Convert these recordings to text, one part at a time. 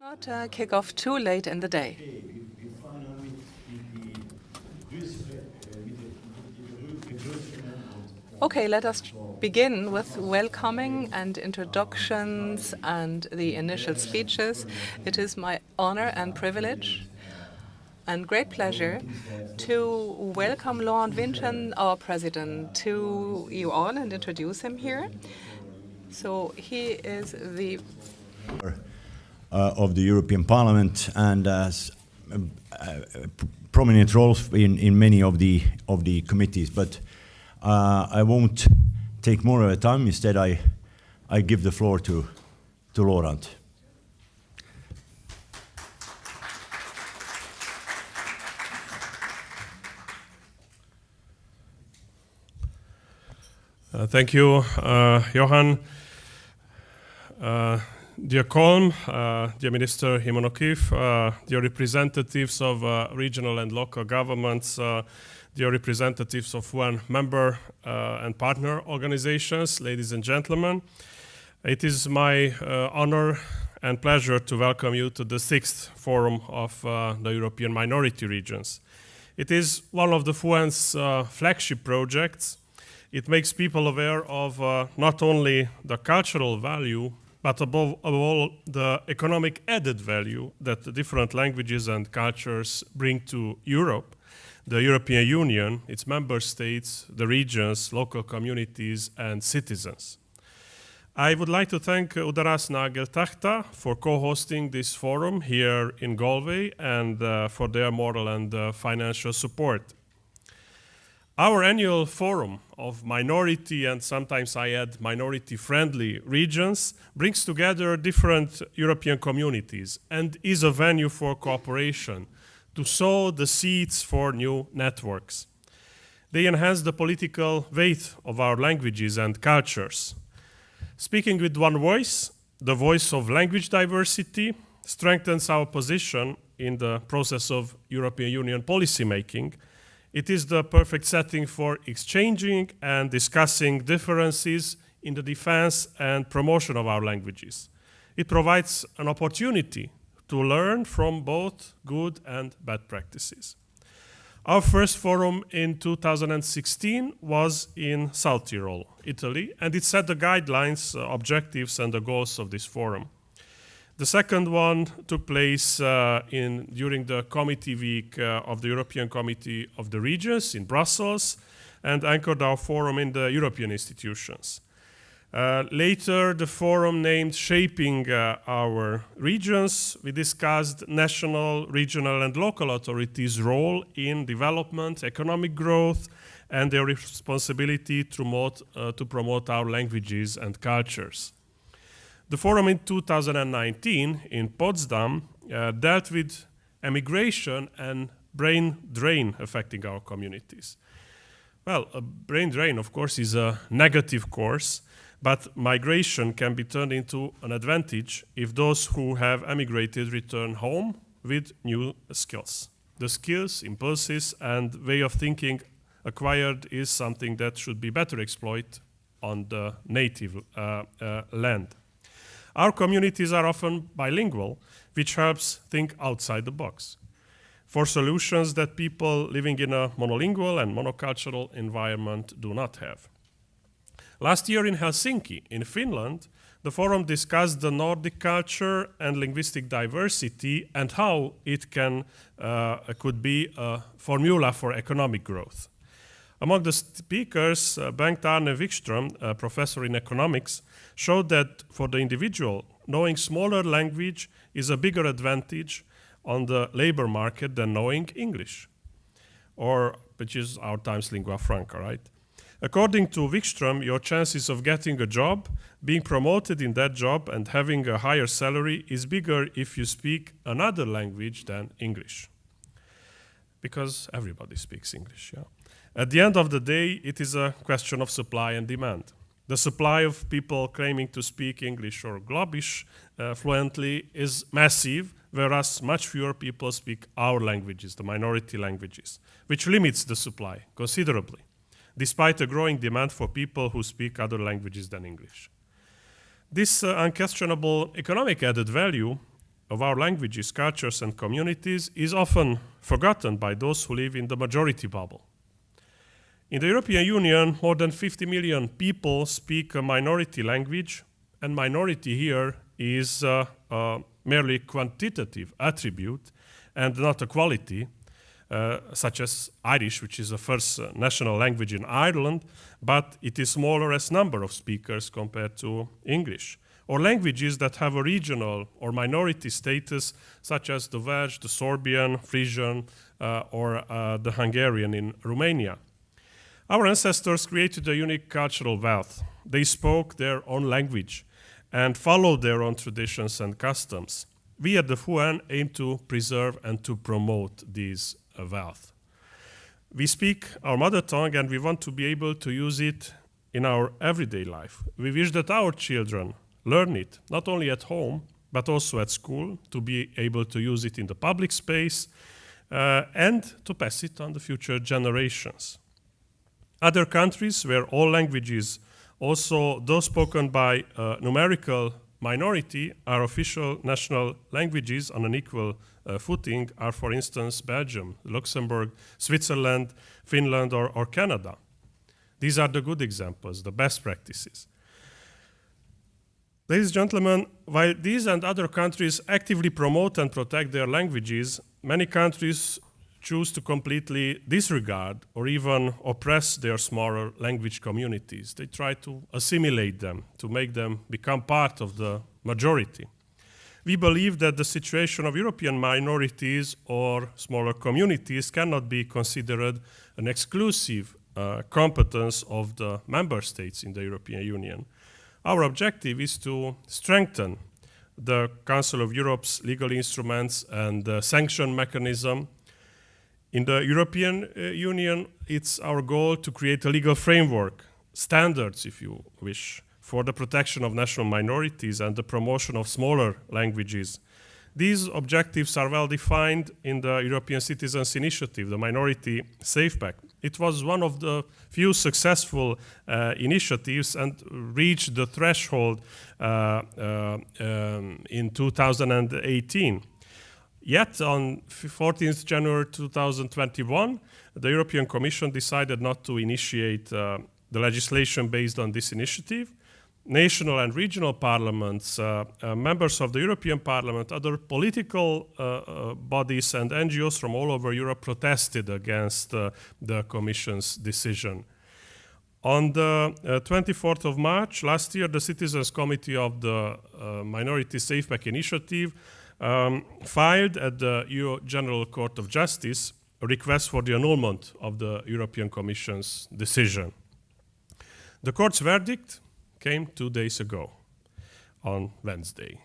Not kick off too late in the day. Okay, let us begin with welcoming and introductions and the initial speeches. It is my honor and privilege and great pleasure to welcome Laurent Vincent, our president, to you all and introduce him here. So he is the of the European Parliament and has prominent roles in many of the committees. But I won't take more of your time. Instead, I give the floor to Laurent. Thank you, Johan. Dear Colm, dear Minister Himonokif, dear representatives of regional and local governments, dear representatives of UN member and partner organizations, ladies and gentlemen, it is my honor and pleasure to welcome you to the 6th Forum of the European Minority Regions. It is one of the FUEN's flagship projects. It makes people aware of not only the cultural value, but above all, the economic added value that the different languages and cultures bring to Europe, the European Union, its member states, the regions, local communities, and citizens. I would like to thank Udaras Nageltachta for co-hosting this forum here in Galway and for their moral and financial support. Our annual forum of minority and sometimes I add minority-friendly regions brings together different European communities and is a venue for cooperation to sow the seeds for new networks. They enhance the political weight of our languages and cultures. Speaking with one voice, the voice of language diversity, strengthens our position in the process of European Union policymaking. It is the perfect setting for exchanging and discussing differences in the defense and promotion of our languages. It provides an opportunity to learn from both good and bad practices. Our first forum in 2016 was in South Tyrol, Italy, and it set the guidelines, objectives, and the goals of this forum. The second one took place during the committee week of the European Committee of the Regions in Brussels and anchored our forum in the European institutions. Later, the forum named Shaping Our Regions. We discussed national, regional, and local authorities' role in development, economic growth, and their responsibility to promote our languages and cultures. The forum in 2019 in Potsdam dealt with emigration and brain drain affecting our communities. Well, a brain drain, of course, is a negative course, but migration can be turned into an advantage if those who have emigrated return home with new skills. The skills, impulses, and way of thinking acquired is something that should be better exploited on the native land. Our communities are often bilingual, which helps think outside the box for solutions that people living in a monolingual and monocultural environment do not have. Last year in Helsinki, in Finland, the forum discussed the Nordic culture and linguistic diversity and how it could be a formula for economic growth. Among the speakers, Bengt Arne Wikström, a professor in economics, showed that for the individual, knowing smaller language is a bigger advantage on the labor market than knowing English, which is our times lingua franca, right? According to Wikström, your chances of getting a job, being promoted in that job, and having a higher salary is bigger if you speak another language than English. Because everybody speaks English, yeah. At the end of the day, it is a question of supply and demand. The supply of people claiming to speak English or Globish fluently is massive, whereas much fewer people speak our languages, the minority languages, which limits the supply considerably, despite a growing demand for people who speak other languages than English. This unquestionable economic added value of our languages, cultures, and communities is often forgotten by those who live in the majority bubble. In the European Union, more than 50 million people speak a minority language, and minority here is a merely quantitative attribute and not a quality, such as Irish, which is the first national language in Ireland, but it is smaller as number of speakers compared to English. Or languages that have a regional or minority status, such as the Welsh, the Sorbian, Frisian, or the Hungarian in Romania. Our ancestors created a unique cultural wealth. They spoke their own language and followed their own traditions and customs. We at the FUAN aim to preserve and to promote this wealth. We speak our mother tongue and we want to be able to use it in our everyday life. We wish that our children learn it, not only at home, but also at school, to be able to use it in the public space and to pass it on the future generations. Other countries where all languages, also those spoken by a numerical minority, are official national languages on an equal footing are, for instance, Belgium, Luxembourg, Switzerland, Finland, or Canada. These are the good examples, the best practices. Ladies and gentlemen, while these and other countries actively promote and protect their languages, many countries choose to completely disregard or even oppress their smaller language communities. They try to assimilate them, to make them become part of the majority. We believe that the situation of European minorities or smaller communities cannot be considered an exclusive competence of the member states in the European Union. Our objective is to strengthen the Council of Europe's legal instruments and sanction mechanism. In the European Union, it's our goal to create a legal framework, standards, if you wish, for the protection of national minorities and the promotion of smaller languages. These objectives are well defined in the European Citizens Initiative, the Minority Safe Pack. It was one of the few successful initiatives and reached the threshold in 2018. Yet on 14th January 2021, the European Commission decided not to initiate the legislation based on this initiative. National and regional parliaments, members of the European Parliament, other political bodies and NGOs from all over Europe protested against the Commission's decision. On the 24th of March last year, the Citizens Committee of the Minority Safe Pack Initiative filed at the EU General Court of Justice a request for the annulment of the European Commission's decision. The court's verdict came 2 days ago, on Wednesday.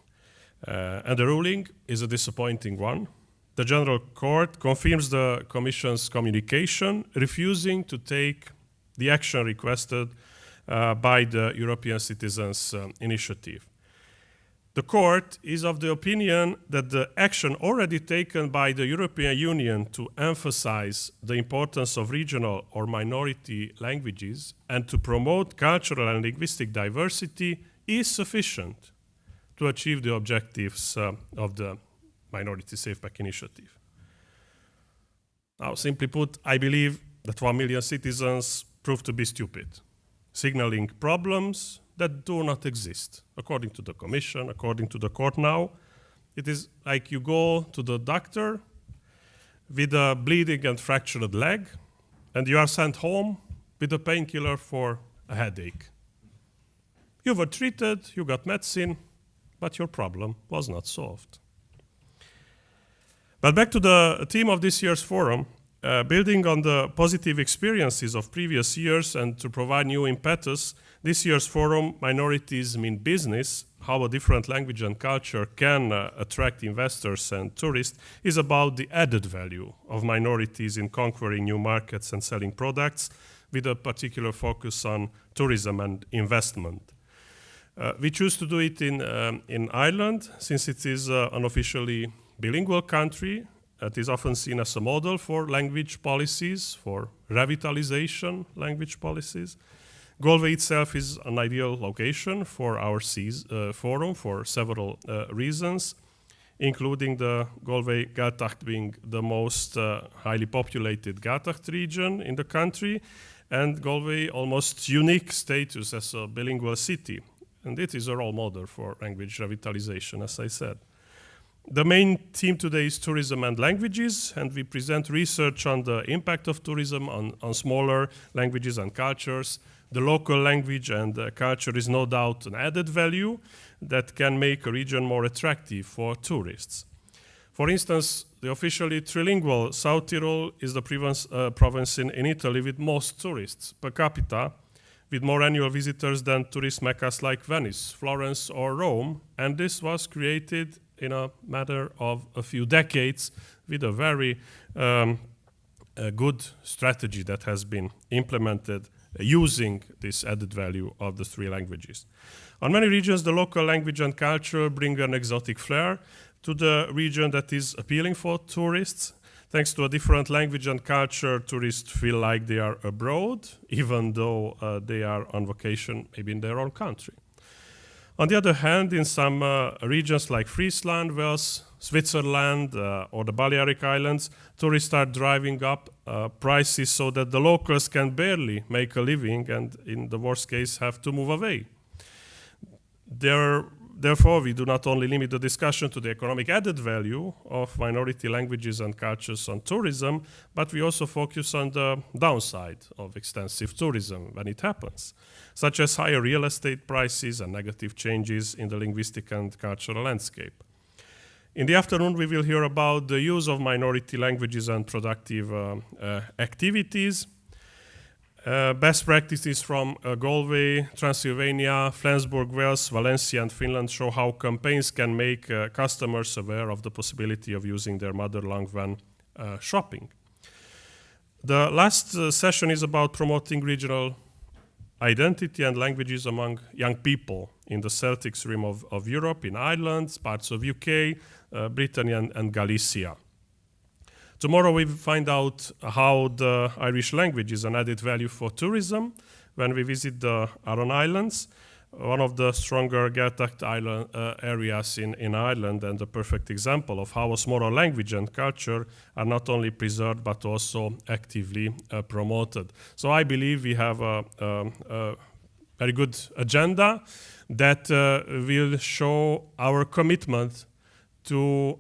And the ruling is a disappointing one. The General Court confirms the Commission's communication, refusing to take the action requested by the European Citizens Initiative. The court is of the opinion that the action already taken by the European Union to emphasize the importance of regional or minority languages and to promote cultural and linguistic diversity is sufficient to achieve the objectives of the Minority Safe Pack Initiative. Now, simply put, I believe that 1 million citizens prove to be stupid, signaling problems that do not exist. According to the Commission, according to the court now, it is like you go to the doctor with a bleeding and fractured leg, and you are sent home with a painkiller for a headache. You were treated, you got medicine, but your problem was not solved. But back to the theme of this year's forum, building on the positive experiences of previous years and to provide new impetus, this year's forum, Minorities Mean Business, How a Different Language and Culture Can Attract Investors and Tourists, is about the added value of minorities in conquering new markets and selling products, with a particular focus on tourism and investment. We choose to do it in Ireland, since it is an officially bilingual country. It is often seen as a model for language policies, for revitalization language policies. Galway itself is an ideal location for our forum for several reasons. including the Galway-Gaeltacht being the most highly populated Gaeltacht region in the country, and Galway almost unique status as a bilingual city. And it is a role model for language revitalization, as I said. The main theme today is tourism and languages, and we present research on the impact of tourism on smaller languages and cultures. The local language and culture is no doubt an added value that can make a region more attractive for tourists. For instance, the officially trilingual South Tyrol is the province in Italy with most tourists per capita, with more annual visitors than tourist meccas like Venice, Florence, or Rome, and this was created in a matter of a few decades with a very good strategy that has been implemented using this added value of the three languages. On many regions, the local language and culture bring an exotic flair to the region that is appealing for tourists. Thanks to a different language and culture, tourists feel like they are abroad, even though they are on vacation maybe in their own country. On the other hand, in some regions like Friesland, Wales, Switzerland, or the Balearic Islands, tourists are driving up prices so that the locals can barely make a living and, in the worst case, have to move away. Therefore, we do not only limit the discussion to the economic added value of minority languages and cultures on tourism, but we also focus on the downside of extensive tourism when it happens, such as higher real estate prices and negative changes in the linguistic and cultural landscape. In the afternoon, we will hear about the use of minority languages and productive activities. Best practices from Galway, Transylvania, Flensburg, Wales, Valencia, and Finland show how campaigns can make customers aware of the possibility of using their mother tongue when shopping. The last session is about promoting regional identity and languages among young people in the Celtic rim of Europe, in Ireland, parts of UK, Brittany, and Galicia. Tomorrow we will find out how the Irish language is an added value for tourism when we visit the Aran Islands, one of the stronger Gaeltacht island, areas in Ireland, and a perfect example of how a smaller language and culture are not only preserved but also actively promoted. So I believe we have a very good agenda that will show our commitment to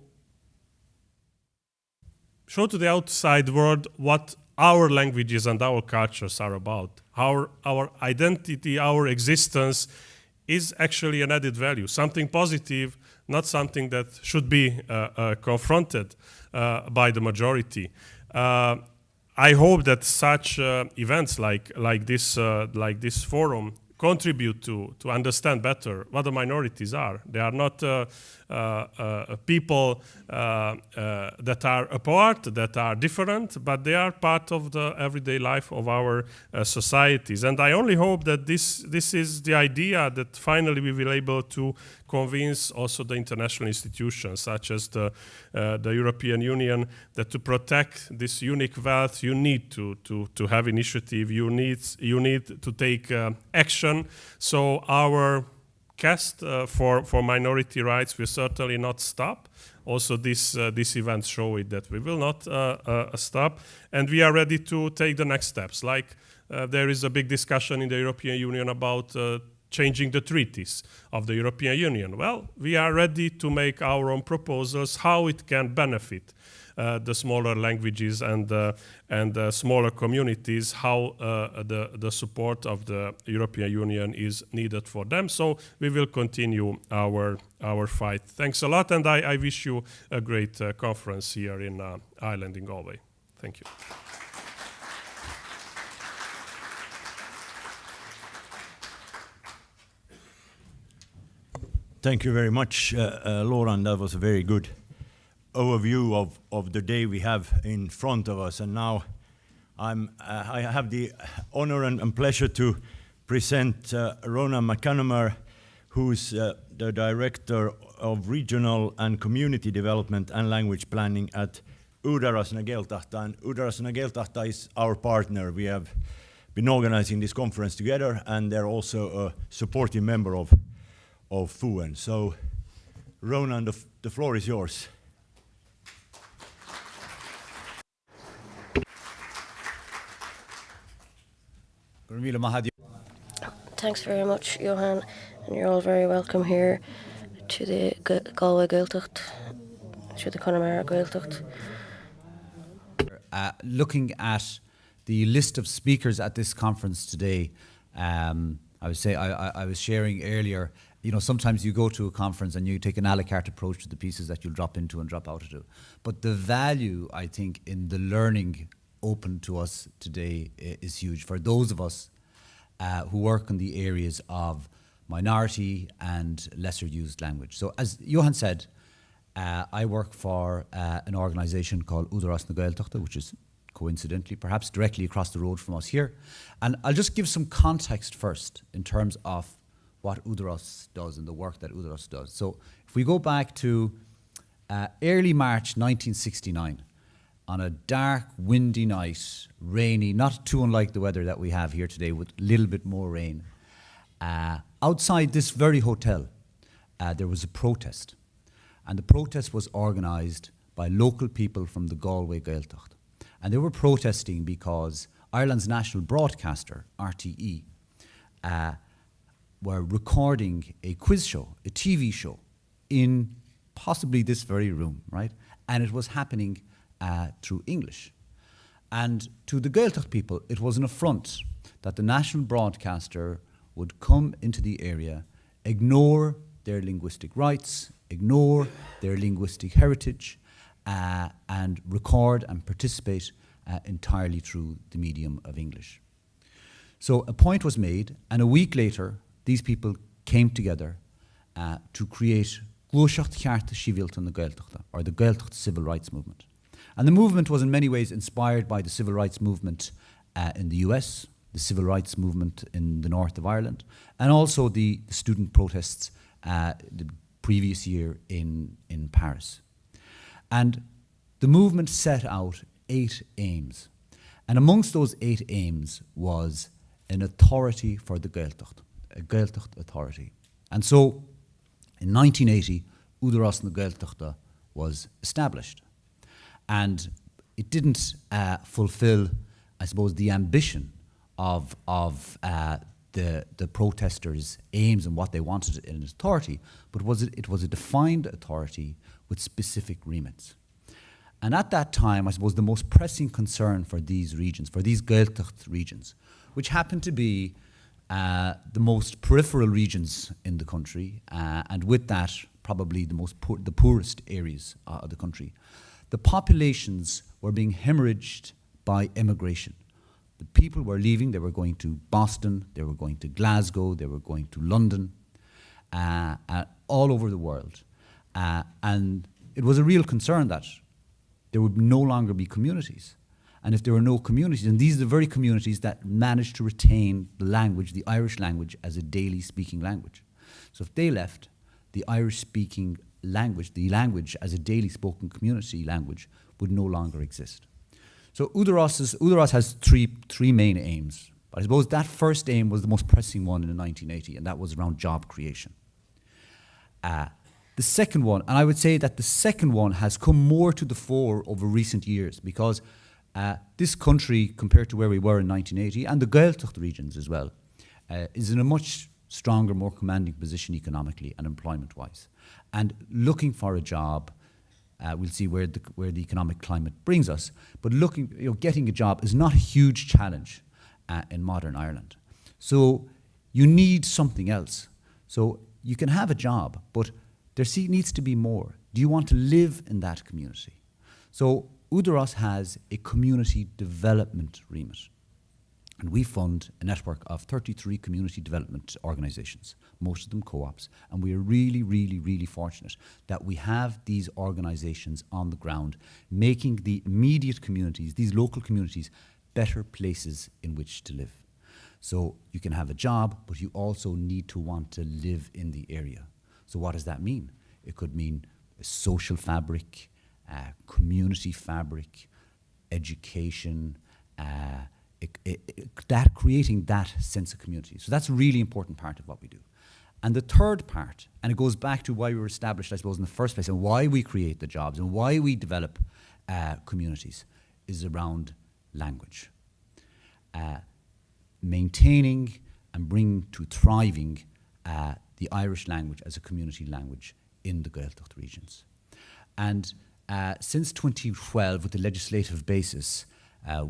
show to the outside world what our languages and our cultures are about. Our identity, our existence is actually an added value, something positive, not something that should be confronted by the majority. I hope that such events like this forum contribute to understand better what the minorities are. They are not people that are apart, that are different, but they are part of the everyday life of our societies. And I only hope that this is the idea that finally we will be able to convince also the international institutions, such as the European Union, that to protect this unique wealth, you need to have initiative, you need to take action. So our quest for minority rights will certainly not stop. Also, these events show it that we will not stop, and we are ready to take the next steps. Like there is a big discussion in the European Union about changing the treaties of the European Union. Well, we are ready to make our own proposals how it can benefit the smaller languages and smaller communities, how the support of the European Union is needed for them. So we will continue our fight. Thanks a lot, and I wish you a great conference here in Ireland, in Galway. Thank you. Thank you very much, Lauren. That was a very good overview of the day we have in front of us. And now I have the honor and pleasure to present Rona McCanamar, who's the Director of Regional and Community Development and Language Planning at Udarasna Gaeltahta. And Udarasna Gaeltahta is our partner. We have been organizing this conference together, and they're also a supporting member of FUEN. So, Ronan, the floor is yours. Thanks very much, Johan, and you're all very welcome here to the Galway Gaeltacht, to the Connemara Gaeltacht. Looking at the list of speakers at this conference today, I was sharing earlier, sometimes you go to a conference and you take an a la carte approach to the pieces that you'll drop into and drop out of. But the value, I think, in the learning open to us today is huge for those of us who work in the areas of minority and lesser used language. So as Johan said, I work for an organisation called Údarás na Gaeltachta, which is coincidentally perhaps directly across the road from us here. And I'll just give some context first in terms of what Údarás does and the work that Údarás does. So if we go back to early March 1969, on a dark, windy night, rainy, not too unlike the weather that we have here today with a little bit more rain, outside this very hotel, there was a protest. And the protest was organised by local people from the Galway Gaeltacht. And they were protesting because Ireland's national broadcaster, RTE, were recording a quiz show, a TV show, in possibly this very room, right? And it was happening through English. And to the Gaeltacht people, it was an affront that the national broadcaster would come into the area, ignore their linguistic rights, ignore their linguistic heritage, and record and participate entirely through the medium of English. So a point was made, and a week later, these people came together to create Gluaiseacht Chearta Síbhialta na Gaeltachta, or the Gaeltacht Civil Rights Movement. And the movement was in many ways inspired by the civil rights movement in the US, the civil rights movement in the north of Ireland, and also the student protests the previous year in Paris. And the movement set out 8 aims. And amongst those 8 aims was an authority for the Gaeltacht, a Gaeltacht authority. And so in 1980, Údarás na Gaeltachta was established. And it didn't fulfill, I suppose, the ambition of the protesters' aims and what they wanted in an authority, but it was a defined authority with specific remits. And at that time, I suppose the most pressing concern for these regions, for these Gaeltacht regions, which happened to be the most peripheral regions in the country, and with that, probably the poorest areas of the country, the populations were being hemorrhaged by immigration. The people were leaving, they were going to Boston, they were going to Glasgow, they were going to London, all over the world. And it was a real concern that there would no longer be communities. And if there were no communities, and these are the very communities that managed to retain the language, the Irish language, as a daily speaking language. So if they left, the Irish speaking language, the language as a daily spoken community language, would no longer exist. So Údarás has three main aims. But I suppose that first aim was the most pressing one in 1980, and that was around job creation. The second one, and I would say that the second one has come more to the fore over recent years, because this country, compared to where we were in 1980, and the Gaeltacht regions as well, is in a much stronger, more commanding position economically and employment-wise. And looking for a job, we'll see where the economic climate brings us, but getting a job is not a huge challenge in modern Ireland. So you need something else. So you can have a job, but there needs to be more. Do you want to live in that community? So Údarás has a community development remit. And we fund a network of 33 community development organisations, most of them co-ops. And we are really, really, really fortunate that we have these organisations on the ground, making the immediate communities, these local communities, better places in which to live. So you can have a job, but you also need to want to live in the area. So what does that mean? It could mean a social fabric, community fabric, education, creating that sense of community. So that's a really important part of what we do. And the third part, and it goes back to why we were established, I suppose, in the first place, and why we create the jobs and why we develop communities, is around language. Maintaining and bringing to thriving the Irish language as a community language in the Gaeltacht regions. And since 2012, with the legislative basis,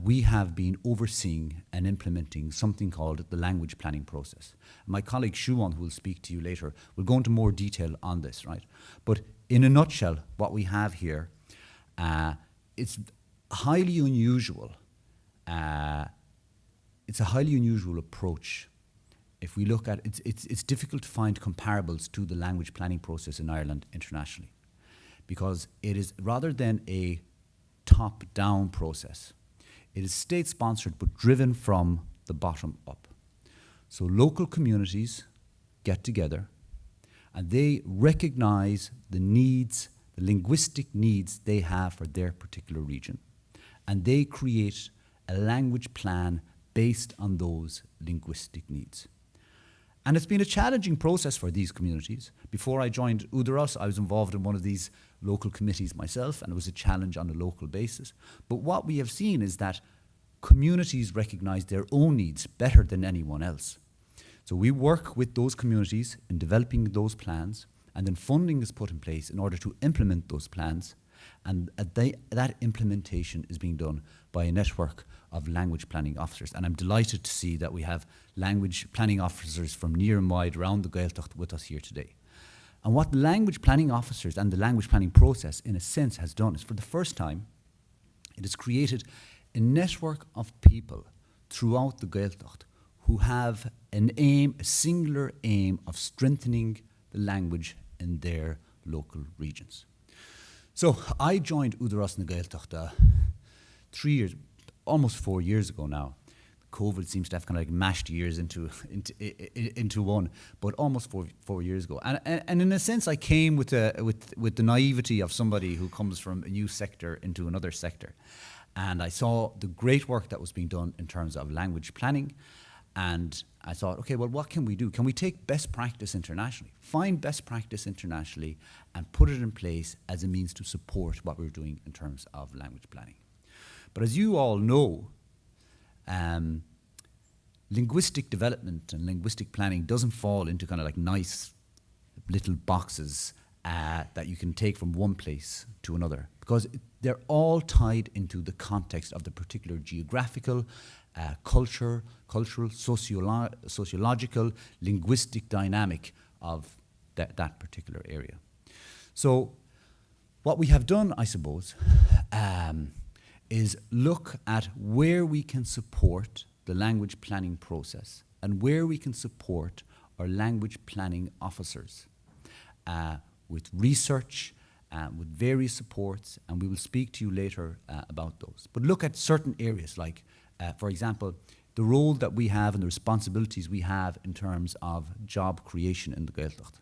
we have been overseeing and implementing something called the language planning process. My colleague Siobhan, who will speak to you later, will go into more detail on this, right? But in a nutshell, what we have here, it's highly unusual. It's a highly unusual approach. If we look at it, it's difficult to find comparables to the language planning process in Ireland internationally, because it is, rather than a top-down process, it is state-sponsored but driven from the bottom up. So local communities get together and they recognize the needs, the linguistic needs they have for their particular region, and they create a language plan based on those linguistic needs. And it's been a challenging process for these communities. Before I joined Údarás, I was involved in one of these local committees myself, and it was a challenge on a local basis. But what we have seen is that communities recognise their own needs better than anyone else. So we work with those communities in developing those plans, and then funding is put in place in order to implement those plans. And that implementation is being done by a network of language planning officers. And I'm delighted to see that we have language planning officers from near and wide around the Gaeltacht with us here today. And what the language planning officers and the language planning process, in a sense, has done is, for the first time, it has created a network of people throughout the Gaeltacht who have an aim, a singular aim of strengthening the language in their local regions. So I joined Údarás na Gaeltacht 3 years, almost 4 years ago now. COVID seems to have kind of like mashed years into one, but almost four years ago. And in a sense, I came with the naivety of somebody who comes from a new sector into another sector. And I saw the great work that was being done in terms of language planning. And I thought, okay, well, what can we do? Can we take best practice internationally, find best practice internationally, and put it in place as a means to support what we're doing in terms of language planning? But as you all know, linguistic development and linguistic planning doesn't fall into kind of like nice little boxes that you can take from one place to another, because they're all tied into the context of the particular geographical, cultural, sociological, linguistic dynamic of that particular area. So what we have done, I suppose, is look at where we can support the language planning process and where we can support our language planning officers with research, with various supports, and we will speak to you later about those. But look at certain areas like, for example, the role that we have and the responsibilities we have in terms of job creation in the Gaeltacht.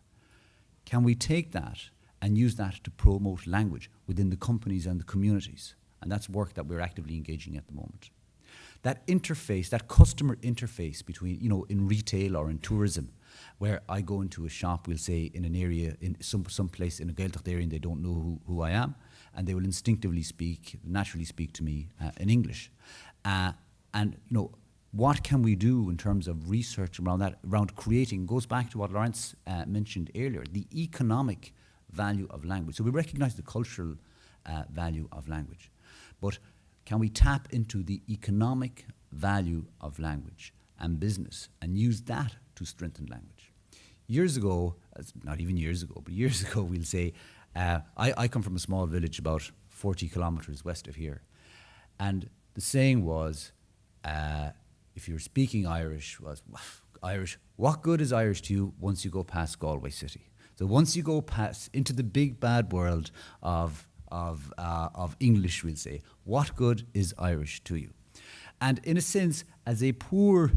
Can we take that and use that to promote language within the companies and the communities? And that's work that we're actively engaging at the moment. That interface, that customer interface between, in retail or in tourism, where I go into a shop, we'll say in an area, in some place in a Gaeltacht area, and they don't know who I am, and they will instinctively naturally speak to me in English. What can we do in terms of research around that, around creating, goes back to what Lawrence mentioned earlier, the economic value of language. So we recognize the cultural value of language, but can we tap into the economic value of language and business and use that to strengthen language? Years ago, not even years ago, but years ago, we'll say, I come from a small village about 40 kilometres west of here. And the saying was, if you're speaking Irish, what good is Irish to you once you go past Galway City? So once you go past into the big bad world of English, we'll say, what good is Irish to you? And in a sense, as a poor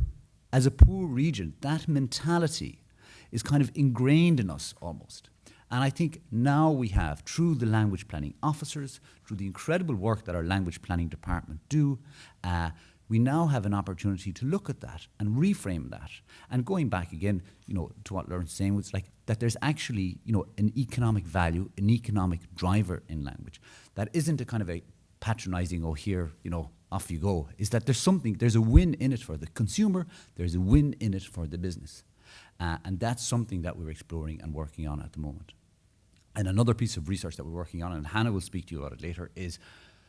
region, that mentality is kind of ingrained in us almost. And I think now we have, through the language planning officers, through the incredible work that our language planning department do, we now have an opportunity to look at that and reframe that. And going back again, to what Lauren's saying, was like that there's actually, an economic value, an economic driver in language. That isn't a kind of a patronizing, oh, here, off you go. Is that there's a win in it for the consumer, there's a win in it for the business. And that's something that we're exploring and working on at the moment. And another piece of research that we're working on, and Hannah will speak to you about it later, is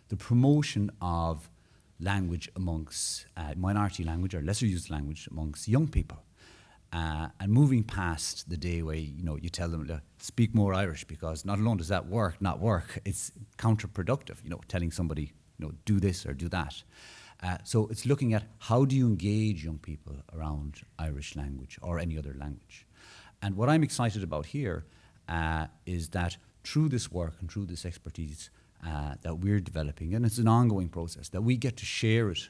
the promotion of language amongst minority language or lesser used language amongst young people. And moving past the day where you tell them to speak more Irish, because not alone does that not work, it's counterproductive, telling somebody do this or do that. So it's looking at how do you engage young people around Irish language or any other language. And what I'm excited about here is that through this work and through this expertise that we're developing, and it's an ongoing process, that we get to share it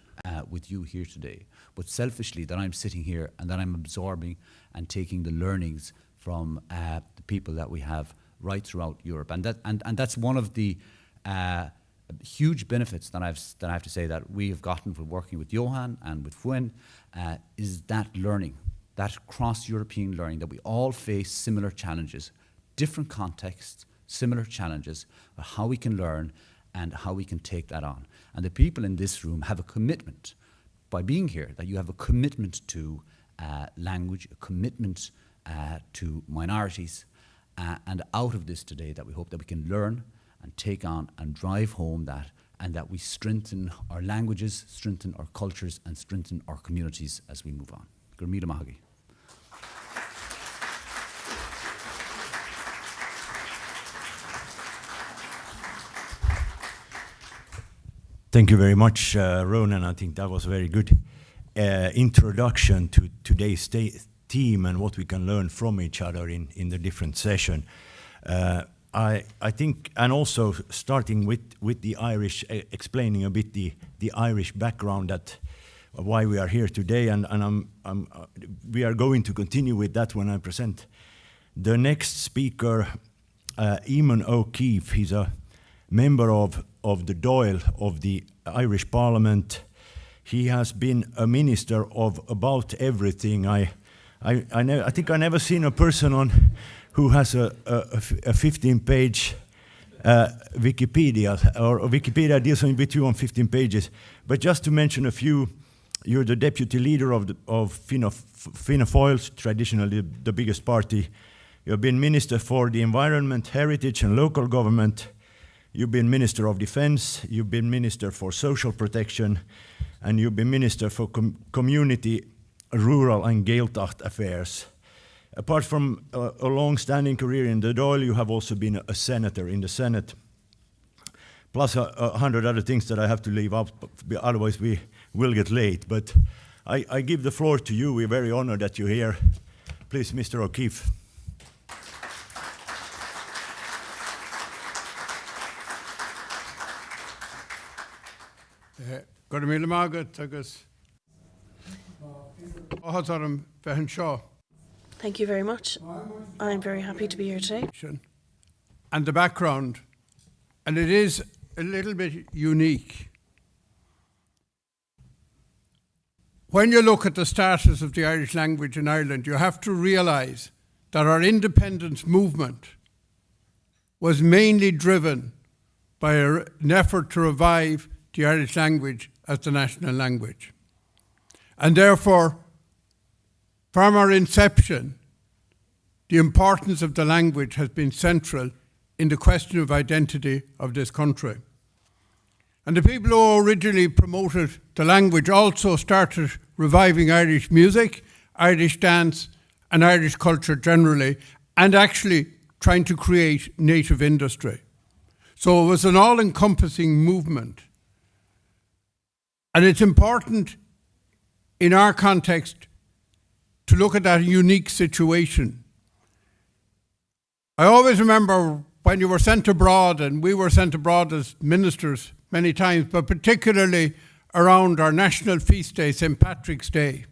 with you here today, but selfishly that I'm sitting here and that I'm absorbing and taking the learnings from the people that we have right throughout Europe. And that's one of the huge benefits that I have to say that we have gotten from working with Johan and with Fuen, is that learning, that cross-European learning, that we all face similar challenges, different contexts, similar challenges, but how we can learn and how we can take that on. And the people in this room have a commitment, by being here, that you have a commitment to language, a commitment to minorities, and out of this today that we hope that we can learn and take on and drive home that, and that we strengthen our languages, strengthen our cultures, and strengthen our communities as we move on. Gurmila Mahagi. Thank you very much, Ronan. I think that was a very good introduction to today's theme and what we can learn from each other in the different session. I think, and also starting with the Irish, explaining a bit the Irish background, that why we are here today, and we are going to continue with that when I present the next speaker, Eamon O'Keefe. He's a member of the Dáil of the Irish Parliament. He has been a minister of about everything. I think I never seen a person who has a 15-page Wikipedia, or Wikipedia deals with you on 15 pages. But just to mention a few, you're the deputy leader of Fianna Fáil, traditionally the biggest party. You've been Minister for the Environment, Heritage and Local Government. You've been Minister of Defence. You've been Minister for Social Protection. And you've been Minister for Community, Rural and Gaeltacht Affairs. Apart from a long-standing career in the Dáil, you have also been a senator in the Senate, plus 100 other things that I have to leave out, otherwise we will get late. But I give the floor to you. We're very honored that you're here. Please, Mr. O'Keefe. Gora míle mágad agus áthas bheithin seo. Thank you very much. I'm very happy to be here today. And the background, and it is a little bit unique. When you look at the status of the Irish language in Ireland, you have to realise that our independence movement was mainly driven by an effort to revive the Irish language as the national language. And therefore, from our inception, the importance of the language has been central in the question of identity of this country. And the people who originally promoted the language also started reviving Irish music, Irish dance, and Irish culture generally, and actually trying to create native industry. So it was an all-encompassing movement. And it's important in our context to look at that unique situation. I always remember when you were sent abroad, and we were sent abroad as ministers many times, but particularly around our national feast day, St. Patrick's Day.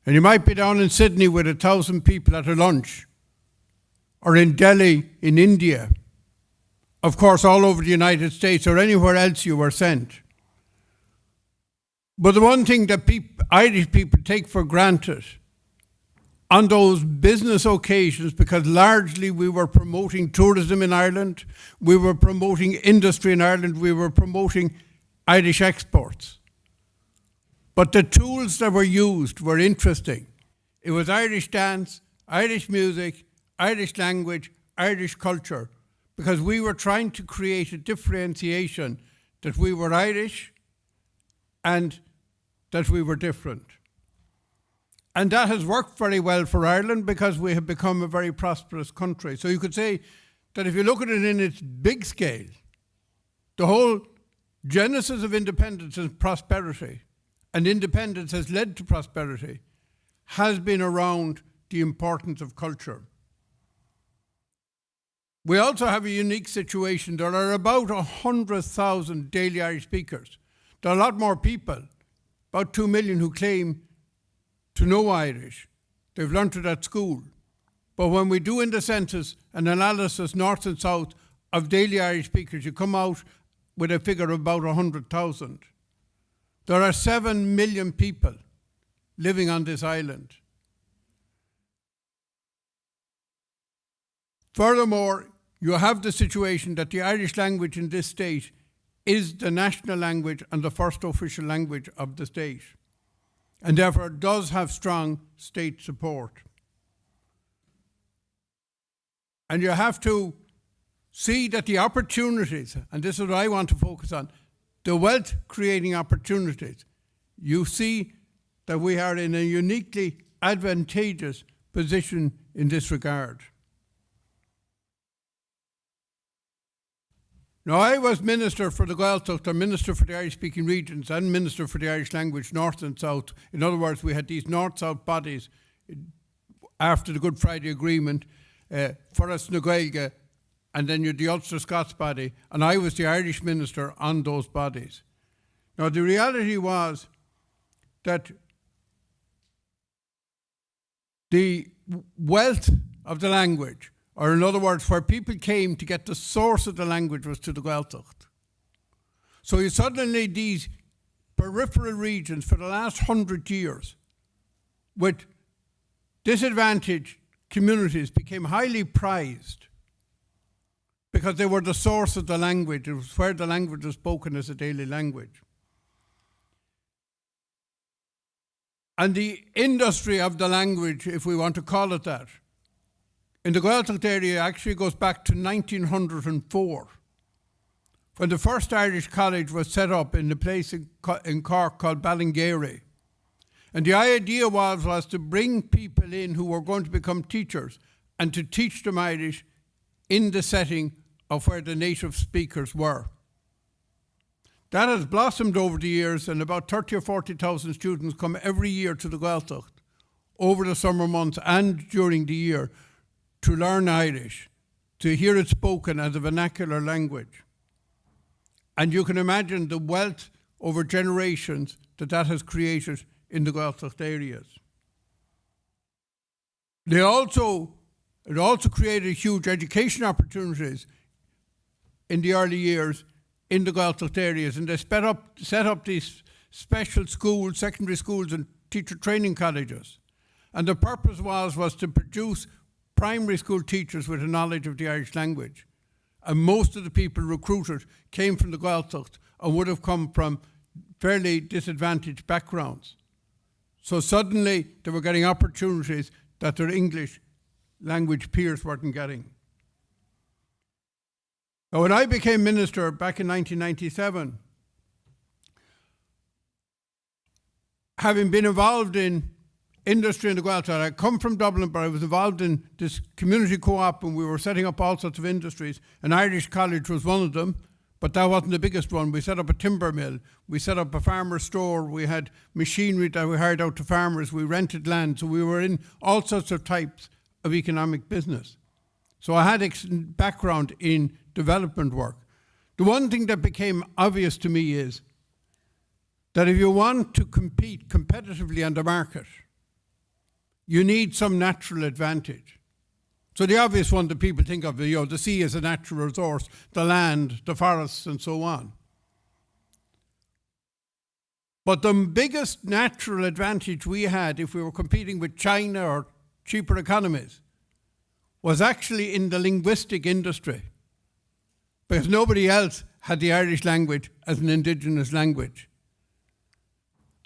And you might be down in Sydney with 1,000 people at a lunch, or in Delhi in India, of course all over the United States or anywhere else you were sent. But the one thing that Irish people take for granted on those business occasions, because largely we were promoting tourism in Ireland, we were promoting industry in Ireland, we were promoting Irish exports. But the tools that were used were interesting. It was Irish dance, Irish music, Irish language, Irish culture, because we were trying to create a differentiation that we were Irish and that we were different. And that has worked very well for Ireland because we have become a very prosperous country. So you could say that if you look at it in its big scale, the whole genesis of independence is prosperity, and independence has led to prosperity, has been around the importance of culture. We also have a unique situation. There are about 100,000 daily Irish speakers. There are a lot more people, about 2 million, who claim to know Irish. They've learnt it at school. But when we do in the census an analysis north and south of daily Irish speakers, you come out with a figure of about 100,000. There are 7 million people living on this island. Furthermore, you have the situation that the Irish language in this state is the national language and the first official language of the state, and therefore does have strong state support. And you have to see that the opportunities, and this is what I want to focus on, the wealth creating opportunities, you see that we are in a uniquely advantageous position in this regard. Now, I was Minister for the Gaeltacht, or Minister for the Irish-speaking regions, and Minister for the Irish language, north and south. In other words, we had these north-south bodies after the Good Friday Agreement, for us na Gaeilge, and then you had the Ulster Scots body, and I was the Irish Minister on those bodies. Now, the reality was that the wealth of the language, or in other words, where people came to get the source of the language, was to the Gaeltacht. So you suddenly, these peripheral regions for the last 100 years, with disadvantaged communities, became highly prized because they were the source of the language. It was where the language was spoken as a daily language. And the industry of the language, if we want to call it that, in the Gaeltacht area actually goes back to 1904, when the first Irish college was set up in a place in Cork called Ballingeary. And the idea was to bring people in who were going to become teachers and to teach them Irish in the setting of where the native speakers were. That has blossomed over the years, and about 30 or 40,000 students come every year to the Gaeltacht over the summer months and during the year to learn Irish, to hear it spoken as a vernacular language. And you can imagine the wealth over generations that has created in the Gaeltacht areas. It also created huge education opportunities in the early years in the Gaeltacht areas, and they set up these special schools, secondary schools and teacher training colleges. And the purpose was to produce primary school teachers with a knowledge of the Irish language. And most of the people recruited came from the Gaeltacht and would have come from fairly disadvantaged backgrounds. So suddenly they were getting opportunities that their English language peers weren't getting. Now, when I became minister back in 1997, having been involved in industry in the Gaeltacht, I come from Dublin, but I was involved in this community co-op, and we were setting up all sorts of industries. An Irish college was one of them, but that wasn't the biggest one. We set up a timber mill, we set up a farmer store, we had machinery that we hired out to farmers, we rented land, so we were in all sorts of types of economic business. So I had background in development work. The one thing that became obvious to me is that if you want to compete competitively on the market, you need some natural advantage. So the obvious one that people think of, the sea as a natural resource, the land, the forests, and so on. But the biggest natural advantage we had if we were competing with China or cheaper economies was actually in the linguistic industry, because nobody else had the Irish language as an indigenous language.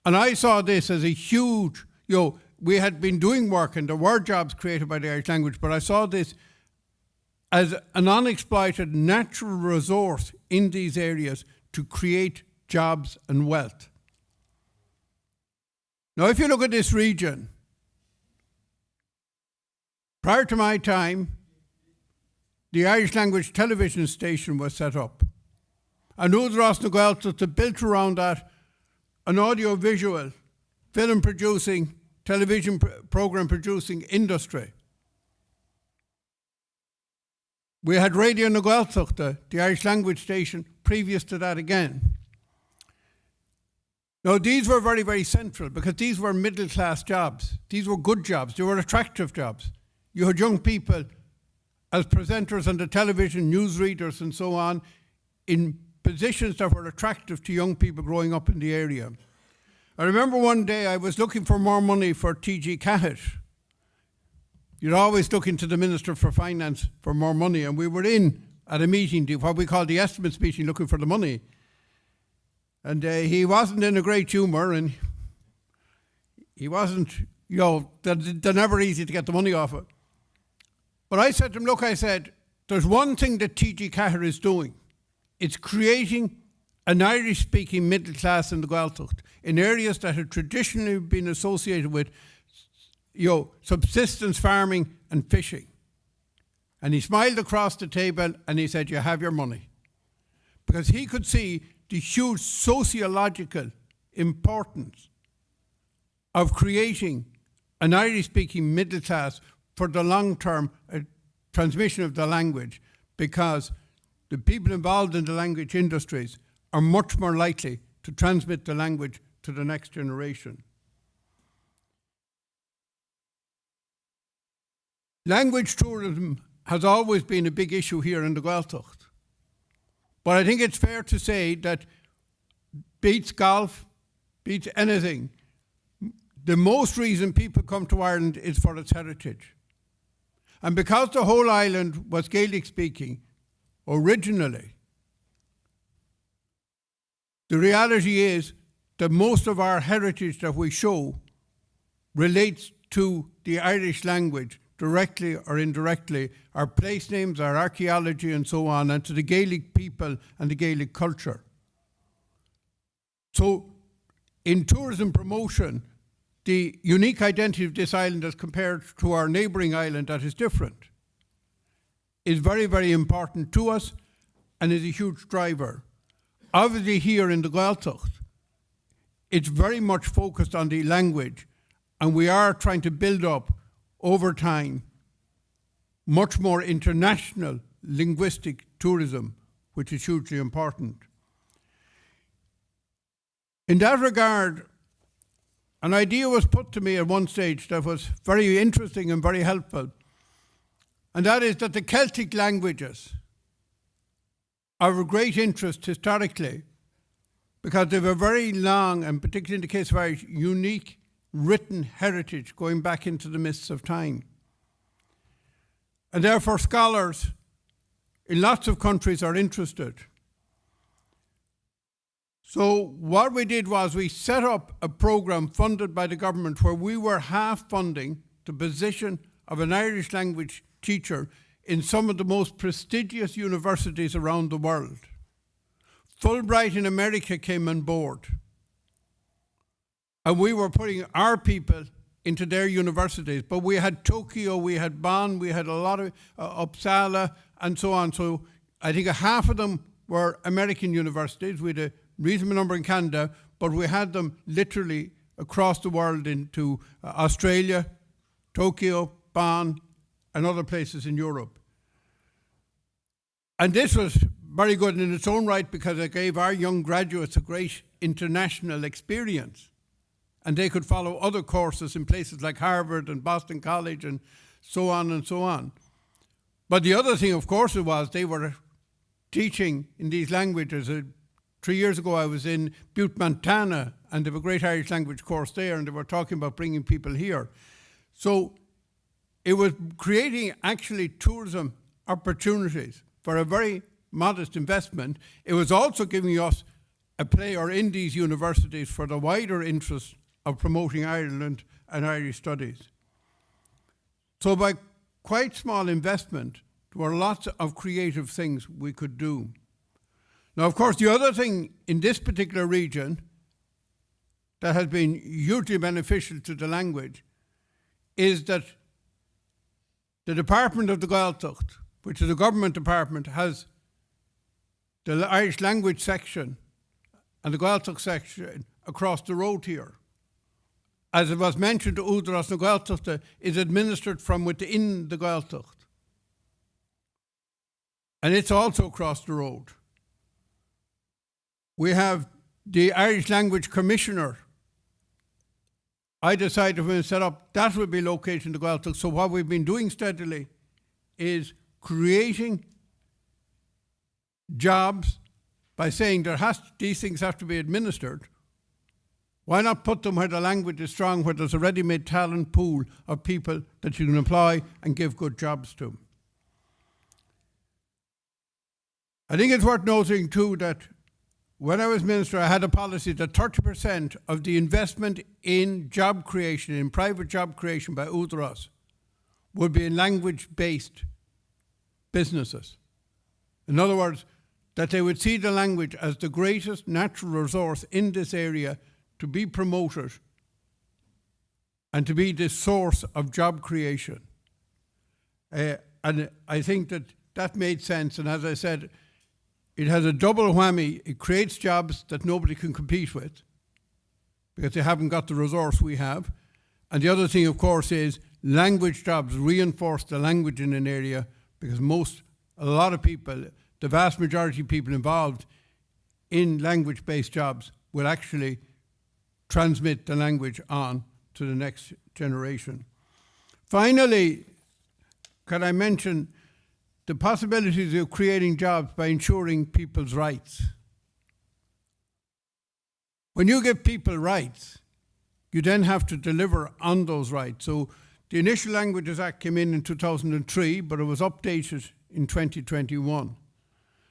And I saw this as a huge, we had been doing work and there were jobs created by the Irish language, but I saw this as an unexploited natural resource in these areas to create jobs and wealth. Now, if you look at this region, prior to my time, the Irish language television station was set up. And Údarás na Gaeltachta built around that an audio-visual, film-producing, television program producing industry. We had Radio na Gaeltachta, the Irish language station, previous to that again. Now, these were very, very central because these were middle-class jobs. These were good jobs. They were attractive jobs. You had young people as presenters on the television, newsreaders and so on, in positions that were attractive to young people growing up in the area. I remember one day I was looking for more money for T.G. Cahill. You're always looking to the Minister for Finance for more money, and we were in at a meeting, what we call the estimates meeting, looking for the money. And he wasn't in a great humour, and he wasn't, they're never easy to get the money off it. But I said to him, look, I said, there's one thing that T.G. Cahill is doing. It's creating an Irish-speaking middle class in the Gaeltacht, in areas that had traditionally been associated with, subsistence farming and fishing. And he smiled across the table and he said, you have your money. Because he could see the huge sociological importance of creating an Irish-speaking middle class for the long-term transmission of the language, because the people involved in the language industries are much more likely to transmit the language to the next generation. Language tourism has always been a big issue here in the Gaeltacht. But I think it's fair to say that beats golf, beats anything, the most reason people come to Ireland is for its heritage. And because the whole island was Gaelic speaking originally, the reality is that most of our heritage that we show relates to the Irish language, directly or indirectly, our place names, our archaeology and so on, and to the Gaelic people and the Gaelic culture. So in tourism promotion, the unique identity of this island as compared to our neighbouring island that is different is very, very important to us and is a huge driver. Obviously here in the Gaeltacht, it's very much focused on the language, and we are trying to build up over time much more international linguistic tourism, which is hugely important. In that regard, an idea was put to me at one stage that was very interesting and very helpful, and that is that the Celtic languages are of great interest historically because they have a very long, and particularly in the case of Irish, unique written heritage going back into the mists of time. And therefore scholars in lots of countries are interested. So what we did was we set up a program funded by the government where we were half funding the position of an Irish language teacher in some of the most prestigious universities around the world. Fulbright in America came on board. And we were putting our people into their universities. But we had Tokyo, we had Bonn, we had a lot of Uppsala and so on. So I think half of them were American universities. We had a reasonable number in Canada, but we had them literally across the world into Australia, Tokyo, Bonn, and other places in Europe. And this was very good in its own right because it gave our young graduates a great international experience. And they could follow other courses in places like Harvard and Boston College and so on and so on. But the other thing, of course, it was they were teaching in these languages 3 years ago I was in Butte, Montana, and they have a great Irish language course there, and they were talking about bringing people here. So it was creating actually tourism opportunities for a very modest investment. It was also giving us a player in these universities for the wider interest of promoting Ireland and Irish studies. So by quite small investment, there were lots of creative things we could do. Now, of course, the other thing in this particular region that has been hugely beneficial to the language is that the Department of the Gaeltacht, which is a government department, has the Irish language section and the Gaeltacht section across the road here. As it was mentioned, Údarás na Gaeltachta is administered from within the Gaeltacht. And it's also across the road. We have the Irish Language Commissioner. I decided when I set up, that would be located in the Gaeltacht. So what we've been doing steadily is creating jobs by saying these things have to be administered. Why not put them where the language is strong, where there's a ready-made talent pool of people that you can employ and give good jobs to? I think it's worth noting too that when I was minister, I had a policy that 30% of the investment in job creation, in private job creation by Údarás, would be in language-based businesses. In other words, that they would see the language as the greatest natural resource in this area to be promoted and to be the source of job creation. And I think that made sense. And as I said, it has a double whammy. It creates jobs that nobody can compete with because they haven't got the resource we have. And the other thing, of course, is language jobs reinforce the language in an area because a lot of people, the vast majority of people involved in language-based jobs will actually transmit the language on to the next generation. Finally, can I mention the possibilities of creating jobs by ensuring people's rights? When you give people rights, you then have to deliver on those rights. So the initial Languages Act came in 2003, but it was updated in 2021.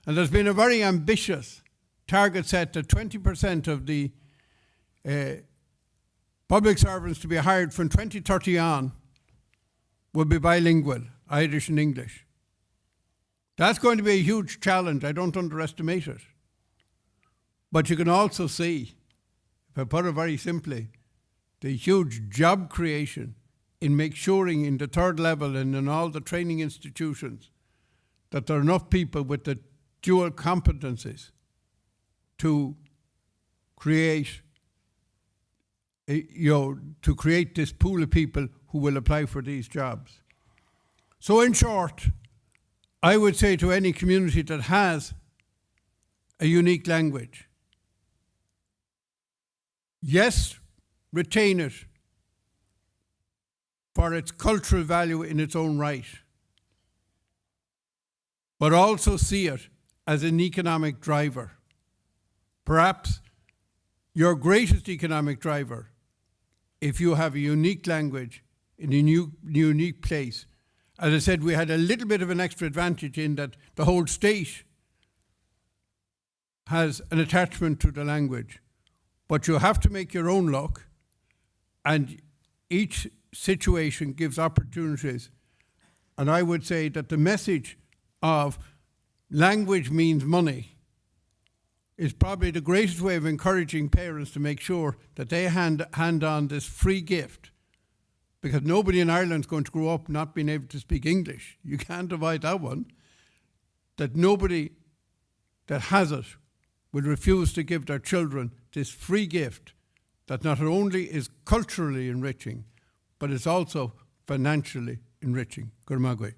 And there's been a very ambitious target set that 20% of the public servants to be hired from 2030 on will be bilingual, Irish and English. That's going to be a huge challenge. I don't underestimate it. But you can also see, if I put it very simply, the huge job creation in make suring in the third level and in all the training institutions that there are enough people with the dual competencies to create this pool of people who will apply for these jobs. So in short, I would say to any community that has a unique language, yes, retain it for its cultural value in its own right, but also see it as an economic driver. Perhaps your greatest economic driver, if you have a unique language in a unique place. As I said, we had a little bit of an extra advantage in that the whole state has an attachment to the language. But you have to make your own luck, and each situation gives opportunities. And I would say that the message of language means money is probably the greatest way of encouraging parents to make sure that they hand on this free gift. Because nobody in Ireland is going to grow up not being able to speak English. You can't avoid that one. That nobody that has it will refuse to give their children this free gift that not only is culturally enriching, but is also financially enriching. Gurmagwe.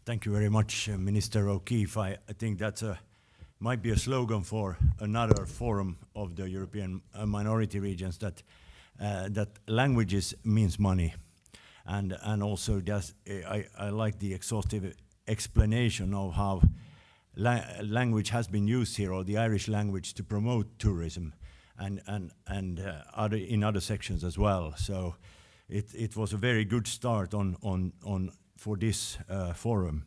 Thank you very much, Minister O'Keefe. I think that's might be a slogan for another forum of the European minority regions, that languages means money. and also just I like the exhaustive explanation of how language has been used here, or the Irish language, to promote tourism, and other in other sections as well. So it was a very good start on for this forum.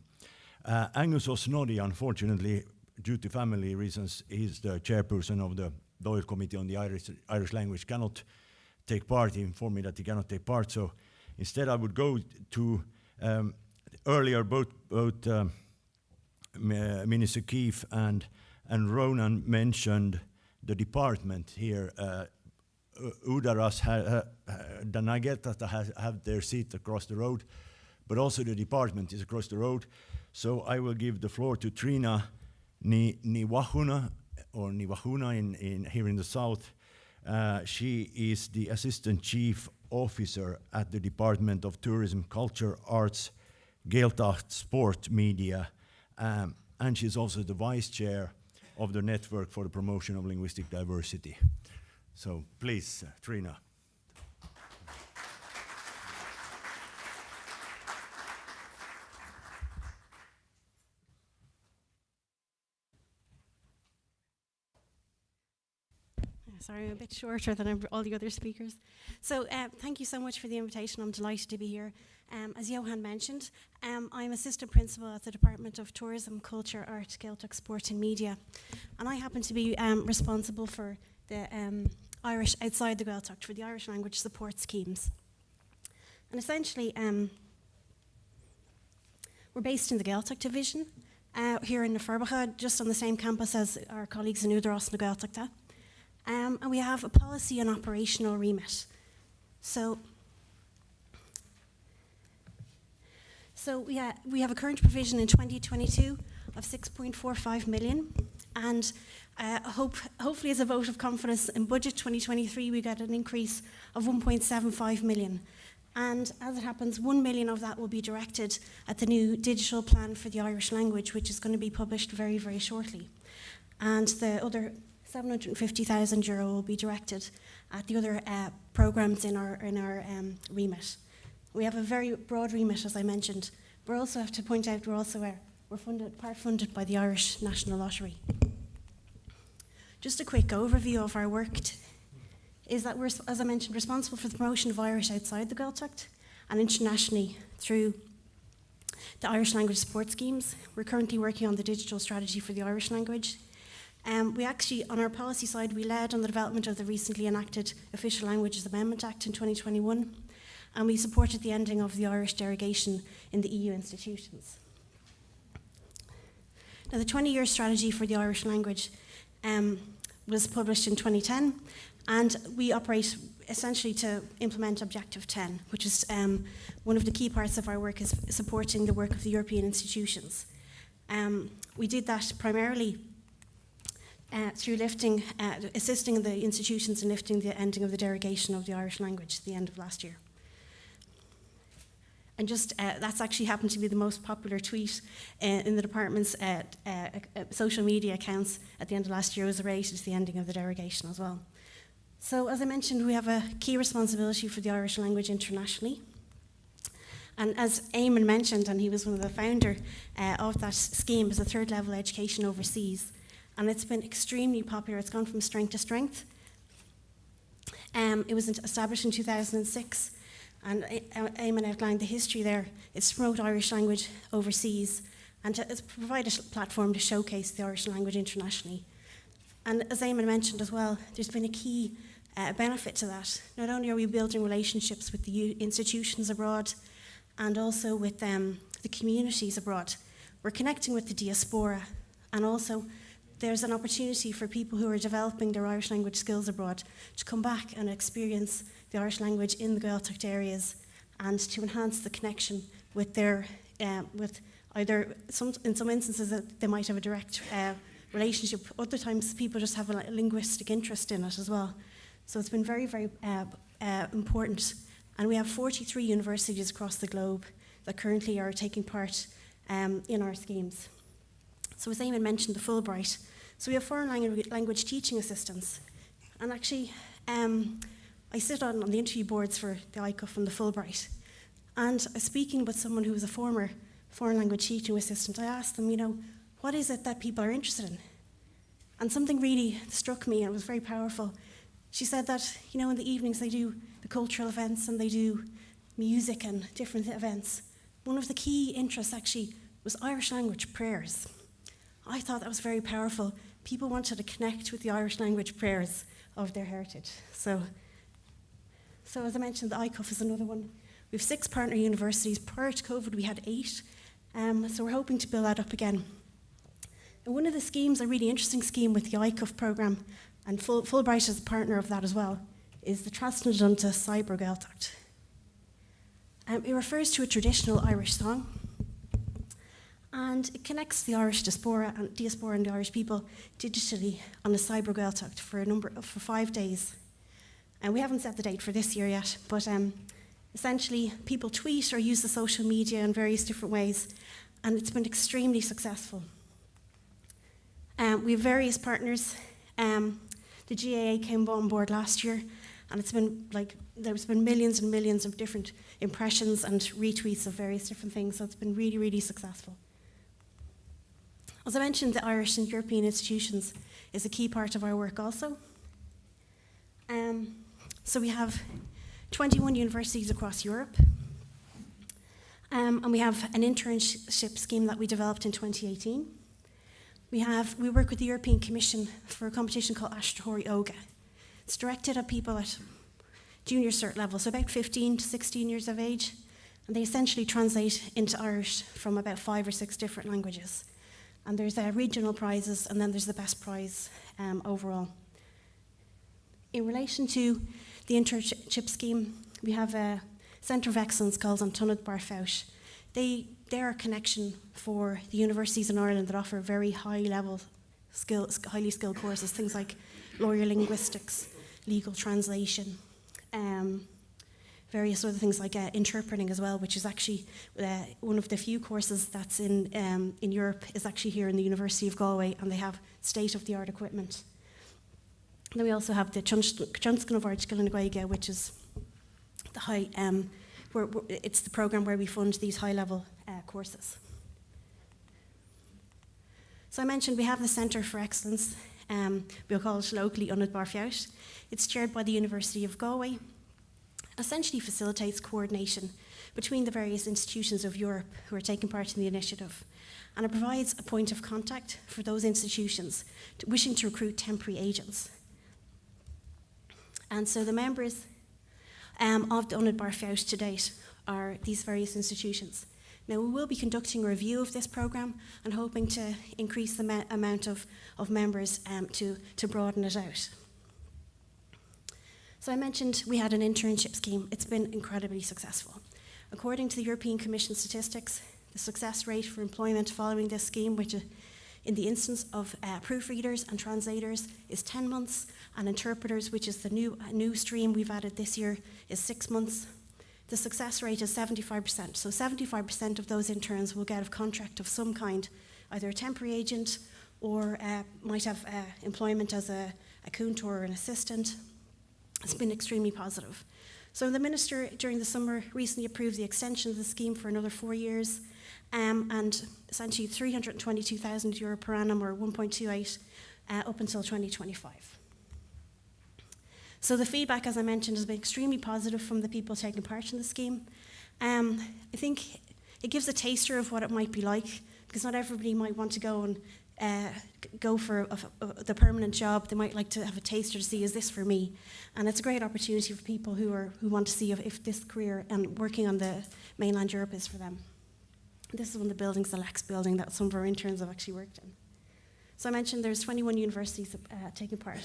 Angus Osnodi, unfortunately, due to family reasons, he's the chairperson of the Dáil Committee on the Irish language, cannot take part. He informed me that he cannot take part. So instead, I would go to earlier both Minister Keefe and Ronan mentioned the department here. Udaras the Nagelta have their seat across the road, but also the department is across the road. So I will give the floor to Trina Niwahuna, or Niwahuna in here in the south. She is the Assistant Chief Officer at the Department of Tourism, Culture, Arts, Gaeltacht, Sport, Media, and she's also the Vice Chair of the Network for the Promotion of Linguistic Diversity. So please, Trina. Sorry, I'm a bit shorter than all the other speakers. So thank you so much for the invitation. I'm delighted to be here. As Johan mentioned, I'm Assistant Principal at the Department of Tourism, Culture, Art, Gaeltacht, Sport and Media. And I happen to be responsible for the Irish outside the Gaeltacht, for the Irish language support schemes. And essentially, we're based in the Gaeltacht division here in Nafarbacha, just on the same campus as our colleagues in Udaros na Gaeltachta. And we have a policy and operational remit. So we have a current provision in 2022 of 6.45 million, and hopefully as a vote of confidence in budget 2023 we get an increase of 1.75 million. And as it happens, 1 million of that will be directed at the new digital plan for the Irish language, which is going to be published very, very shortly. And the other €750,000 will be directed at the other programmes in our remit. We have a very broad remit, as I mentioned. We also have to point out we're part funded by the Irish National Lottery. Just a quick overview of our work is that we're, as I mentioned, responsible for the promotion of Irish outside the Gaeltacht and internationally through the Irish language support schemes. We're currently working on the digital strategy for the Irish language. We actually, on our policy side, we led on the development of the recently enacted Official Languages Amendment Act in 2021, and we supported the ending of the Irish derogation in the EU institutions. Now, the 20-year strategy for the Irish language was published in 2010, and we operate essentially to implement Objective 10, which is one of the key parts of our work is supporting the work of the European institutions. We did that primarily through assisting the institutions in lifting the ending of the derogation of the Irish language at the end of last year. And just that's actually happened to be the most popular tweet in the department's social media accounts at the end of last year, was related to the ending of the derogation as well. So as I mentioned, we have a key responsibility for the Irish language internationally. And as Eamon mentioned, and he was one of the founder of that scheme, is a third level education overseas. And it's been extremely popular. It's gone from strength to strength. It was established in 2006, and Eamon outlined the history there. It's to promote Irish language overseas and to provide a platform to showcase the Irish language internationally. And as Eamon mentioned as well, there's been a key benefit to that. Not only are we building relationships with the institutions abroad and also with the communities abroad, we're connecting with the diaspora, and also there's an opportunity for people who are developing their Irish language skills abroad to come back and experience the Irish language in the Gaeltacht areas, and to enhance the connection with their, with either, in some instances that they might have a direct relationship, other times people just have a linguistic interest in it as well. So it's been very, very important. And we have 43 universities across the globe that currently are taking part in our schemes. So as Eamon mentioned, the Fulbright. So we have foreign language teaching assistants. And actually, I sit on the interview boards for the ICUF and the Fulbright. And speaking with someone who was a former foreign language teaching assistant, I asked them, what is it that people are interested in? And something really struck me, and it was very powerful. She said that, in the evenings they do the cultural events and they do music and different events. One of the key interests actually was Irish language prayers. I thought that was very powerful. People wanted to connect with the Irish language prayers of their heritage. So as I mentioned, the ICUF is another one. We have 6 partner universities. Prior to COVID, we had 8. So we're hoping to build that up again. And one of the schemes, a really interesting scheme with the ICUF programme, and Fulbright is a partner of that as well, is the Trasnadunta Cyber Gaeltacht. It refers to a traditional Irish song, and it connects the Irish diaspora and the Irish people digitally on the Cyber Gaeltacht for 5 days. And we haven't set the date for this year yet, but essentially people tweet or use the social media in various different ways, and it's been extremely successful. We have various partners. The GAA came on board last year, and there's been millions and millions of different impressions and retweets of various different things, so it's been really, really successful. As I mentioned, the Irish and European institutions is a key part of our work also. So we have 21 universities across Europe, and we have an internship scheme that we developed in 2018. We work with the European Commission for a competition called Ashtrahori Oga. It's directed at people at junior cert level, so about 15 to 16 years of age, and they essentially translate into Irish from about 5 or 6 different languages. And there's regional prizes, and then there's the best prize overall. In relation to the internship scheme, we have a Centre of Excellence called Antonid Barfausch. They're a connection for the universities in Ireland that offer very high-level, highly skilled courses, things like lawyer linguistics, legal translation, various other things like interpreting as well, which is actually one of the few courses that's in Europe is actually here in the University of Galway, and they have state-of-the-art equipment. Then we also have the Chunskin of Archgillinagwega, which is the high, it's the program where we fund these high-level courses. So I mentioned we have the Centre for Excellence. We'll call it locally Unad Barfausch. It's chaired by the University of Galway. Essentially facilitates coordination between the various institutions of Europe who are taking part in the initiative. And it provides a point of contact for those institutions wishing to recruit temporary agents. And so the members of the Unad Barfausch to date are these various institutions. Now, we will be conducting a review of this programme and hoping to increase the amount of members to broaden it out. So I mentioned we had an internship scheme. It's been incredibly successful. According to the European Commission statistics, the success rate for employment following this scheme, which in the instance of proofreaders and translators is 10 months, and interpreters, which is the new stream we've added this year, is 6 months. The success rate is 75%. So 75% of those interns will get a contract of some kind, either a temporary agent or might have employment as a counter or an assistant. It's been extremely positive. So the Minister, during the summer, recently approved the extension of the scheme for another 4 years, and essentially €322,000 per annum, or 1.28, up until 2025. So the feedback, as I mentioned, has been extremely positive from the people taking part in the scheme. I think it gives a taster of what it might be like, because not everybody might want to go and go for the permanent job. They might like to have a taster to see, is this for me? And it's a great opportunity for people who want to see if this career and working on the mainland Europe is for them. This is one of the buildings, the Lex building, that some of our interns have actually worked in. So I mentioned there's 21 universities taking part.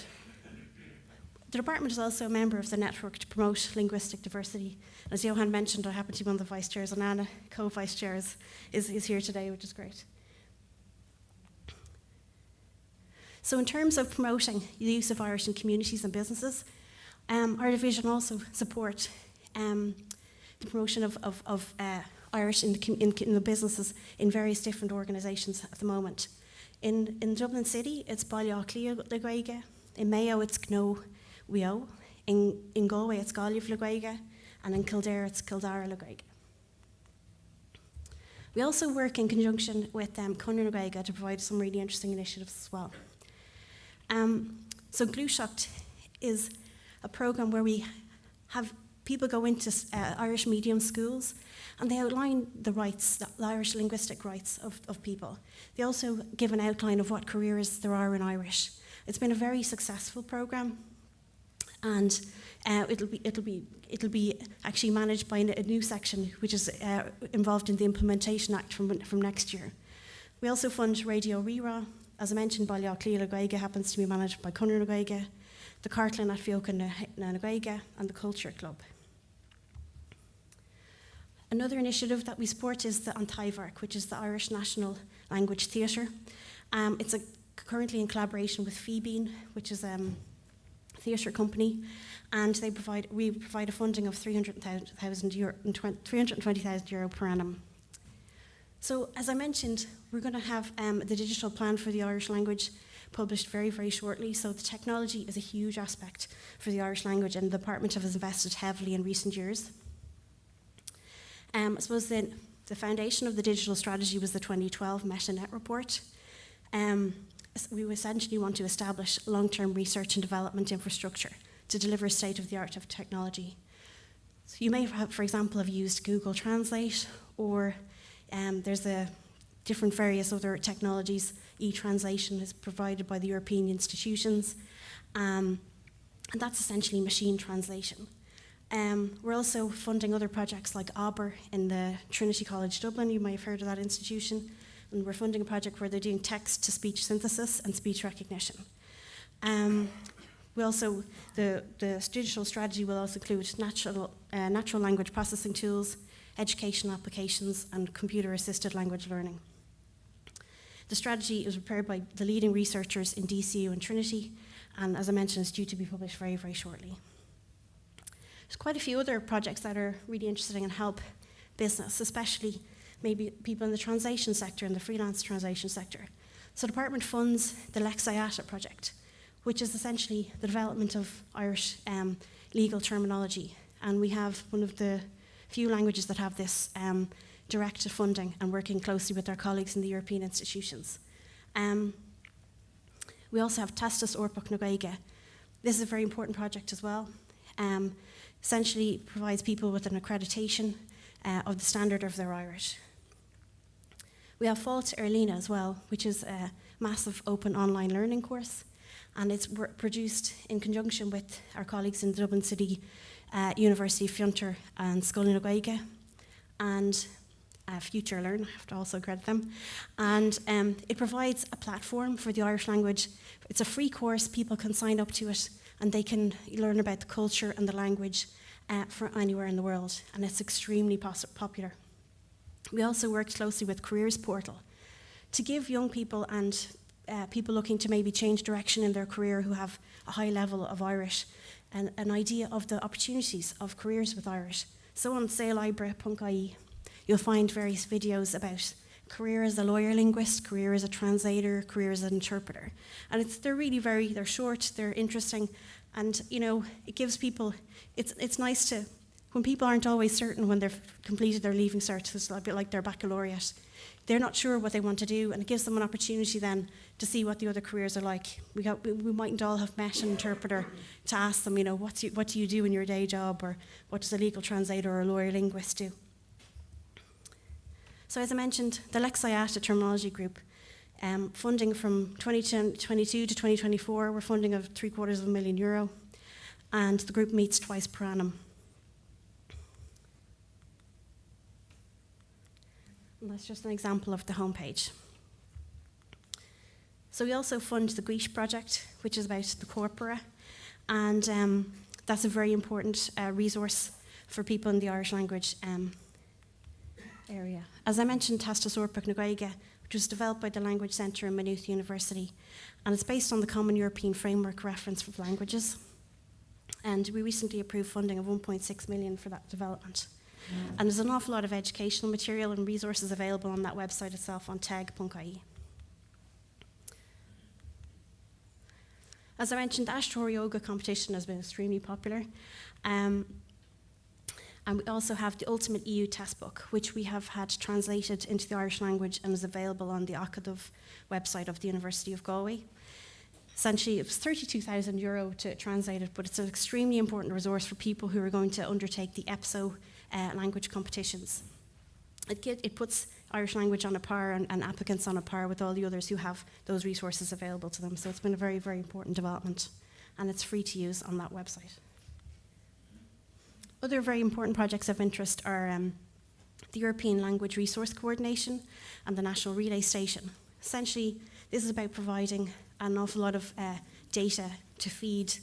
The department is also a member of the network to promote linguistic diversity. As Johan mentioned, I happen to be one of the vice chairs, and Anna, co-vice chair, is here today, which is great. So in terms of promoting the use of Irish in communities and businesses, our division also support the promotion of Irish in the businesses in various different organisations at the moment. In Dublin City, it's Bailliach Liguega. In Mayo, it's Gno Wio. In Galway, it's Galliv Liguega. And in Kildare, it's Kildare Liguega. We also work in conjunction with Conradh na Gaeilge to provide some really interesting initiatives as well. So Glúiseacht is a program where we have people go into Irish medium schools and they outline the rights, the Irish linguistic rights of people. They also give an outline of what careers there are in Irish. It's been a very successful program, and it'll be actually managed by a new section which is involved in the Implementation Act from next year. We also fund Radio Rira. As I mentioned, Baile Clíl na Gaeilge happens to be managed by Conradh na Gaeilge, the Cartlin at Fioca na Gaeilge, and the Culture Club. Another initiative that we support is the Antaivark, which is the Irish National Language Theatre. It's currently in collaboration with Phoebeen, which is a theatre company, and we provide a funding of €320,000 per annum. So, as I mentioned, we're going to have the digital plan for the Irish language published very, very shortly. So the technology is a huge aspect for the Irish language, and the department has invested heavily in recent years. I suppose the foundation of the digital strategy was the 2012 MetaNet report. We essentially want to establish long-term research and development infrastructure to deliver state-of-the-art of technology. So you may have, for example, have used Google Translate, or there's different various other technologies. E-translation is provided by the European institutions, and that's essentially machine translation. We're also funding other projects like ABER in the Trinity College Dublin. You might have heard of that institution. And we're funding a project where they're doing text-to-speech synthesis and speech recognition. We also, the digital strategy will also include natural language processing tools, educational applications, and computer-assisted language learning. The strategy is prepared by the leading researchers in DCU and Trinity, and as I mentioned, it's due to be published very, very shortly. There's quite a few other projects that are really interesting and help business, especially maybe people in the translation sector and the freelance translation sector. So the department funds the Lex IATA project, which is essentially the development of Irish legal terminology. And we have one of the few languages that have this direct funding, and working closely with our colleagues in the European institutions. We also have Tastas Orpach na Gaeilge. This is a very important project as well. Essentially provides people with an accreditation of the standard of their Irish. We have Fáilte ar Líne as well, which is a massive open online learning course, and it's produced in conjunction with our colleagues in Dublin City University, Fiontar and Scoil na Gaeilge, and Future Learn, I have to also credit them. And it provides a platform for the Irish language. It's a free course, people can sign up to it, and they can learn about the culture and the language from anywhere in the world, and it's extremely popular. We also work closely with Careers Portal to give young people and people looking to maybe change direction in their career who have a high level of Irish an idea of the opportunities of careers with Irish. So on sailibra.ie, you'll find various videos about career as a lawyer linguist, career as a translator, career as an interpreter. And they're short, they're interesting, and it gives people, it's nice to, when people aren't always certain when they've completed their Leaving Cert, it's a bit like their baccalaureate, they're not sure what they want to do, and it gives them an opportunity then to see what the other careers are like. We mightn't all have met an interpreter to ask them, what do you do in your day job, or what does a legal translator or a lawyer linguist do? So as I mentioned, the Lex IATA Terminology Group, funding from 2022 to 2024, we're funding of €750,000, and the group meets twice per annum. And that's just an example of the homepage. So we also fund the Guish project, which is about the corpora, and that's a very important resource for people in the Irish language area. As I mentioned, Tastas Orpach na Gaeilge, which was developed by the Language Centre in Maynooth University, and it's based on the Common European Framework Reference for Languages. And we recently approved funding of €1.6 million for that development. And there's an awful lot of educational material and resources available on that website itself on teg.ie. As I mentioned, the Ashtor Yoga competition has been extremely popular. And we also have the Ultimate EU Textbook, which we have had translated into the Irish language and is available on the Acadov website of the University of Galway. Essentially, it was €32,000 to translate it, but it's an extremely important resource for people who are going to undertake the EPSO language competitions. It puts Irish language on a par and applicants on a par with all the others who have those resources available to them. So it's been a very, very important development, and it's free to use on that website. Other very important projects of interest are the European Language Resource Coordination and the National Relay Station. Essentially, this is about providing an awful lot of data to feed.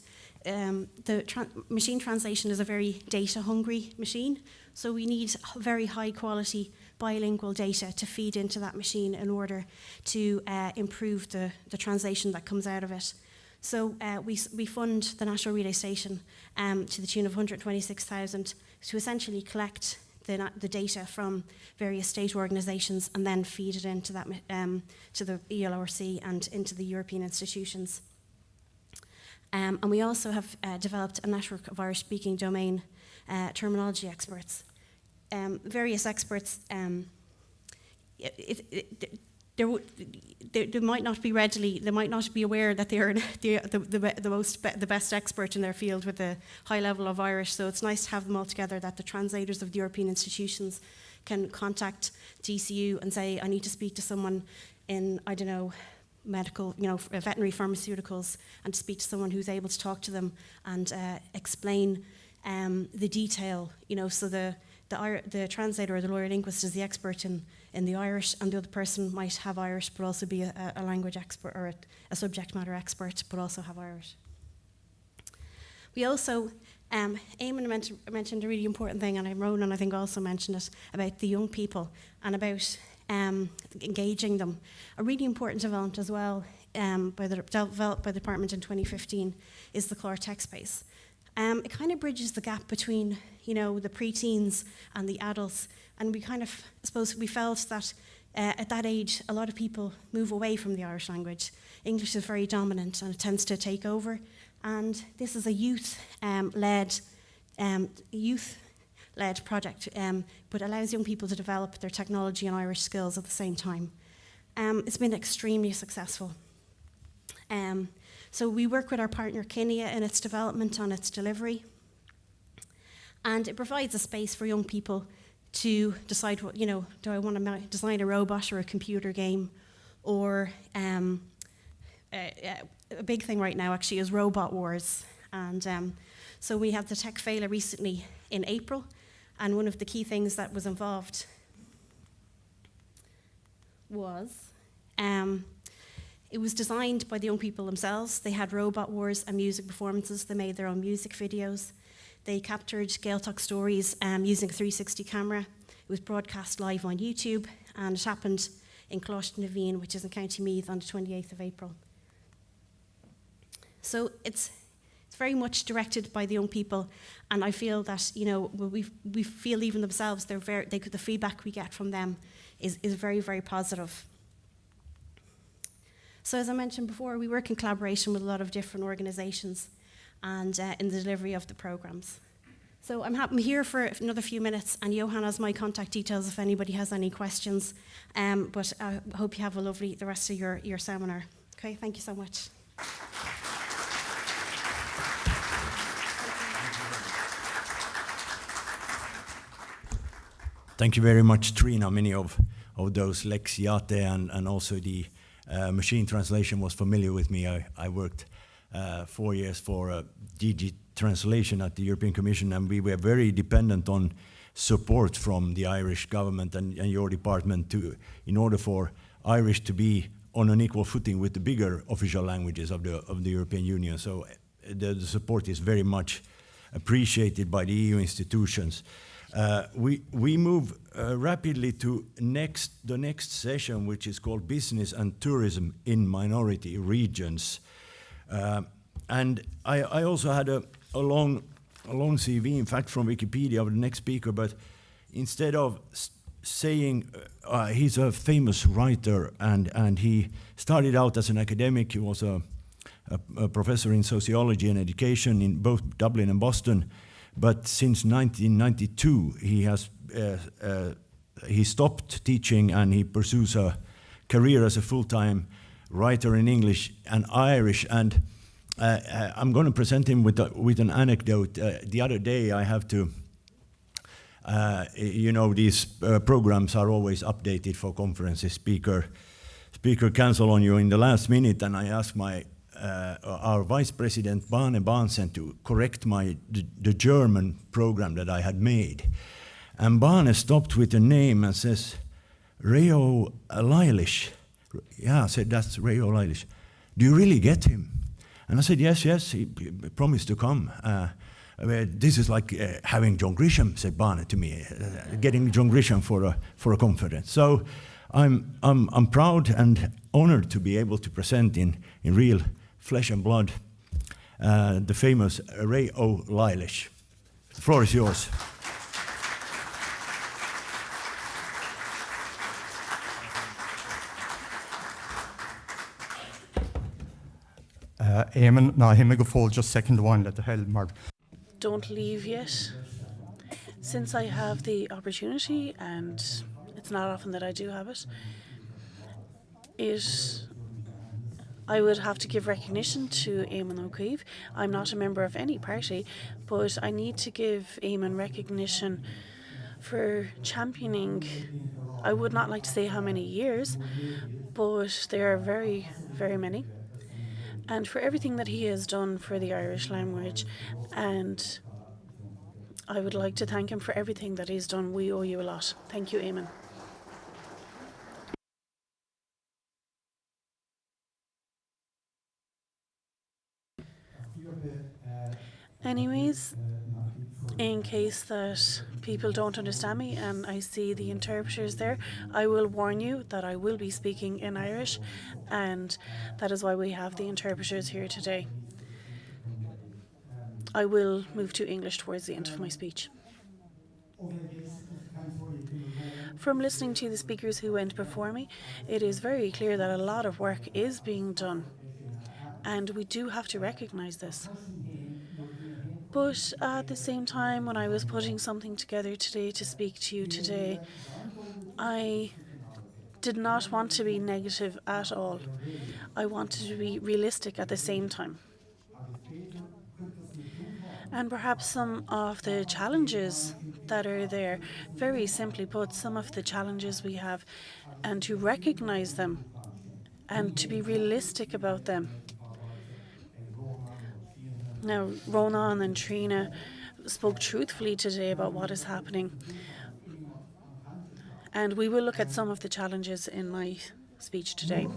Machine translation is a very data-hungry machine, so we need very high-quality bilingual data to feed into that machine in order to improve the translation that comes out of it. So we fund the National Relay Station to the tune of 126,000 to essentially collect the data from various state organisations and then feed it into that to the ELRC and into the European institutions. And we also have developed a network of Irish-speaking domain terminology experts. Various experts, they might not be aware that they are the best expert in their field with a high level of Irish. So it's nice to have them all together, that the translators of the European institutions can contact DCU and say, I need to speak to someone in, I don't know, medical, veterinary pharmaceuticals, and to speak to someone who's able to talk to them and explain the detail, so the translator or the lawyer linguist is the expert in the Irish, and the other person might have Irish but also be a language expert or a subject matter expert but also have Irish. We also, Eamon mentioned a really important thing, and Ronan I think also mentioned it, about the young people and about engaging them. A really important development as well developed by the department in 2015 is the Clár Tech Space. It kind of bridges the gap between, the preteens and the adults, and we kind of, I suppose, we felt that at that age, a lot of people move away from the Irish language. English is very dominant and it tends to take over, and this is a youth-led project, but allows young people to develop their technology and Irish skills at the same time. It's been extremely successful. So we work with our partner Kinea in its development and its delivery. And it provides a space for young people to decide what, do I want to design a robot or a computer game? Or a big thing right now actually is robot wars. And so we had the Tech Failure recently in April. And one of the key things that was involved was it was designed by the young people themselves. They had robot wars and music performances. They made their own music videos. They captured Gaeltacht stories using a 360 camera. It was broadcast live on YouTube, and it happened in Closh na Bhíon, which is in County Meath, on the 28th of April. So it's very much directed by the young people, and I feel that we feel even themselves the feedback we get from them is very, very positive. So as I mentioned before, we work in collaboration with a lot of different organisations and in the delivery of the programmes. So I'm here for another few minutes, and Johan has my contact details if anybody has any questions. But I hope you have the rest of your seminar. Okay, thank you so much. Thank you very much, Trina. Many of those lexiate and also the machine translation was familiar with me. I worked 4 years for DG Translation at the European Commission, and we were very dependent on support from the Irish government and your department in order for Irish to be on an equal footing with the bigger official languages of the European Union. So the support is very much appreciated by the EU institutions. We move rapidly to the next session, which is called Business and Tourism in Minority Regions. And I also had a long CV, in fact, from Wikipedia of the next speaker, but instead of saying he's a famous writer and he started out as an academic, he was a professor in sociology and education in both Dublin and Boston, but since 1992 he stopped teaching and he pursues a career as a full-time writer in English and Irish. And I'm going to present him with an anecdote. The other day I have to, these programs are always updated for conferences. Speaker cancel on you in the last minute, and I asked our Vice President Bane Bansen to correct the German program that I had made. And Bane stopped with a name and says, Reo Leilish. Yeah, I said, that's Reo Leilish. Do you really get him? And I said, yes, he promised to come. This is like having John Grisham, said Bane to me, getting John Grisham for a conference. So I'm proud and honored to be able to present in real flesh and blood the famous Reo Leilish. The floor is yours. Éamon ná him go fóil just second one let the hell mar. Don't leave yet. Since I have the opportunity, and it's not often that I do have it, I would have to give recognition to Éamon O'Keefe. I'm not a member of any party, but I need to give Éamon recognition for championing, I would not like to say how many years, but there are very, very many. And for everything that he has done for the Irish language, and I would like to thank him for everything that he's done. We owe you a lot. Thank you, Éamon. Anyways, in case that people don't understand me and I see the interpreters there, I will warn you that I will be speaking in Irish, and that is why we have the interpreters here today. I will move to English towards the end of my speech. From listening to the speakers who went before me, it is very clear that a lot of work is being done, and we do have to recognise this. But at the same time, when I was putting something together today to speak to you today, I did not want to be negative at all. I wanted to be realistic at the same time. And perhaps some of the challenges that are there, very simply put, some of the challenges we have, and to recognise them and to be realistic about them. Now, Ronan and Trina spoke truthfully today about what is happening. And we will look at some of the challenges in my speech today.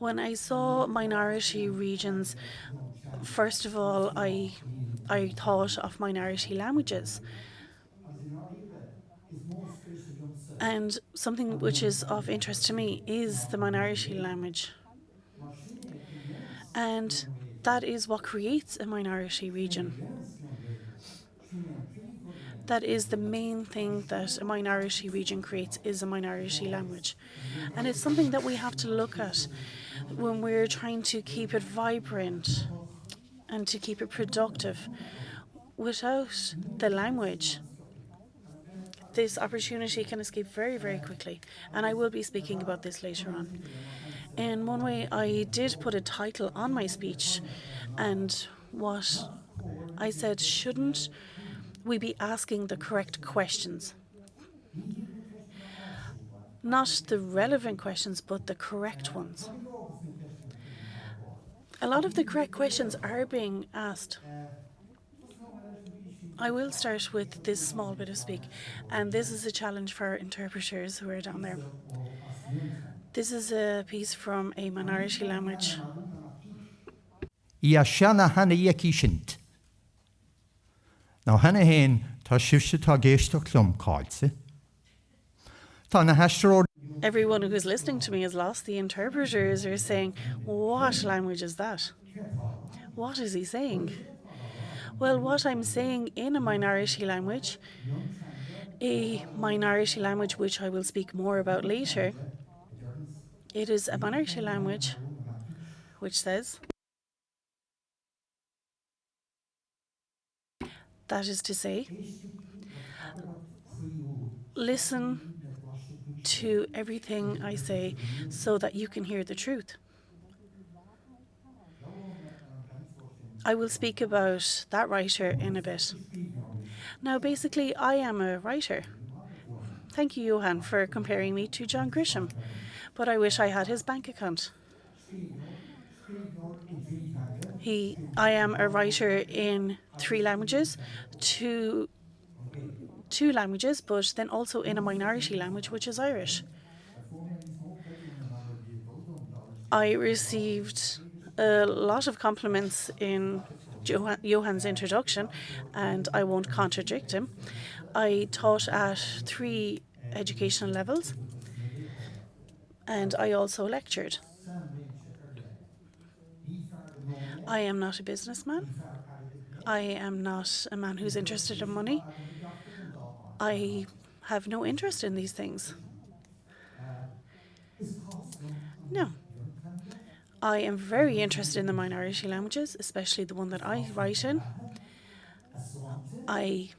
When I saw minority regions, first of all, I thought of minority languages. And something which is of interest to me is the minority language. And that is what creates a minority region. That is the main thing that a minority region creates, is a minority language. And it's something that we have to look at when we're trying to keep it vibrant and to keep it productive. Without the language, this opportunity can escape very, very quickly. And I will be speaking about this later on. In one way, I did put a title on my speech, and what I said, shouldn't we be asking the correct questions? Not the relevant questions, but the correct ones. A lot of the correct questions are being asked. I will start with this small bit of speak, and this is a challenge for interpreters who are down there. This is a piece from a minority language. Ia seanna hana yeki shint. Now hana hain ta shivsha ta geishta klum callse. Ta na hashro. Everyone who is listening to me has lost. The interpreters are saying, what language is that? What is he saying? Well, what I'm saying in a minority language which I will speak more about later, it is a minority language which says, That is to say, listen to everything I say so that you can hear the truth. I will speak about that writer in a bit. Now, basically, I am a writer. Thank you, Johan, for comparing me to John Grisham, but I wish I had his bank account. I am a writer in 3 languages, two languages, but then also in a minority language, which is Irish. I received a lot of compliments in Johan's introduction, and I won't contradict him. I taught at 3 educational levels, and I also lectured. I am not a businessman. I am not a man who's interested in money. I have no interest in these things. No. I am very interested in the minority languages, especially the one that I write in. I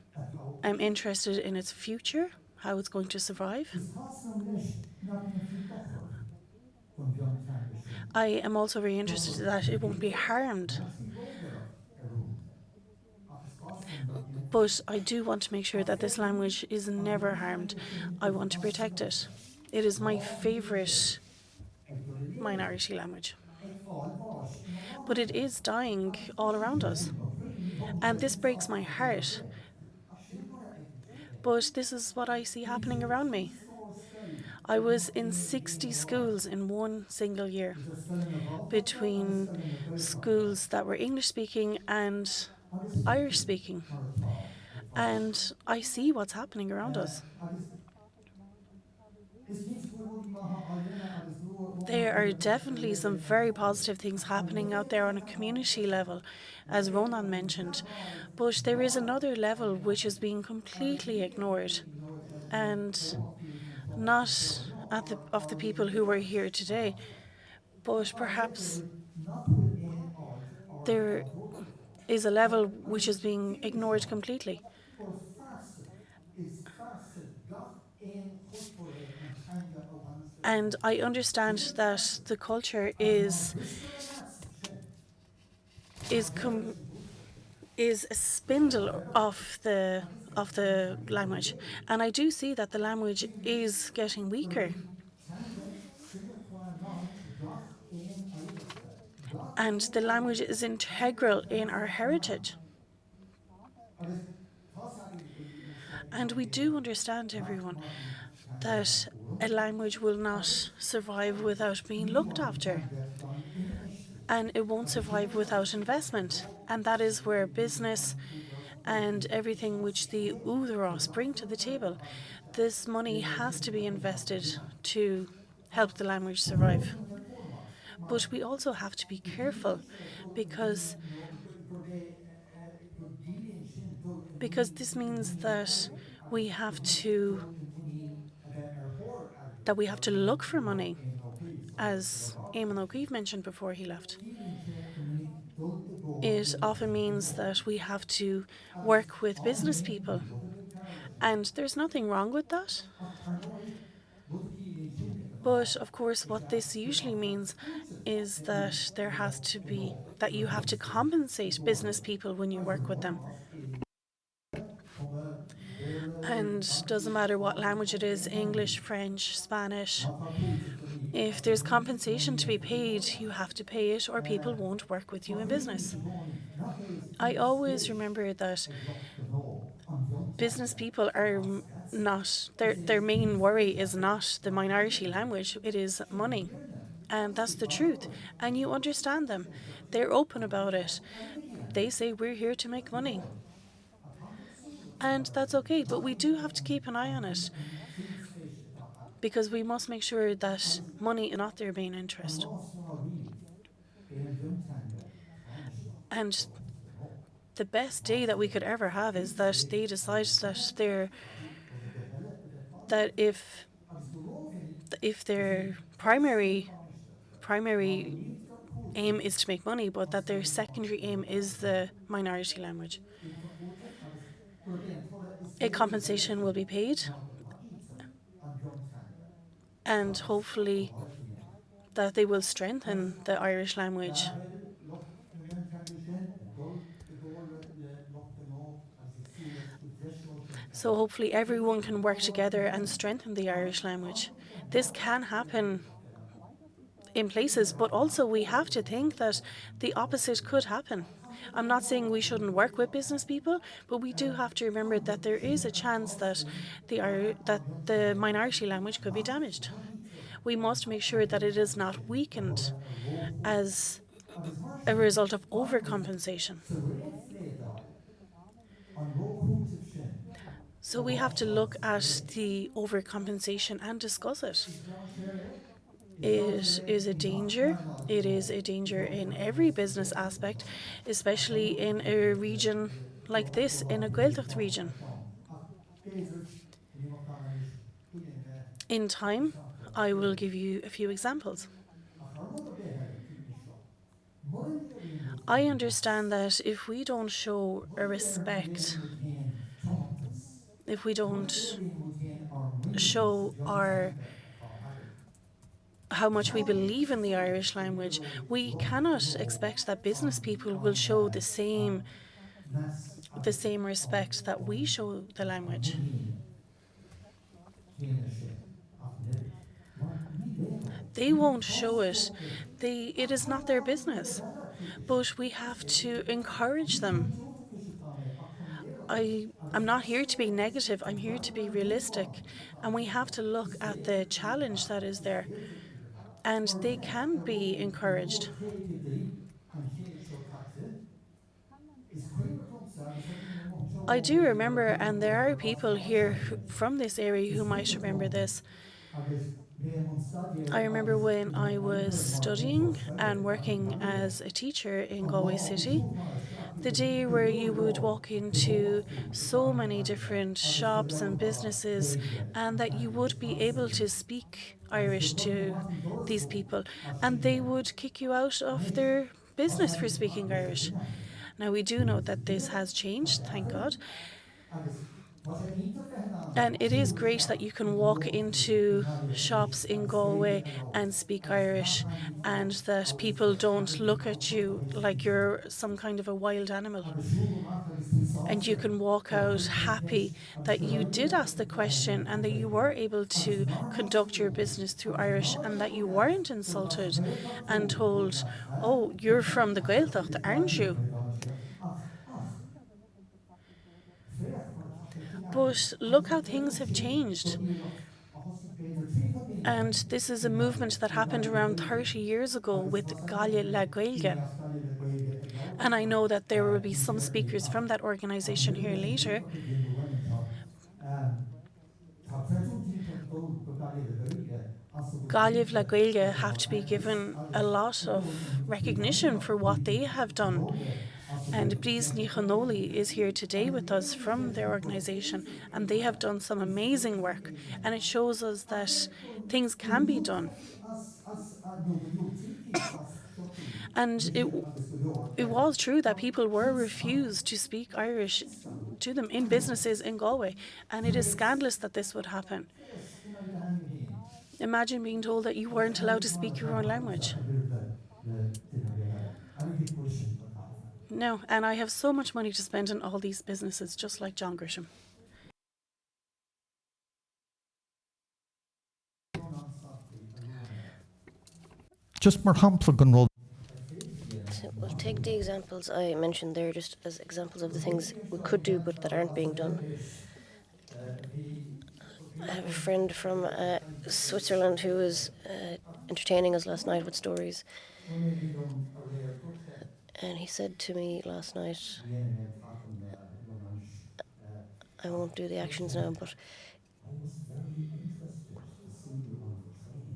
am interested in its future, how it's going to survive. I am also very interested that it won't be harmed. But I do want to make sure that this language is never harmed. I want to protect it. It is my favourite minority language. But it is dying all around us. And this breaks my heart. But this is what I see happening around me. I was in 60 schools in one single year, between schools that were English speaking and Irish speaking. And I see what's happening around us. There are definitely some very positive things happening out there on a community level, as Ronan mentioned. But there is another level which is being completely ignored, and not of the people who are here today, but perhaps there is a level which is being ignored completely. And I understand that the culture is a spindle of the language, and I do see that the language is getting weaker. And the language is integral in our heritage. And we do understand, everyone, that a language will not survive without being looked after. And it won't survive without investment. And that is where business and everything which the Údaras bring to the table, this money has to be invested to help the language survive. But we also have to be careful because this means that we have to look for money, as Eamon O'Keefe mentioned before he left. It often means that we have to work with business people, and there's nothing wrong with that. But of course, what this usually means is that you have to compensate business people when you work with them. And doesn't matter what language it is, English, French, Spanish. If there's compensation to be paid, you have to pay it or people won't work with you in business. I always remember that business people are not, their main worry is not the minority language, it is money. And that's the truth. And you understand them. They're open about it. They say, we're here to make money. And that's okay, but we do have to keep an eye on it, because we must make sure that money is not their main interest. And the best day that we could ever have is that they decide that if their primary aim is to make money, but that their secondary aim is the minority language. a compensation will be paid, and hopefully that they will strengthen the Irish language. So hopefully everyone can work together and strengthen the Irish language. This can happen in places, but also we have to think that the opposite could happen. I'm not saying we shouldn't work with business people, but we do have to remember that there is a chance that the minority language could be damaged. We must make sure that it is not weakened as a result of overcompensation. So we have to look at the overcompensation and discuss it. It is a danger. It is a danger in every business aspect, especially in a region like this, in a Gaeltacht region. In time, I will give you a few examples. I understand that if we don't show a respect, if we don't show how much we believe in the Irish language, we cannot expect that business people will show the same respect that we show the language. They won't show it. It is not their business. But we have to encourage them. I'm not here to be negative, I'm here to be realistic. And we have to look at the challenge that is there. And they can be encouraged. I do remember, and there are people here from this area who might remember this. I remember when I was studying and working as a teacher in Galway City, the day where you would walk into so many different shops and businesses, and that you would be able to speak Irish to these people, and they would kick you out of their business for speaking Irish. Now, we do know that this has changed, thank God. And it is great that you can walk into shops in Galway and speak Irish, and that people don't look at you like you're some kind of a wild animal. And you can walk out happy that you did ask the question and that you were able to conduct your business through Irish, and that you weren't insulted and told, oh, you're from the Gaeltacht, aren't you? But look how things have changed. And this is a movement that happened around 30 years ago with Gaile la Gaeilge. And I know that there will be some speakers from that organisation here later. Gaile la Gaeilge have to be given a lot of recognition for what they have done. And Bris Nichanoli is here today with us from their organisation, and they have done some amazing work, and it shows us that things can be done. And it was true that people were refused to speak Irish to them in businesses in Galway, and it is scandalous that this would happen. Imagine being told that you weren't allowed to speak your own language. No, and I have so much money to spend on all these businesses, just like John Grisham. Just more hampla gan roll. So we'll take the examples I mentioned there just as examples of the things we could do but that aren't being done. I have a friend from Switzerland who was entertaining us last night with stories. And he said to me last night, I won't do the actions now, but I was very interested to see you on the train.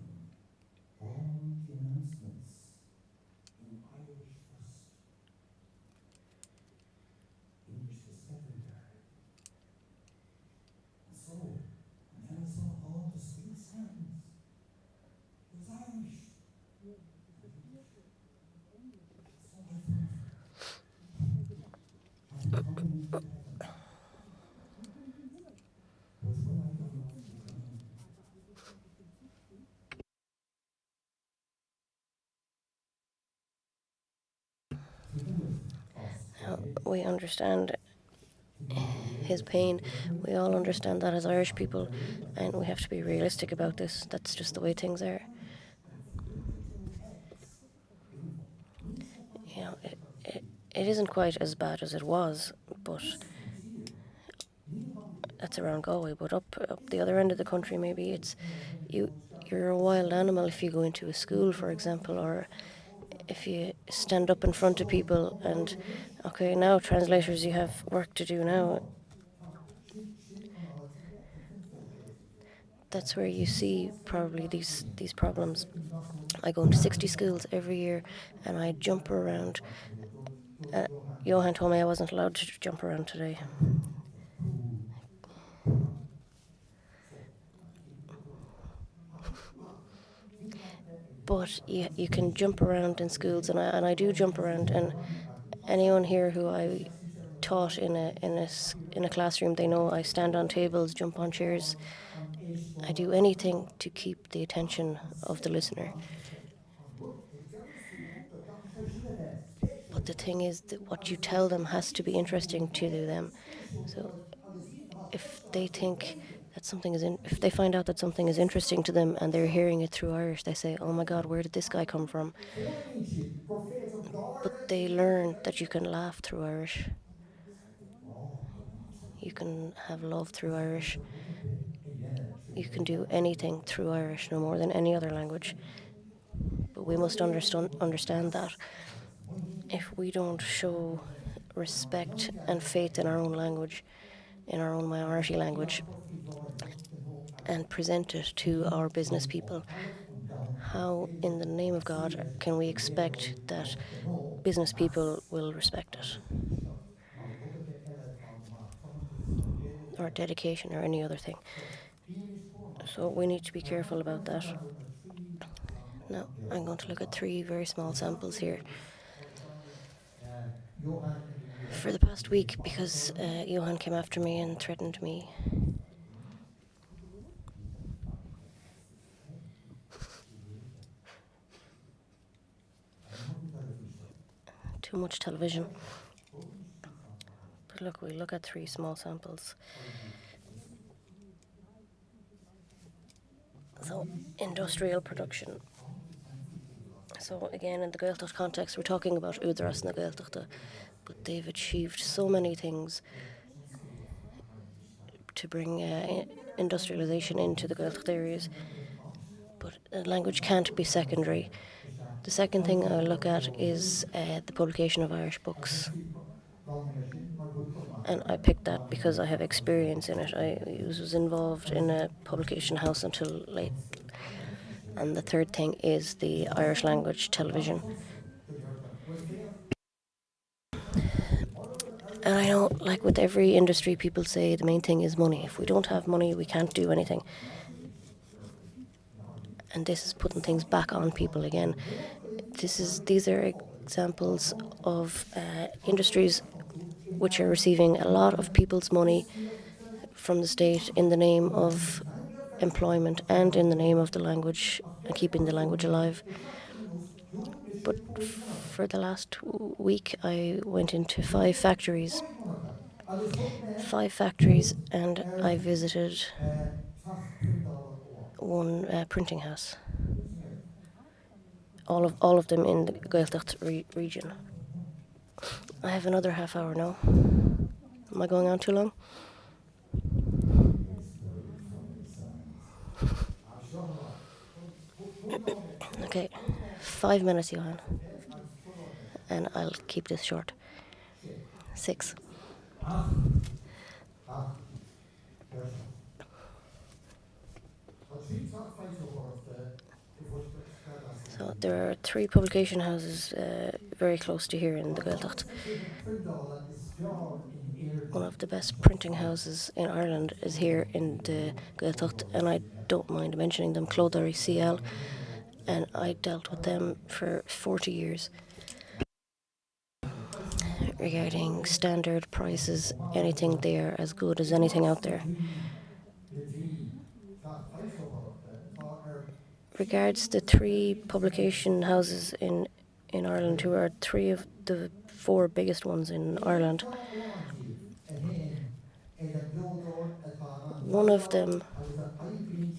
All the announcements in Irish first, English was secondary. And then I saw all the street signs. It was Irish. So I thought, I'm coming into heaven. we understand his pain. We all understand that as Irish people, and we have to be realistic about this. That's just the way things are. You know, it isn't quite as bad as it was, but that's around Galway. But up the other end of the country, maybe you're a wild animal if you go into a school, for example, or if you stand up in front of people and, okay, now translators, you have work to do now. That's where you see probably these problems. I go into 60 schools every year and I jump around. Johan told me I wasn't allowed to jump around today. But you can jump around in schools, and I do jump around. And anyone here who I taught in a classroom, they know I stand on tables, jump on chairs. I do anything to keep the attention of the listener. But the thing is that what you tell them has to be interesting to them. So if they think that if they find out that something is interesting to them and they're hearing it through Irish, they say, "Oh my God, where did this guy come from?" But they learn that you can laugh through Irish. You can have love through Irish. You can do anything through Irish, no more than any other language. But we must understand that if we don't show respect and faith in our own language, in our own minority language, and present it to our business people, how in the name of God can we expect that business people will respect it? Or dedication or any other thing. So we need to be careful about that. Now I'm going to look at 3 very small samples here. For the past week, because Johan came after me and threatened me. Too much television. But look, we look at 3 small samples. So, industrial production. So again, in the Gaeltacht context, we're talking about Údarás na Gaeltachta, but they've achieved so many things to bring industrialization into the Gaeltacht areas. But language can't be secondary. The second thing I look at is the publication of Irish books. And I picked that because I have experience in it. I was involved in a publication house until late. And the third thing is the Irish language television. And I know, like with every industry, people say the main thing is money. If we don't have money, we can't do anything. And this is putting things back on people again. These are examples of industries which are receiving a lot of people's money from the state in the name of employment and in the name of the language and keeping the language alive. But for the last week, I went into 5 factories. 5 factories, and I visited one printing house. All of them in the Gaeltacht region. I have another half hour now. Am I going on too long? Okay, 5 minutes, Johan. And I'll keep this short. 6. So there are 3 publication houses very close to here in the Gaeltacht. One of the best printing houses in Ireland is here in the Gaeltacht, and I don't mind mentioning them, Clodagh CL, and I dealt with them for 40 years. Regarding standard prices, anything there as good as anything out there. Regards the 3 publication houses in Ireland, who are 3 of the four biggest ones in Ireland. One of them,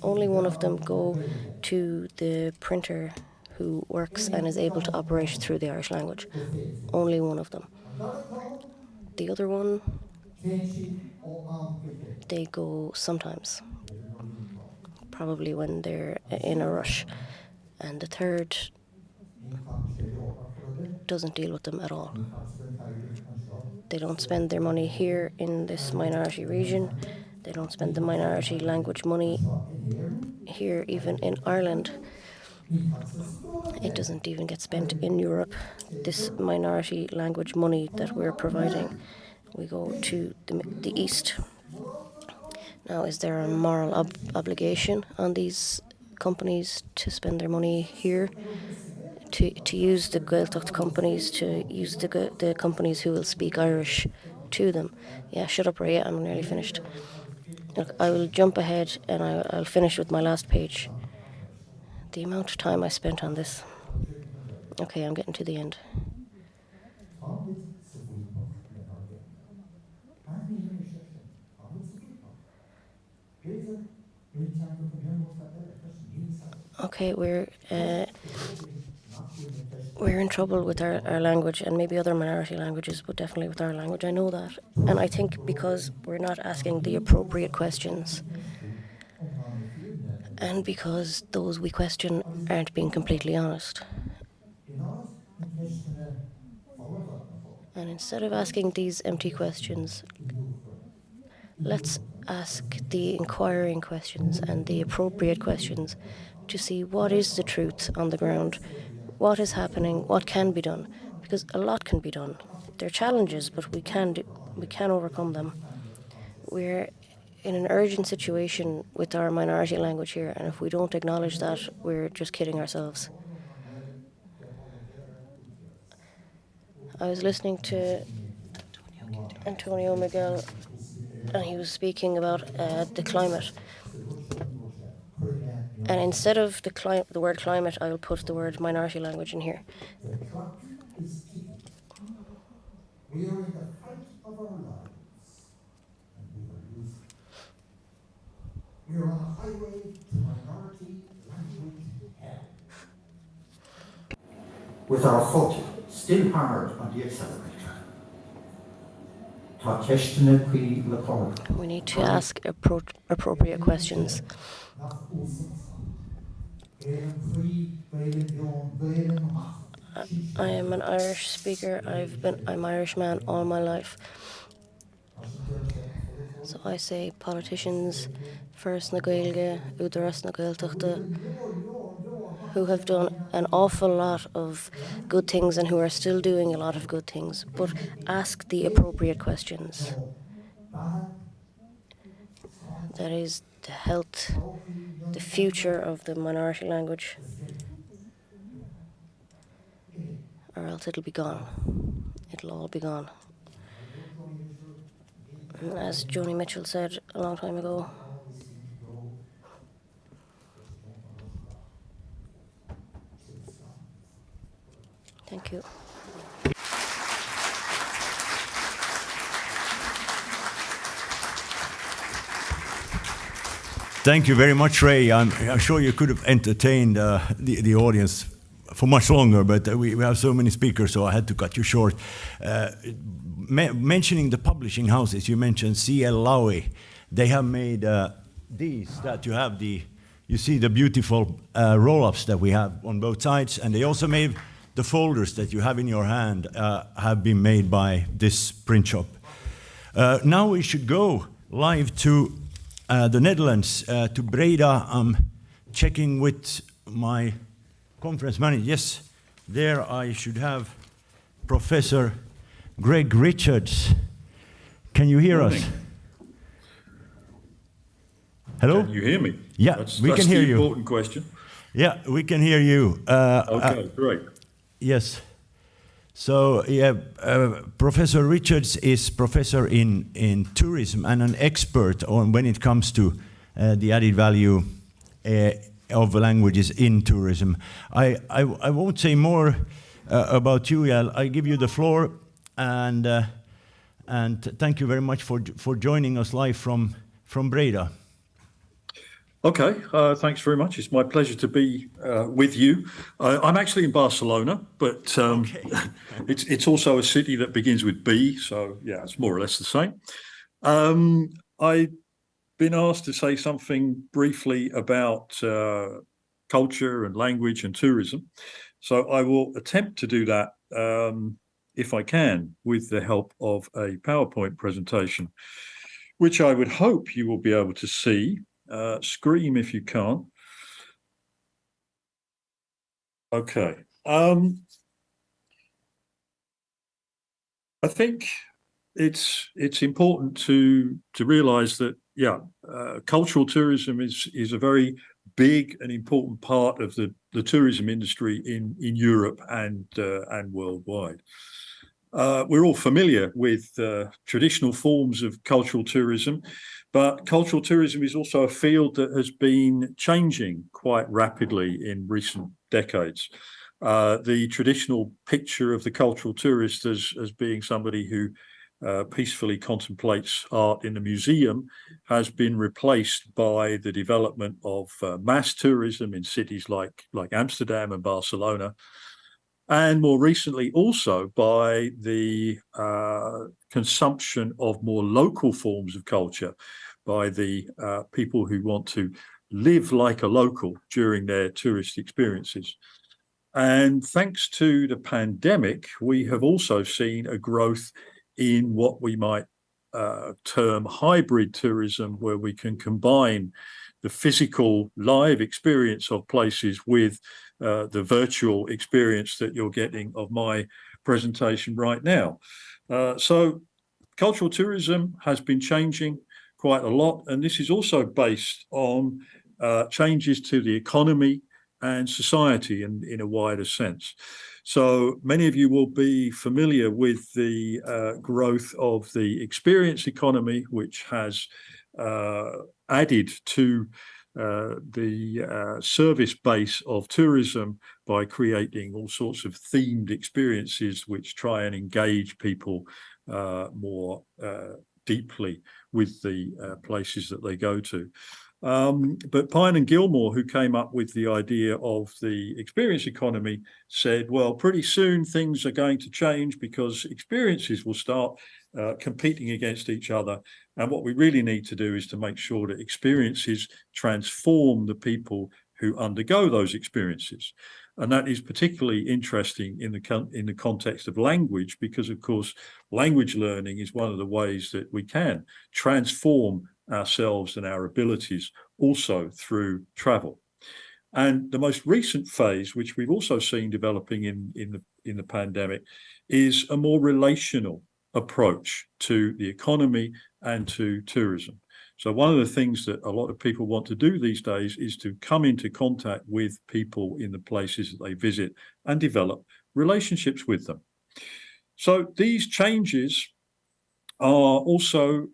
only one of them go to the printer who works and is able to operate through the Irish language. Only one of them. The other one, they go sometimes, probably when they're in a rush. And the third doesn't deal with them at all. They don't spend their money here in this minority region. They don't spend the minority language money here, even in Ireland. It doesn't even get spent in Europe. This minority language money that we're providing, we go to the East. Now, is there a moral obligation on these companies to spend their money here? To use the Gaeltacht companies, to use the companies who will speak Irish to them. Yeah, shut up, Ray, I'm nearly finished. Look, I will jump ahead and I'll finish with my last page. The amount of time I spent on this. Okay, I'm getting to the end. Okay, we're in trouble with our language, and maybe other minority languages, but definitely with our language. I know that. And I think because we're not asking the appropriate questions, and because those we question aren't being completely honest. And instead of asking these empty questions, let's ask the inquiring questions and the appropriate questions to see what is the truth on the ground, what is happening, what can be done, because a lot can be done. There are challenges, but we can overcome them. We're in an urgent situation with our minority language here, and if we don't acknowledge that, we're just kidding ourselves. I was listening to Antonio Miguel, and he was speaking about the climate. And instead of the word climate, I will put the word minority language in here. The clock is ticking. We are in the fight of our lives, and we are losing. We are on a highway to minority language hell. With our foot still hard on the accelerator. We need to ask appropriate questions. I am an Irish speaker. I'm Irish man all my life. So I say politicians, first na Gaeilge, Udaras na Gaeltachta, who have done an awful lot of good things and who are still doing a lot of good things, but ask the appropriate questions. That is the health, the future of the minority language, or else it'll be gone. It'll all be gone. And as Joni Mitchell said a long time ago, thank you. Thank you very much, Ray. I'm sure you could have entertained the audience for much longer, but we have so many speakers, so I had to cut you short. Mentioning the publishing houses, you mentioned C.L. Lowy. They have made these that you have you see the beautiful roll-ups that we have on both sides, and they also made the folders that you have in your hand have been made by this print shop. Now we should go live to the Netherlands, to Breda. I'm checking with my conference manager. Yes, there I should have Professor Greg Richards. Can you hear us? Hello? Can you hear me? Yeah, we can hear you. That's the important question. Yeah, we can hear you. Okay, great. Yes. So, yeah, Professor Richards is professor in tourism and an expert on when it comes to the added value of languages in tourism. I won't say more about you. I'll give you the floor. and thank you very much for joining us live from Breda. Okay, thanks very much. It's my pleasure to be with you. I'm actually in Barcelona, but it's also a city that begins with B, so yeah, it's more or less the same. I've been asked to say something briefly about culture and language and tourism, so I will attempt to do that if I can with the help of a PowerPoint presentation, which I would hope you will be able to see. Scream if you can't. Okay. I think it's important to realise that cultural tourism is a very big and important part of the tourism industry in Europe and worldwide. We're all familiar with traditional forms of cultural tourism, but cultural tourism is also a field that has been changing quite rapidly in recent decades. The traditional picture of the cultural tourist as being somebody who peacefully contemplates art in a museum has been replaced by the development of mass tourism in cities like Amsterdam and Barcelona, and more recently also by the consumption of more local forms of culture by the people who want to live like a local during their tourist experiences. And thanks to the pandemic, we have also seen a growth in what we might term hybrid tourism, where we can combine the physical live experience of places with the virtual experience that you're getting of my presentation right now. So cultural tourism has been changing quite a lot, and this is also based on changes to the economy and society in a wider sense. So many of you will be familiar with the growth of the experience economy, which has added to the service base of tourism by creating all sorts of themed experiences which try and engage people more deeply with the places that they go to. But Pine and Gilmore, who came up with the idea of the experience economy, said, well, pretty soon things are going to change because experiences will start competing against each other. And what we really need to do is to make sure that experiences transform the people who undergo those experiences. And that is particularly interesting in the context of language, because, of course, language learning is one of the ways that we can transform ourselves and our abilities also through travel. And the most recent phase, which we've also seen developing in the pandemic, is a more relational approach to the economy and to tourism. So one of the things that a lot of people want to do these days is to come into contact with people in the places that they visit and develop relationships with them. So these changes are also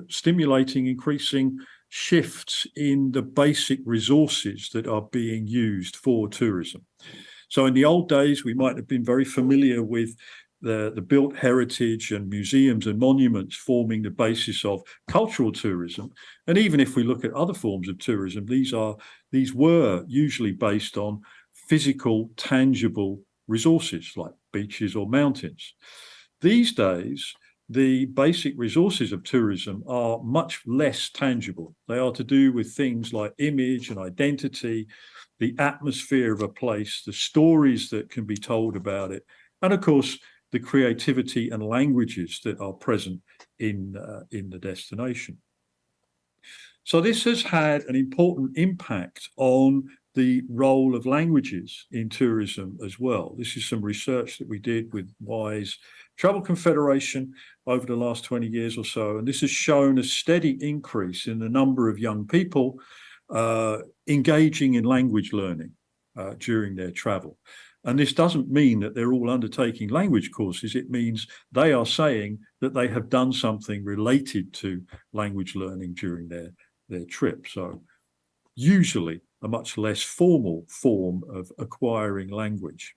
stimulating increasing shifts in the basic resources that are being used for tourism. So in the old days, we might have been very familiar with the built heritage and museums and monuments forming the basis of cultural tourism. And even if we look at other forms of tourism, these were usually based on physical, tangible resources like beaches or mountains. These days, the basic resources of tourism are much less tangible. They are to do with things like image and identity, the atmosphere of a place, the stories that can be told about it, and of course, the creativity and languages that are present in the destination. So this has had an important impact on the role of languages in tourism as well. This is some research that we did with WISE Travel Confederation over the last 20 years or so, and this has shown a steady increase in the number of young people engaging in language learning during their travel. And this doesn't mean that they're all undertaking language courses. It means they are saying that they have done something related to language learning during their trip. So usually a much less formal form of acquiring language.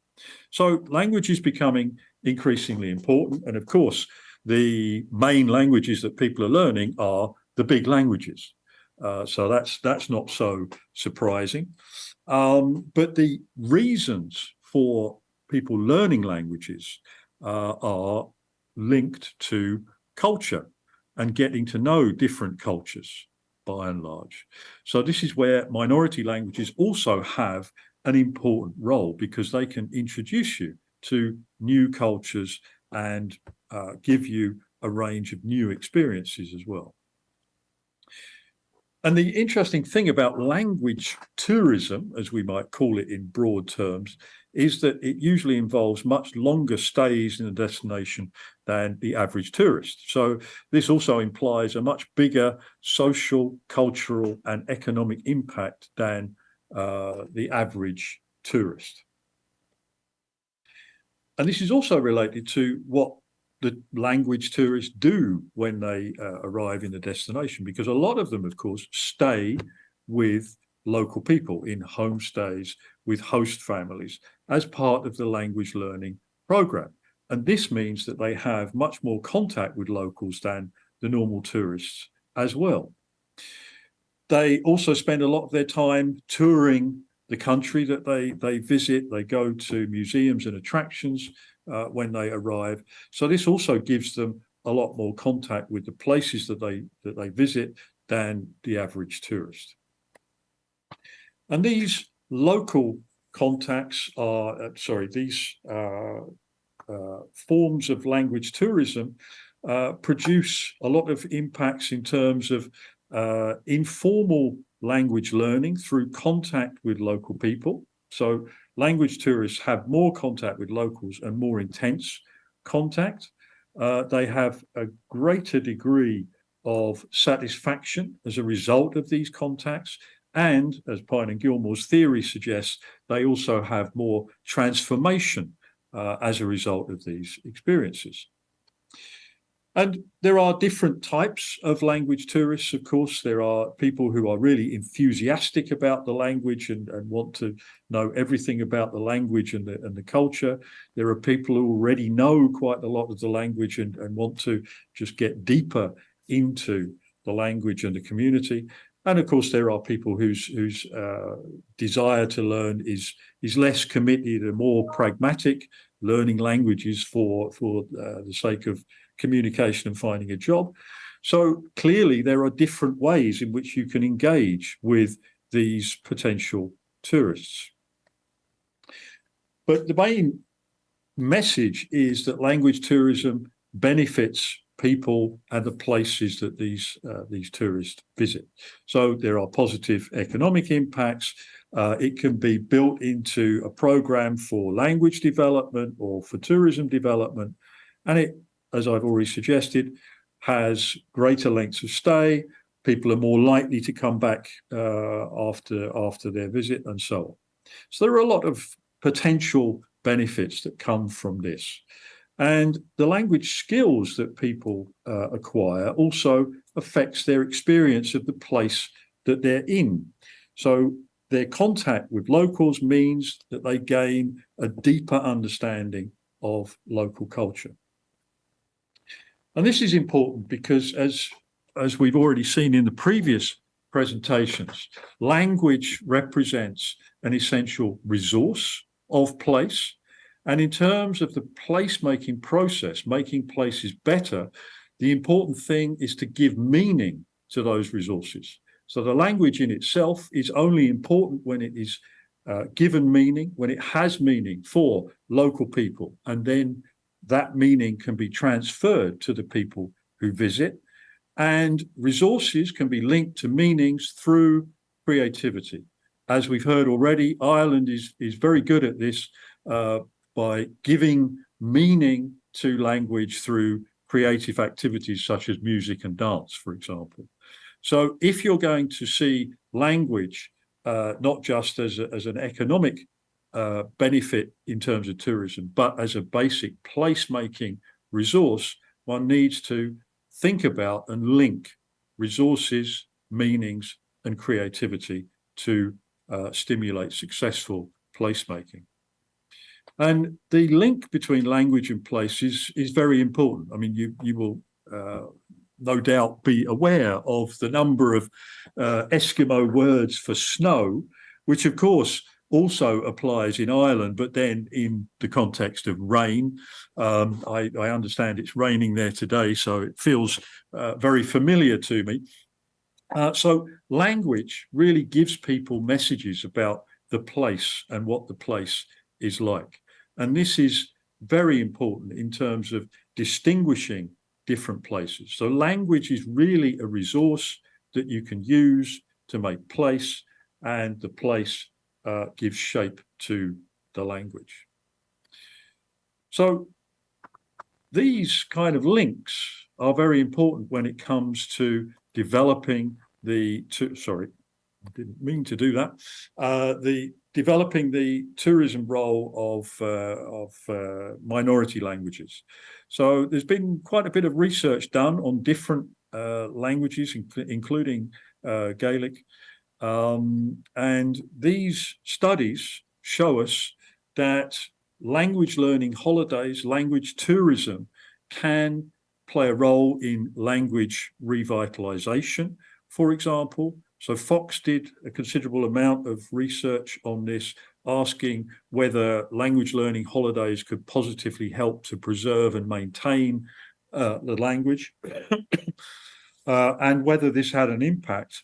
So language is becoming increasingly important. And of course, the main languages that people are learning are the big languages. So that's not so surprising. But the reasons for people learning languages are linked to culture and getting to know different cultures by and large. So this is where minority languages also have an important role, because they can introduce you to new cultures and give you a range of new experiences as well. And the interesting thing about language tourism, as we might call it in broad terms, is that it usually involves much longer stays in a destination than the average tourist. So this also implies a much bigger social, cultural, and economic impact than the average tourist. And this is also related to what the language tourists do when they arrive in the destination, because a lot of them, of course, stay with local people in homestays with host families as part of the language learning program. And this means that they have much more contact with locals than the normal tourists as well. They also spend a lot of their time touring the country that they visit. They go to museums and attractions when they arrive. So this also gives them a lot more contact with the places that they visit than the average tourist. And these local contacts are, these forms of language tourism produce a lot of impacts in terms of informal language learning through contact with local people. So language tourists have more contact with locals and more intense contact. They have a greater degree of satisfaction as a result of these contacts. And as Pine and Gilmore's theory suggests, they also have more transformation as a result of these experiences. And there are different types of language tourists, of course. There are people who are really enthusiastic about the language and want to know everything about the language and the culture. There are people who already know quite a lot of the language and want to just get deeper into the language and the community. And of course, there are people whose desire to learn is less committed and more pragmatic, learning languages for the sake of communication and finding a job. So clearly there are different ways in which you can engage with these potential tourists. But the main message is that language tourism benefits people and the places that these tourists visit. So there are positive economic impacts. It can be built into a program for language development or for tourism development. And it, as I've already suggested, has greater lengths of stay. People are more likely to come back after their visit and so on. So there are a lot of potential benefits that come from this. And the language skills that people acquire also affects their experience of the place that they're in. So their contact with locals means that they gain a deeper understanding of local culture. And this is important because, as we've already seen in the previous presentations, language represents an essential resource of place. And in terms of the place-making process, making places better, the important thing is to give meaning to those resources. So the language in itself is only important when it is given meaning, when it has meaning for local people, and then that meaning can be transferred to the people who visit. And resources can be linked to meanings through creativity. As we've heard already, Ireland is very good at this by giving meaning to language through creative activities such as music and dance, for example. So if you're going to see language not just as an economic benefit in terms of tourism, but as a basic placemaking resource, one needs to think about and link resources, meanings, and creativity to stimulate successful placemaking. And the link between language and place is very important. I mean, you will no doubt be aware of the number of Eskimo words for snow, which of course also applies in Ireland, but then in the context of rain. I understand it's raining there today, so it feels very familiar to me. So language really gives people messages about the place and what the place is like. And this is very important in terms of distinguishing different places. So language is really a resource that you can use to make place, and the place gives shape to the language. So these kind of links are very important when it comes to developing the, sorry, I didn't mean to do that, developing the tourism role of minority languages. So there's been quite a bit of research done on different languages, including Gaelic. And these studies show us that language learning holidays, language tourism can play a role in language revitalization, for example. So Fox did a considerable amount of research on this, asking whether language learning holidays could positively help to preserve and maintain the language, and whether this had an impact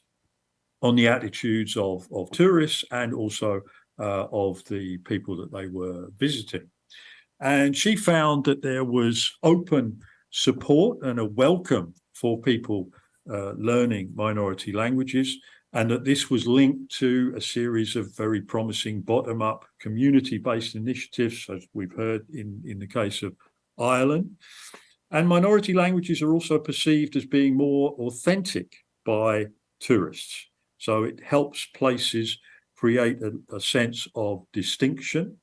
on the attitudes of tourists and also of the people that they were visiting. And she found that there was open support and a welcome for people learning minority languages, and that this was linked to a series of very promising bottom-up community-based initiatives, as we've heard in the case of Ireland. And minority languages are also perceived as being more authentic by tourists. So it helps places create a sense of distinction.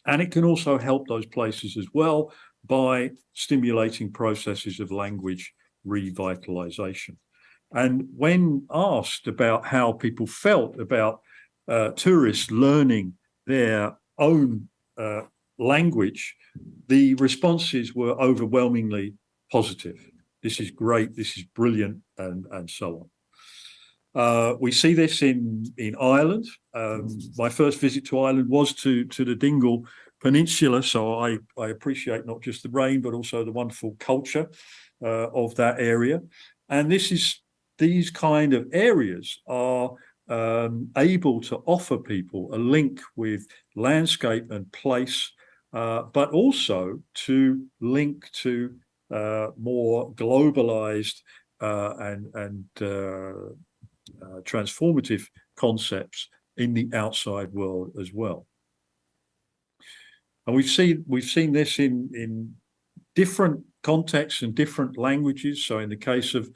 And it can also help those places as well by stimulating processes of language revitalization. And when asked about how people felt about tourists learning their own language, the responses were overwhelmingly positive. This is great, this is brilliant, and so on. We see this in Ireland. My first visit to Ireland was to the Dingle Peninsula, so I appreciate not just the rain, but also the wonderful culture of that area. And these kind of areas are able to offer people a link with landscape and place, but also to link to more globalized and transformative concepts in the outside world as well. And we've seen this in different contexts and different languages. So in the case of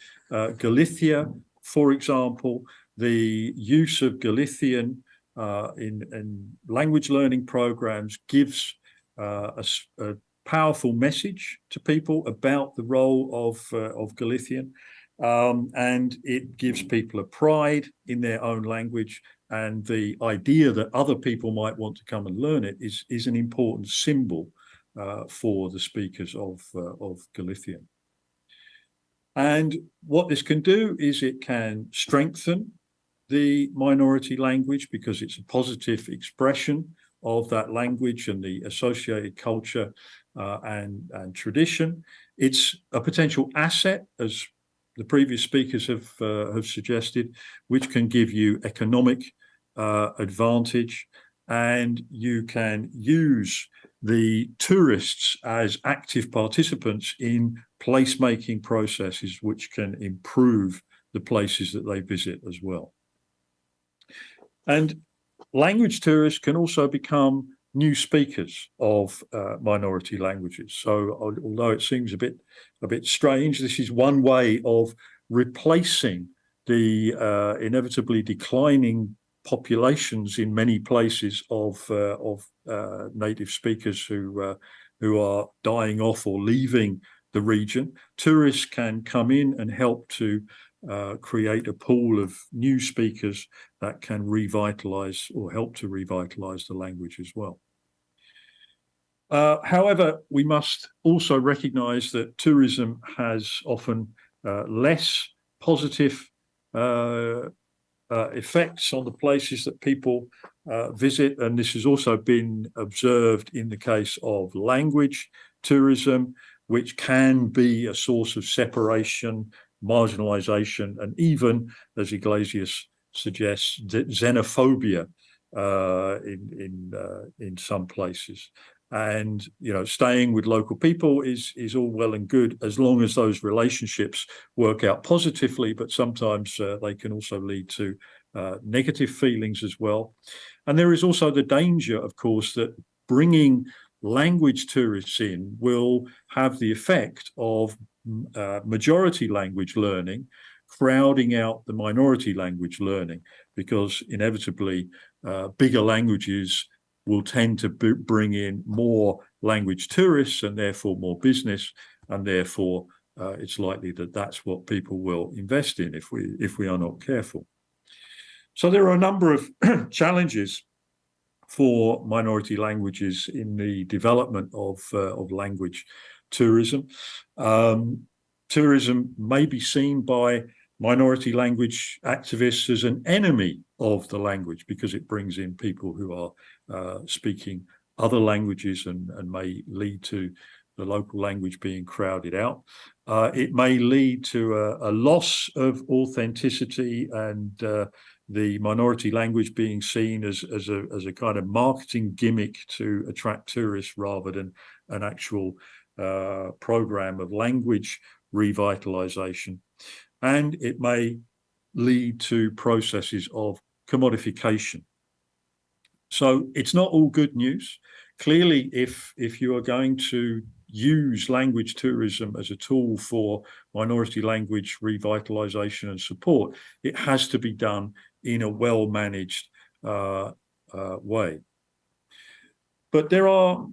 Galicia, for example, the use of Galician in language learning programs gives a powerful message to people about the role of Galician, and it gives people a pride in their own language, and the idea that other people might want to come and learn it is an important symbol for the speakers of Galician. And what this can do is it can strengthen the minority language because it's a positive expression of that language and the associated culture and tradition. It's a potential asset, as the previous speakers have suggested, which can give you economic advantage, and you can use the tourists as active participants in placemaking processes which can improve the places that they visit as well. And language tourists can also become new speakers of minority languages. So although it seems a bit strange, this is one way of replacing the inevitably declining populations in many places of native speakers who are dying off or leaving the region. Tourists can come in and help to create a pool of new speakers that can revitalize or help to revitalize the language as well. However, we must also recognise that tourism has often less positive effects on the places that people visit, and this has also been observed in the case of language tourism, which can be a source of separation, marginalisation, and even, as Iglesias suggests, xenophobia in some places. And staying with local people is all well and good as long as those relationships work out positively, but sometimes they can also lead to negative feelings as well. And there is also the danger, of course, that bringing language tourists in will have the effect of majority language learning crowding out the minority language learning, because inevitably bigger languages will tend to bring in more language tourists and therefore more business, and therefore it's likely that that's what people will invest in if we are not careful. So there are a number of challenges for minority languages in the development of language tourism. Tourism may be seen by minority language activists as an enemy of the language because it brings in people who are speaking other languages and may lead to the local language being crowded out. It may lead to a loss of authenticity and the minority language being seen as a kind of marketing gimmick to attract tourists rather than an actual program of language revitalization. And it may lead to processes of commodification. So it's not all good news. Clearly, if you are going to use language tourism as a tool for minority language revitalization and support, it has to be done in a well-managed way. But there are,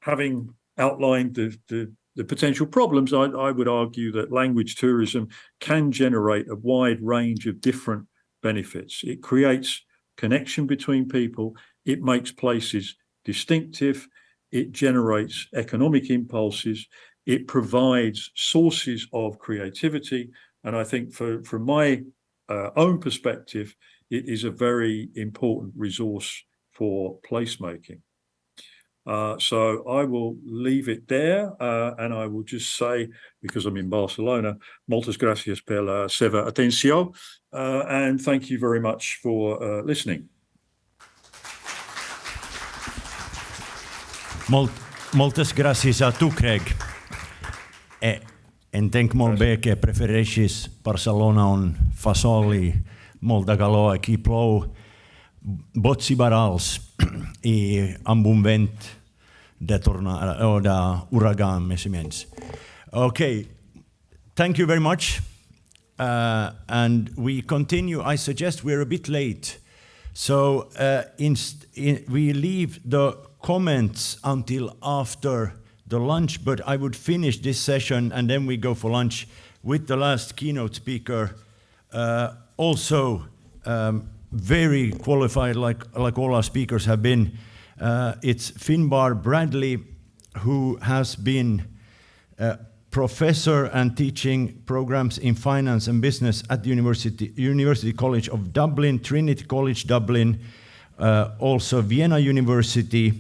having outlined the potential problems, I would argue that language tourism can generate a wide range of different benefits. It creates connection between people, it makes places distinctive, it generates economic impulses, it provides sources of creativity, and I think from my own perspective, it is a very important resource for placemaking. So I will leave it there, and I will just say, because I'm in Barcelona, moltes gracias per la seva atenció, and thank you very much for listening. Moltes gràcies a tu, Craig. Entenc molt bé que prefereixis Barcelona on fa sol i molt de calor. Aquí plou bots i barals i amb un vent de tornada o d'huracà, més o menys. Okay, thank you very much. And we continue. I suggest we're a bit late. So we leave the comments until after the lunch, but I would finish this session and then we go for lunch with the last keynote speaker, also very qualified, like all our speakers have been. It's Finbar Bradley, who has been professor and teaching programs in finance and business at the University College of Dublin, Trinity College Dublin, also Vienna University,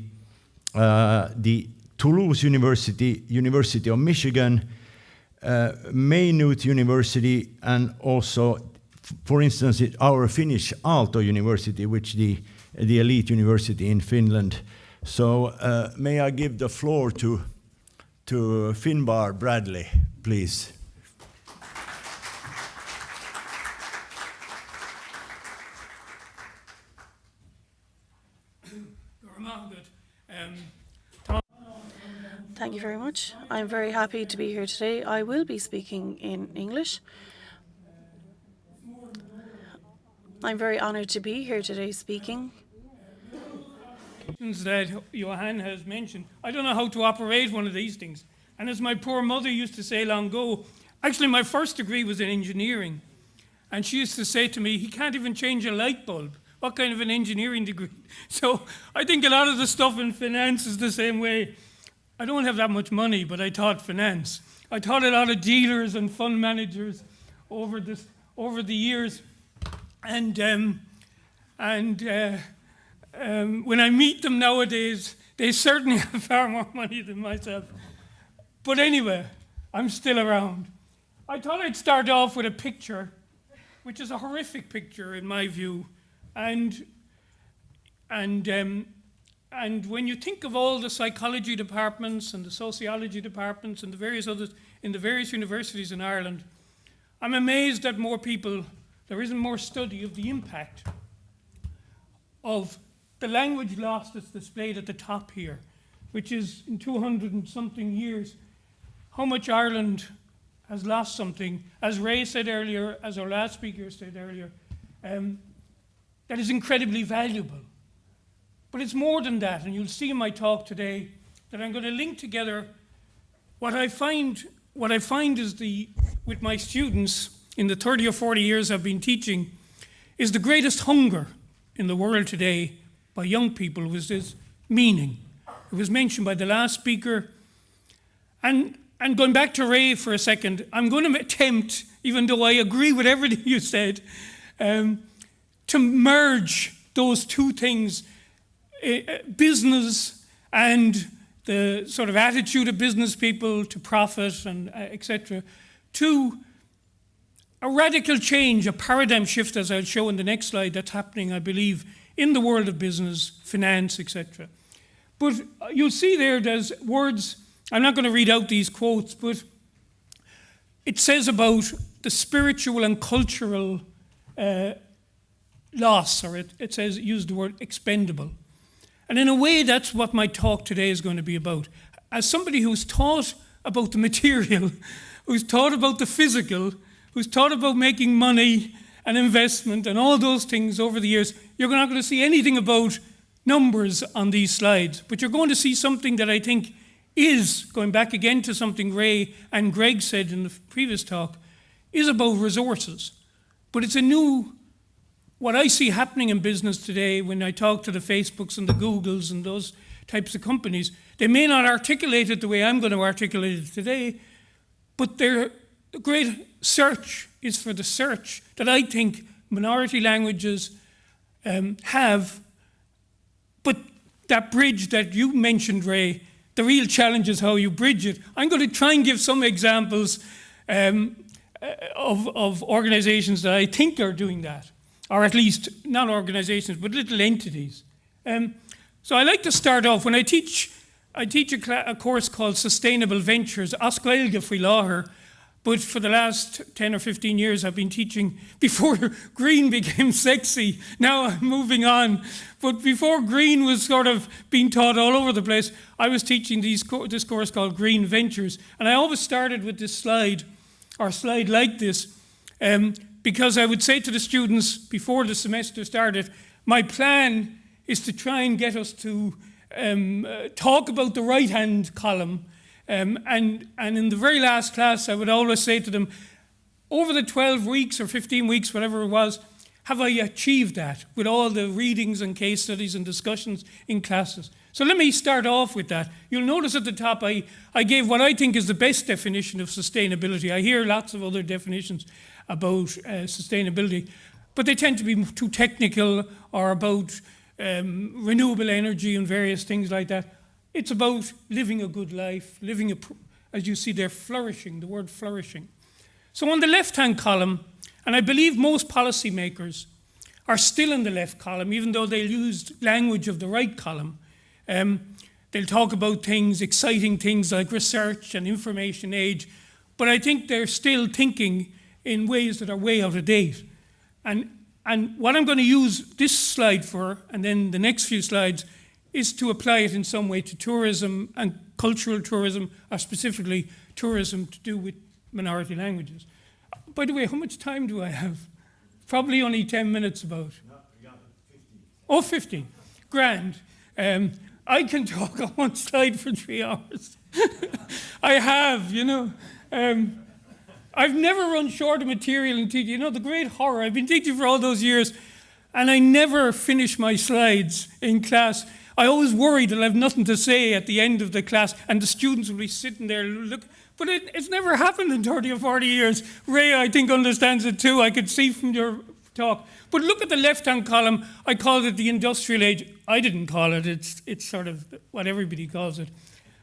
the Toulouse University, University of Michigan, Maynooth University, and also, for instance, our Finnish Aalto University, which the elite university in Finland. So may I give the floor to Finbar Bradley, please. Thank you very much. I'm very happy to be here today. I will be speaking in English. I'm very honoured to be here today speaking. That Johan has mentioned. I don't know how to operate one of these things. And as my poor mother used to say long ago, actually my first degree was in engineering. And she used to say to me, he can't even change a light bulb, what kind of an engineering degree? So I think a lot of the stuff in finance is the same way. I don't have that much money, but I taught finance. I taught a lot of dealers and fund managers over the years, and when I meet them nowadays, they certainly have far more money than myself. But anyway, I'm still around. I thought I'd start off with a picture, which is a horrific picture in my view, and when you think of all the psychology departments and the sociology departments and the various others in the various universities in Ireland, I'm amazed that there isn't more study of the impact of the language loss that's displayed at the top here, which is in 200 and something years, how much Ireland has lost something, as Ray said earlier, as our last speaker said earlier, that is incredibly valuable. But it's more than that, and you'll see in my talk today that I'm going to link together what I find is with my students in the 30 or 40 years I've been teaching, is the greatest hunger in the world today by young people was this meaning. It was mentioned by the last speaker. And going back to Ray for a second, I'm going to attempt, even though I agree with everything you said, to merge those two things, business and the sort of attitude of business people to profit and etc., to a radical change, a paradigm shift, as I'll show in the next slide, that's happening, I believe, in the world of business, finance, etc. But you'll see there's words, I'm not going to read out these quotes, but it says about the spiritual and cultural loss, or it says, use the word expendable. And in a way, that's what my talk today is going to be about. As somebody who's taught about the material, who's taught about the physical, who's taught about making money and investment and all those things over the years, you're not going to see anything about numbers on these slides. But you're going to see something that I think is, going back again to something Ray and Greg said in the previous talk, is about resources. But it's what I see happening in business today when I talk to the Facebooks and the Googles and those types of companies, they may not articulate it the way I'm going to articulate it today, but their great search is for the search that I think minority languages have. But that bridge that you mentioned, Ray, the real challenge is how you bridge it. I'm going to try and give some examples of organizations that I think are doing that, or at least not organizations, but little entities. So I like to start off, when I teach a course called Sustainable Ventures, Oscailge Faoi Láthair, but for the last 10 or 15 years I've been teaching, before green became sexy, now I'm moving on, but before green was sort of being taught all over the place, I was teaching this course called Green Ventures, and I always started with this slide, or a slide like this, because I would say to the students before the semester started, my plan is to try and get us to talk about the right-hand column. And in the very last class, I would always say to them, over the 12 weeks or 15 weeks, whatever it was, have I achieved that with all the readings and case studies and discussions in classes? So let me start off with that. You'll notice at the top I gave what I think is the best definition of sustainability. I hear lots of other definitions about sustainability, but they tend to be too technical or about renewable energy and various things like that. It's about living a good life, as you see there, flourishing, the word flourishing. So on the left-hand column, and I believe most policymakers are still in the left column, even though they'll use language of the right column. They'll talk about exciting things like research and information age, but I think they're still thinking in ways that are way out of date. And what I'm going to use this slide for, and then the next few slides, is to apply it in some way to tourism and cultural tourism, or specifically tourism to do with minority languages. By the way, how much time do I have? Probably only 10 minutes about. No, we got 15. Oh, 15. Grand. I can talk on one slide for 3 hours. I have, I've never run short of material in teaching. The great horror, I've been teaching for all those years, And I never finish my slides in class. I always worry that I have nothing to say at the end of the class, and the students will be sitting there, look. But it's never happened in 30 or 40 years. Ray, I think, understands it too. I could see from your talk. But look at the left-hand column. I called it the industrial age. I didn't call it. It's sort of what everybody calls it.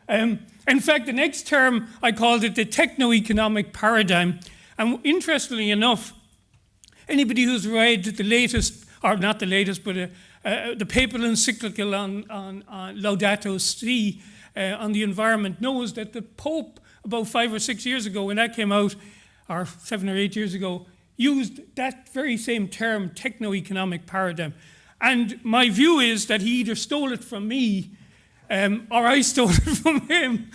In fact, the next term, I called it the techno-economic paradigm. And interestingly enough, anybody who's read the latest, or not the latest, but the papal encyclical on Laudato Si on the environment knows that the Pope, about 5 or 6 years ago, when that came out, or 7 or 8 years ago, used that very same term, techno-economic paradigm. And my view is that he either stole it from me or I stole it from him.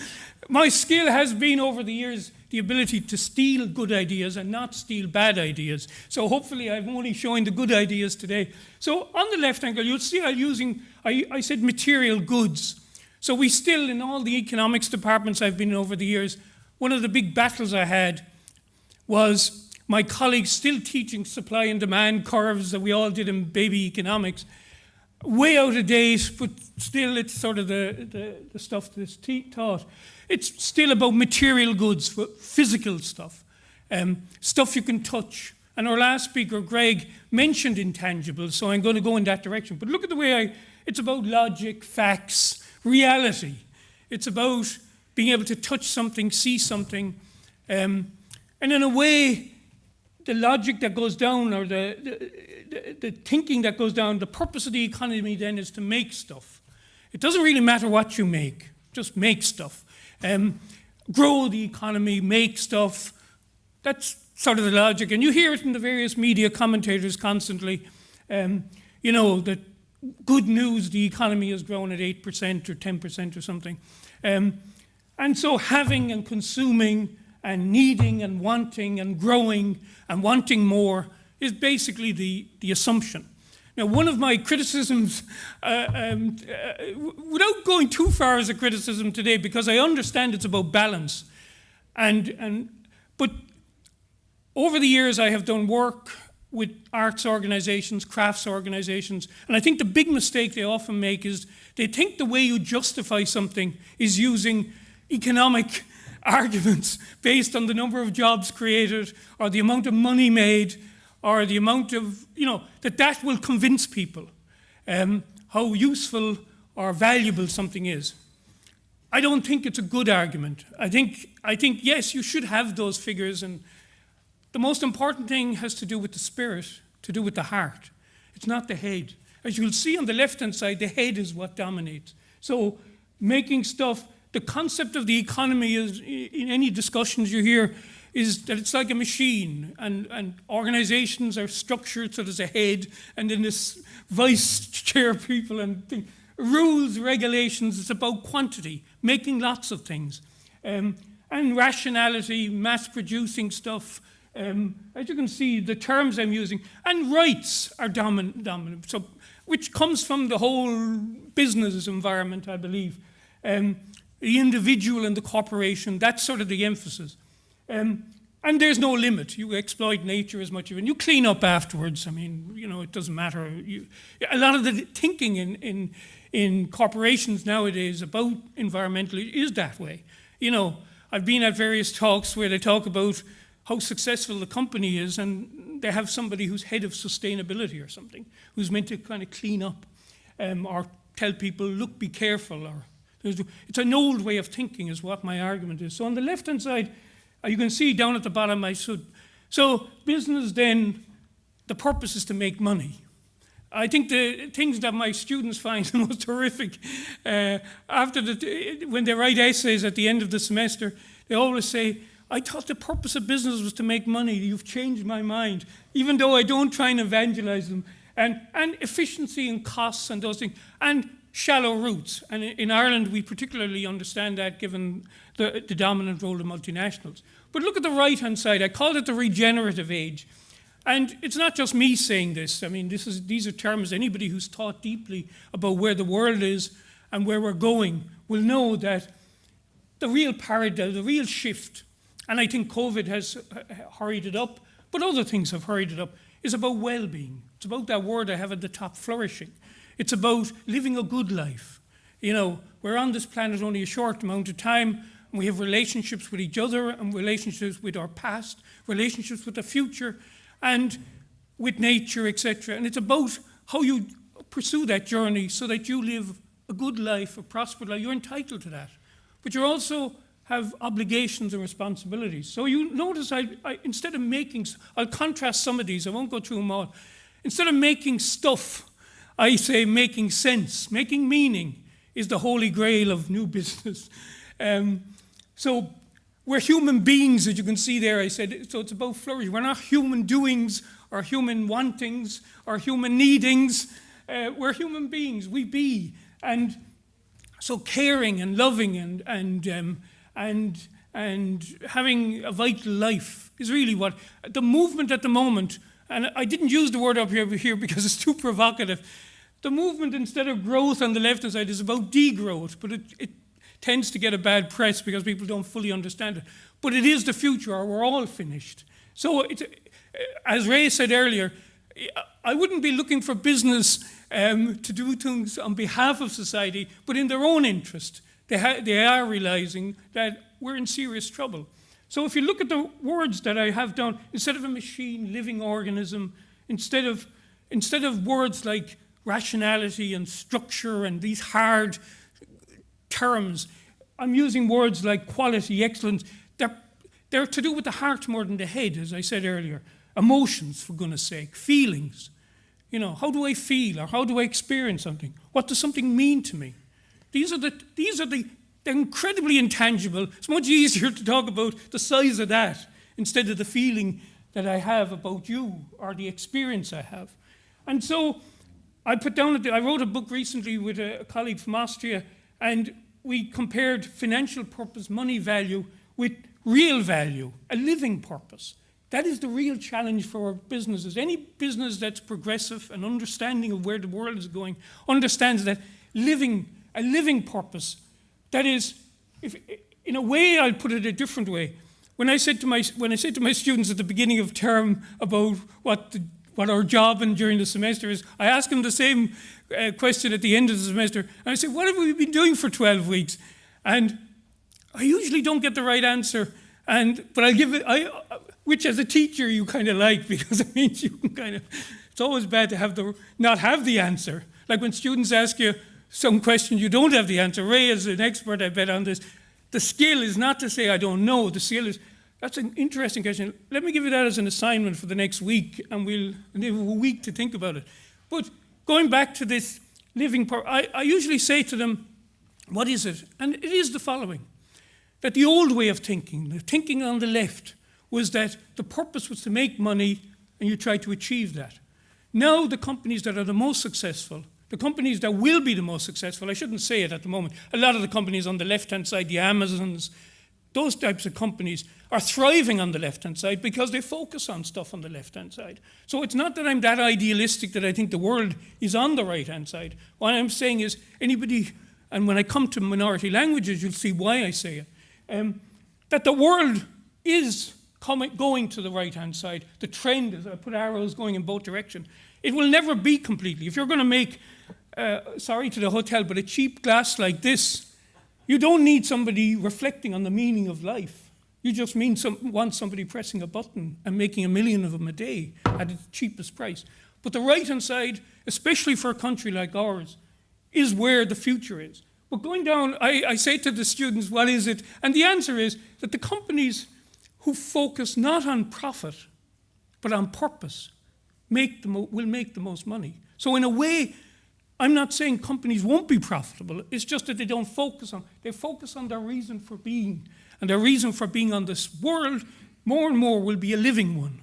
My skill has been over the years the ability to steal good ideas and not steal bad ideas. So hopefully I'm only showing the good ideas today. So on the left angle, you'll see I said material goods. So we still, in all the economics departments I've been in over the years, one of the big battles I had was my colleagues still teaching supply and demand curves that we all did in baby economics, way out of date, but still it's sort of the stuff that's taught. It's still about material goods, physical stuff, stuff you can touch. And our last speaker, Greg, mentioned intangibles, so I'm going to go in that direction. But look at the way it's about logic, facts, reality. It's about being able to touch something, see something, and in a way, the logic that goes down, or the thinking that goes down, the purpose of the economy then is to make stuff. It doesn't really matter what you make, just make stuff. Grow the economy, make stuff. That's sort of the logic. And you hear it in the various media commentators constantly. You know, that good news, the economy has grown at 8% or 10% or something. And so having and consuming and needing and wanting and wanting more is basically the assumption. Now, one of my criticisms, without going too far as a criticism today, because I understand it's about balance, but over the years I have done work with arts organizations, crafts organizations, and I think the big mistake they often make is they think the way you justify something is using economic arguments based on the number of jobs created or the amount of money made or the amount of, that will convince people how useful or valuable something is. I don't think it's a good argument. I think yes, you should have those figures, and the most important thing has to do with the spirit, to do with the heart. It's not the head. As you'll see on the left-hand side, the head is what dominates. So making stuff, the concept of the economy is, in any discussions you hear, is that it's like a machine, and organizations are structured so there's a head, and then this vice chair people and things. Rules, regulations, it's about quantity, making lots of things. And rationality, mass producing stuff. As you can see, the terms I'm using, and rights are dominant, so, which comes from the whole business environment, I believe. The individual and the corporation, that's sort of the emphasis. And there's no limit. You exploit nature as much as you clean up afterwards. I mean, it doesn't matter. A lot of the thinking in corporations nowadays about environmentally is that way. I've been at various talks where they talk about how successful the company is, and they have somebody who's head of sustainability or something, who's meant to kind of clean up or tell people, look, be careful. Or it's an old way of thinking is what my argument is. So on the left-hand side, you can see down at the bottom, so business then, the purpose is to make money. I think the things that my students find the most horrific, when they write essays at the end of the semester, they always say, I thought the purpose of business was to make money. You've changed my mind, even though I don't try and evangelize them. And efficiency and costs and those things, and shallow roots. And in Ireland, we particularly understand that given the dominant role of multinationals. But look at the right-hand side. I called it the regenerative age. And it's not just me saying this. I mean, these are terms anybody who's thought deeply about where the world is and where we're going will know that the real paradigm, the real shift, and I think COVID has hurried it up, but other things have hurried it up, is about well-being. It's about that word I have at the top, flourishing. It's about living a good life. You know, we're on this planet only a short amount of time, and we have relationships with each other and relationships with our past, relationships with the future, and with nature, etc. And it's about how you pursue that journey so that you live a good life, a prosperous life. You're entitled to that. But you also have obligations and responsibilities. So you notice instead of making, I'll contrast some of these, I won't go through them all. Instead of making stuff, I say making sense. Making meaning is the holy grail of new business. So we're human beings, as you can see there, I said, so it's about flourishing. We're not human doings or human wantings or human needings. We're human beings, we be. And so caring and loving and having a vital life is really what the movement at the moment, and I didn't use the word up here because it's too provocative. The movement, instead of growth on the left-hand side, is about degrowth, but it tends to get a bad press because people don't fully understand it. But it is the future, or we're all finished. So, as Ray said earlier, I wouldn't be looking for business to do things on behalf of society, but in their own interest. They are realizing that we're in serious trouble. So if you look at the words that I have down, instead of a machine, living organism, instead of words like rationality and structure and these hard terms, I'm using words like quality, excellence. They're to do with the heart more than the head, as I said earlier. Emotions, for goodness sake, feelings. You know, how do I feel, or how do I experience something? What does something mean to me? They're incredibly intangible. It's much easier to talk about the size of that instead of the feeling that I have about you or the experience I have. And so I wrote a book recently with a colleague from Austria, and we compared financial purpose, money value, with real value, a living purpose. That is the real challenge for our businesses. Any business that's progressive and understanding of where the world is going understands that a living purpose. That is, in a way, I'll put it a different way. When I said to my students at the beginning of term about what our job and during the semester is, I ask them the same question at the end of the semester. And I say, what have we been doing for 12 weeks? And I usually don't get the right answer. But I'll give it, which as a teacher you kind of like, because it means you can kind of, it's always bad to not have the answer. Like when students ask you some question, you don't have the answer. Ray is an expert, I bet, on this. The skill is not to say, I don't know. The skill is, that's an interesting question. Let me give you that as an assignment for the next week, and we'll have a week to think about it. But going back to this living part, I usually say to them, what is it? And it is the following. That the old way of thinking, the thinking on the left, was that the purpose was to make money and you try to achieve that. Now the companies that are the most successful, the companies that will be the most successful, I shouldn't say it at the moment, a lot of the companies on the left-hand side, the Amazons, those types of companies are thriving on the left-hand side because they focus on stuff on the left-hand side. So it's not that I'm that idealistic that I think the world is on the right-hand side. What I'm saying is anybody, and when I come to minority languages, you'll see why I say it, that the world is going to the right-hand side. The trend is, I put arrows going in both directions. It will never be completely. If you're going to make, sorry to the hotel, but a cheap glass like this, you don't need somebody reflecting on the meaning of life. You just want somebody pressing a button and making 1 million of them a day at the cheapest price. But the right-hand side, especially for a country like ours, is where the future is. But going down, I say to the students, what is it? And the answer is that the companies who focus not on profit, but on purpose, will make the most money. So in a way, I'm not saying companies won't be profitable. It's just that they don't focus on, they focus on their reason for being. And their reason for being on this world, more and more, will be a living one.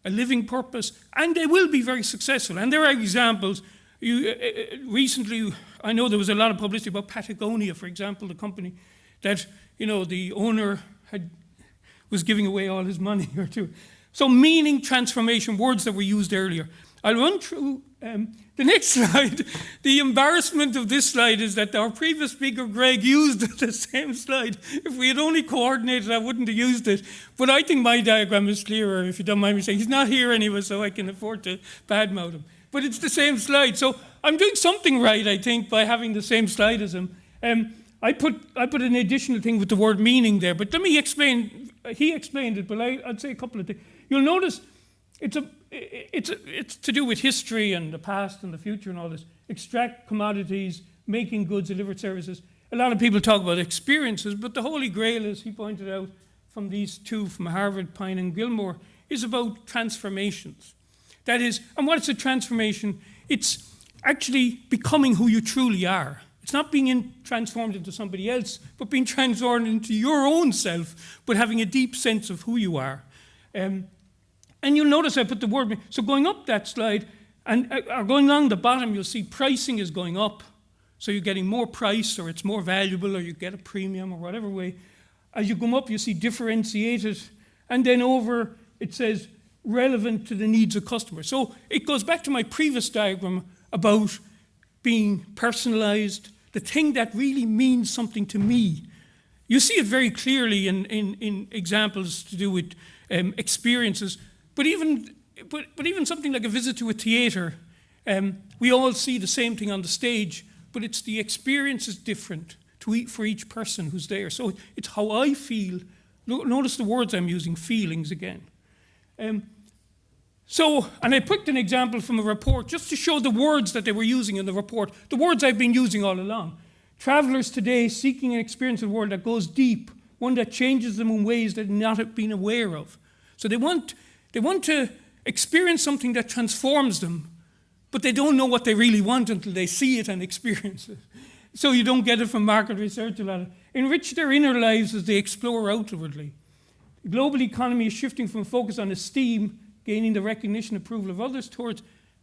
A living purpose. And they will be very successful. And there are examples. Recently, I know there was a lot of publicity about Patagonia, for example, the company that, the owner was giving away all his money or two. So meaning, transformation, words that were used earlier. I'll run through The next slide, the embarrassment of this slide is that our previous speaker, Greg, used the same slide. If we had only coordinated, I wouldn't have used it. But I think my diagram is clearer, if you don't mind me saying. He's not here anyway, so I can afford to badmouth him. But it's the same slide. So I'm doing something right, I think, by having the same slide as him. I put an additional thing with the word meaning there. But let me explain. He explained it, but I'd say a couple of things. You'll notice it's to do with history and the past and the future and all this. Extract commodities, making goods, deliver services. A lot of people talk about experiences, but the Holy Grail, as he pointed out from these two from Harvard, Pine and Gilmore, is about transformations. That is, and what's a transformation? It's actually becoming who you truly are. It's not being transformed into somebody else, but being transformed into your own self, but having a deep sense of who you are. And you'll notice I put the word, so going up that slide, and or going along the bottom, you'll see pricing is going up. So you're getting more price, or it's more valuable, or you get a premium, or whatever way. As you come up, you see differentiated, and then over, it says relevant to the needs of customers. So it goes back to my previous diagram about being personalized, the thing that really means something to me. You see it very clearly in examples to do with experiences. But even something like a visit to a theatre, we all see the same thing on the stage, but it's the experience is different for each person who's there. So it's how I feel. Notice the words I'm using, feelings again. And I picked an example from a report just to show the words that they were using in the report, the words I've been using all along. Travelers today seeking an experience of a world that goes deep, one that changes them in ways that they've not been aware of. So they want to experience something that transforms them, but they don't know what they really want until they see it and experience it. So you don't get it from market research a lot. Enrich their inner lives as they explore outwardly. The global economy is shifting from focus on esteem, gaining the recognition and approval of others, towards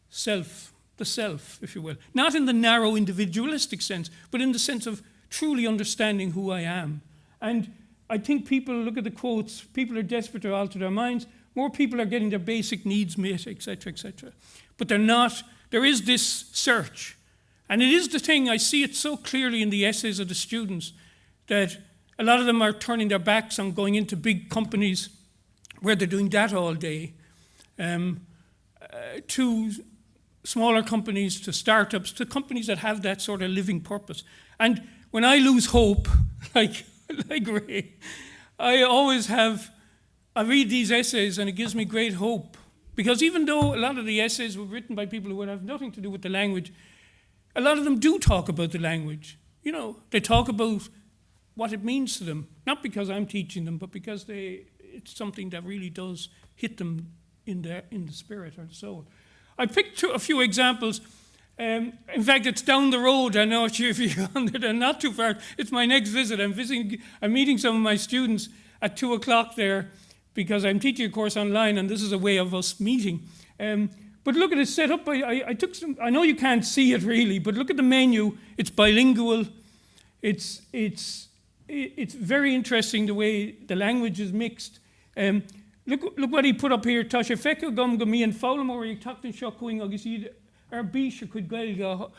self, the self, if you will. Not in the narrow individualistic sense, but in the sense of truly understanding who I am. And I think people, look at the quotes, people are desperate to alter their minds. More people are getting their basic needs met, etc., etc. But they're not. There is this search. And it is the thing, I see it so clearly in the essays of the students, that a lot of them are turning their backs on going into big companies where they're doing that all day, to smaller companies, to startups, to companies that have that sort of living purpose. And when I lose hope, like Ray, I read these essays and it gives me great hope. Because even though a lot of the essays were written by people who would have nothing to do with the language, a lot of them do talk about the language. You know, they talk about what it means to them, not because I'm teaching them, but because it's something that really does hit them in the spirit or the soul. I picked a few examples. In fact, it's down the road. I know if you're on there, not too far. It's my next visit. I'm meeting some of my students at 2 o'clock there because I'm teaching a course online, and this is a way of us meeting. But look at it set up. I took some. I know you can't see it really, but look at the menu. It's bilingual. It's very interesting the way the language is mixed. Look what he put up here. Tasha feka gum gumi and faulam or taktin shokuing agisid arbisha could go.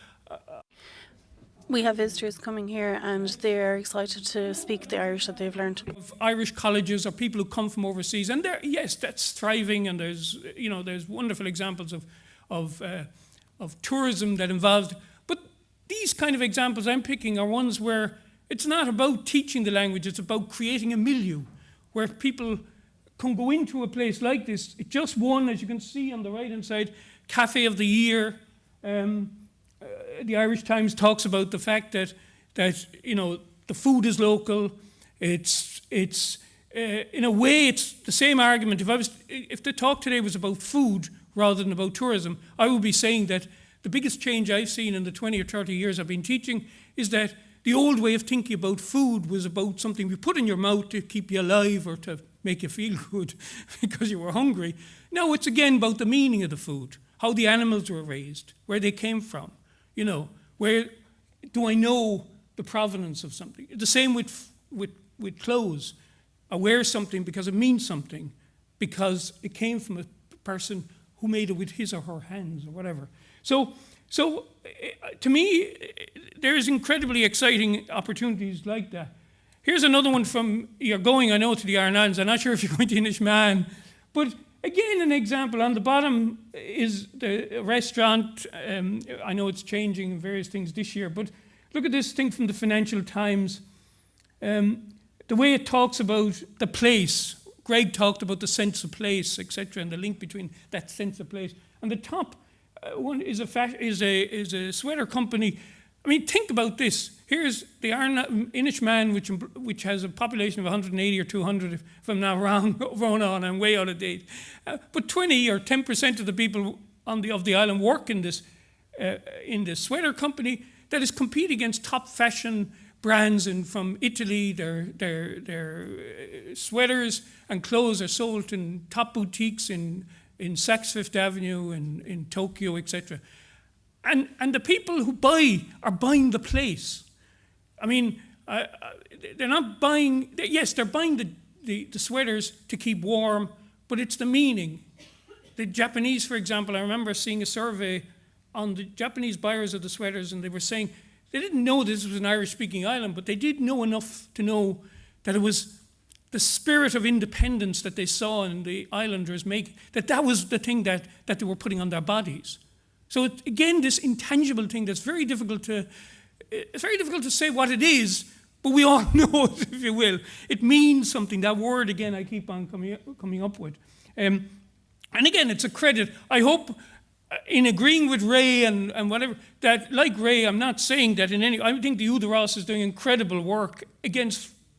We have visitors coming here and they're excited to speak the Irish that they've learned. Of Irish colleges or people who come from overseas, and yes, that's thriving, and there's wonderful examples of tourism that involves. But these kind of examples I'm picking are ones where it's not about teaching the language; it's about creating a milieu where people can go into a place like this. It's just one, as you can see on the right-hand side, Cafe of the Year. The Irish Times talks about the fact that the food is local. It's in a way it's the same argument. If the talk today was about food rather than about tourism, I would be saying that the biggest change I've seen in the 20 or 30 years I've been teaching is that the old way of thinking about food was about something you put in your mouth to keep you alive or to make you feel good because you were hungry. Now it's again about the meaning of the food, how the animals were raised, where they came from. Where do I know the provenance of something? The same with clothes. I wear something because it means something, because it came from a person who made it with his or her hands or whatever. So to me, there's incredibly exciting opportunities like that. Here's another one from, you're going, I know, to the Iron Islands. I'm not sure if you're going to Inishmaan, but again, an example. On the bottom is the restaurant. I know it's changing various things this year, but look at this thing from the Financial Times. The way it talks about the place. Greg talked about the sense of place, etc., and the link between that sense of place. And the top one is a sweater company. I mean, think about this. Here's the Inishmaan, which has a population of 180 or 200, if I'm not wrong, I'm way out of date. But 20 or 10% of the people of the island work in this sweater company that is competing against top fashion brands from Italy. Their sweaters and clothes are sold in top boutiques in Saks Fifth Avenue, in Tokyo, etc. And the people who buy are buying the place. I mean, they're not buying, yes, they're buying the sweaters to keep warm, but it's the meaning. The Japanese, for example, I remember seeing a survey on the Japanese buyers of the sweaters, and they were saying they didn't know this was an Irish-speaking island, but they did know enough to know that it was the spirit of independence that they saw in the islanders make, that was the thing that they were putting on their bodies. So again, this intangible thing that's very difficult to say what it is, but we all know it, if you will. It means something. That word, again, I keep on coming up with. And again, it's a credit. I hope, in agreeing with Ray and whatever, that like Ray, I'm not saying that I think the Udaros is doing incredible work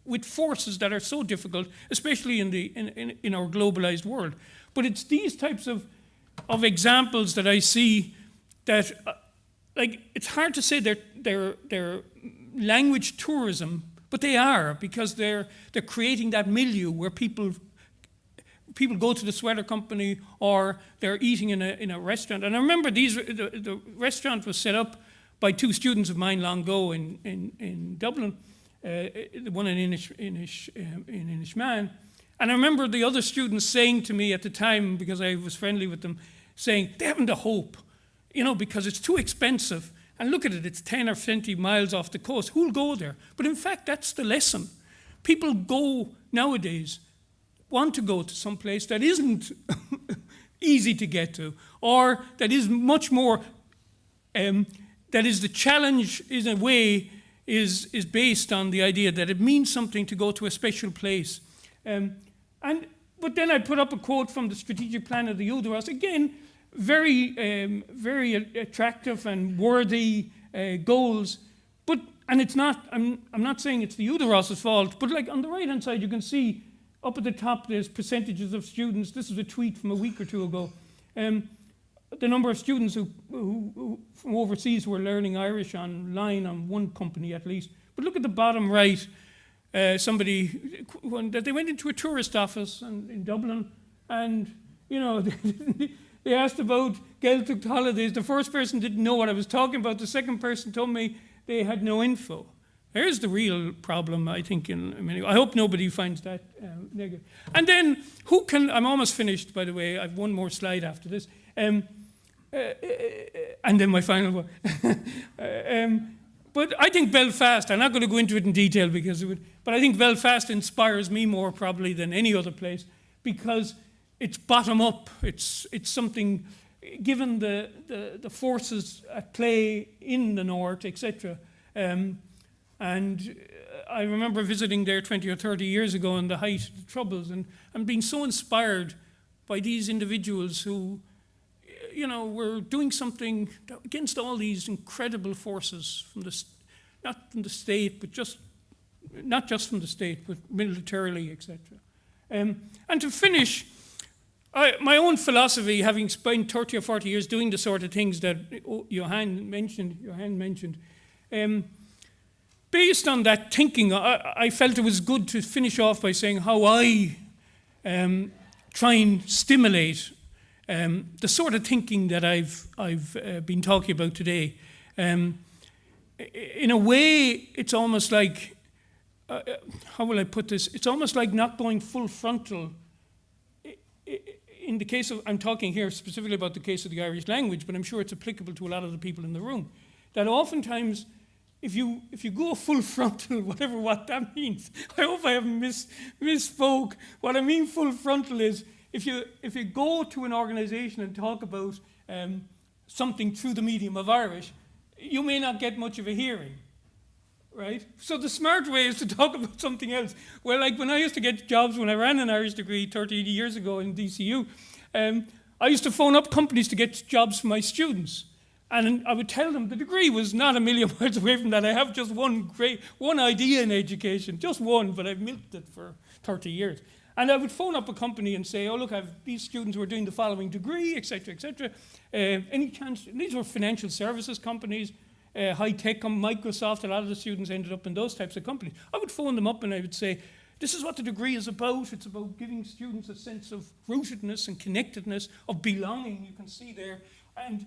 with forces that are so difficult, especially in our globalized world. But it's these types of examples that I see that, it's hard to say they're language tourism, but they are, because they're creating that milieu where people go to the sweater company or they're eating in a restaurant. And I remember the restaurant was set up by two students of mine long ago in Dublin, the one in Inishmaan. And I remember the other students saying to me at the time, because I was friendly with them, saying they haven't a hope, because it's too expensive. And look at it, it's 10 or 20 miles off the coast. Who'll go there? But in fact, that's the lesson. People go nowadays, want to go to some place that isn't easy to get to, or that is much more, that is the challenge, in a way, is based on the idea that it means something to go to a special place. But then I put up a quote from the strategic plan of the Udaros, again, very attractive and worthy goals. And it's not, I'm not saying it's the Udaros' fault, but on the right-hand side, you can see up at the top, there's percentages of students. This is a tweet from a week or two ago. The number of students who from overseas who are learning Irish online on one company at least. But look at the bottom right. Somebody that they went into a tourist office in Dublin, and they asked about Gaeltacht holidays. The first person didn't know what I was talking about. The second person told me they had no info. There's the real problem, I think. I hope nobody finds that negative. And then I'm almost finished, by the way. I have one more slide after this. And then my final one. But I think Belfast, I'm not going to go into it in detail but I think Belfast inspires me more probably than any other place, because it's bottom up. It's something, given the forces at play in the north, etc. And I remember visiting there 20 or 30 years ago in the height of the Troubles, and being so inspired by these individuals who, were doing something against all these incredible forces not from the state, but not just from the state, but militarily, etc. And to finish, my own philosophy, having spent 30 or 40 years doing the sort of things that Johan mentioned, based on that thinking, I felt it was good to finish off by saying how I try and stimulate the sort of thinking that I've been talking about today. In a way, it's almost like, how will I put this? It's almost like not going full frontal in the case of, I'm talking here specifically about the case of the Irish language, but I'm sure it's applicable to a lot of the people in the room, that oftentimes if you go full frontal, whatever what that means, I hope I haven't misspoke. What I mean full frontal is if you go to an organization and talk about something through the medium of Irish, you may not get much of a hearing, right? So the smart way is to talk about something else. Well, like when I used to get jobs when I ran an Irish degree 30 years ago in DCU, I used to phone up companies to get jobs for my students. And I would tell them the degree was not a million miles away from that. I have just one idea in education, just one, but I've milked it for 30 years. And I would phone up a company and say, oh, look, I have these students who are doing the following degree, et cetera, et cetera. Any chance? These were financial services companies, high-tech, Microsoft. A lot of the students ended up in those types of companies. I would phone them up and I would say, this is what the degree is about. It's about giving students a sense of rootedness and connectedness, of belonging, you can see there. And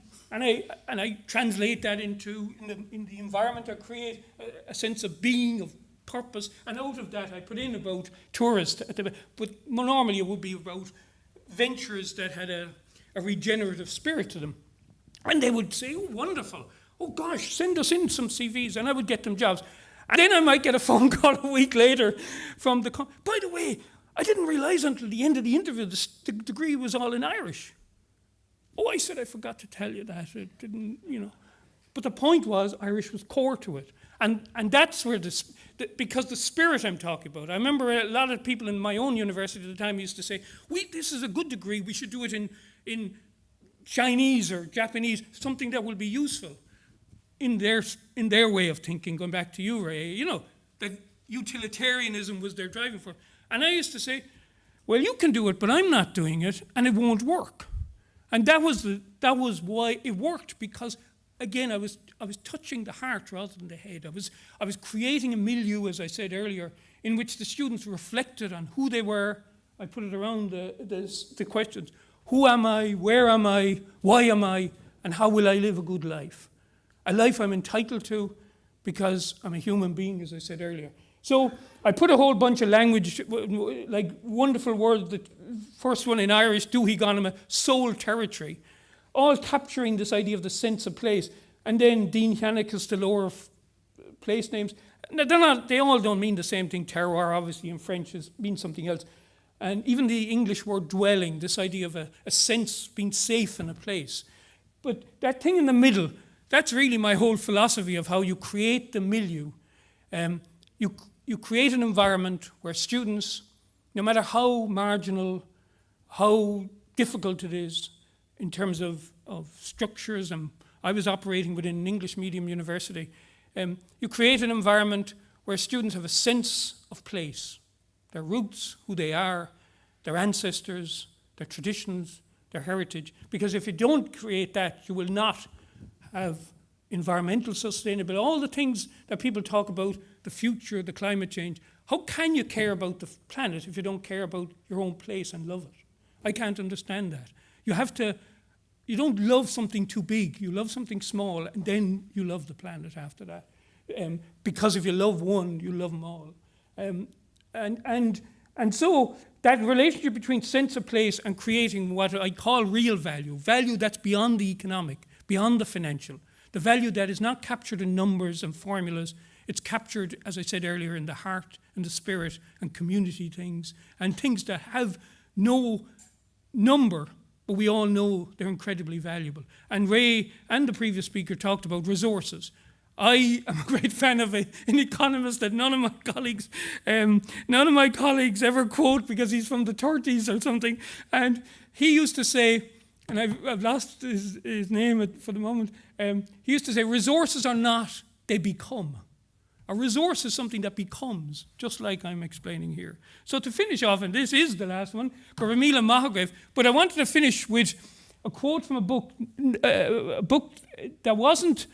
I translate that into, in the environment, I create a sense of being, of purpose, and out of that I put in about tourists, but normally it would be about ventures that had a regenerative spirit to them. And they would say, oh, wonderful, oh gosh, send us in some CVs, and I would get them jobs. And then I might get a phone call a week later from by the way, I didn't realize until the end of the interview the degree was all in Irish. Oh, I said I forgot to tell you that. It didn't, But the point was Irish was core to it. And that's where because the spirit I'm talking about. I remember a lot of people in my own university at the time used to say, this is a good degree, we should do it in Chinese or Japanese, something that will be useful in their way of thinking, going back to you, Ray, that utilitarianism was their driving force. And I used to say, well, you can do it, but I'm not doing it, and it won't work. And that was why it worked, because again I was touching the heart rather than the head. I was creating a milieu, as I said earlier, in which the students reflected on who they were. I put it around the questions: who am I, where am I, why am I, and how will I live a good life? A life I'm entitled to because I'm a human being, as I said earlier. So I put a whole bunch of language, like wonderful words. The first one in Irish, Dúthaí Ganama, soul territory, all capturing this idea of the sense of place. And then Dean Yannick's the lower place names. They all don't mean the same thing. Terroir, obviously, in French means something else. And even the English word dwelling, this idea of a sense being safe in a place. But that thing in the middle, that's really my whole philosophy of how you create the milieu. You create an environment where students, no matter how marginal, how difficult it is in terms of structures, and I was operating within an English medium university, you create an environment where students have a sense of place, their roots, who they are, their ancestors, their traditions, their heritage. Because if you don't create that, you will not have environmental sustainability, all the things that people talk about, the future, the climate change. How can you care about the planet if you don't care about your own place and love it? I can't understand that. You don't love something too big, you love something small, and then you love the planet after that. Because if you love one, you love them all. And so that relationship between sense of place and creating what I call real value that's beyond the economic, beyond the financial, the value that is not captured in numbers and formulas. It's captured, as I said earlier, in the heart and the spirit and community things, and things that have no number, but we all know they're incredibly valuable. And Ray and the previous speaker talked about resources. I am a great fan of an economist that none of my colleagues ever quote because he's from the 30s or something. And he used to say, and I've lost his name for the moment, he used to say, resources are not, they become. A resource is something that becomes, just like I'm explaining here. So to finish off, and this is the last one, Goramila Mahagrave, but I wanted to finish with a quote from a book that wasn't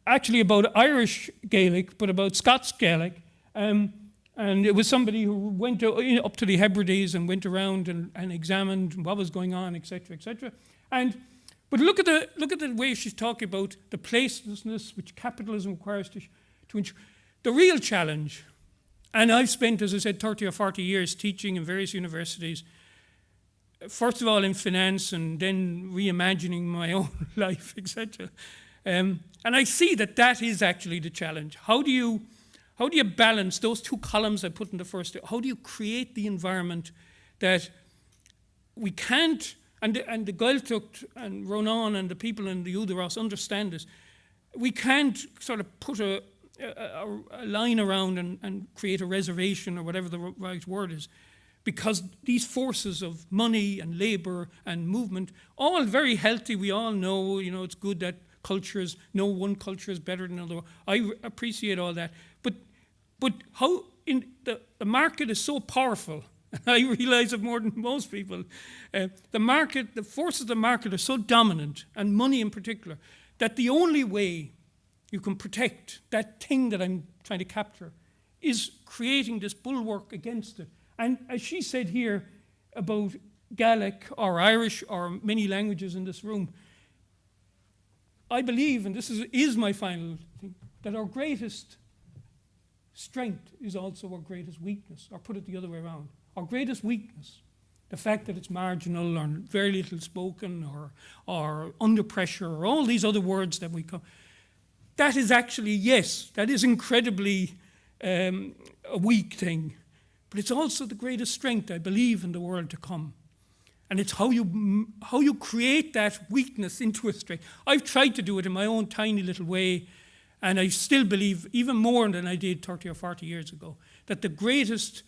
actually about Irish Gaelic, but about Scots Gaelic. And it was somebody who went up to the Hebrides and went around and examined what was going on, etc., etc. But look at the way she's talking about the placelessness which capitalism requires to ensure. The real challenge, and I've spent, as I said, 30 or 40 years teaching in various universities, first of all in finance and then reimagining my own life, etc. And I see that that is actually the challenge. How do you balance those two columns I put in the first? How do you create the environment that we can't, and the Gaeltacht and Ronan and the people in the Udaros understand this, we can't sort of put a line around and create a reservation or whatever the right word is, because these forces of money and labor and movement, all very healthy. We all know, it's good that cultures, no one culture is better than another. I appreciate all that. But how in the market is so powerful, and I realize it more than most people, the forces of the market are so dominant, and money in particular, that the only way you can protect that thing that I'm trying to capture is creating this bulwark against it. And as she said here about Gaelic or Irish or many languages in this room, I believe, and this is my final thing, that our greatest strength is also our greatest weakness, or put it the other way around. Our greatest weakness, the fact that it's marginal or very little spoken or under pressure or all these other words that we call, that is actually, yes, that is incredibly a weak thing. But it's also the greatest strength, I believe, in the world to come. And it's how you create that weakness into a strength. I've tried to do it in my own tiny little way, and I still believe, even more than I did 30 or 40 years ago, that the greatest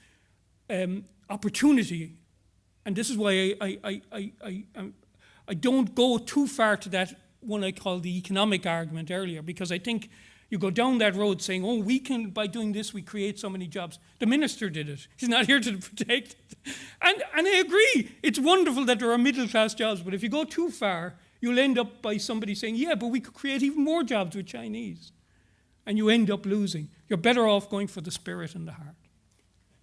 opportunity, and this is why I don't go too far to that one I called the economic argument earlier, because I think you go down that road saying, oh, we can, by doing this, we create so many jobs. The minister did it. He's not here to protect it. And I agree, it's wonderful that there are middle-class jobs, but if you go too far, you'll end up by somebody saying, yeah, but we could create even more jobs with Chinese. And you end up losing. You're better off going for the spirit and the heart.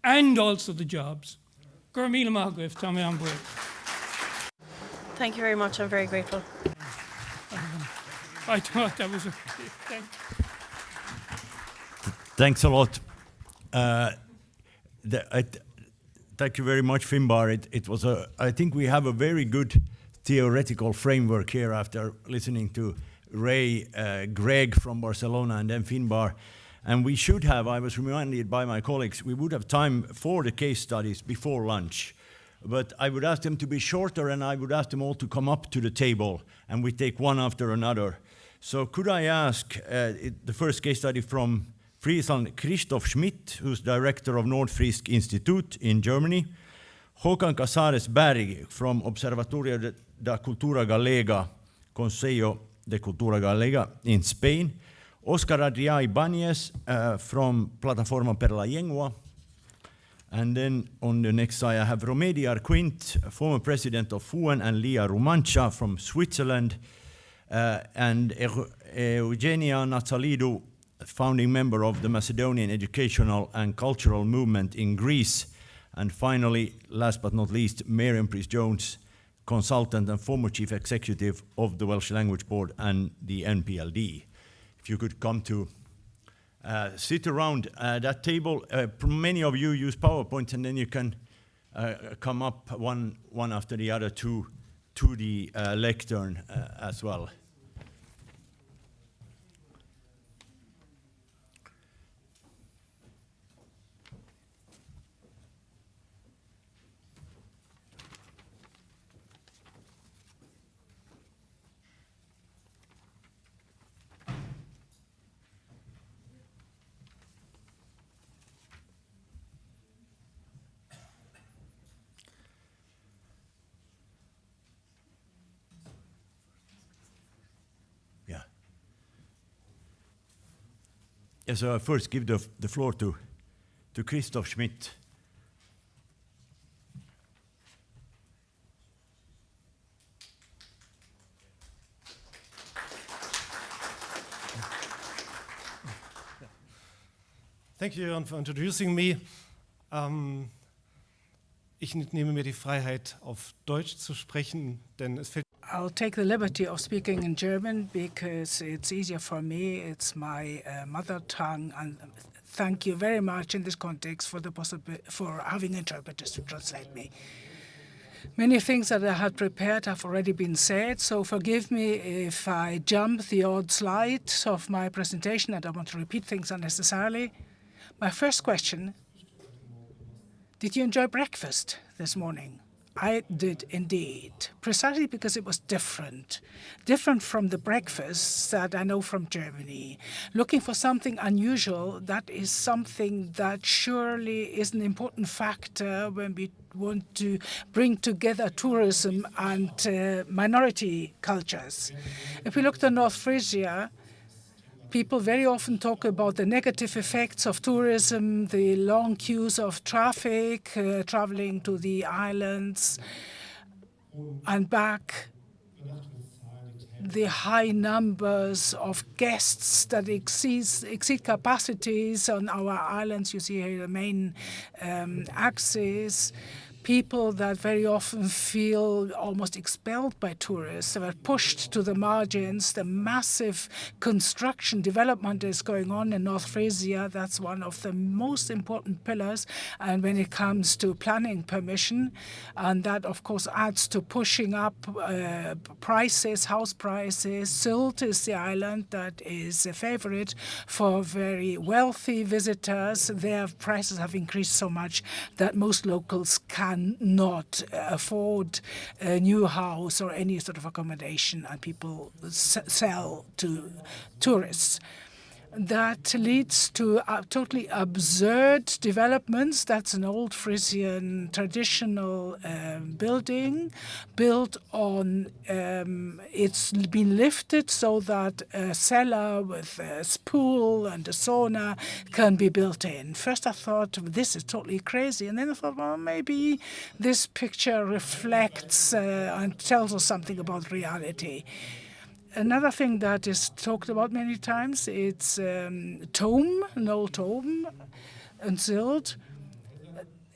And also the jobs. Thank you very much. I'm very grateful. I thought that was Thanks a lot. Thank you very much, Finbar. It was I think we have a very good theoretical framework here after listening to Ray, Greg from Barcelona, and then Finbar. And we should have, I was reminded by my colleagues, we would have time for the case studies before lunch. But I would ask them to be shorter, and I would ask them all to come up to the table, and we take one after another. So could I ask the first case study from Friesland, Christoph Schmidt, who's director of Nordfrisk Institute in Germany, Håkan Casares-Berg from Observatorio da Cultura Gallega, Consejo de Cultura Gallega in Spain, Oscar Adrià Ibáñez from Plataforma per la Llengua, and then on the next side I have Romedi Arquint, former president of FUEN, and Lia Rumancha from Switzerland, and Eugenia Natsalidou, founding member of the Macedonian Educational and Cultural Movement in Greece. And finally, last but not least, Miriam Priest-Jones, consultant and former chief executive of the Welsh Language Board and the NPLD. If you could come to sit around that table. Many of you use PowerPoint, and then you can come up one after the other to the lectern as well. So I first give the floor to Christoph Schmidt. Thank you, Jan, for introducing me. Ich nehme mir die Freiheit, auf Deutsch zu sprechen, denn es fällt. I'll take the liberty of speaking in German because it's easier for me. It's my mother tongue, and thank you very much in this context for the for having interpreters to translate me. Many things that I had prepared have already been said, so forgive me if I jump the odd slide of my presentation. I don't want to repeat things unnecessarily. My first question, did you enjoy breakfast this morning? I did indeed, precisely because it was different from the breakfasts that I know from Germany. Looking for something unusual, that is something that surely is an important factor when we want to bring together tourism and minority cultures. If we look at North Frisia, people very often talk about the negative effects of tourism, the long queues of traffic, traveling to the islands and back, the high numbers of guests that exceed capacities on our islands. You see here the main axis. People that very often feel almost expelled by tourists, they are pushed to the margins. The massive construction development is going on in North Frisia. That's one of the most important pillars. And when it comes to planning permission, and that of course adds to pushing up prices, house prices. Sylt is the island that is a favorite for very wealthy visitors. Their prices have increased so much that most locals cannot afford a new house or any sort of accommodation, and people sell to tourists. That leads to totally absurd developments. That's an old Frisian traditional building built on, it's been lifted so that a cellar with a pool and a sauna can be built in. First I thought, this is totally crazy. And then I thought, well, maybe this picture reflects and tells us something about reality. Another thing that is talked about many times, it's Tome, an old Tome in Sylt.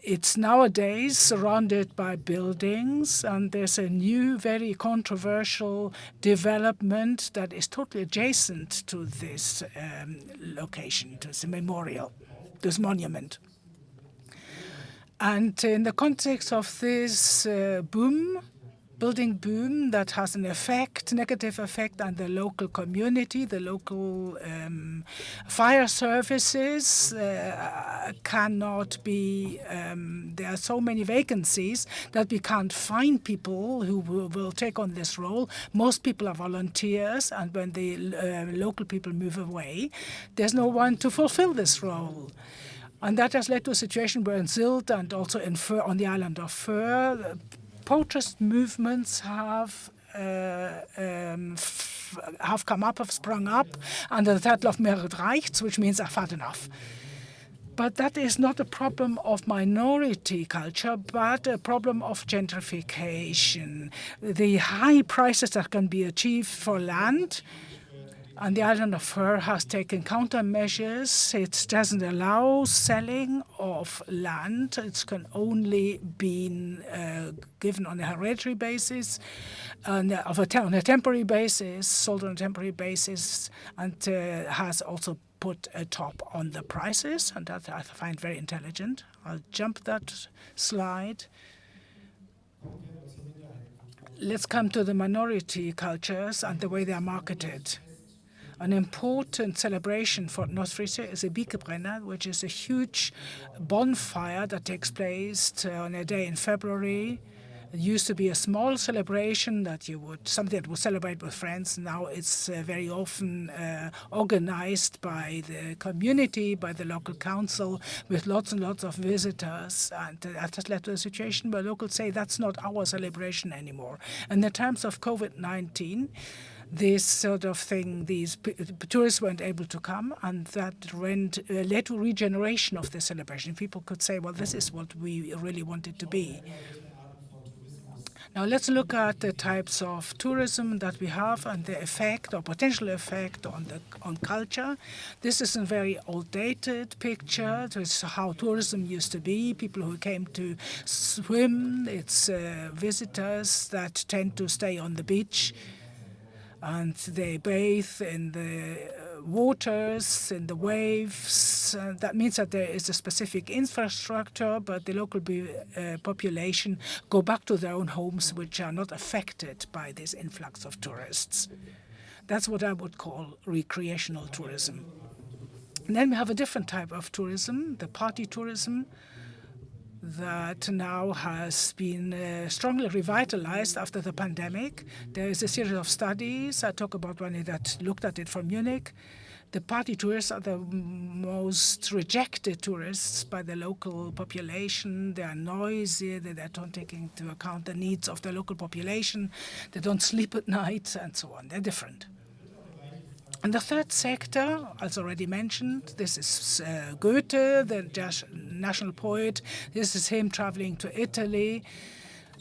It's nowadays surrounded by buildings, and there's a new, very controversial development that is totally adjacent to this location, to this memorial, this monument. And in the context of this building boom that has an effect, negative effect on the local community, the local fire services cannot be, there are so many vacancies that we can't find people who will take on this role. Most people are volunteers, and when the local people move away, there's no one to fulfill this role. And that has led to a situation where in Sylt and also in Föhr, on the island of Föhr, protest movements have come up, have sprung up under the title of Mehrheit reicht's, which means I've had enough. But that is not a problem of minority culture, but a problem of gentrification. The high prices that can be achieved for land, and the island of Föhr has taken countermeasures. It doesn't allow selling of land. It can only be given on a hereditary basis, and on a temporary basis, sold on a temporary basis, and has also put a top on the prices, and that I find very intelligent. I'll jump that slide. Let's come to the minority cultures and the way they are marketed. An important celebration for North Frisia is a Bikebrenner, which is a huge bonfire that takes place on a day in February. It used to be a small celebration that something that would celebrate with friends. Now it's very often organized by the community, by the local council, with lots and lots of visitors. And that has led to a situation where locals say that's not our celebration anymore. And in terms of COVID-19, this sort of thing, these tourists weren't able to come, and that led to regeneration of the celebration. People could say, well, this is what we really want it to be. Now let's look at the types of tourism that we have and the effect or potential effect on culture. This is a very outdated picture. This is how tourism used to be. People who came to swim, it's visitors that tend to stay on the beach, and they bathe in the waters, in the waves. That means that there is a specific infrastructure, but the local population go back to their own homes, which are not affected by this influx of tourists. That's what I would call recreational tourism. And then we have a different type of tourism, the party tourism, that now has been strongly revitalized after the pandemic. There is a series of studies. I talk about one that looked at it from Munich. The party tourists are the most rejected tourists by the local population. They are noisy, they don't take into account the needs of the local population. They don't sleep at night, and so on. They're different. And the third sector, as already mentioned, this is Goethe, the national poet. This is him traveling to Italy.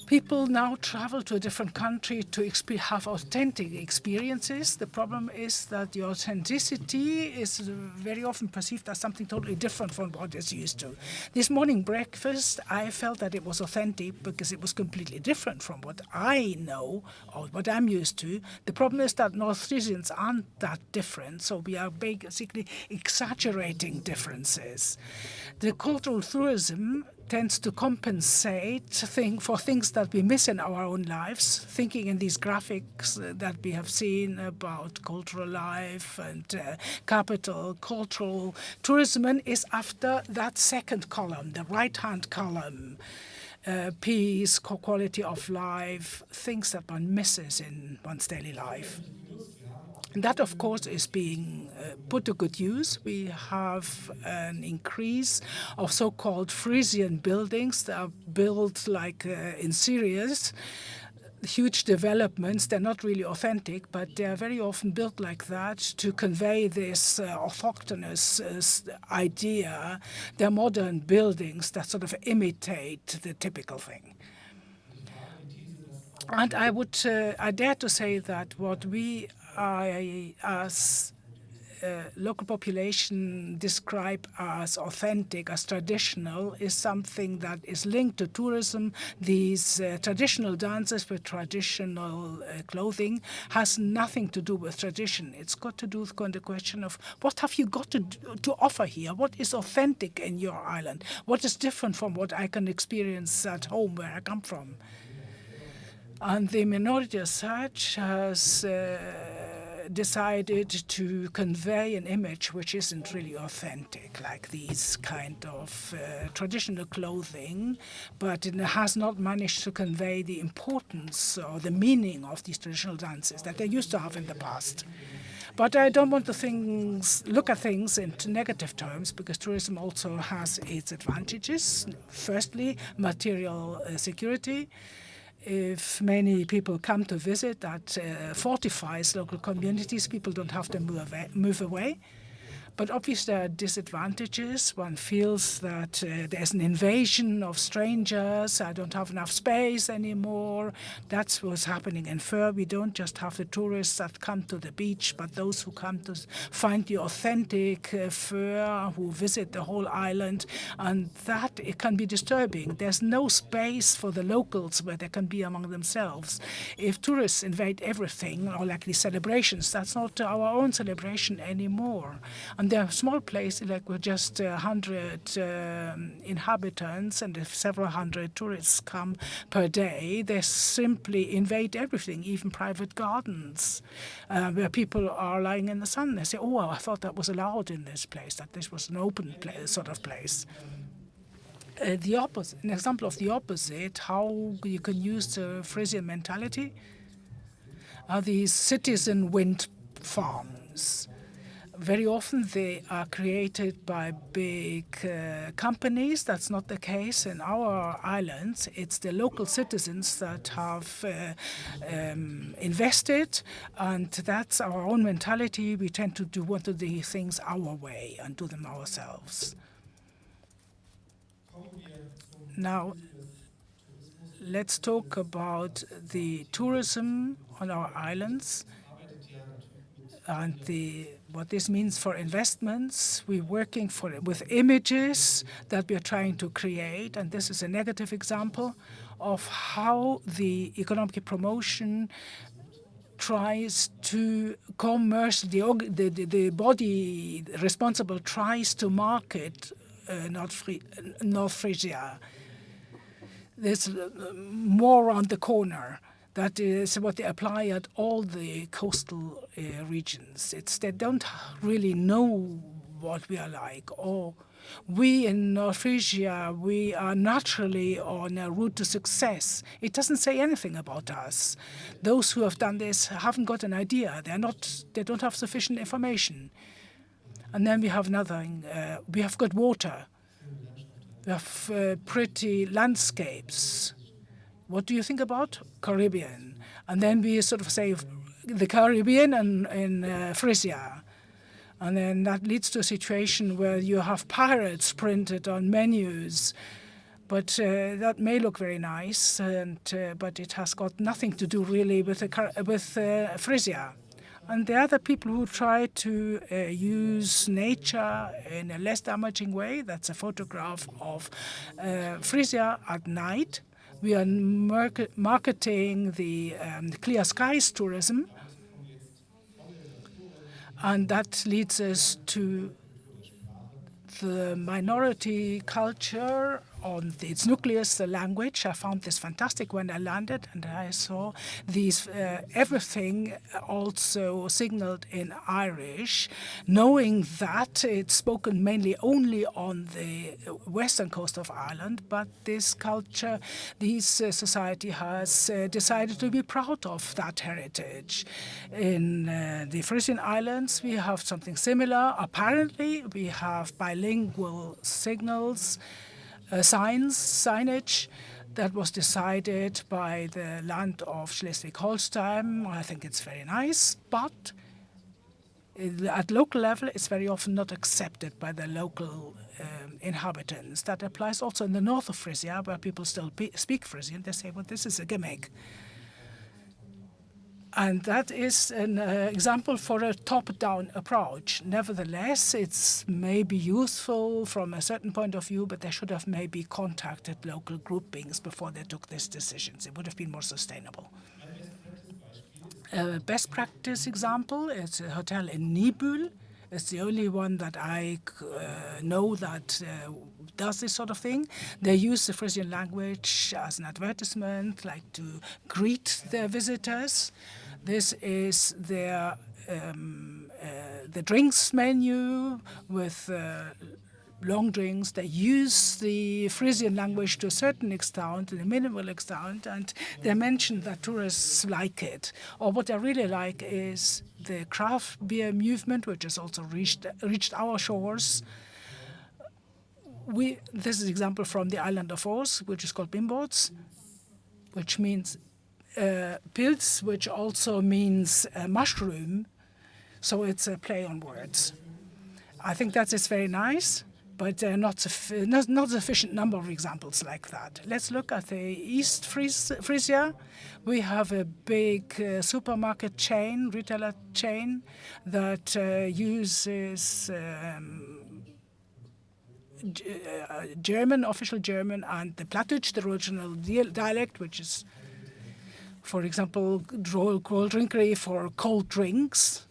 People now travel to a different country to have authentic experiences. The problem is that the authenticity is very often perceived as something totally different from what is used to. This morning breakfast, I felt that it was authentic because it was completely different from what I know or what I'm used to. The problem is that North Frisians aren't that different, so we are basically exaggerating differences. The cultural tourism tends to compensate for things that we miss in our own lives, thinking in these graphics that we have seen about cultural life and capital. Cultural tourism is after that second column, the right-hand column. Peace, quality of life, things that one misses in one's daily life. And that, of course, is being put to good use. We have an increase of so-called Frisian buildings that are built like in series. Huge developments. They're not really authentic, but they're very often built like that to convey this autochthonous idea. They're modern buildings that sort of imitate the typical thing. And I dare to say that what we as local population describe as authentic, as traditional, is something that is linked to tourism. These traditional dances with traditional clothing has nothing to do with tradition. It's got to do with the question of what have you got to offer here? What is authentic in your island? What is different from what I can experience at home where I come from? And the minority as such has decided to convey an image which isn't really authentic, like these kind of traditional clothing, but it has not managed to convey the importance or the meaning of these traditional dances that they used to have in the past. But I don't want to look at things in negative terms, because tourism also has its advantages. Firstly, material security. If many people come to visit, that fortifies local communities. People don't have to move away. But obviously there are disadvantages. One feels that there's an invasion of strangers. I don't have enough space anymore. That's what's happening in Föhr. We don't just have the tourists that come to the beach, but those who come to find the authentic Föhr, who visit the whole island. And that it can be disturbing. There's no space for the locals where they can be among themselves. If tourists invade everything, or like these celebrations, that's not our own celebration anymore. And there are small places, like with just 100 inhabitants, and if several hundred tourists come per day, they simply invade everything, even private gardens, where people are lying in the sun. They say, oh, I thought that was allowed in this place, that this was an open sort of place. The opposite, an example of the opposite, how you can use the Frisian mentality, are these citizen wind farms. Very often they are created by big companies. That's not the case in our islands. It's the local citizens that have invested, and that's our own mentality. We tend to want to do things our way and do them ourselves. Now, let's talk about the tourism on our islands and what this means for investments. We're working with images that we are trying to create, and this is a negative example of how the economic promotion tries to the body responsible tries to market North Frisia. There's more on the corner. That is what they apply at all the coastal regions. They don't really know what we are like. Or we in North Frisia, we are naturally on a route to success. It doesn't say anything about us. Those who have done this haven't got an idea. They don't have sufficient information. And then we have another thing. We have good water. We have pretty landscapes. What do you think about Caribbean? And then we sort of say the Caribbean and in Frisia. And then that leads to a situation where you have pirates printed on menus. But that may look very nice, but it has got nothing to do really with Frisia. And the other people who try to use nature in a less damaging way, that's a photograph of Frisia at night. We are marketing the clear skies tourism. And that leads us to the minority culture on its nucleus, the language. I found this fantastic when I landed, and I saw these everything also signaled in Irish, knowing that it's spoken mainly only on the western coast of Ireland, but this culture, this society has decided to be proud of that heritage. In the Frisian Islands, we have something similar. Apparently, we have bilingual signals, signage that was decided by the land of Schleswig-Holstein. I think it's very nice, but at local level, it's very often not accepted by the local inhabitants. That applies also in the north of Frisia, where people still speak Frisian. They say, well, this is a gimmick. And that is an example for a top-down approach. Nevertheless, it's maybe useful from a certain point of view, but they should have maybe contacted local groupings before they took these decisions. It would have been more sustainable. A best practice example is a hotel in Nibül. It's the only one that I know that does this sort of thing. They use the Frisian language as an advertisement, like to greet their visitors. This is their the drinks menu with long drinks. They use the Frisian language to a certain extent, to a minimal extent, and they mention that tourists like it. Or what I really like is the craft beer movement, which has also reached our shores. This is an example from the island of Oos, which is called Bimbods, which means pils, which also means mushroom. So it's a play on words. I think that is very nice, but not sufficient number of examples like that. Let's look at the East Frisia. We have a big supermarket chain, retailer chain, that uses German, official German, and the Plattdeutsch, the original dialect, which is, for example, cold drinkery for cold drinks.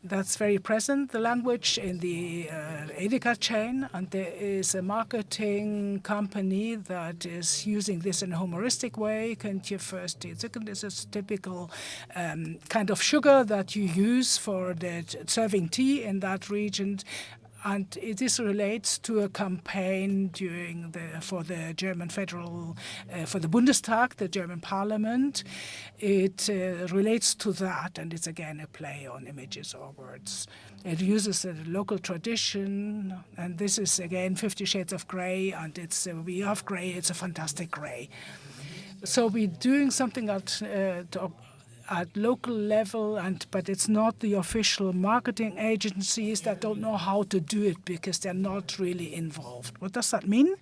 That's very present, the language in the Edeka chain, and there is a marketing company that is using this in a humoristic way. Kentje first, second is a typical kind of sugar that you use for serving tea in that region. And this relates to a campaign for the German federal, for the Bundestag, the German parliament. It relates to that, and it's again a play on images or words. It uses a local tradition, and this is again 50 Shades of Grey, and we have grey, it's a fantastic grey. So we're doing something at local level, but it's not the official marketing agencies that don't know how to do it because they're not really involved. What does that mean?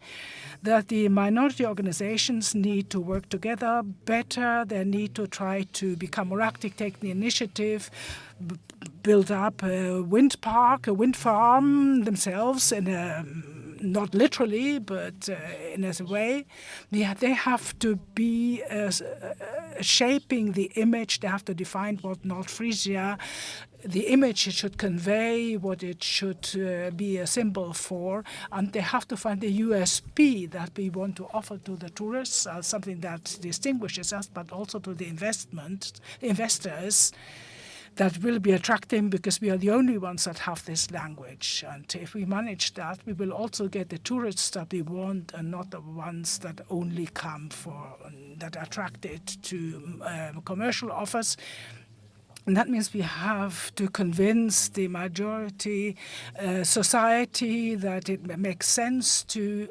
That the minority organizations need to work together better. They need to try to become more active, take the initiative, build up a wind park, a wind farm themselves in a not literally, but in a way. They have to be shaping the image. They have to define what North Frisia, the image it should convey, what it should be a symbol for, and they have to find the USP that we want to offer to the tourists as something that distinguishes us, but also to the investors that will be attracting, because we are the only ones that have this language. And if we manage that, we will also get the tourists that we want and not the ones that only come for, that are attracted to commercial offers. And that means we have to convince the majority society that it makes sense to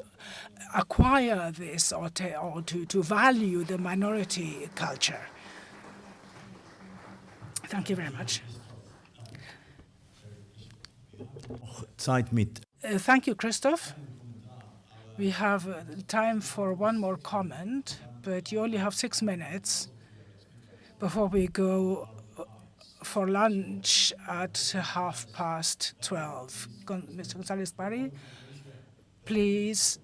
acquire this or to value the minority culture. Thank you very much. Zeit mit. Thank you, Christoph. We have time for one more comment, but you only have 6 minutes before we go for lunch at 12:30. Mr. González-Barry, please.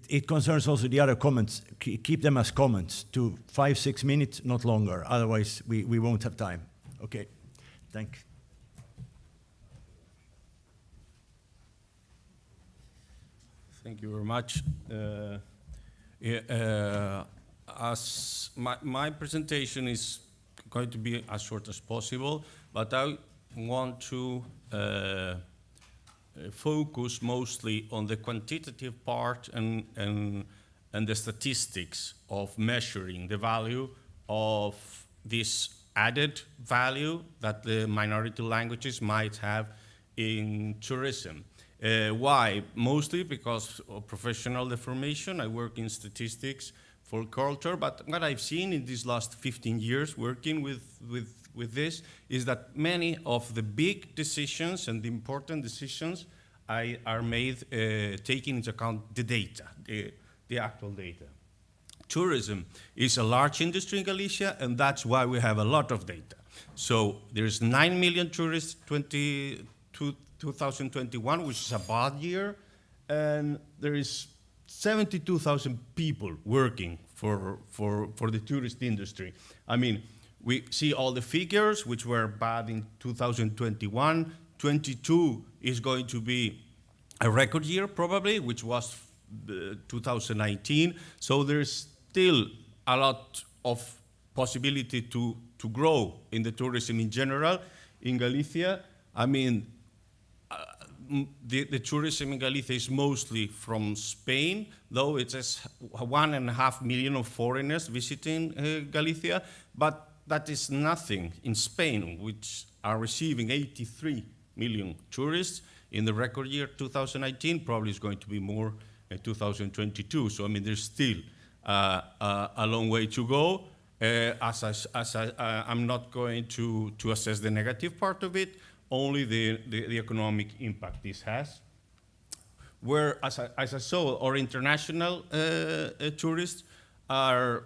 It concerns also the other comments. Keep them as comments to 5-6 minutes, not longer. Otherwise, we won't have time. Okay. Thanks. Thank you very much. As my presentation is going to be as short as possible, but I want to focus mostly on the quantitative part and the statistics of measuring the value of this added value that the minority languages might have in tourism. Why? Mostly because of professional deformation. I work in statistics for culture, but what I've seen in these last 15 years working with this is that many of the big decisions and the important decisions are made taking into account the data, the actual data. Tourism is a large industry in Galicia, and that's why we have a lot of data. So there's 9 million tourists 2021, which is a bad year, and there is 72,000 people working for the tourist industry. I mean, we see all the figures, which were bad in 2021. 22 is going to be a record year, probably, which was 2019. So there's still a lot of possibility to grow in the tourism in general in Galicia. I mean, the tourism in Galicia is mostly from Spain, though it has 1.5 million of foreigners visiting Galicia, but that is nothing in Spain, which are receiving 83 million tourists in the record year 2019. Probably is going to be more in 2022. So I mean, there's still a long way to go. I'm not going to assess the negative part of it, only the economic impact this has. Where, as I saw, our international tourists are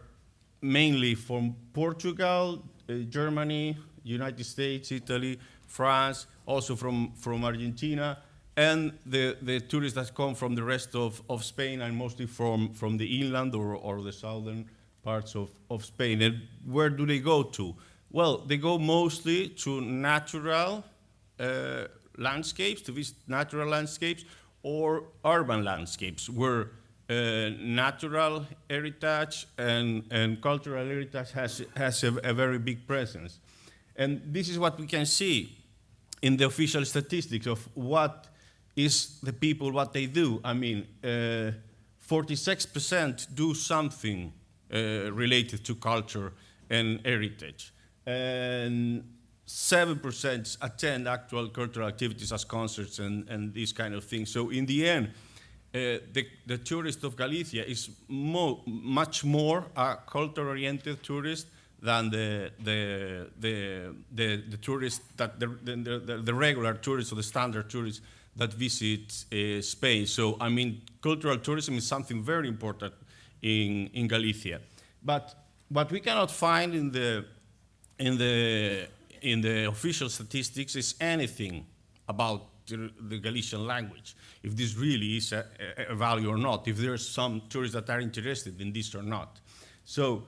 mainly from Portugal, Germany, United States, Italy, France, also from Argentina, and the tourists that come from the rest of Spain and mostly from the inland or the southern parts of Spain. And where do they go to? Well, they go mostly to natural landscapes, to visit natural landscapes or urban landscapes, where natural heritage and cultural heritage has a very big presence. And this is what we can see in the official statistics of what is the people, what they do. I mean, 46% do something related to culture and heritage. And 7% attend actual cultural activities as concerts and these kind of things. So in the end, the tourist of Galicia is much more a culture-oriented tourist than the tourist that the regular tourist or the standard tourist that visit Spain. So I mean, cultural tourism is something very important in Galicia. But what we cannot find in the official statistics is anything about the Galician language, if this really is a value or not, if there are some tourists that are interested in this or not. So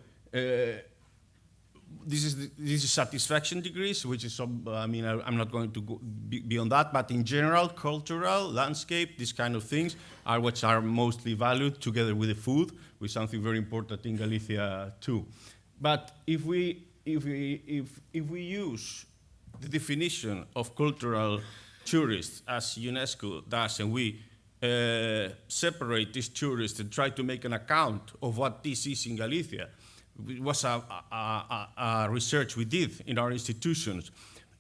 this is satisfaction degrees, which is, I mean, I'm not going to go beyond that, but in general, cultural, landscape, these kind of things are what are mostly valued together with the food, which is something very important in Galicia too. But if we use the definition of cultural tourists as UNESCO does, and we separate these tourists and try to make an account of what this is in Galicia, it was a research we did in our institutions.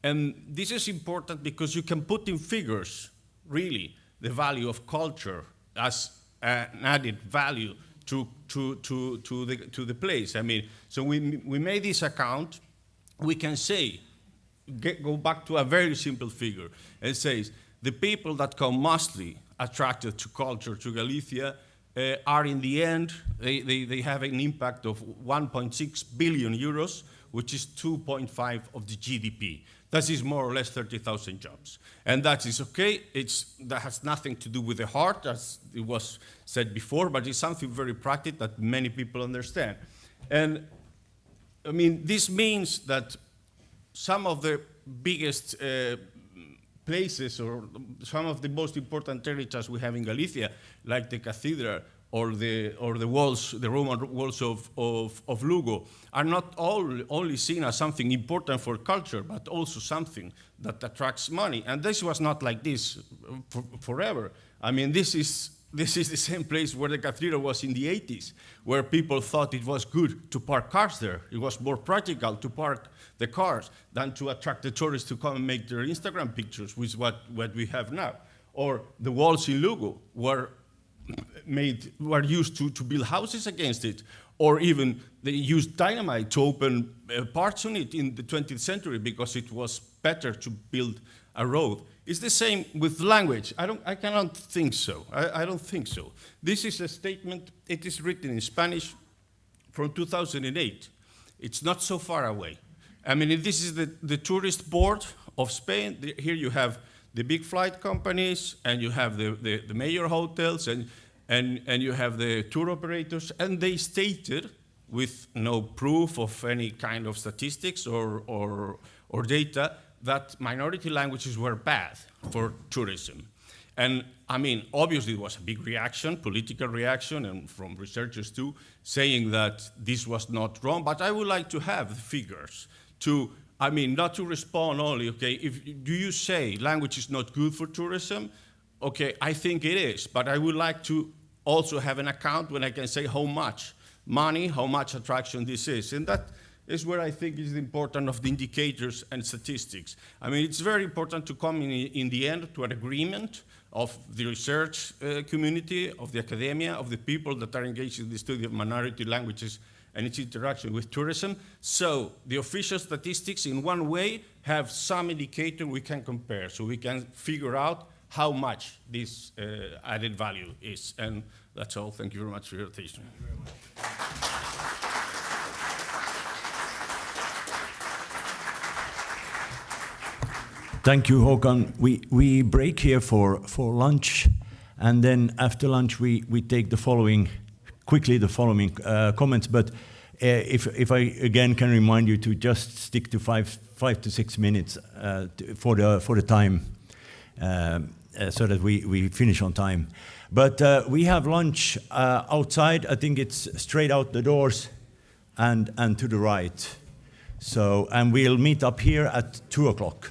And this is important because you can put in figures, really, the value of culture as an added value to the place. I mean, so we made this account. We can say, go back to a very simple figure. It says, the people that come mostly attracted to culture, to Galicia, are in the end, they have an impact of 1.6 billion euros, which is 2.5 of the GDP. That is more or less 30,000 jobs. And that is okay. That has nothing to do with the heart, as it was said before, but it's something very practical that many people understand. And I mean, this means that some of the biggest places or some of the most important territories we have in Galicia, like the cathedral or the walls, the Roman walls of Lugo, are not only seen as something important for culture, but also something that attracts money. And this was not like this forever. I mean, this is the same place where the cathedral was in the 80s, where people thought it was good to park cars there. It was more practical to park the cars than to attract the tourists to come and make their Instagram pictures, which is what we have now. Or the walls in Lugo were used to build houses against it, or even they used dynamite to open parts on it in the 20th century because it was better to build a road. It's the same with language. I cannot think so. I don't think so. This is a statement, it is written in Spanish from 2008. It's not so far away. I mean, this is the tourist board of Spain. Here you have the big flight companies, and you have the major hotels, and you have the tour operators, and they stated, with no proof of any kind of statistics or data, that minority languages were bad for tourism. And I mean, obviously it was a big reaction, political reaction, and from researchers too, saying that this was not wrong, but I would like to have the figures to, I mean, not to respond only, okay, do you say language is not good for tourism? Okay, I think it is, but I would like to also have an account when I can say how much money, how much attraction this is. And that is where I think is the importance of the indicators and statistics. I mean, it's very important to come in the end to an agreement of the research community, of the academia, of the people that are engaged in the study of minority languages and its interaction with tourism. So the official statistics, in one way, have some indicator we can compare, so we can figure out how much this added value is. And that's all. Thank you very much for your attention. Thank you, Håkan. We break here for lunch, and then after lunch we take the following comments. But if I again can remind you to just stick to five to 6 minutes for the time, so that we finish on time. But we have lunch outside. I think it's straight out the doors and to the right. So, and we'll meet up here at 2 o'clock.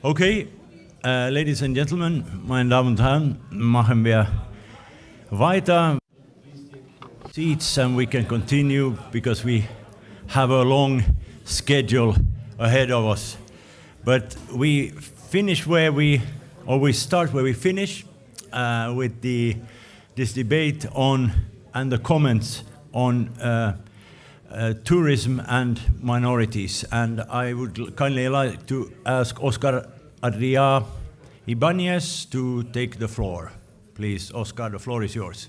Okay, ladies and gentlemen, meine Damen und Herren, machen wir weiter. Seats and we can continue because we have a long schedule ahead of us. But we finish where we start where we finish with this debate on and the comments on tourism and minorities. And I would kindly like to ask Oscar Adria Ibanez to take the floor. Please, Oscar, the floor is yours.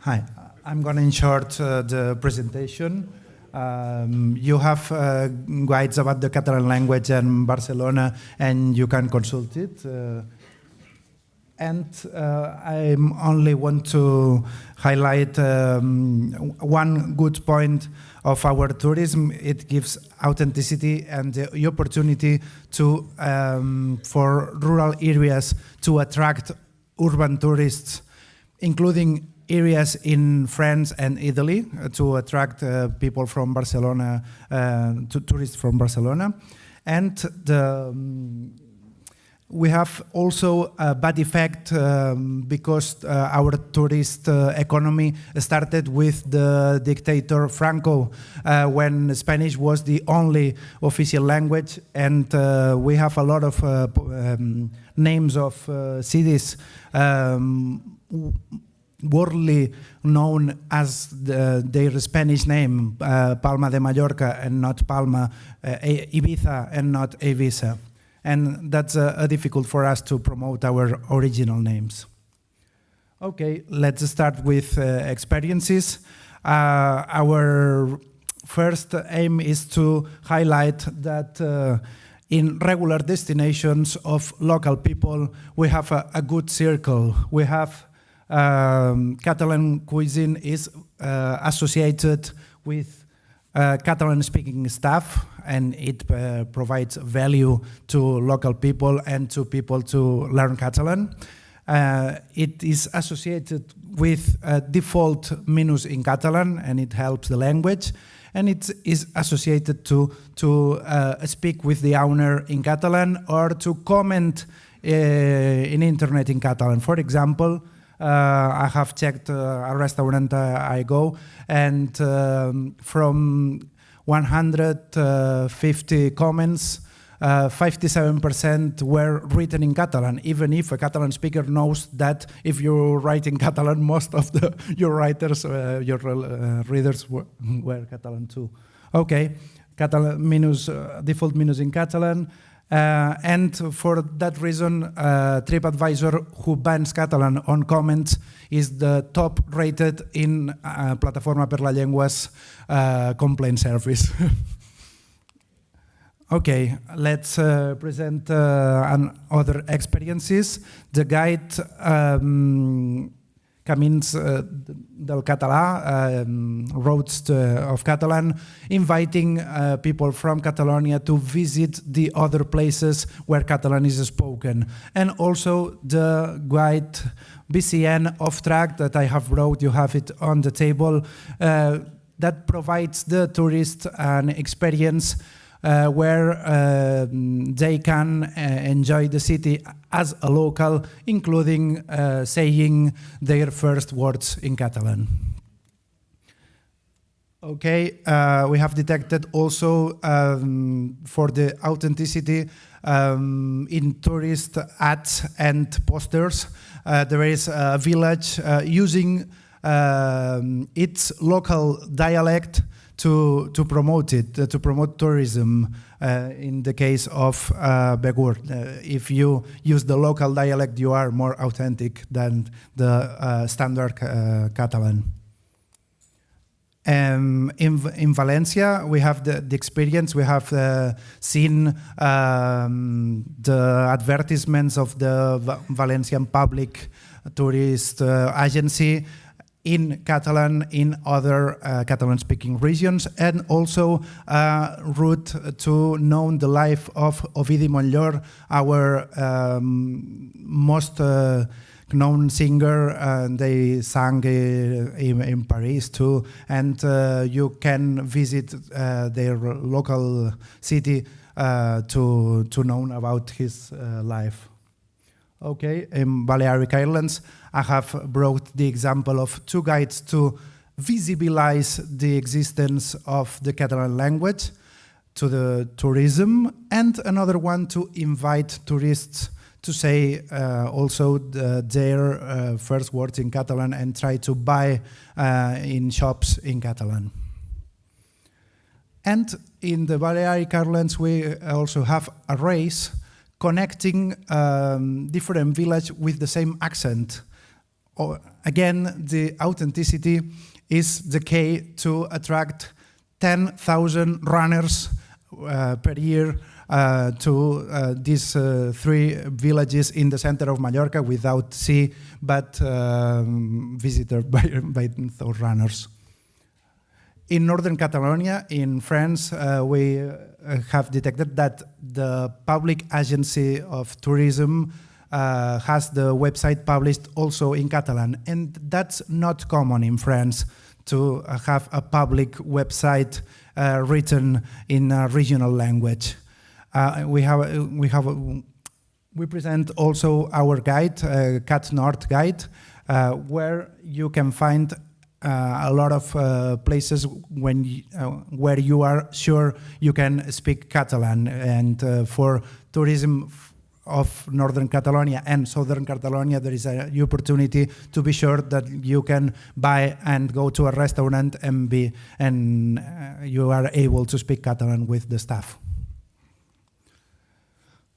Hi, I'm going to short the presentation. You have guides about the Catalan language in Barcelona, and you can consult it. And I only want to highlight one good point of our tourism. It gives authenticity and the opportunity to for rural areas to attract urban tourists, including areas in France and Italy to attract people from Barcelona, tourists from Barcelona. And we have also a bad effect because our tourist economy started with the dictator Franco when Spanish was the only official language, and we have a lot of names of cities worldly known as their Spanish name, Palma de Mallorca and not Palma, Ibiza and not Ibiza. And that's difficult for us to promote our original names. Okay, let's start with experiences. Our first aim is to highlight that in regular destinations of local people, we have a good circle. We have Catalan cuisine is associated with Catalan-speaking staff, and it provides value to local people and to people to learn Catalan. It is associated with default menus in Catalan, and it helps the language. And it is associated to speak with the owner in Catalan or to comment in internet in Catalan. For example, I have checked a restaurant I go, and from 150 comments, 57% were written in Catalan, even if a Catalan speaker knows that if you write in Catalan, most of your readers were Catalan too. Okay, Catalan menus, default menus in Catalan. And for that reason, TripAdvisor, who bans Catalan on comments, is the top rated in Plataforma per la Llengüa's complaint service. Okay, let's present other experiences. The guide Camins del Català, Roads of Catalan, inviting people from Catalonia to visit the other places where Catalan is spoken. And also the guide BCN off track that I have brought, you have it on the table, that provides the tourist an experience where they can enjoy the city as a local, including saying their first words in Catalan. Okay, we have detected also for the authenticity in tourist ads and posters. There is a village using its local dialect to promote it, to promote tourism. In the case of Begur, if you use the local dialect, you are more authentic than the standard Catalan. In Valencia, we have the experience. We have seen the advertisements of the Valencian Public Tourist Agency, in Catalan in other Catalan-speaking regions, and also a route to know the life of Ovidi Montllor, our most known singer. They sang in Paris too, and you can visit their local city to know about his life. Okay, in Balearic Islands, I have brought the example of 2 guides to visibilize the existence of the Catalan language to the tourism, and another one to invite tourists to say also their first words in Catalan and try to buy in shops in Catalan. And in the Balearic Islands, we also have a race connecting different villages with the same accent. Again, the authenticity is the key to attract 10,000 runners per year to these 3 villages in the center of Mallorca without sea, but visited by those runners. In northern Catalonia, in France, we have detected that the public agency of tourism has the website published also in Catalan, and that's not common in France to have a public website written in a regional language. We present also our guide, Cat North Guide, where you can find a lot of places where you are sure you can speak Catalan, and for tourism of northern Catalonia and southern Catalonia, there is an opportunity to be sure that you can buy and go to a restaurant and you are able to speak Catalan with the staff.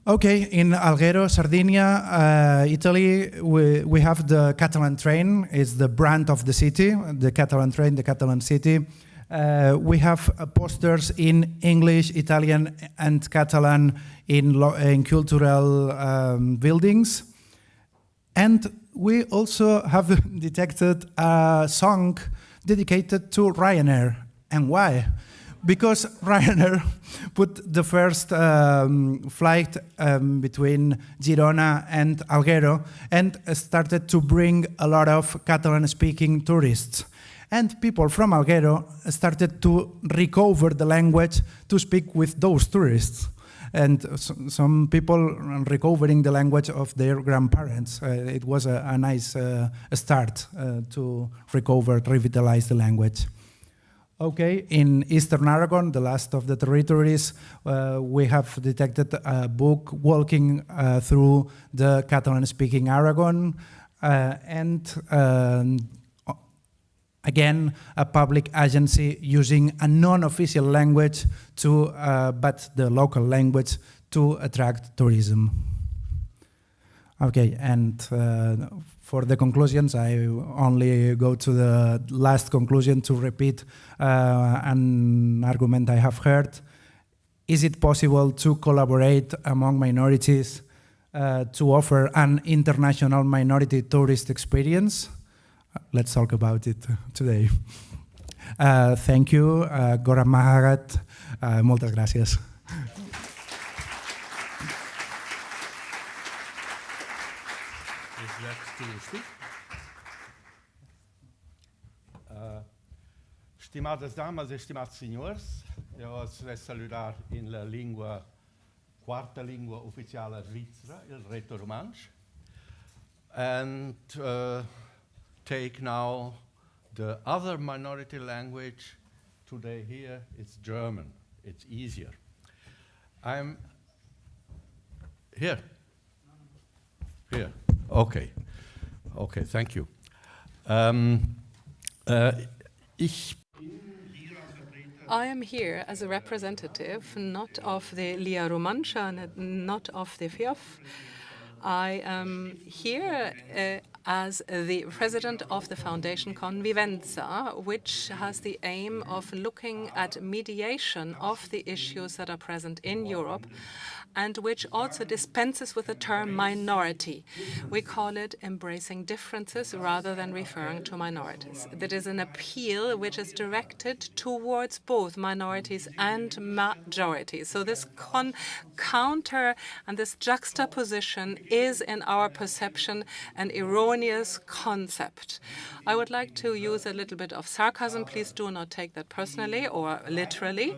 Okay, in Alghero, Sardinia, Italy, we have the Catalan train. It's the brand of the city, the Catalan train, the Catalan city. We have posters in English, Italian, and Catalan in cultural buildings. And we also have detected a song dedicated to Ryanair. And why? Because Ryanair put the first flight between Girona and Alghero and started to bring a lot of Catalan-speaking tourists. And people from Alghero started to recover the language to speak with those tourists. And some people recovering the language of their grandparents. It was a nice start to recover, revitalize the language. Okay, in Eastern Aragon, the last of the territories, we have detected a book walking through the Catalan-speaking Aragon, and again, a public agency using a non-official language but the local language to attract tourism. Okay, and for the conclusions, I only go to the last conclusion to repeat an argument I have heard. Is it possible to collaborate among minorities to offer an international minority tourist experience? Let's talk about it today. Thank you. Goram Mahagat. Moltes gràcies. Estimadas damas e estimados senhores, eu os saludar em la língua, quarta língua oficial svizzera, il reto-romansch, and take now the other minority language today here. It's German. It's easier. I'm here. Here. Okay. Okay. Thank you. I am here as a representative, not of the Lia Romancia, not of the FIOF. I am here as the president of the foundation Convivenza, which has the aim of looking at mediation of the issues that are present in Europe, and which also dispenses with the term minority. We call it embracing differences rather than referring to minorities. That is an appeal which is directed towards both minorities and majorities. So this counter and this juxtaposition is, in our perception, an erroneous concept. I would like to use a little bit of sarcasm. Please do not take that personally or literally.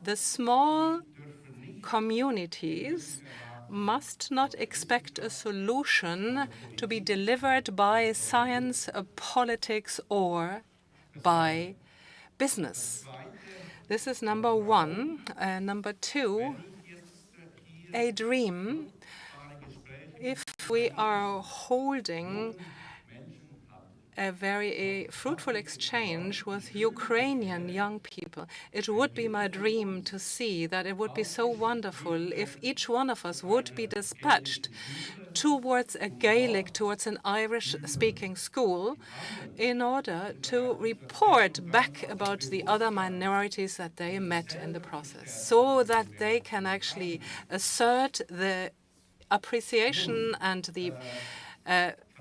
The small communities must not expect a solution to be delivered by science, politics, or by business. This is number one. Number two, a dream. If we are holding a very fruitful exchange with Ukrainian young people, it would be my dream to see that it would be so wonderful if each one of us would be dispatched towards a Gaelic, towards an Irish-speaking school, in order to report back about the other minorities that they met in the process, so that they can actually assert the appreciation and the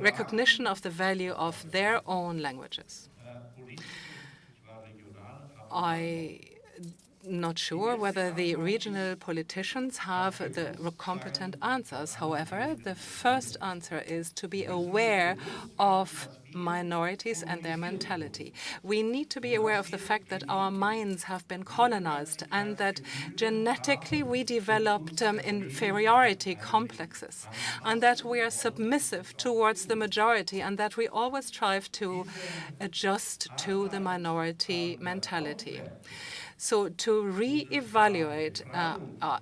recognition of the value of their own languages. I'm not sure whether the regional politicians have the competent answers. However, the first answer is to be aware of minorities and their mentality. We need to be aware of the fact that our minds have been colonized and that genetically we developed inferiority complexes, and that we are submissive towards the majority, and that we always strive to adjust to the minority mentality. So to re-evaluate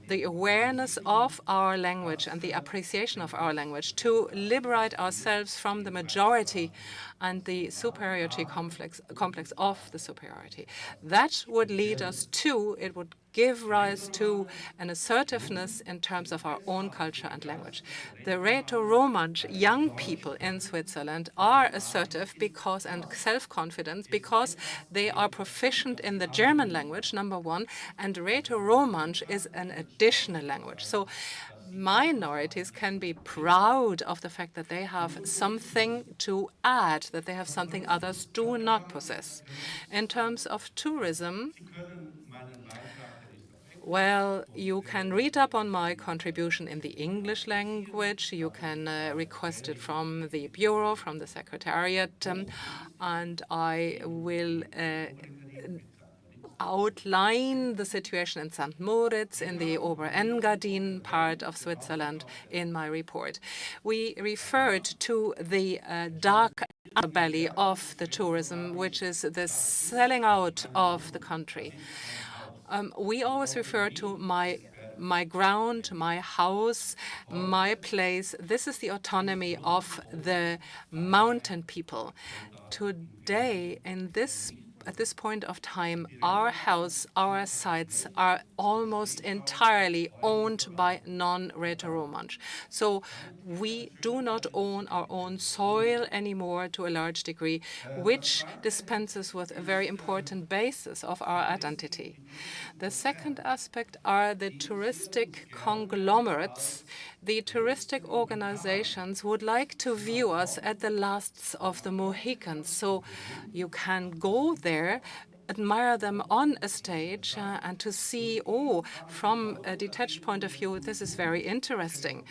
the awareness of our language and the appreciation of our language, to liberate ourselves from the majority and the superiority complex of the superiority, that would lead us to, it would give rise to an assertiveness in terms of our own culture and language. The Rätoromansch young people in Switzerland are assertive because and self-confident because they are proficient in the German language, number one, and Rätoromansch is an additional language. So minorities can be proud of the fact that they have something to add, that they have something others do not possess. In terms of tourism, well, you can read up on my contribution in the English language. You can request it from the Bureau, from the Secretariat, and I will outline the situation in St. Moritz in the Oberengadin part of Switzerland in my report. We referred to the dark underbelly of the tourism, which is the selling out of the country. We always refer to my ground, my house, my place. This is the autonomy of the mountain people. Today, at this point of time, our house, our sites are almost entirely owned by non-Rätoromansch. So we do not own our own soil anymore to a large degree, which dispenses with a very important basis of our identity. The second aspect are the touristic conglomerates. The touristic organizations would like to view us at the lasts of the Mohicans. So you can go there, admire them on a stage, and to see, oh, from a detached point of view, this is very interesting.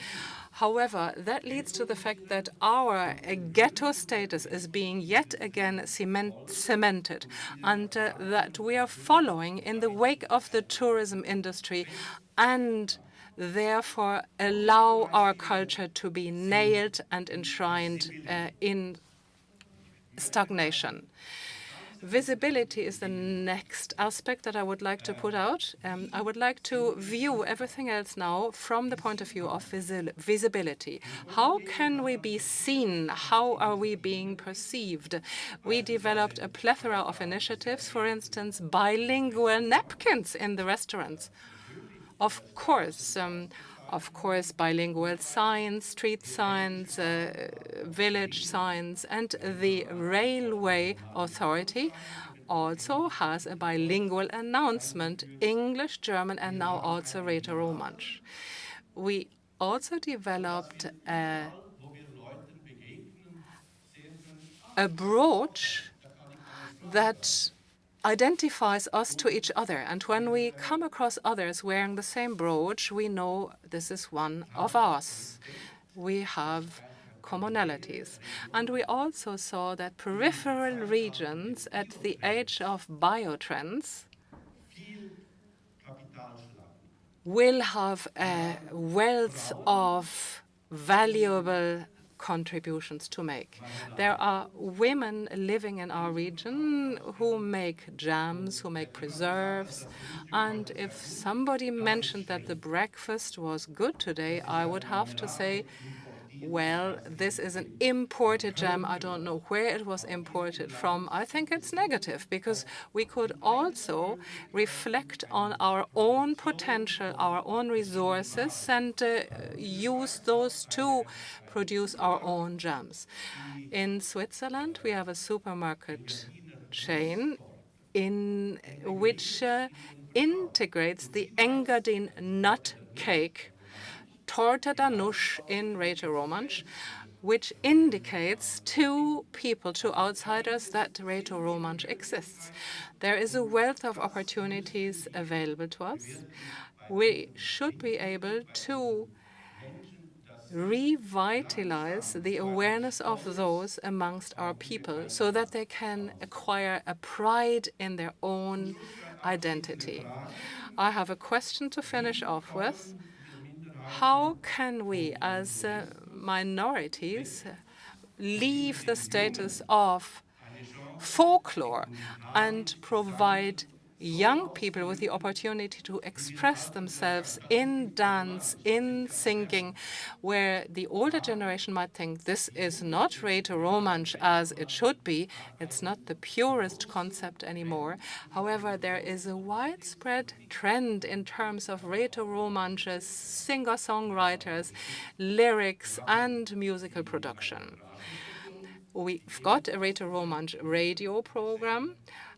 However, that leads to the fact that our ghetto status is being yet again cemented, and that we are following in the wake of the tourism industry and therefore allow our culture to be nailed and enshrined in stagnation. Visibility is the next aspect that I would like to put out. I would like to view everything else now from the point of view of visibility. How can we be seen? How are we being perceived? We developed a plethora of initiatives, for instance, bilingual napkins in the restaurants. Of course, of course, bilingual signs, street signs, village signs, and the Railway Authority also has a bilingual announcement, English, German, and now also Rätoromansch. We also developed a brooch that identifies us to each other. And when we come across others wearing the same brooch, we know this is one of us. We have commonalities. And we also saw that peripheral regions at the age of biotrends will have a wealth of valuable contributions to make. There are women living in our region who make jams, who make preserves, and if somebody mentioned that the breakfast was good today, I would have to say, well, this is an imported jam. I don't know where it was imported from. I think it's negative because we could also reflect on our own potential, our own resources, and use those to produce our own jams. In Switzerland, we have a supermarket chain in which integrates the Engadin nut cake, Torta da Nusch in Rätoromansch, which indicates to people, to outsiders, that Rätoromansch exists. There is a wealth of opportunities available to us. We should be able to revitalize the awareness of those amongst our people so that they can acquire a pride in their own identity. I have a question to finish off with. How can we, as minorities, leave the status of folklore and provide young people with the opportunity to express themselves in dance, in singing, where the older generation might think this is not Rätoromansch as it should be. It's not the purest concept anymore. However, there is a widespread trend in terms of Rätoromansch's singer-songwriters, lyrics, and musical production. We've got a Rätoromansch radio program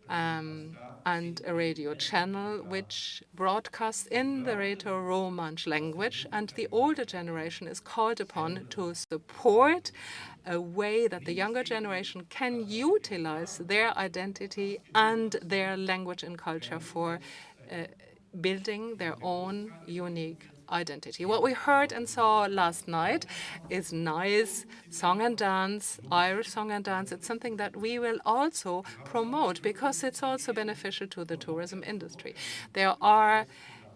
and a radio channel which broadcasts in the Rätoromansch language, and the older generation is called upon to support a way that the younger generation can utilize their identity and their language and culture for building their own unique identity. What we heard and saw last night is nice song and dance, Irish song and dance. It's something that we will also promote because it's also beneficial to the tourism industry. There are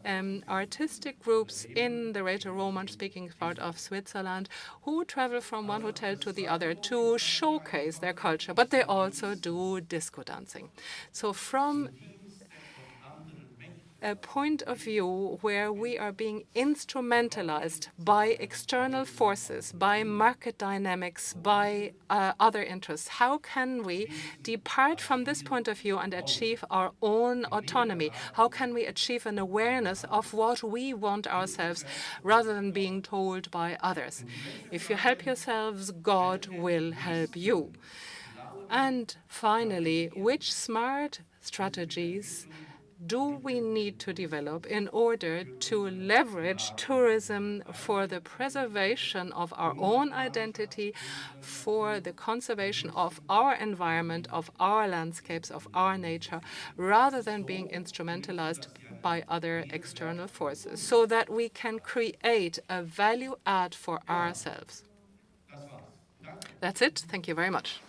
artistic groups in the Rätoromansch speaking part of Switzerland who travel from one hotel to the other to showcase their culture, but they also do disco dancing. So from a point of view where we are being instrumentalized by external forces, by market dynamics, by other interests, how can we depart from this point of view and achieve our own autonomy? How can we achieve an awareness of what we want ourselves rather than being told by others? If you help yourselves, God will help you. And finally, which smart strategies do we need to develop in order to leverage tourism for the preservation of our own identity, for the conservation of our environment, of our landscapes, of our nature, rather than being instrumentalized by other external forces, so that we can create a value add for ourselves? That's it. Thank you very much.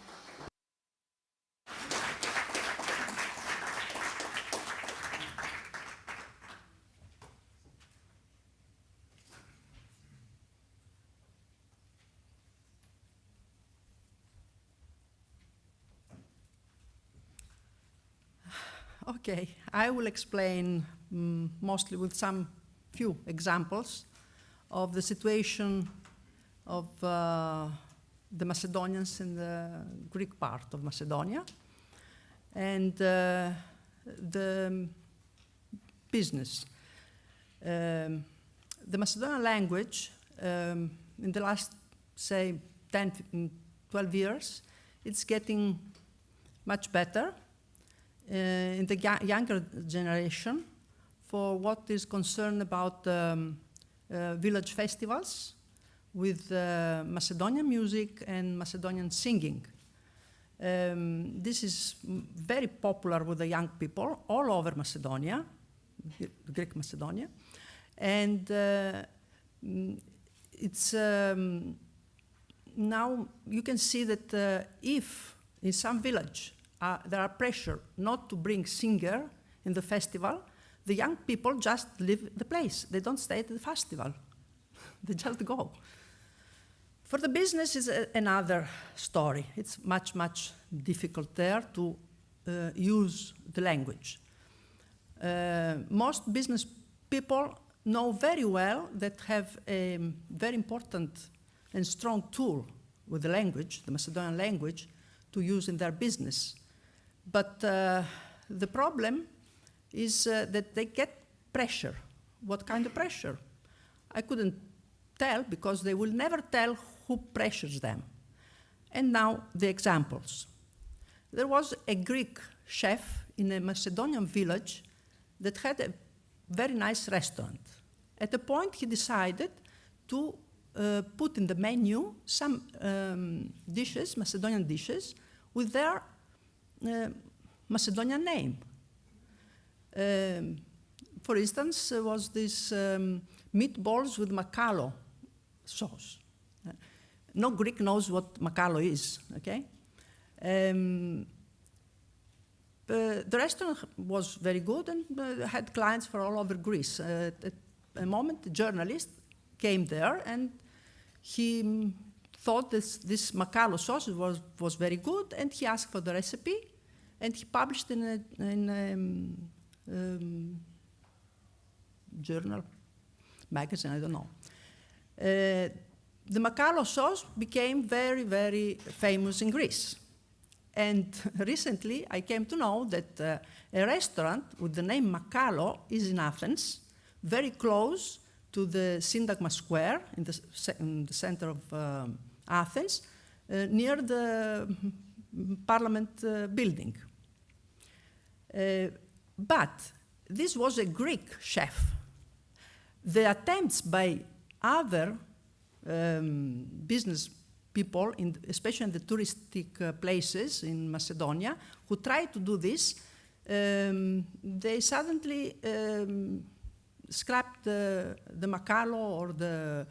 Okay, I will explain mostly with some few examples of the situation of the Macedonians in the Greek part of Macedonia and the business. the Macedonian language, in the last, say, 10, 12 years, it's getting much better in the younger generation for what is concerned about village festivals with Macedonian music and Macedonian singing. This is very popular with the young people all over Macedonia, Greek Macedonia. And it's now you can see that if in some village there are pressure not to bring singer in the festival, the young people just leave the place. They don't stay at the festival. They just go. For the business is another story. It's much, much difficult there to use the language. Most business people know very well that have a very important and strong tool with the language, the Macedonian language, to use in their business. But the problem is that they get pressure. What kind of pressure? I couldn't tell because they will never tell who pressures them. And now the examples. There was a Greek chef in a Macedonian village that had a very nice restaurant. At a point, he decided to put in the menu some dishes, Macedonian dishes, with their Macedonian name. For instance, was this meatballs with makalo sauce. No Greek knows what makalo is, okay? The restaurant was very good and had clients for all over Greece. At a moment, the journalist came there and he thought this makalo sauce was very good, and he asked for the recipe, and he published in a journal, magazine, I don't know. The makalo sauce became very, very famous in Greece. And recently, I came to know that a restaurant with the name Makalo is in Athens, very close to the Syntagma Square in the center of Athens, near the Parliament building. But this was a Greek chef. The attempts by other business people, especially in the touristic places in Macedonia, who tried to do this, they suddenly scrapped the makalo or the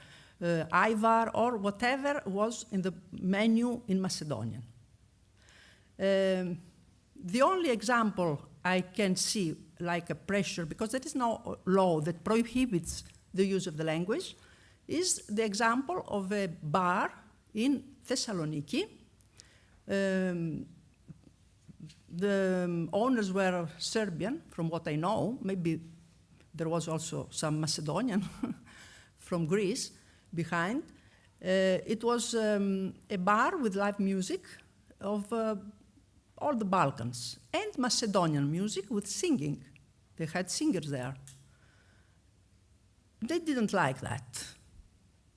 ivar or whatever was in the menu in Macedonian. The only example I can see like a pressure, because there is no law that prohibits the use of the language, is the example of a bar in Thessaloniki. The owners were Serbian, from what I know. Maybe there was also some Macedonian from Greece behind. It was a bar with live music of all the Balkans, and Macedonian music with singing. They had singers there. They didn't like that.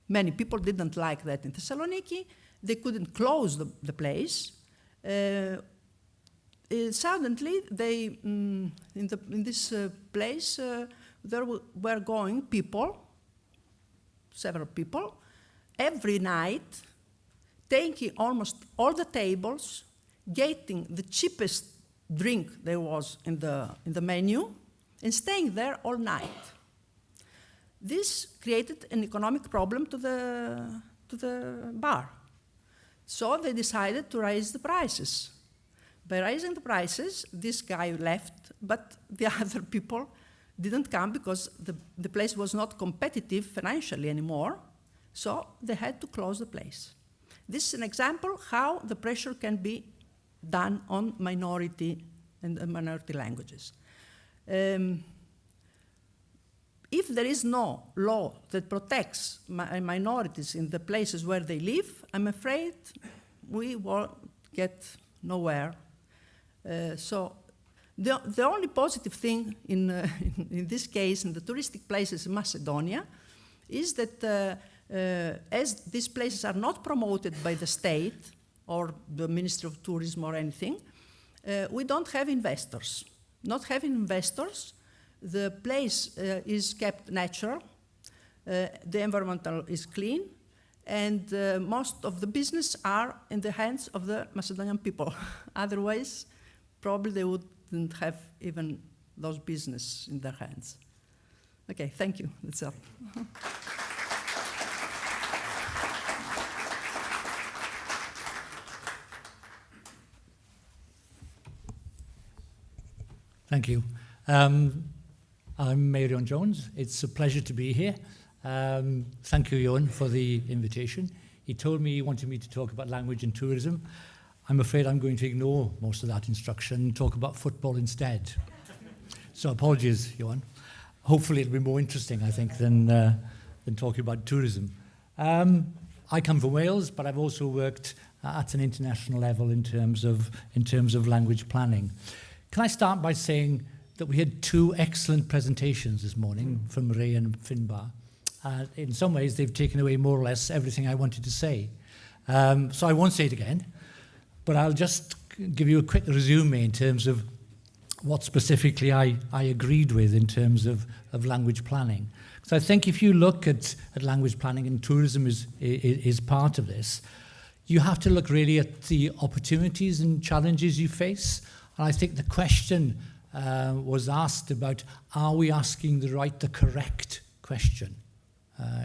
Many people didn't like that in Thessaloniki. They couldn't close the place. Suddenly, they, in this place, there were going people, several people, every night, taking almost all the tables, getting the cheapest drink there was in the menu, and staying there all night. This created an economic problem to the bar. So they decided to raise the prices. By raising the prices, this guy left, but the other people didn't come because the place was not competitive financially anymore, so they had to close the place. This is an example how the pressure can be done on minority and minority languages. If there is no law that protects minorities in the places where they live, I'm afraid we won't get nowhere. So the only positive thing in this case, in the touristic places in Macedonia, is that as these places are not promoted by the state or the Ministry of Tourism or anything, we don't have investors. Not having investors, the place is kept natural, the environmental is clean, and most of the business are in the hands of the Macedonian people. Otherwise, probably they wouldn't have even those business in their hands. Okay, thank you. That's all. Thank you. I'm Marion Jones. It's a pleasure to be here. Thank you, Johan, for the invitation. He told me he wanted me to talk about language and tourism. I'm afraid I'm going to ignore most of that instruction and talk about football instead. So apologies, Johan. Hopefully it'll be more interesting, I think, than talking about tourism. I come from Wales, but I've also worked at an international level in terms of language planning. Can I start by saying that we had two excellent presentations this morning from Ray and Finbar. In some ways, they've taken away more or less everything I wanted to say. So I won't say it again, but I'll just give you a quick resume in terms of what specifically I agreed with in terms of language planning. So I think if you look at language planning, and tourism is part of this, you have to look really at the opportunities and challenges you face. And I think the question was asked about, are we asking the correct question,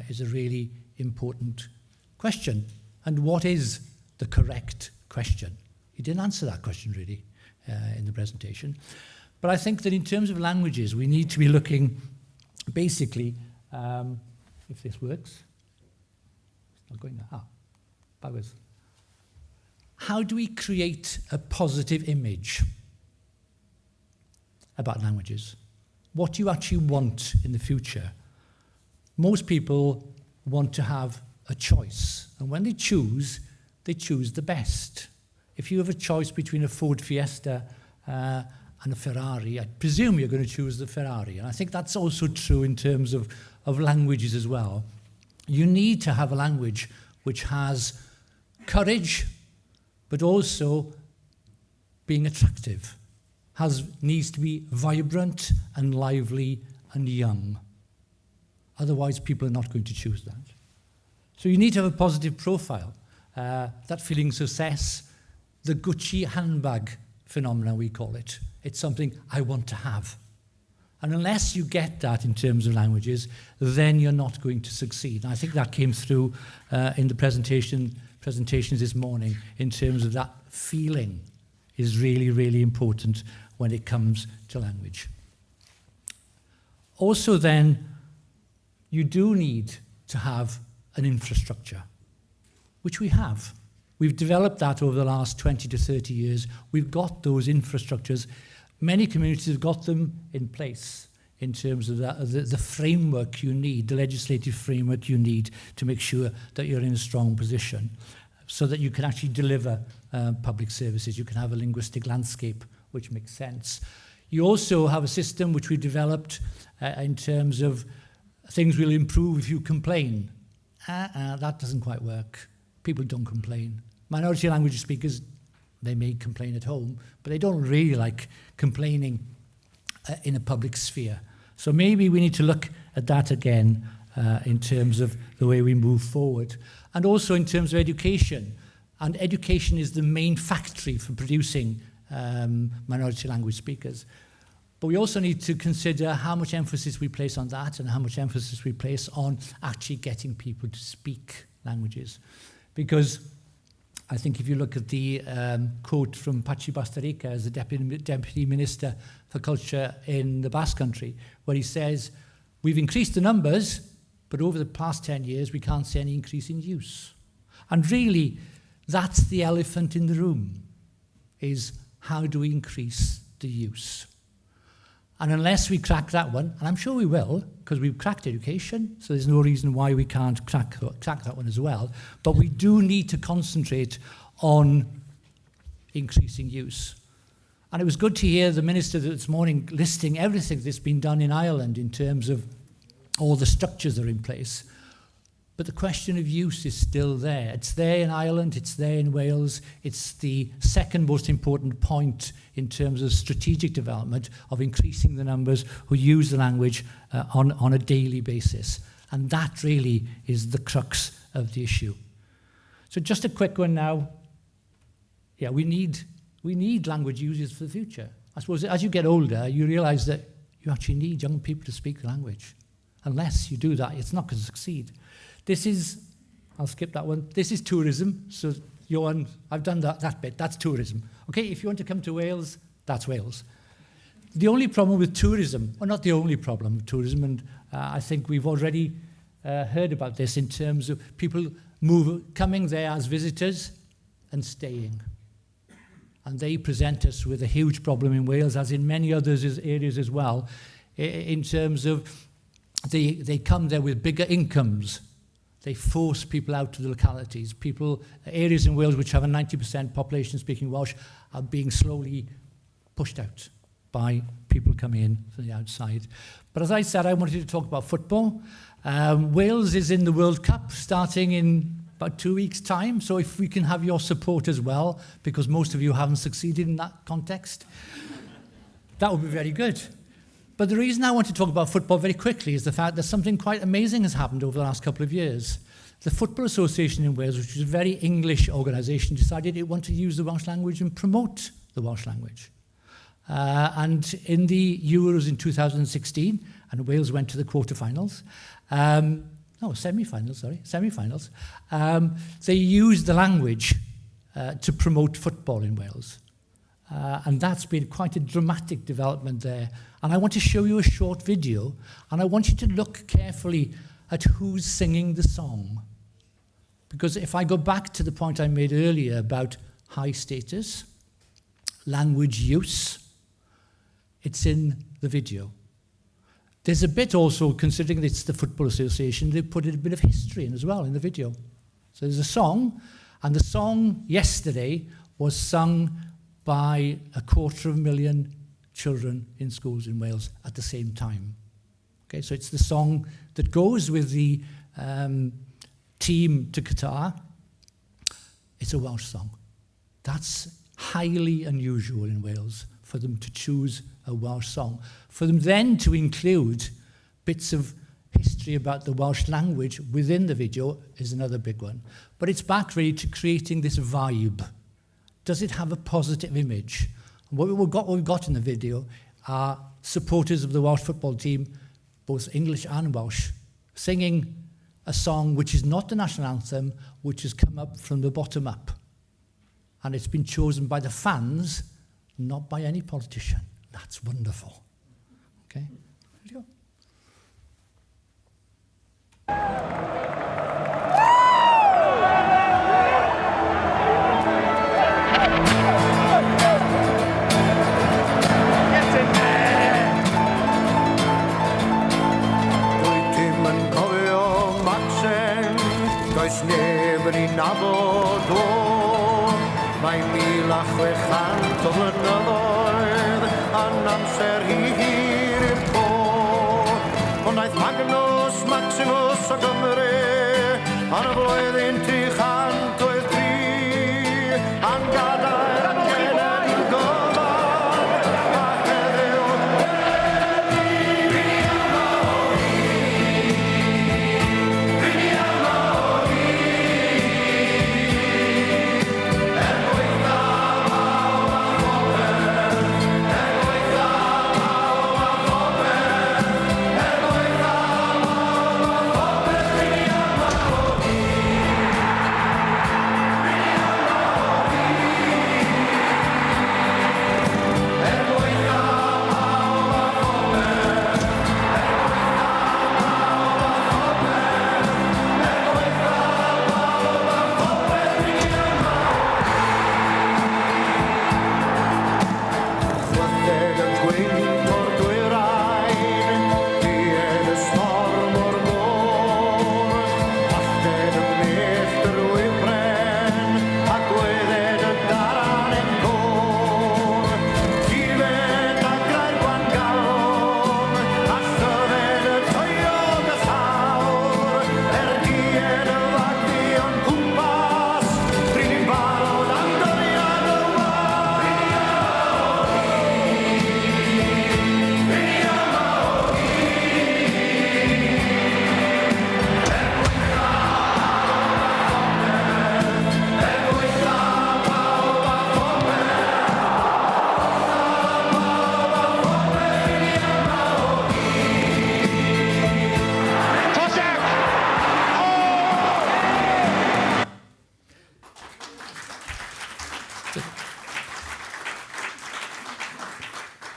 is a really important question. And what is the correct question? He didn't answer that question really in the presentation. But I think that in terms of languages, we need to be looking basically, if this works, it's not going there. Backwards. How do we create a positive image about languages? What do you actually want in the future? Most people want to have a choice, and when they choose the best. If you have a choice between a Ford Fiesta and a Ferrari, I presume you're going to choose the Ferrari. And I think that's also true in terms of languages as well. You need to have a language which has courage, but also being attractive. Needs to be vibrant and lively and young. Otherwise, people are not going to choose that. So you need to have a positive profile. That feeling success, the Gucci handbag phenomena, we call it. It's something I want to have. And unless you get that in terms of languages, then you're not going to succeed. And I think that came through in the presentations this morning in terms of that feeling is really, really important when it comes to language. Also then, you do need to have an infrastructure, which we have. We've developed that over the last 20 to 30 years. We've got those infrastructures. Many communities have got them in place in terms of the framework you need, the legislative framework you need to make sure that you're in a strong position so that you can actually deliver public services. You can have a linguistic landscape which makes sense. You also have a system which we developed in terms of things will improve if you complain. That doesn't quite work. People don't complain. Minority language speakers, they may complain at home, but they don't really like complaining in a public sphere. So maybe we need to look at that again in terms of the way we move forward. And also in terms of education. And education is the main factory for producing minority language speakers. But we also need to consider how much emphasis we place on that and how much emphasis we place on actually getting people to speak languages. Because I think if you look at the quote from Pachi Bastarrica as the Deputy Minister for Culture in the Basque Country, where he says, we've increased the numbers, but over the past 10 years, we can't see any increase in use. And really, that's the elephant in the room, is how do we increase the use? And unless we crack that one, and I'm sure we will, because we've cracked education, so there's no reason why we can't crack that one as well, but we do need to concentrate on increasing use. And it was good to hear the Minister this morning listing everything that's been done in Ireland in terms of all the structures that are in place. But the question of use is still there. It's there in Ireland, it's there in Wales. It's the second most important point in terms of strategic development of increasing the numbers who use the language on a daily basis. And that really is the crux of the issue. So just a quick one now. Yeah, we need language users for the future. I suppose as you get older, you realise that you actually need young people to speak the language. Unless you do that, it's not going to succeed. This is, I'll skip that one. This is tourism. So, Johan, I've done that bit. That's tourism. Okay, if you want to come to Wales, that's Wales. The only problem with tourism, or not the only problem with tourism, and I think we've already heard about this in terms of people coming there as visitors and staying. And they present us with a huge problem in Wales, as in many other areas as well, in terms of they come there with bigger incomes. They force people out to the localities. Areas in Wales which have a 90% population speaking Welsh are being slowly pushed out by people coming in from the outside. But as I said, I wanted to talk about football. Wales is in the World Cup starting in about 2 weeks' time. So if we can have your support as well, because most of you haven't succeeded in that context, that would be very good. But the reason I want to talk about football very quickly is the fact that something quite amazing has happened over the last couple of years. The Football Association in Wales, which is a very English organisation, decided it wanted to use the Welsh language and promote the Welsh language. And in the Euros in 2016, and Wales went to the quarterfinals, semi-finals, they used the language to promote football in Wales. And that's been quite a dramatic development there. And I want to show you a short video, and I want you to look carefully at who's singing the song. Because if I go back to the point I made earlier about high status, language use, it's in the video. There's a bit also, considering it's the Football Association, they put a bit of history in as well in the video. So there's a song, and the song yesterday was sung by 250,000 children in schools in Wales at the same time. Okay, so it's the song that goes with the team to Qatar. It's a Welsh song. That's highly unusual in Wales for them to choose a Welsh song. For them then to include bits of history about the Welsh language within the video is another big one. But it's back really to creating this vibe. Does it have a positive image? What we've got in the video are supporters of the Welsh football team, both English and Welsh, singing a song which is not the national anthem, which has come up from the bottom up. And it's been chosen by the fans, not by any politician. That's wonderful. Okay? Here you go. Does neb yn nabod o, mae 1,600 o flynyddoedd yn amser hir i'r co. Ond aeth Magnus Maximus o Gymru yn y flwyddyn 303 yn gadair yn gened i'r gofod a heddiw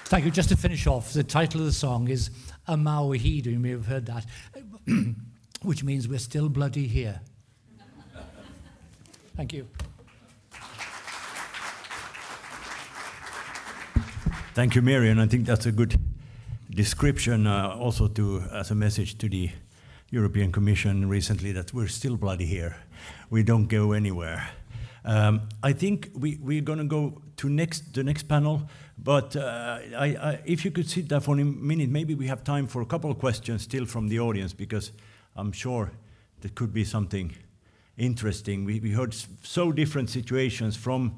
Thank you. Just to finish off, the title of the song is Amawahid, you may have heard that, which means we're still bloody here. Thank you. Thank you, Marion. I think that's a good description also as a message to the European Commission recently that we're still bloody here. We don't go anywhere. I think we're going to go to the next panel, but if you could sit there for a minute, maybe we have time for a couple of questions still from the audience, because I'm sure there could be something interesting. We heard so different situations from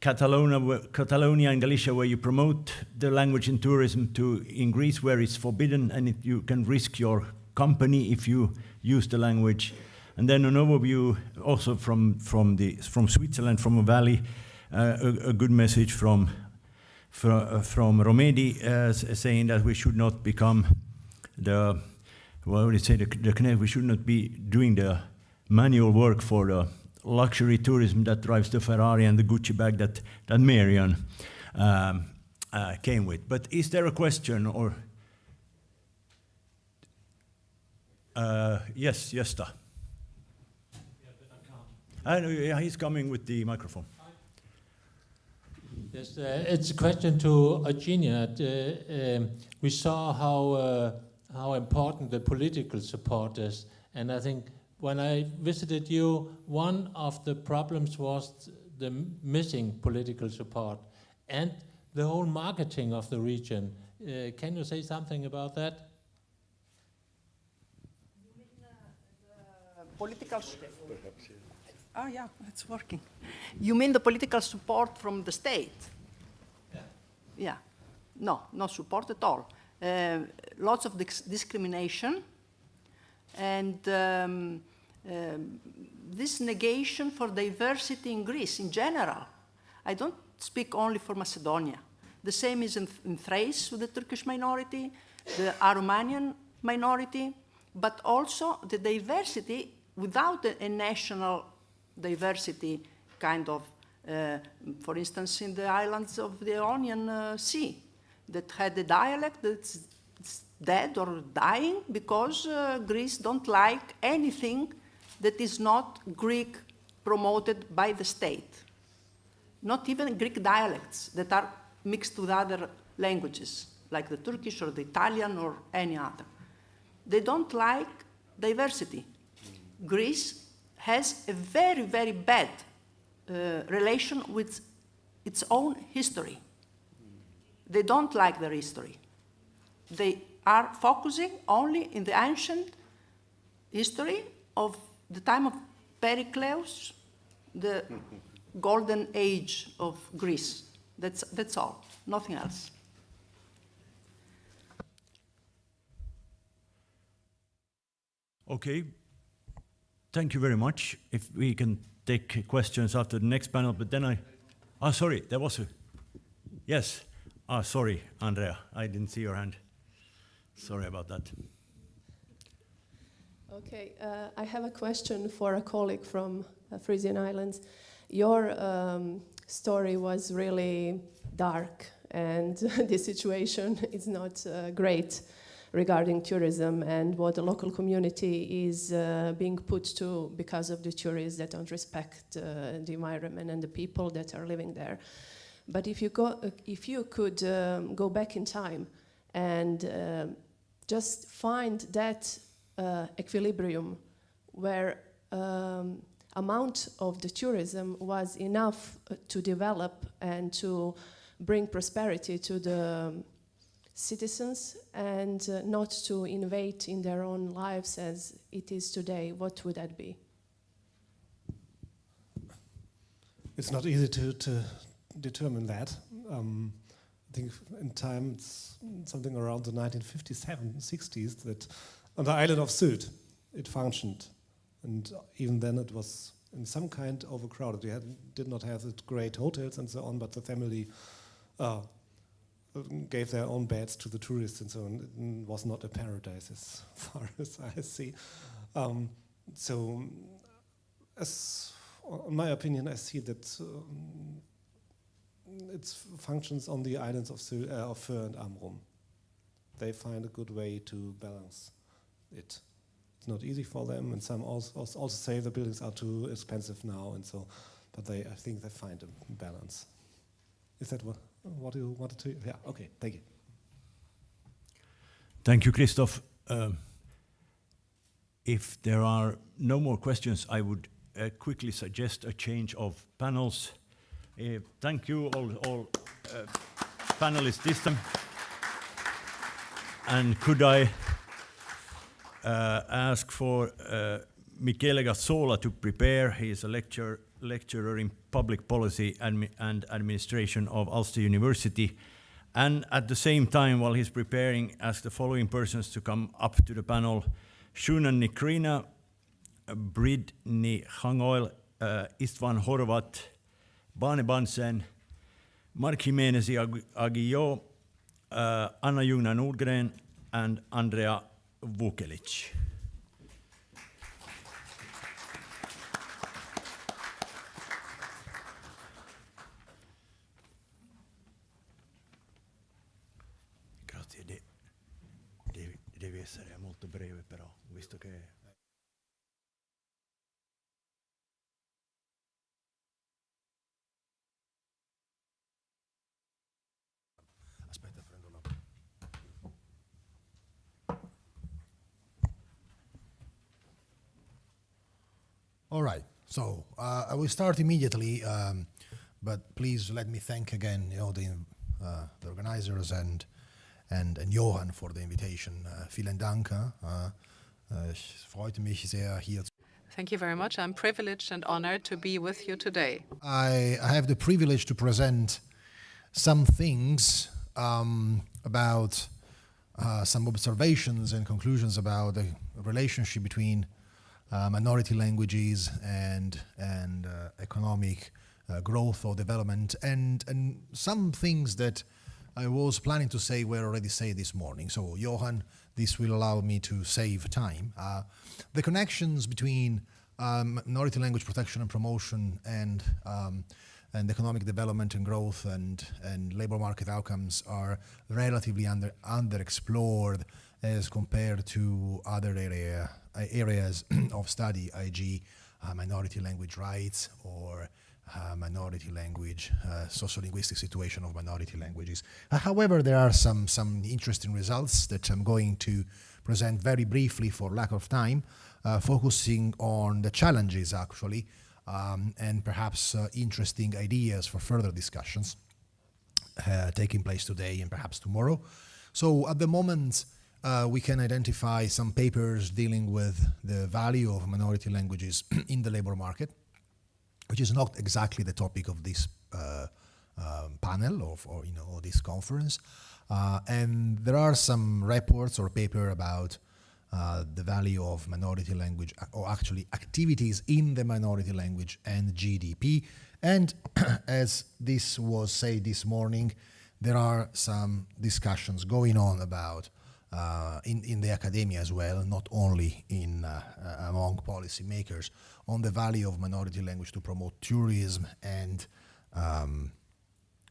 Catalonia and Galicia, where you promote the language in tourism, to in Greece, where it's forbidden and you can risk your company if you use the language. And then an overview also from Switzerland, from a valley, a good message from Romedi saying that we should not become we should not be doing the manual work for the luxury tourism that drives the Ferrari and the Gucci bag that Marion came with. But is there a question or? Yes, Gösta. Yeah, he's coming with the microphone. Yes, it's a question to Eugenia. We saw how important the political support is, and I think when I visited you, one of the problems was the missing political support and the whole marketing of the region. Can you say something about that? You mean the political support? Oh yeah, it's working. You mean the political support from the state? Yeah. Yeah. No support at all. Lots of discrimination and this negation for diversity in Greece in general. I don't speak only for Macedonia. The same is in Thrace with the Turkish minority, the Aromanian minority, but also the diversity without a national diversity kind of, for instance, in the islands of the Ionian Sea, that had a dialect that's dead or dying because Greece don't like anything that is not Greek promoted by the state. Not even Greek dialects that are mixed with other languages, like the Turkish or the Italian or any other. They don't like diversity. Greece has a very, very bad relation with its own history. They don't like their history. They are focusing only in the ancient history of the time of Pericles, the golden age of Greece. That's all, nothing else. Okay, thank you very much. If we can take questions after the next panel, but then sorry, there was a, yes. Sorry, Andrea, I didn't see your hand. Sorry about that. Okay, I have a question for a colleague from Frisian Islands. Your story was really dark, and the situation is not great regarding tourism and what the local community is being put to because of the tourists that don't respect the environment and the people that are living there. But if you could go back in time and just find that equilibrium where amount of the tourism was enough to develop and to bring prosperity to the citizens and not to invade in their own lives as it is today, what would that be? It's not easy to determine that. I think in time it's something around the 1957, 60s that on the island of Sylt it functioned, and even then it was in some kind overcrowded. We did not have the great hotels and so on, but the family gave their own beds to the tourists and so on. It was not a paradise as far as I see. So, in my opinion, I see that it functions on the islands of Föhr and Amrum. They find a good way to balance it. It's not easy for them, and some also say the buildings are too expensive now, and so. But I think they find a balance. Is that what you wanted to? Yeah. Okay. Thank you. Thank you, Christoph. If there are no more questions, I would quickly suggest a change of panels. Thank you all panelists this time. And could I ask for Michele Gazzola to prepare? He is a lecturer in public policy and administration of Ulster University. And at the same time, while he's preparing, ask the following persons to come up to the panel: Shunan Nikrina, Bridni Hangoil, Istvan Horvat, Bane Bansen, Mark Jimenez Aguillo, Anna Jugna Nordgren, and Andrea Vukelic. Grazie, devi essere molto breve però, visto che... Aspetta, prendo la... All right, so I will start immediately, but please let me thank again, the organizers and Johann for the invitation. Vielen Dank. Es freut mich sehr hier. Thank you very much. I'm privileged and honored to be with you today. I have the privilege to present some things about some observations and conclusions about the relationship between minority languages and economic growth or development, and some things that I was planning to say were already said this morning. So, Johan, this will allow me to save time. The connections between minority language protection and promotion and economic development and growth and labor market outcomes are relatively underexplored as compared to other areas of study, e.g. Minority language rights or minority language, sociolinguistic situation of minority languages. However, there are some interesting results that I'm going to present very briefly for lack of time, focusing on the challenges actually, and perhaps interesting ideas for further discussions taking place today and perhaps tomorrow. So at the moment, we can identify some papers dealing with the value of minority languages in the labor market, which is not exactly the topic of this panel or this conference. And there are some reports or paper about the value of minority language, or actually activities in the minority language and GDP. And as this was said this morning, there are some discussions going on about in the academia as well, not only among policymakers, on the value of minority language to promote tourism and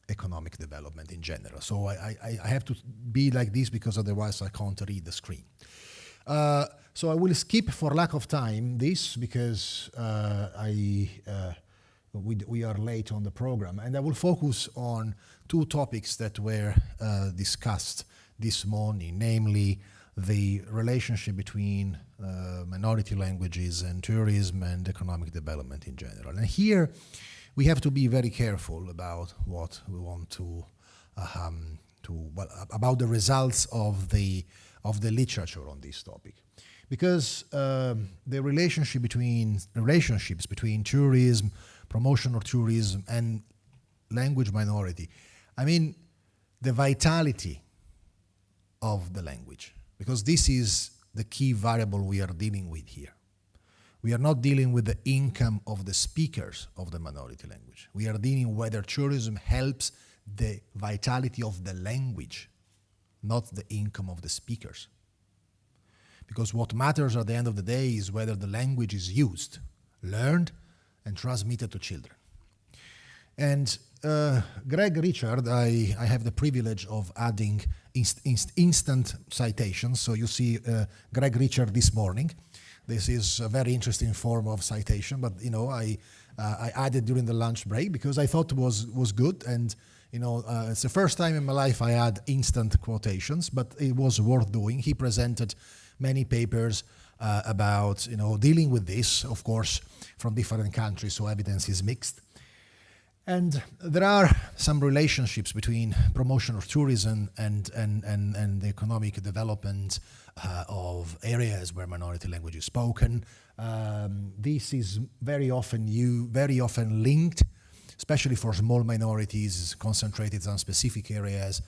economic development in general. So I have to be like this because otherwise I can't read the screen. So I will skip for lack of time this because we are late on the program, and I will focus on two topics that were discussed this morning, namely the relationship between minority languages and tourism and economic development in general. And here we have to be very careful about what we want to about the results of the literature on this topic, because the relationships between tourism, promotion of tourism, and language minority, I mean, the vitality of the language, because this is the key variable we are dealing with here. We are not dealing with the income of the speakers of the minority language. We are dealing whether tourism helps the vitality of the language, not the income of the speakers. Because what matters at the end of the day is whether the language is used, learned, and transmitted to children. And Greg Richard, I have the privilege of adding instant citations. So you see Greg Richard this morning. This is a very interesting form of citation, but I added during the lunch break because I thought was good, and it's the first time in my life I had instant quotations, but it was worth doing. He presented many papers about dealing with this, of course, from different countries, so evidence is mixed. And there are some relationships between promotion of tourism and the economic development of areas where minority language is spoken. This is very often linked, especially for small minorities concentrated on specific areas,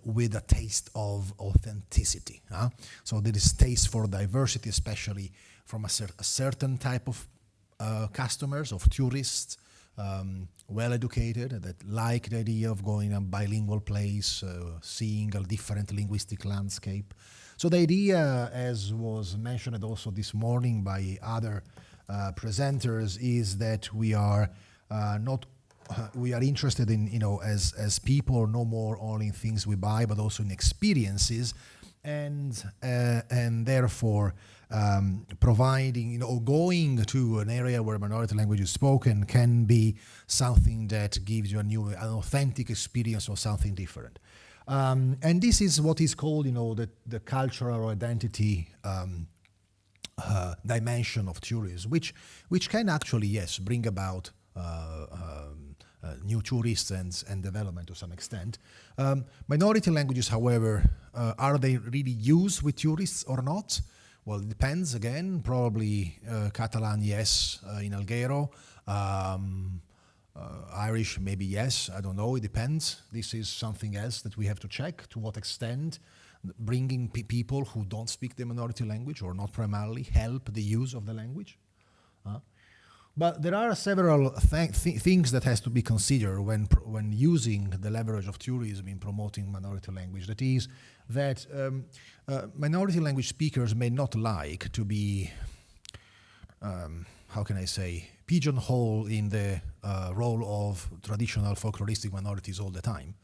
with a taste of authenticity. So there is taste for diversity, especially from a certain type of customers, of tourists, well-educated, that like the idea of going a bilingual place, seeing a different linguistic landscape. So the idea, as was mentioned also this morning by other presenters, is that we are we are interested in, as people, no more only in things we buy, but also in experiences, and therefore providing, going to an area where minority language is spoken can be something that gives you an authentic experience or something different. And this is what is called, the cultural identity dimension of tourism, which can actually, yes, bring about new tourists and development to some extent. Minority languages, however, are they really used with tourists or not? Well, it depends, again, probably Catalan, yes, in Alghero. Irish, maybe yes, I don't know, it depends. This is something else that we have to check, to what extent bringing people who don't speak the minority language or not primarily help the use of the language. But there are several things that has to be considered when using the leverage of tourism in promoting minority language. That is, that minority language speakers may not like to be, how can I say, pigeonholed in the role of traditional folkloristic minorities all the time.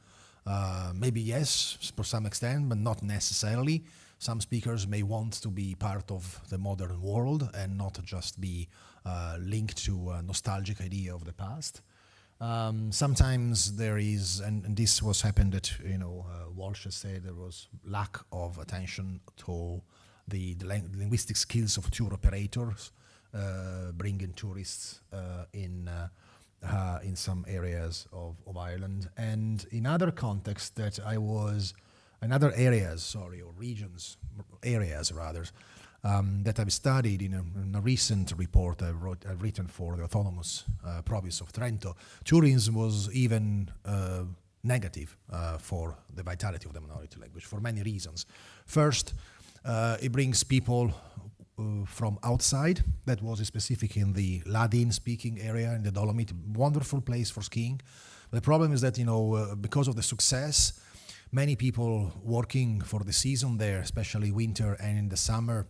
Maybe yes, for some extent, but not necessarily. Some speakers may want to be part of the modern world and not just be linked to a nostalgic idea of the past. Sometimes there is, and this was happened that, Walsh has said there was lack of attention to the linguistic skills of tour operators, bringing tourists in some areas of Ireland. And in other contexts that in other areas, or regions, areas rather, that I've studied in a recent report I've written for the autonomous province of Trento, tourism was even negative for the vitality of the minority language for many reasons. First, it brings people from outside. That was specific in the Ladin-speaking area in the Dolomite, wonderful place for skiing. But the problem is that, because of the success, many people working for the season there, especially winter and in the summer,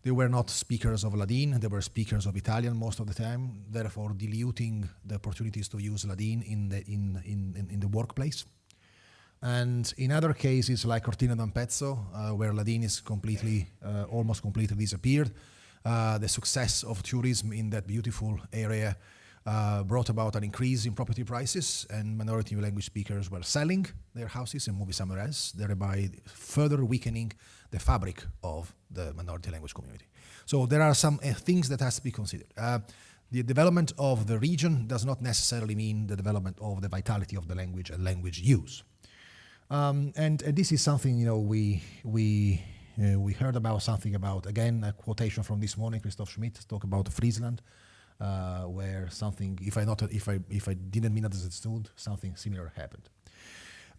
they were not speakers of Ladin, they were speakers of Italian most of the time, therefore diluting the opportunities to use Ladin in the workplace. And in other cases, like Cortina d'Ampezzo, where Ladin is almost completely disappeared, the success of tourism in that beautiful area brought about an increase in property prices, and minority language speakers were selling their houses and moving somewhere else, thereby further weakening the fabric of the minority language community. So there are some things that has to be considered. The development of the region does not necessarily mean the development of the vitality of the language and language use. And this is something, we heard about something about, again, a quotation from this morning, Christoph Schmidt talk about Friesland, where something, if I didn't mean understood, something similar happened.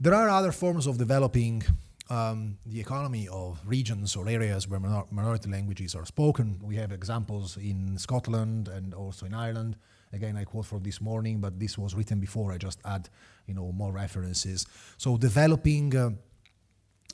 There are other forms of developing the economy of regions or areas where minority languages are spoken. We have examples in Scotland and also in Ireland. Again, I quote from this morning, but this was written before. I just add, more references. So developing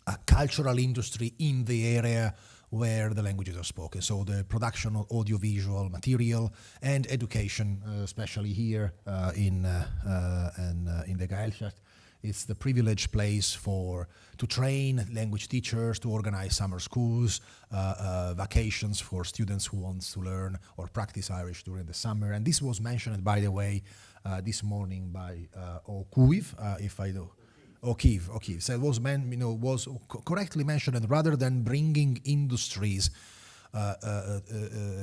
a cultural industry in the area where the languages are spoken. So the production of audiovisual material and education, especially here in the Gesellschaft. It's the privileged place to train language teachers, to organize summer schools, vacations for students who want to learn or practice Irish during the summer. And this was mentioned, by the way, this morning by O'Keefe. So it was correctly mentioned, and rather than bringing industries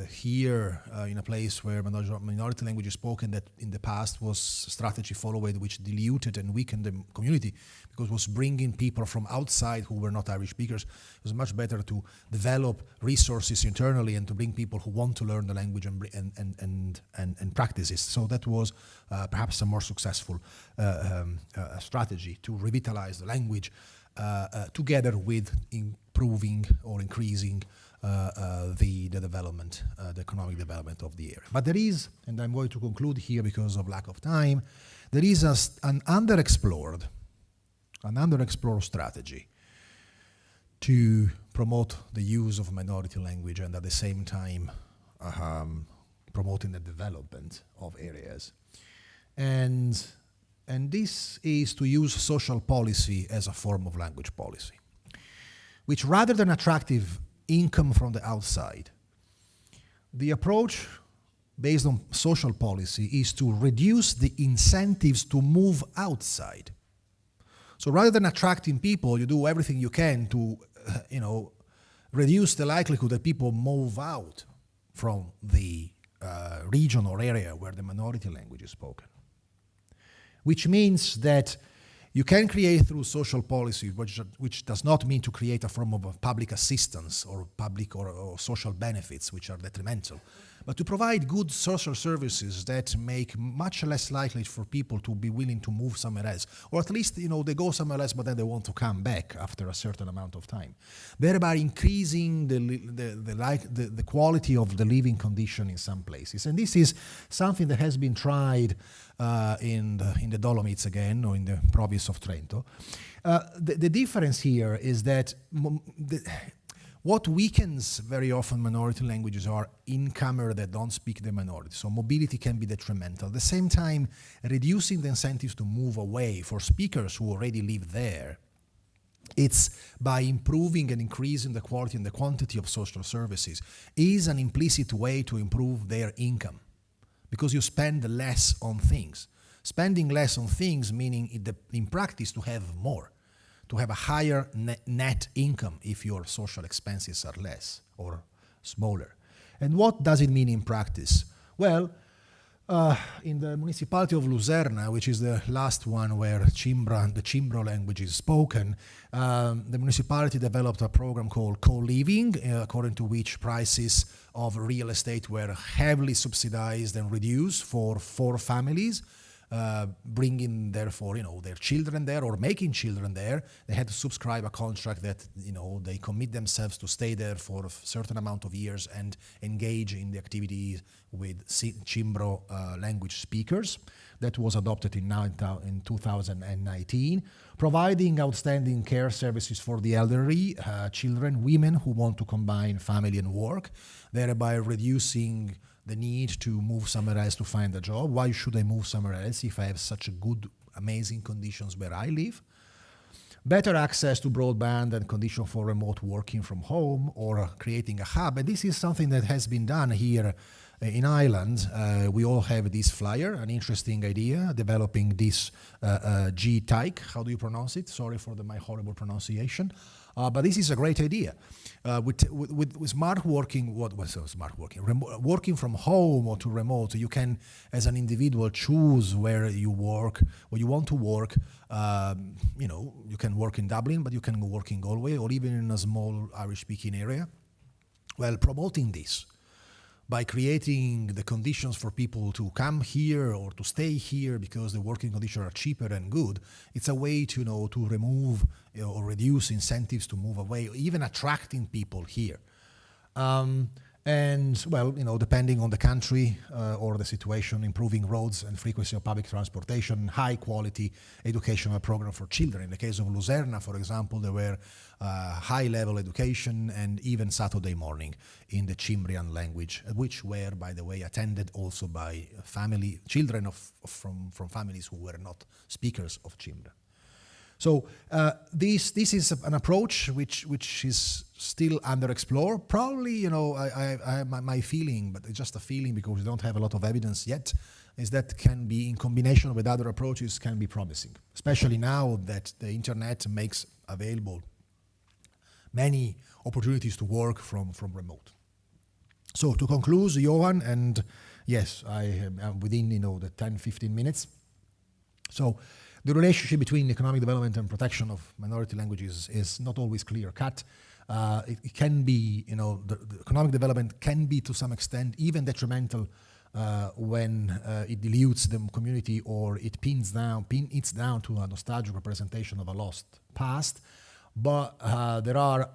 here in a place where minority language is spoken, that in the past was a strategy followed which diluted and weakened the community, because it was bringing people from outside who were not Irish speakers. It was much better to develop resources internally and to bring people who want to learn the language and practice it. So that was perhaps a more successful strategy to revitalize the language together with improving or increasing the development, the economic development of the area. But there is, and I'm going to conclude here because of lack of time, there is an underexplored strategy to promote the use of minority language and at the same time promoting the development of areas. And this is to use social policy as a form of language policy, which rather than attractive income from the outside, the approach based on social policy is to reduce the incentives to move outside. So rather than attracting people, you do everything you can to, reduce the likelihood that people move out from the region or area where the minority language is spoken. Which means that you can create through social policy, which does not mean to create a form of public assistance or public or social benefits, which are detrimental, but to provide good social services that make much less likely for people to be willing to move somewhere else, or at least they go somewhere else, but then they want to come back after a certain amount of time, thereby increasing the quality of the living condition in some places. And this is something that has been tried in the Dolomites again, or in the province of Trento. The difference here is that what weakens very often minority languages are incomers that don't speak the minority. So mobility can be detrimental. At the same time, reducing the incentives to move away for speakers who already live there, it's by improving and increasing the quality and the quantity of social services, is an implicit way to improve their income, because you spend less on things. Spending less on things meaning in practice to have more, to have a higher net income if your social expenses are less or smaller. And what does it mean in practice? Well, in the municipality of Lucerna, which is the last one where the Cimbro language is spoken, the municipality developed a program called co-living, according to which prices of real estate were heavily subsidized and reduced for 4 families, bringing therefore their children there or making children there. They had to subscribe a contract that they commit themselves to stay there for a certain amount of years and engage in the activities with Cimbro language speakers. That was adopted in 2019, providing outstanding care services for the elderly, children, women who want to combine family and work, thereby reducing the need to move somewhere else to find a job. Why should I move somewhere else if I have such good, amazing conditions where I live? Better access to broadband and condition for remote working from home, or creating a hub. And this is something that has been done here in Ireland. We all have this flyer, an interesting idea, developing this G-Tyke. How do you pronounce it? Sorry for my horrible pronunciation. But this is a great idea. With smart working, working from home or to remote, you can, as an individual, choose where you work, where you want to work. You can work in Dublin, but you can work in Galway or even in a small Irish-speaking area. Well, promoting this by creating the conditions for people to come here or to stay here because the working conditions are cheaper and good, it's a way to to remove or reduce incentives to move away, even attracting people here. And, well, depending on the country or the situation, improving roads and frequency of public transportation, high-quality educational program for children. In the case of Lucerna, for example, there were high-level education and even Saturday morning in the Cimbrian language, which were, by the way, attended also by children from families who were not speakers of Cimbrian. So this is an approach which is still underexplored. Probably, my feeling, but it's just a feeling because we don't have a lot of evidence yet, is that can be, in combination with other approaches, can be promising, especially now that the internet makes available many opportunities to work from remote. So to conclude, Johan, and yes, I am within the 10-15 minutes. So the relationship between economic development and protection of minority languages is not always clear-cut. It can be, the economic development can be to some extent even detrimental when it dilutes the community or it pins down to a nostalgic representation of a lost past. But there are,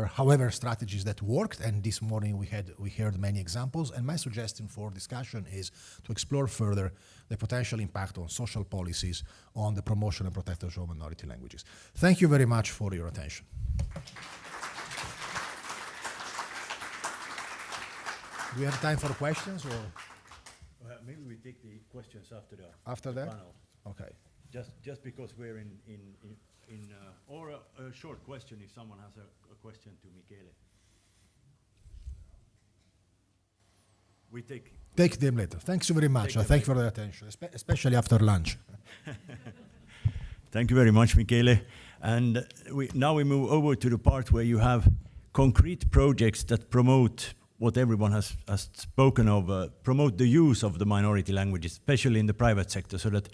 however, strategies that worked, and this morning we heard many examples. And my suggestion for discussion is to explore further the potential impact on social policies on the promotion and protection of minority languages. Thank you very much for your attention. Do we have time for questions, or maybe we take the questions after the that? panel. Okay. Just because we're or a short question if someone has a question to Michele. We take them later. Thanks you very much. Thank you for the attention, especially after lunch. Thank you very much, Michele. And now we move over to the part where you have concrete projects that promote what everyone has spoken of, promote the use of the minority languages, especially in the private sector, so that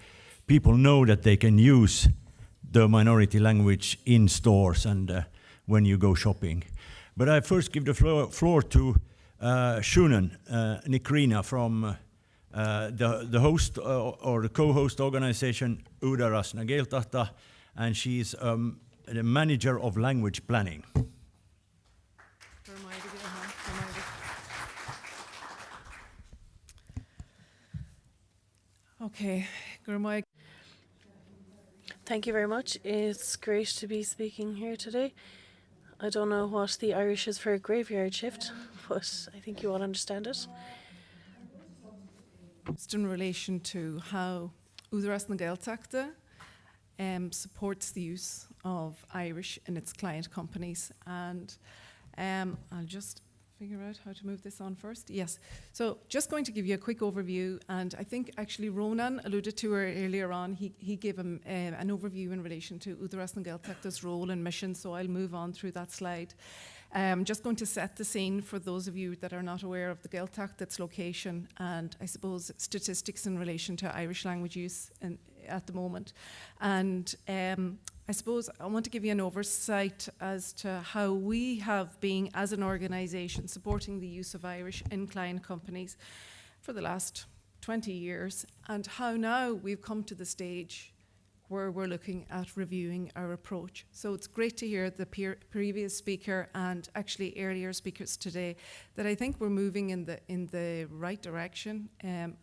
people know that they can use the minority language in stores and when you go shopping. But I first give the floor to Shunan Nikrina from the host or the co-host organization Udaras Nageltahta, and she's the manager of language planning. Okay, Gurmai. Thank you very much. It's great to be speaking here today. I don't know what the Irish is for a graveyard shift, but I think you all understand it. Just in relation to how Údarás na Gaeltachta supports the use of Irish in its client companies. And I'll just figure out how to move this on first. Yes, so just going to give you a quick overview, and I think actually Ronan alluded to her earlier on. He gave an overview in relation to Údarás na Gaeltachta's role and mission, so I'll move on through that slide. I'm just going to set the scene for those of you that are not aware of the Gaeltacht, its location, and I suppose statistics in relation to Irish language use at the moment. And I suppose I want to give you an oversight as to how we have been, as an organisation, supporting the use of Irish in client companies for the last 20 years, and how now we've come to the stage where we're looking at reviewing our approach. So it's great to hear the previous speaker and actually earlier speakers today that I think we're moving in the right direction,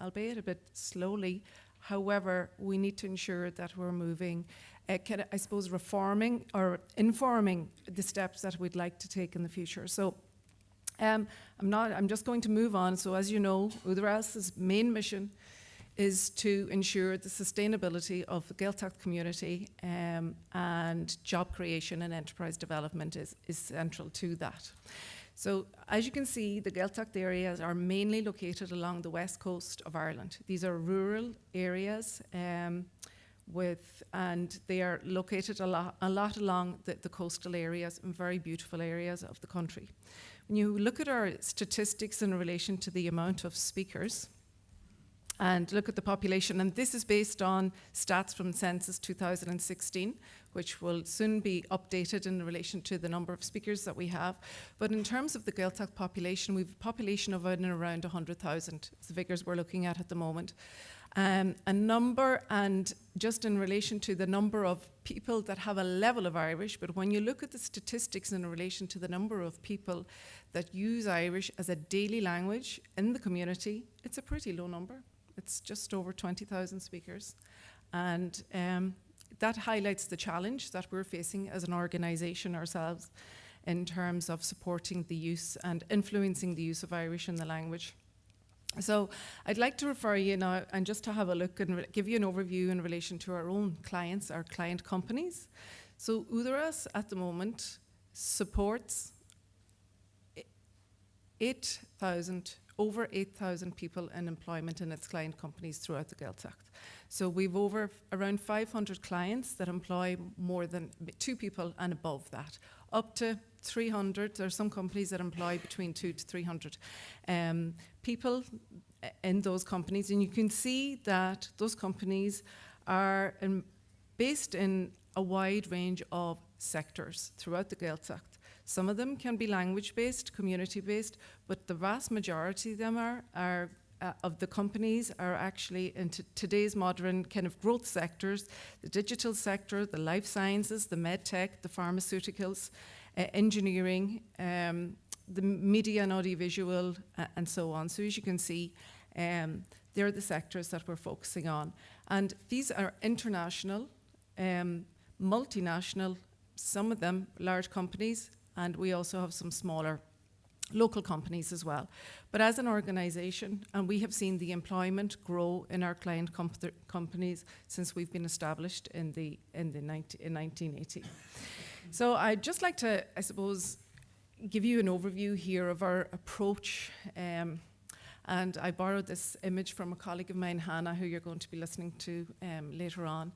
albeit a bit slowly. However, we need to ensure that we're moving, I suppose, reforming or informing the steps that we'd like to take in the future. So I'm just going to move on. So as you know, Údarás's main mission is to ensure the sustainability of the Gaeltacht community, and job creation and enterprise development is central to that. So as you can see, the Gaeltacht areas are mainly located along the west coast of Ireland. These are rural areas, and they are located a lot along the coastal areas and very beautiful areas of the country. When you look at our statistics in relation to the amount of speakers and look at the population, and this is based on stats from Census 2016, which will soon be updated in relation to the number of speakers that we have. But in terms of the Gaeltacht population, we have a population of around 100,000, the figures we're looking at the moment. A number, and just in relation to the number of people that have a level of Irish, but when you look at the statistics in relation to the number of people that use Irish as a daily language in the community, it's a pretty low number. It's just over 20,000 speakers. And that highlights the challenge that we're facing as an organisation ourselves in terms of supporting the use and influencing the use of Irish in the language. So I'd like to refer you now and just to have a look and give you an overview in relation to our own clients, our client companies. So Údarás at the moment supports over 8,000 people in employment in its client companies throughout the Gaeltacht. So we've around 500 clients that employ more than 2 people and above that, up to 300. There are some companies that employ between 200 to 300 people in those companies, and you can see that those companies are based in a wide range of sectors throughout the Gaeltacht. Some of them can be language-based, community-based, but the vast majority of them of the companies are actually into today's modern kind of growth sectors: the digital sector, the life sciences, the med tech, the pharmaceuticals, engineering, the media and audiovisual, and so on. So as you can see, they're the sectors that we're focusing on. And these are international, multinational, some of them large companies, and we also have some smaller local companies as well. But as an organisation, and we have seen the employment grow in our client companies since we've been established in 1980. So I'd just like to, I suppose, give you an overview here of our approach. And I borrowed this image from a colleague of mine, Hannah, who you're going to be listening to later on.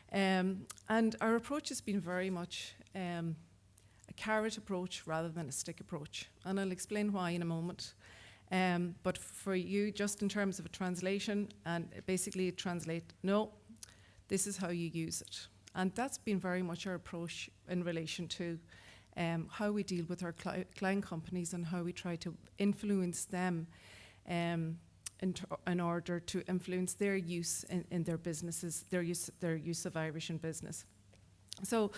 And our approach has been very much a carrot approach rather than a stick approach. And I'll explain why in a moment. But for you, just in terms of a translation, and basically translate, no, this is how you use it. And that's been very much our approach in relation to how we deal with our client companies and how we try to influence them in order to influence their use in their businesses, their use of Irish in business. So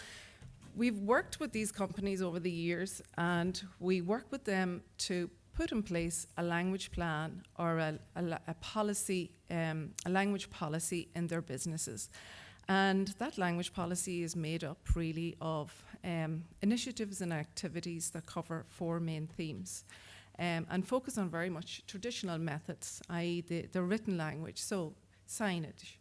we've worked with these companies over the years, and we work with them to put in place a language plan or a policy, a language policy in their businesses. And that language policy is made up really of initiatives and activities that cover 4 main themes. And focus on very much traditional methods, i.e. the written language, so signage,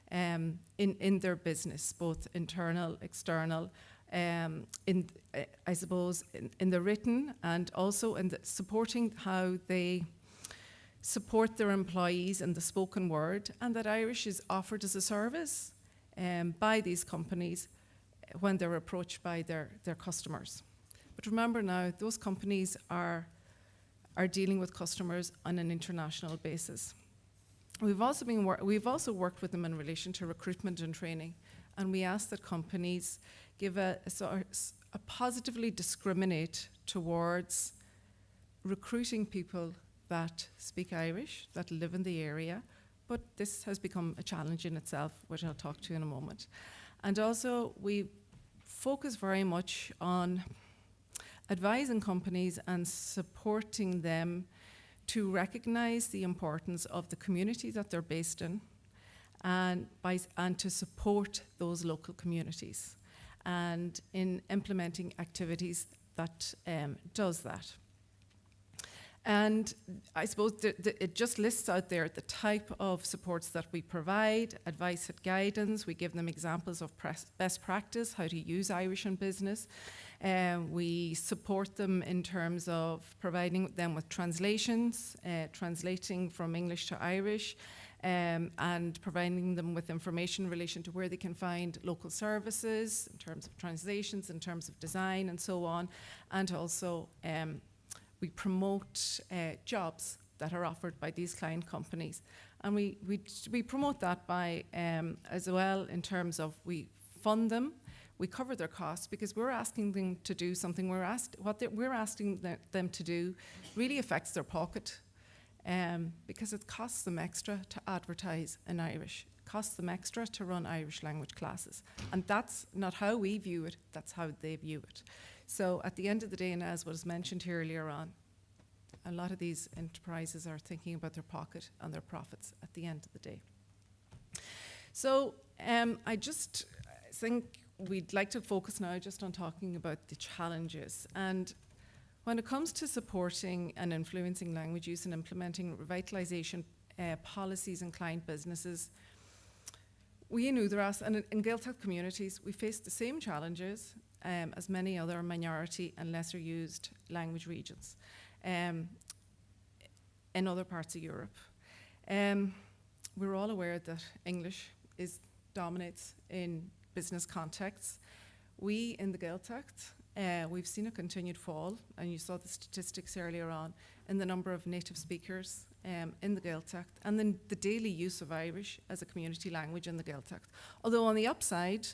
in their business, both internal, external, I suppose in the written, and also in supporting how they support their employees in the spoken word, and that Irish is offered as a service by these companies when they're approached by their customers. But remember now, those companies are dealing with customers on an international basis. We've also worked with them in relation to recruitment and training, and we ask that companies give a positively discriminate towards recruiting people that speak Irish, that live in the area, but this has become a challenge in itself, which I'll talk to in a moment. And also, we focus very much on advising companies and supporting them to recognize the importance of the community that they're based in, and to support those local communities, and in implementing activities that does that. And I suppose it just lists out there the type of supports that we provide: advice and guidance. We give them examples of best practice, how to use Irish in business. We support them in terms of providing them with translations, translating from English to Irish, and providing them with information in relation to where they can find local services in terms of translations, in terms of design, and so on. And also, we promote jobs that are offered by these client companies. And we promote that by, as well, in terms of we fund them, we cover their costs, because we're asking them to do something. What we're asking them to do really affects their pocket. because it costs them extra to advertise in Irish, costs them extra to run Irish language classes. And that's not how we view it, that's how they view it. So at the end of the day, and as was mentioned here earlier on, a lot of these enterprises are thinking about their pocket and their profits at the end of the day. So I just think we'd like to focus now just on talking about the challenges. And when it comes to supporting and influencing language use and implementing revitalisation policies in client businesses, we in Udaras and in Gaeltacht communities, we face the same challenges as many other minority and lesser used language regions in other parts of Europe. We're all aware that English dominates in business contexts. We in the Gaeltacht, we've seen a continued fall, and you saw the statistics earlier on, in the number of native speakers in the Gaeltacht, and then the daily use of Irish as a community language in the Gaeltacht. Although on the upside,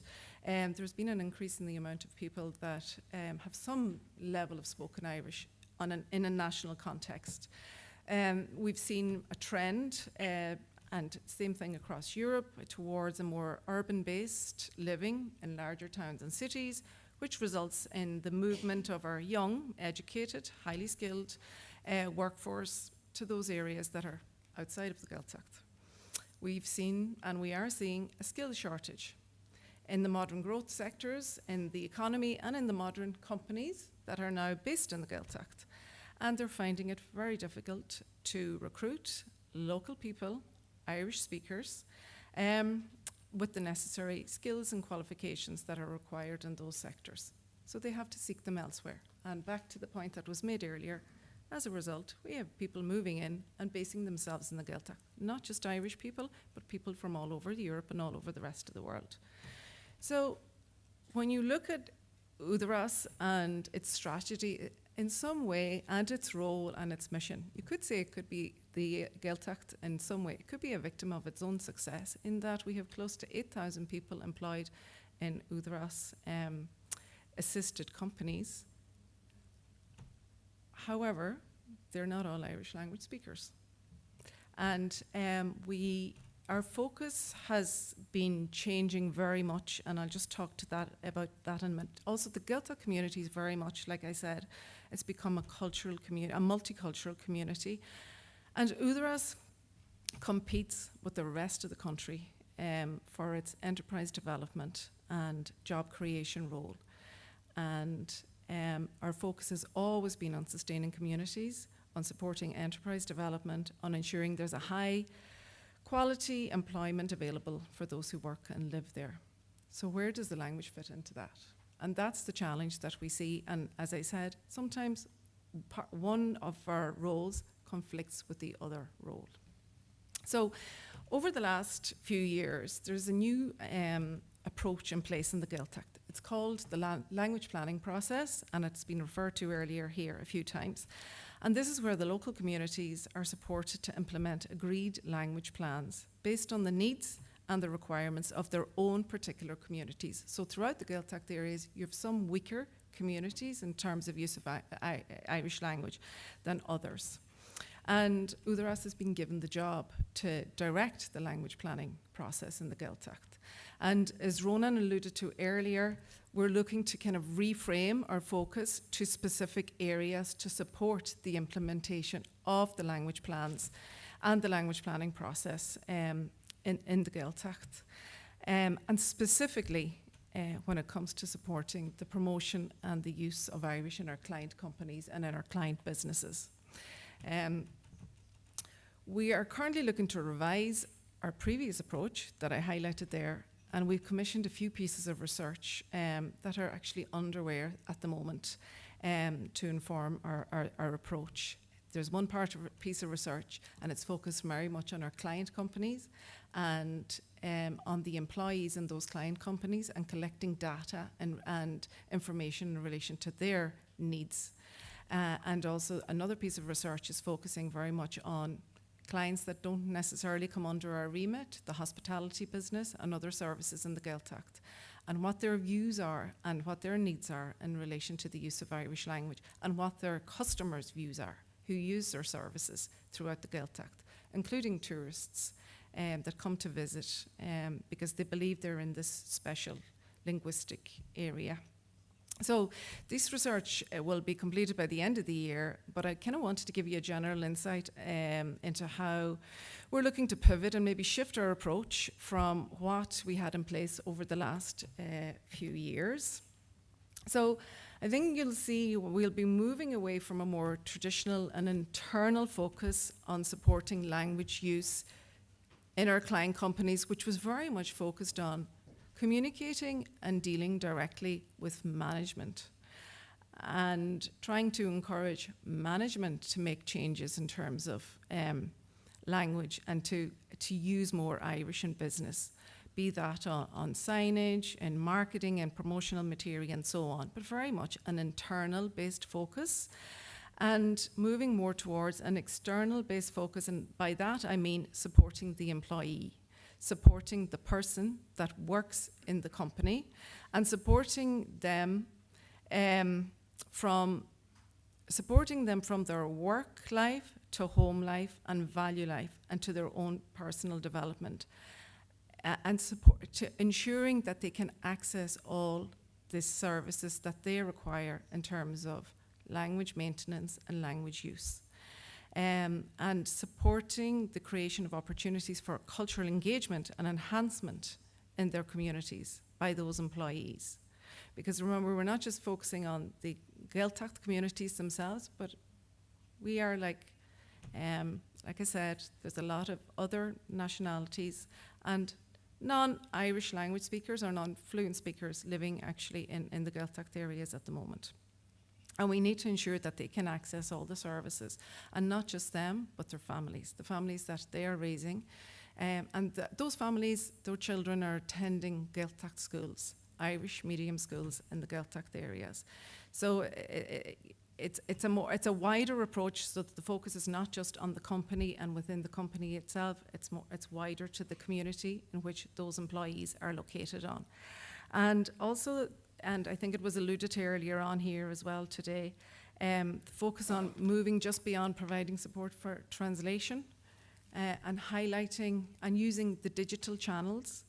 there's been an increase in the amount of people that have some level of spoken Irish in a national context. We've seen a trend, and same thing across Europe, towards a more urban-based living in larger towns and cities, which results in the movement of our young, educated, highly skilled workforce to those areas that are outside of the Gaeltacht. We've seen, and we are seeing, a skills shortage in the modern growth sectors, in the economy, and in the modern companies that are now based in the Gaeltacht. And they're finding it very difficult to recruit local people, Irish speakers, with the necessary skills and qualifications that are required in those sectors. So they have to seek them elsewhere. And back to the point that was made earlier, as a result, we have people moving in and basing themselves in the Gaeltacht. Not just Irish people, but people from all over Europe and all over the rest of the world. So when you look at Udaras and its strategy in some way, and its role and its mission, you could say it could be the Gaeltacht in some way. It could be a victim of its own success, in that we have close to 8,000 people employed in Udaras assisted companies. However, they're not all Irish language speakers. And our focus has been changing very much, and I'll just talk about that in a minute. Also, the Gaeltacht community is very much, like I said, it's become a cultural community, a multicultural community. And Udaras competes with the rest of the country for its enterprise development and job creation role. And our focus has always been on sustaining communities, on supporting enterprise development, on ensuring there's a high quality employment available for those who work and live there. So where does the language fit into that? And that's the challenge that we see. And as I said, sometimes one of our roles conflicts with the other role. So over the last few years, there's a new approach in place in the Gaeltacht. It's called the language planning process, and it's been referred to earlier here a few times. And this is where the local communities are supported to implement agreed language plans based on the needs and the requirements of their own particular communities. So throughout the Gaeltacht areas, you have some weaker communities in terms of use of Irish language than others. And Udaras has been given the job to direct the language planning process in the Gaeltacht. And as Ronan alluded to earlier, we're looking to kind of reframe our focus to specific areas to support the implementation of the language plans and the language planning process in the Gaeltacht. And specifically, when it comes to supporting the promotion and the use of Irish in our client companies and in our client businesses. We are currently looking to revise our previous approach that I highlighted there, and we've commissioned a few pieces of research that are actually underway at the moment to inform our approach. There's one piece of research, and it's focused very much on our client companies and on the employees in those client companies, and collecting data and information in relation to their needs. And also another piece of research is focusing very much on clients that don't necessarily come under our remit, the hospitality business and other services in the Gaeltacht, and what their views are and what their needs are in relation to the use of Irish language, and what their customers' views are who use their services throughout the Gaeltacht, including tourists that come to visit because they believe they're in this special linguistic area. So this research will be completed by the end of the year, but I kind of wanted to give you a general insight into how we're looking to pivot and maybe shift our approach from what we had in place over the last few years. So I think you'll see we'll be moving away from a more traditional and internal focus on supporting language use in our client companies, which was very much focused on communicating and dealing directly with management and trying to encourage management to make changes in terms of language and to use more Irish in business, be that on signage and marketing and promotional material and so on, but very much an internal based focus and moving more towards an external based focus. And by that I mean supporting the employee, supporting the person that works in the company and supporting them from their work life to home life and value life and to their own personal development and support to ensuring that they can access all the services that they require in terms of language maintenance and language use. And supporting the creation of opportunities for cultural engagement and enhancement in their communities by those employees. Because remember, we're not just focusing on the Gaeltacht communities themselves, but we are like I said, there's a lot of other nationalities and non-Irish language speakers or non-fluent speakers living actually in the Gaeltacht areas at the moment. And we need to ensure that they can access all the services, and not just them, but their families, the families that they are raising. Those families, their children are attending Gaeltacht schools, Irish medium schools in the Gaeltacht areas. So it's a wider approach, so that the focus is not just on the company and within the company itself, it's wider to the community in which those employees are located on. And also, and I think it was alluded to earlier on here as well today, focus on moving just beyond providing support for translation and highlighting and using the digital channels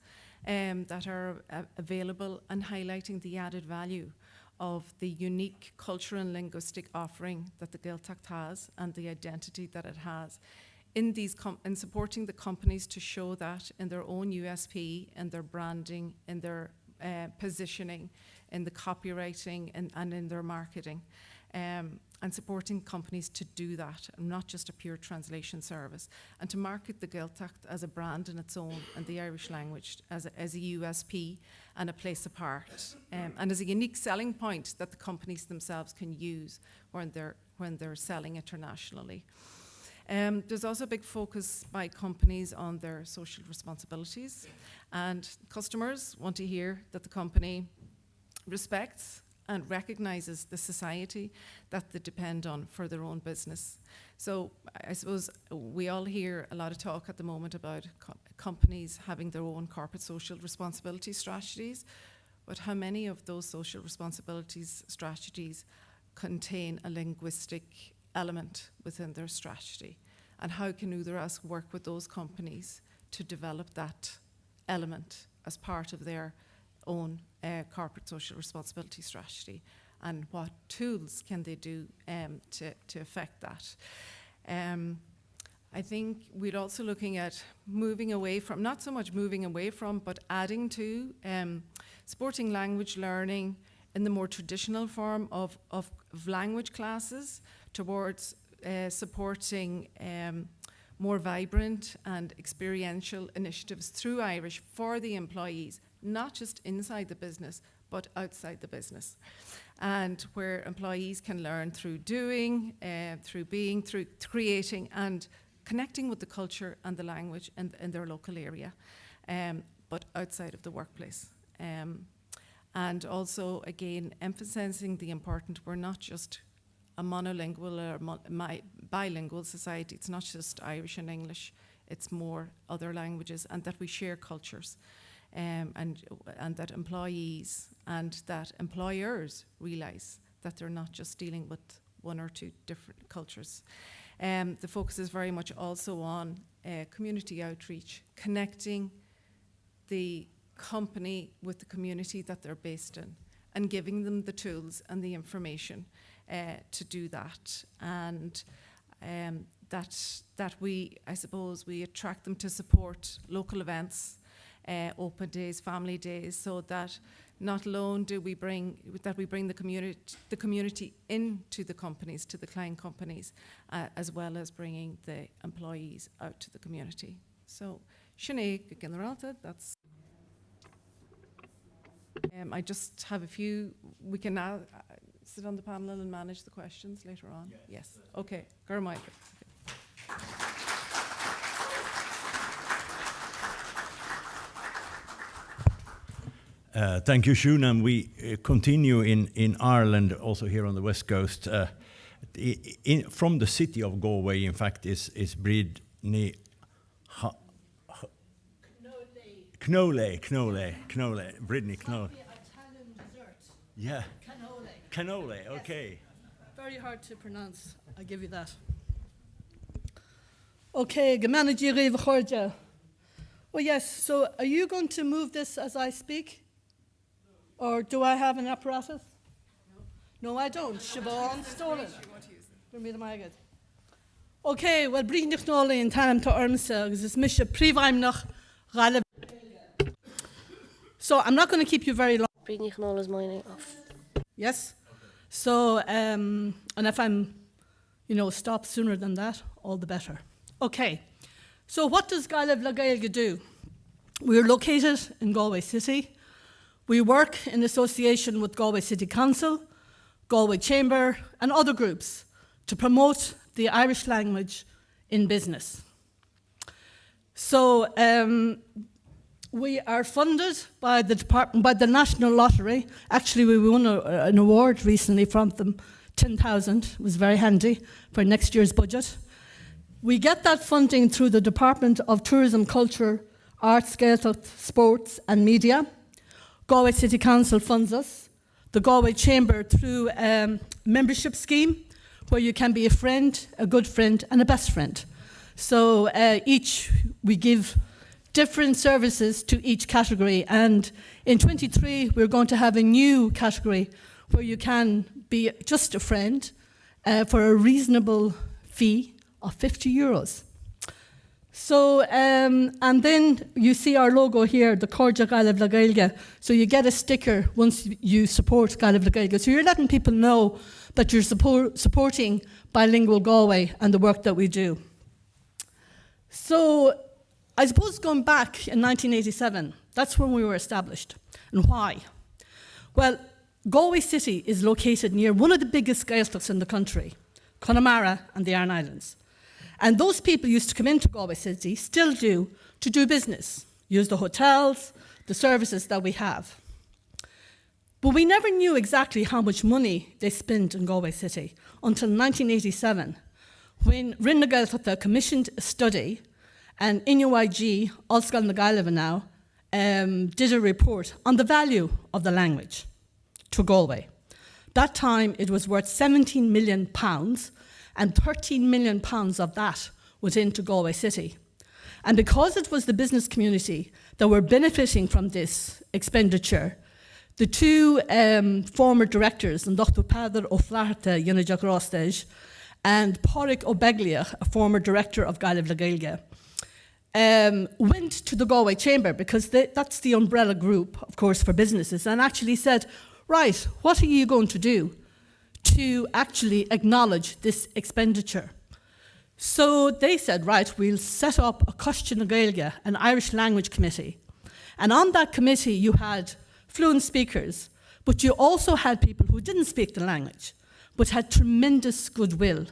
that are available and highlighting the added value of the unique cultural and linguistic offering that the Gaeltacht has and the identity that it has in supporting the companies to show that in their own USP, in their branding, in their positioning, in the copywriting and in their marketing, and supporting companies to do that, and not just a pure translation service, and to market the Gaeltacht as a brand in its own and the Irish language as a USP and a place apart, and as a unique selling point that the companies themselves can use when they're selling internationally. There's also a big focus by companies on their social responsibilities, and customers want to hear that the company respects and recognizes the society that they depend on for their own business. So I suppose we all hear a lot of talk at the moment about companies having their own corporate social responsibility strategies, but how many of those social responsibilities strategies contain a linguistic element within their strategy? And how can Údarás work with those companies to develop that element as part of their own corporate social responsibility strategy, and what tools can they do to affect that? I think we're also looking at moving away from, not so much moving away from, but adding to supporting language learning in the more traditional form of language classes towards supporting more vibrant and experiential initiatives through Irish for the employees, not just inside the business, but outside the business. And where employees can learn through doing, through being, through creating, and connecting with the culture and the language in their local area, but outside of the workplace. And also, again, emphasizing the important, we're not just a monolingual or bilingual society. It's not just Irish and English, it's more other languages, and that we share cultures. And that employees and that employers realise that they're not just dealing with one or two different cultures. The focus is very much also on community outreach, connecting the company with the community that they're based in, and giving them the tools and the information to do that. And that we, I suppose, we attract them to support local events, open days, family days, so that not alone do we bring the community into the companies, to the client companies, as well as bringing the employees out to the community. So, Sinead Generalta, that's. I just have a few. We can now sit on the panel and manage the questions later on. Yes. Okay. Germay. Thank you, Shuna. And we continue in Ireland, also here on the West Coast. From the city of Galway, in fact, is Brittany Knowle. Brittany Knowle. Yeah. Cannoli, okay. Very hard to pronounce, I'll give you that. Okay, Gemanaji Riv Khorja. Oh yes, so are you going to move this as I speak? Or do I have an apparatus? No, I don't. Siobhan, stolen. Okay, well, Brittany Knowle in Tanam to Ormsa, is Misha Privaimnach Ralev. So I'm not going to keep you very long. Brittany Knowle is mine off. Yes? So, and if I'm, stop sooner than that, all the better. Okay, so what does Gaillimh le Gaeilge do? We're located in Galway City. We work in association with Galway City Council, Galway Chamber, and other groups to promote the Irish language in business. So, we are funded by the National Lottery. Actually, we won an award recently from them, 10,000. It was very handy for next year's budget. We get that funding through the Department of Tourism, Culture, Arts, Gaeltacht, Sports and Media. Galway City Council funds us. The Galway Chamber through a membership scheme where you can be a friend, a good friend and a best friend. So we give different services to each category, and in 23 we're going to have a new category where you can be just a friend for a reasonable fee of €50. So, and then you see our logo here, the Corja Gaillimh le Gaeilge. So you get a sticker once you support Gaillimh le Gaeilge. So you're letting people know that you're supporting bilingual Galway and the work that we do. So, I suppose going back in 1987, that's when we were established. And why? Well, Galway City is located near one of the biggest Gaeltachts in the country, Connemara and the Aran Islands. And those people used to come into Galway City, still do, to do business, use the hotels, the services that we have. But we never knew exactly how much money they spent in Galway City until 1987, when Rinne Gaeltachta commissioned a study, and INUIG, Allscoil na Gaillimhe now, did a report on the value of the language to Galway. That time it was worth £17 million, and £13 million of that went into Galway City. And because it was the business community that were benefiting from this expenditure, the two former directors, Dr. Padar O'Flaherty, Yunajak Rostej, and Pádraig O'Begliach, a former director of Gaillimh le Gaeilge, went to the Galway Chamber, because that's the umbrella group, of course, for businesses, and actually said, right, what are you going to do to actually acknowledge this expenditure? So they said, right, we'll set up a Coiste na Gaeilge, an Irish language committee. And on that committee, you had fluent speakers, but you also had people who didn't speak the language, but had tremendous goodwill.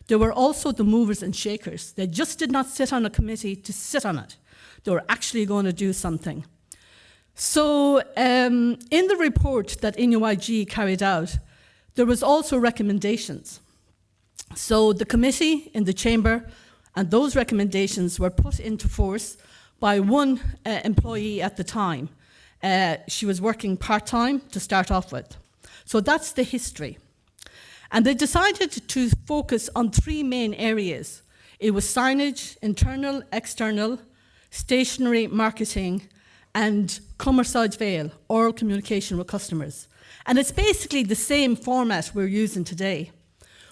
There were also the movers and shakers. They just did not sit on a committee to sit on it. They were actually going to do something. So in the report that INUIG carried out, there was also recommendations. So the committee in the chamber, and those recommendations were put into force by one employee at the time. She was working part-time to start off with. So that's the history. And they decided to focus on 3 main areas. It was signage, internal, external, stationery, marketing, and commerçage veil, oral communication with customers. And it's basically the same format we're using today.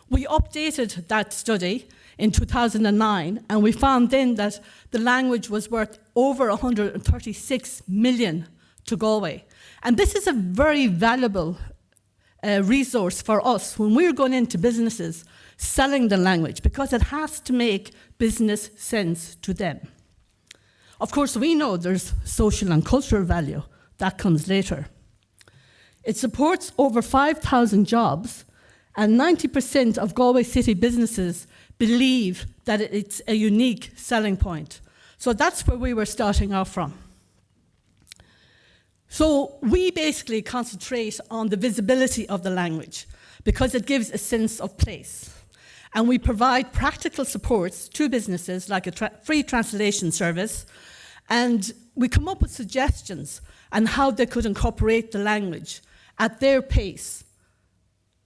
We updated that study in 2009, and we found then that the language was worth over 136 million to Galway. And this is a very valuable resource for us when we're going into businesses selling the language, because it has to make business sense to them. Of course, we know there's social and cultural value. That comes later. It supports over 5,000 jobs, and 90% of Galway City businesses believe that it's a unique selling point. So that's where we were starting off from. So we basically concentrate on the visibility of the language because it gives a sense of place. And we provide practical supports to businesses like a free translation service, and we come up with suggestions on how they could incorporate the language at their pace.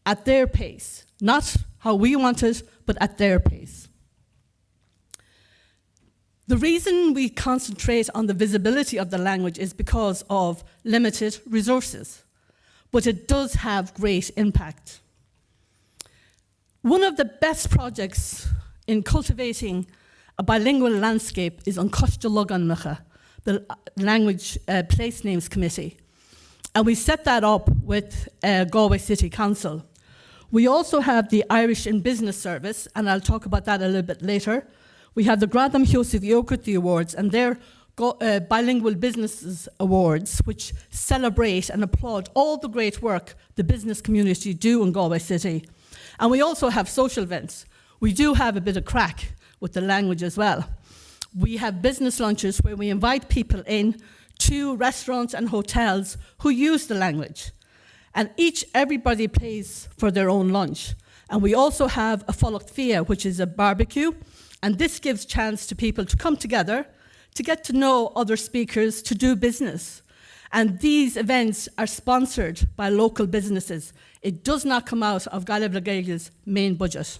At their pace. Not how we want it, but at their pace. The reason we concentrate on the visibility of the language is because of limited resources, but it does have great impact. One of the best projects in cultivating a bilingual landscape is on Costa-Lugan-Macha, the Language Place Names Committee. And we set that up with Galway City Council. We also have the Irish in Business Service, and I'll talk about that a little bit later. We have the Gradam Joseph Yokurti Awards, and they're Bilingual Businesses Awards, which celebrate and applaud all the great work the business community do in Galway City. And we also have social events. We do have a bit of crack with the language as well. We have business lunches where we invite people in to restaurants and hotels who use the language. And everybody pays for their own lunch. And we also have a Folacht Fia, which is a barbecue. And this gives chance to people to come together, to get to know other speakers, to do business. And these events are sponsored by local businesses. It does not come out of Gaelic Gael's main budget.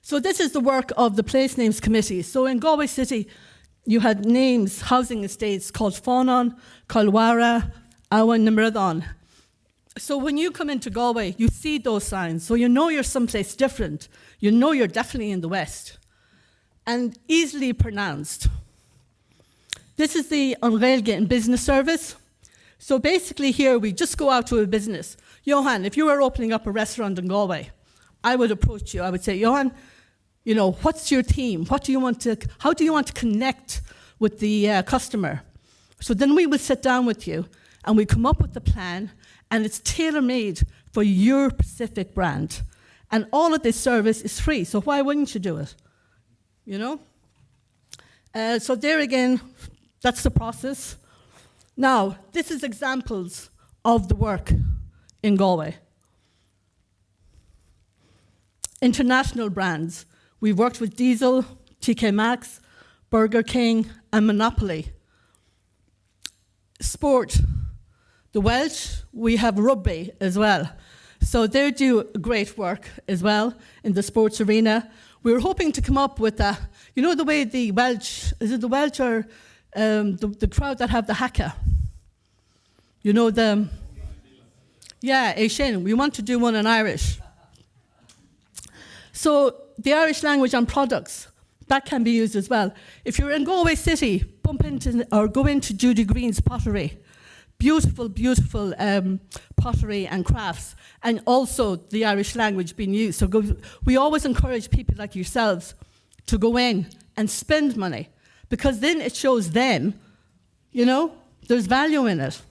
So this is the work of the Place Names Committee. So in Galway City, you had names, housing estates called Faunan, Colwara, Awan, Nimradon. So when you come into Galway, you see those signs. So you know you're someplace different. You know you're definitely in the West. And easily pronounced. This is the An Gaeilge in Business Service. So basically here, we just go out to a business. Johan, if you were opening up a restaurant in Galway, I would approach you. I would say, Johan, you know, what's your theme? How do you want to connect with the customer? So then we will sit down with you and we come up with the plan, and it's tailor-made for your specific brand. And all of this service is free, so why wouldn't you do it? You know? So there again, that's the process. Now, this is examples of the work in Galway. International brands. We've worked with Diesel, TK Maxx, Burger King, and Monopoly. Sport. The Welsh, we have rugby as well. So they do great work as well in the sports arena. We were hoping to come up with a, you know the way the Welsh, is it the Welsh or the crowd that have the haka? You know the, yeah, Aishin, we want to do one in Irish. So the Irish language and products, that can be used as well. If you're in Galway City, bump into or go into Judy Green's pottery. Beautiful, beautiful pottery and crafts, and also the Irish language being used. So we always encourage people like yourselves to go in and spend money, because then it shows them, you know, there's value in it.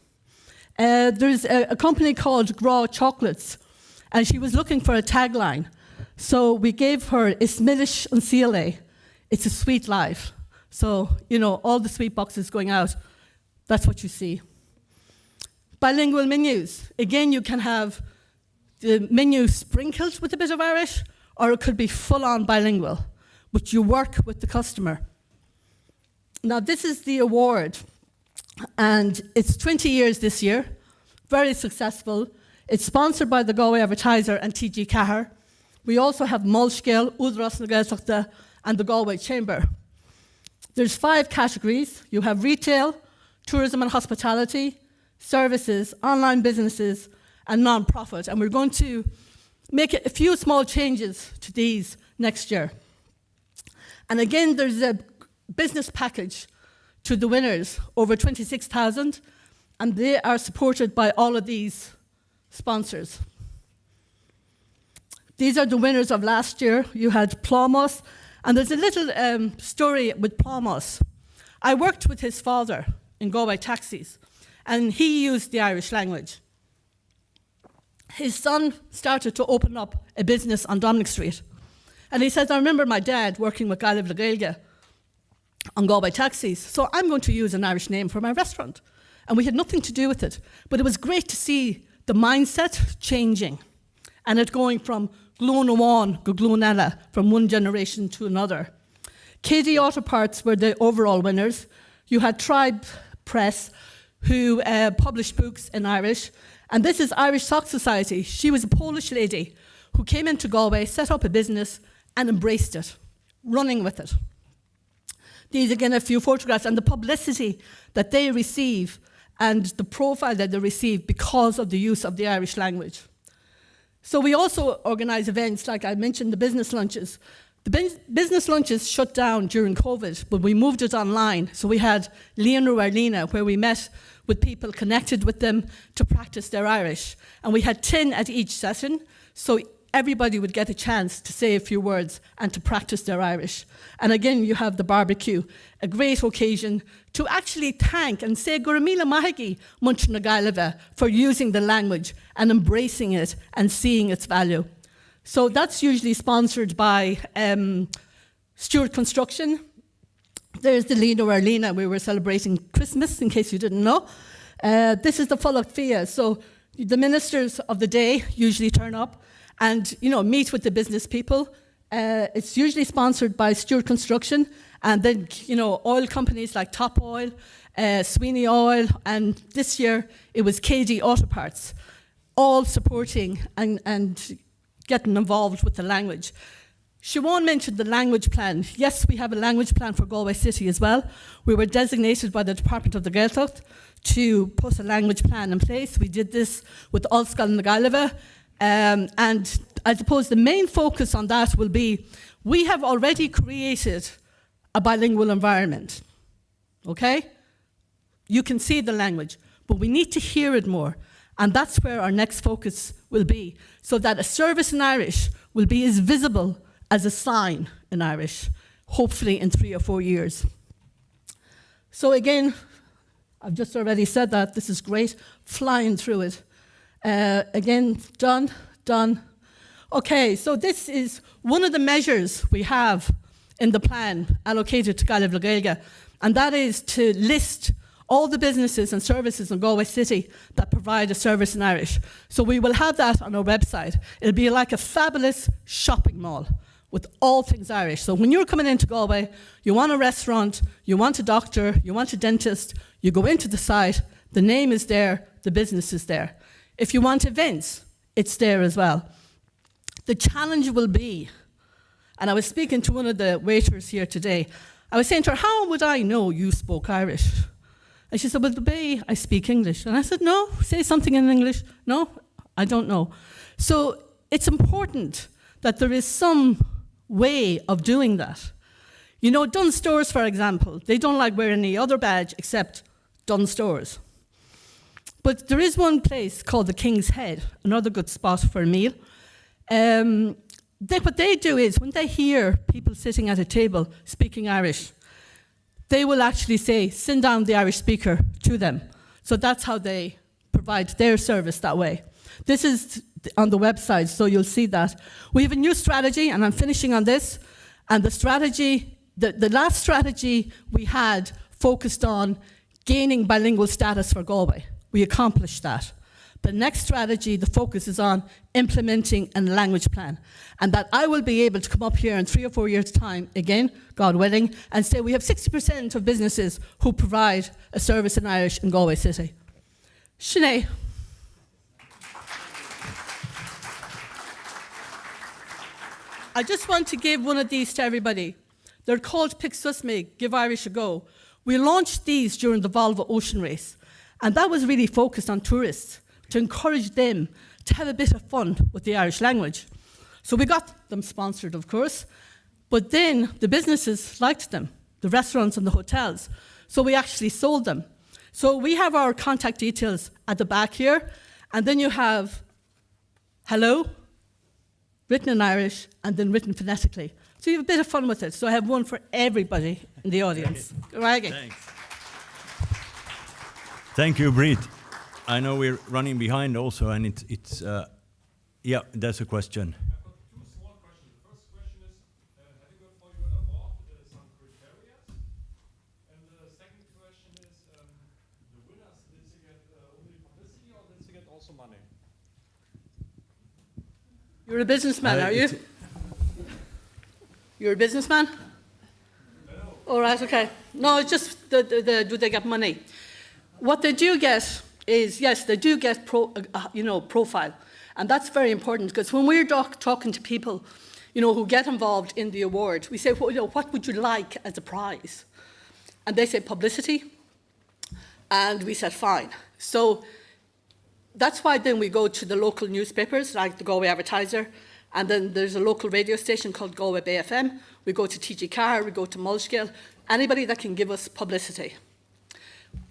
There's a company called Graw Chocolates, and she was looking for a tagline. So we gave her Ismilish and Seale. It's a sweet life. So, you know, all the sweet boxes going out, that's what you see. Bilingual menus. Again, you can have the menu sprinkled with a bit of Irish, or it could be full-on bilingual, but you work with the customer. Now, this is the award, and it's 20 years this year, very successful. It's sponsored by the Galway Advertiser and TG Cahir. We also have Mulchgill, Udras na Gaeltachta, and the Galway Chamber. There's 5 categories. You have retail, tourism and hospitality, services, online businesses, and non-profit. And we're going to make a few small changes to these next year. And again, there's a business package to the winners, over 26,000, and they are supported by all of these sponsors. These are the winners of last year. You had Plomos, and there's a little story with Plomos. I worked with his father in Galway taxis, and he used the Irish language. His son started to open up a business on Dominic Street. And he says, I remember my dad working with Gaelic le Gaeilge on Galway taxis, so I'm going to use an Irish name for my restaurant. And we had nothing to do with it. But it was great to see the mindset changing and it going from Glúnaháin go Glúnella, from one generation to another. KD Auto Parts were the overall winners. You had Tribe Press, who published books in Irish. And this is Irish Sock Society. She was a Polish lady who came into Galway, set up a business, and embraced it, running with it. These, again, a few photographs, and the publicity that they receive and the profile that they receive because of the use of the Irish language. So we also organise events, like I mentioned, the business lunches. The business lunches shut down during COVID, but we moved it online. So we had Líonú Arlína, where we met with people, connected with them to practice their Irish. And we had 10 at each session, so everybody would get a chance to say a few words and to practice their Irish. And again, you have the barbecue, a great occasion to actually thank and say Guramila Mahagi Munch na Gaillimhe for using the language and embracing it and seeing its value. So that's usually sponsored by Stewart Construction. There's the Líonú Arlína. We were celebrating Christmas, in case you didn't know. This is the Follock Fia. So the ministers of the day usually turn up and meet with the business people. It's usually sponsored by Stewart Construction, and then oil companies like Top Oil, Sweeney Oil, and this year it was KD Auto Parts, all supporting and getting involved with the language. Siobhan mentioned the language plan. Yes, we have a language plan for Galway City as well. We were designated by the Department of the Gaeltacht to put a language plan in place. We did this with Ulster na Gaillimhe. And I suppose the main focus on that will be, we have already created a bilingual environment, okay? You can see the language, but we need to hear it more. And that's where our next focus will be, so that a service in Irish will be as visible as a sign in Irish, hopefully in 3 or 4 years. So again, I've just already said that, this is great, flying through it. Again, done. Okay, so this is one of the measures we have in the plan allocated to Gaelic le Gaeilge, and that is to list all the businesses and services in Galway City that provide a service in Irish. So we will have that on our website. It'll be like a fabulous shopping mall with all things Irish. So when you're coming into Galway, you want a restaurant, you want a doctor, you want a dentist, you go into the site, the name is there, the business is there. If you want events, it's there as well. The challenge will be, and I was speaking to one of the waiters here today, I was saying to her, how would I know you spoke Irish? And she said, well, I speak English. And I said, no, say something in English. No, I don't know. So it's important that there is some way of doing that. Dunnes Stores, for example, they don't like wearing any other badge except Dunnes Stores. But there is one place called the King's Head, another good spot for a meal. What they do is, when they hear people sitting at a table speaking Irish, they will actually say, send down the Irish speaker to them. So that's how they provide their service that way. This is on the website, so you'll see that. We have a new strategy, and I'm finishing on this. And the strategy, the last strategy we had focused on gaining bilingual status for Galway. We accomplished that. The next strategy, the focus is on implementing a language plan. And that I will be able to come up here in 3 or 4 years' time, again, God willing, and say we have 60% of businesses who provide a service in Irish in Galway City. Sinead. I just want to give one of these to everybody. They're called Pick Susme, Give Irish a Go. We launched these during the Volvo Ocean Race, and that was really focused on tourists, to encourage them to have a bit of fun with the Irish language. So we got them sponsored, of course, but then the businesses liked them, the restaurants and the hotels, so we actually sold them. So we have our contact details at the back here, and then you have hello, written in Irish, and then written phonetically. So you have a bit of fun with it. So I have one for everybody in the audience. Right. Thanks. Thank you, Brit. I know we're running behind also, and it's yeah, there's a question. You're a businessman, are you? You're a businessman? No. All right, okay. No, it's just do they get money? What they do get is, yes, they do get profile, and that's very important, because when we're talking to people, who get involved in the award, we say, well, what would you like as a prize? And they say publicity, and we said fine. So that's why then we go to the local newspapers, like the Galway Advertiser, and then there's a local radio station called Galway Bay FM. We go to TG Carr, we go to Mulchgill, anybody that can give us publicity.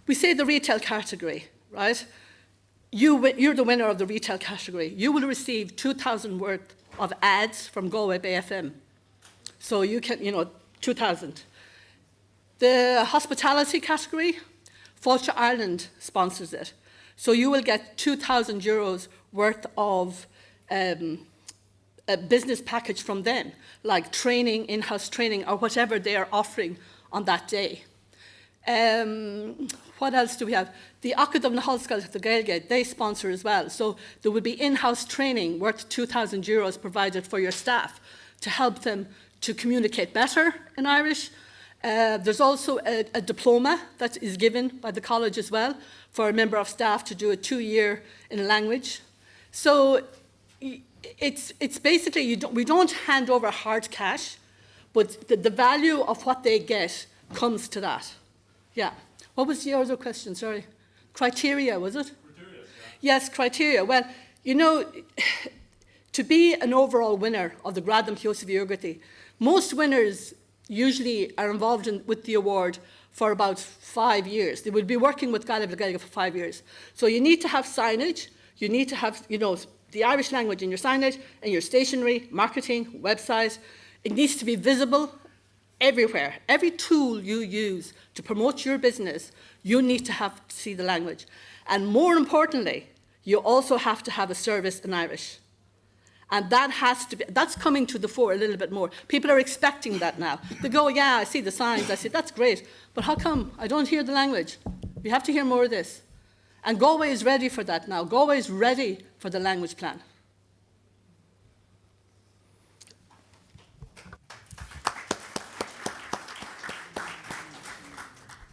We say the retail category, right? You're the winner of the retail category. You will receive 2,000 worth of ads from Galway Bay FM. So you can, 2,000. The hospitality category, Fáilte Ireland sponsors it. So you will get €2,000 worth of a business package from them, like training, in-house training, or whatever they are offering on that day. What else do we have? The Acadum na Hallscoil the Gaelgate, they sponsor as well. So there will be in-house training worth €2,000 provided for your staff to help them to communicate better in Irish. There's also a diploma that is given by the college as well for a member of staff to do a 2-year in a language. So it's basically, we don't hand over hard cash, but the value of what they get comes to that. Yeah. What was the other question? Sorry. Criteria, was it? Criteria, yeah. Yes, criteria. Well, to be an overall winner of the Gradam Piosov Iorgati, most winners usually are involved with the award for about 5 years. They will be working with Gaelic Gaelic for 5 years. So you need to have signage, you need to have, the Irish language in your signage, and your stationery, marketing, website. It needs to be visible everywhere. Every tool you use to promote your business, you need to have to see the language. And more importantly, you also have to have a service in Irish. And that has to be, that's coming to the fore a little bit more. People are expecting that now. They go, yeah, I see the signs, I say, that's great, but how come I don't hear the language? We have to hear more of this. And Galway is ready for that now. Galway is ready for the language plan.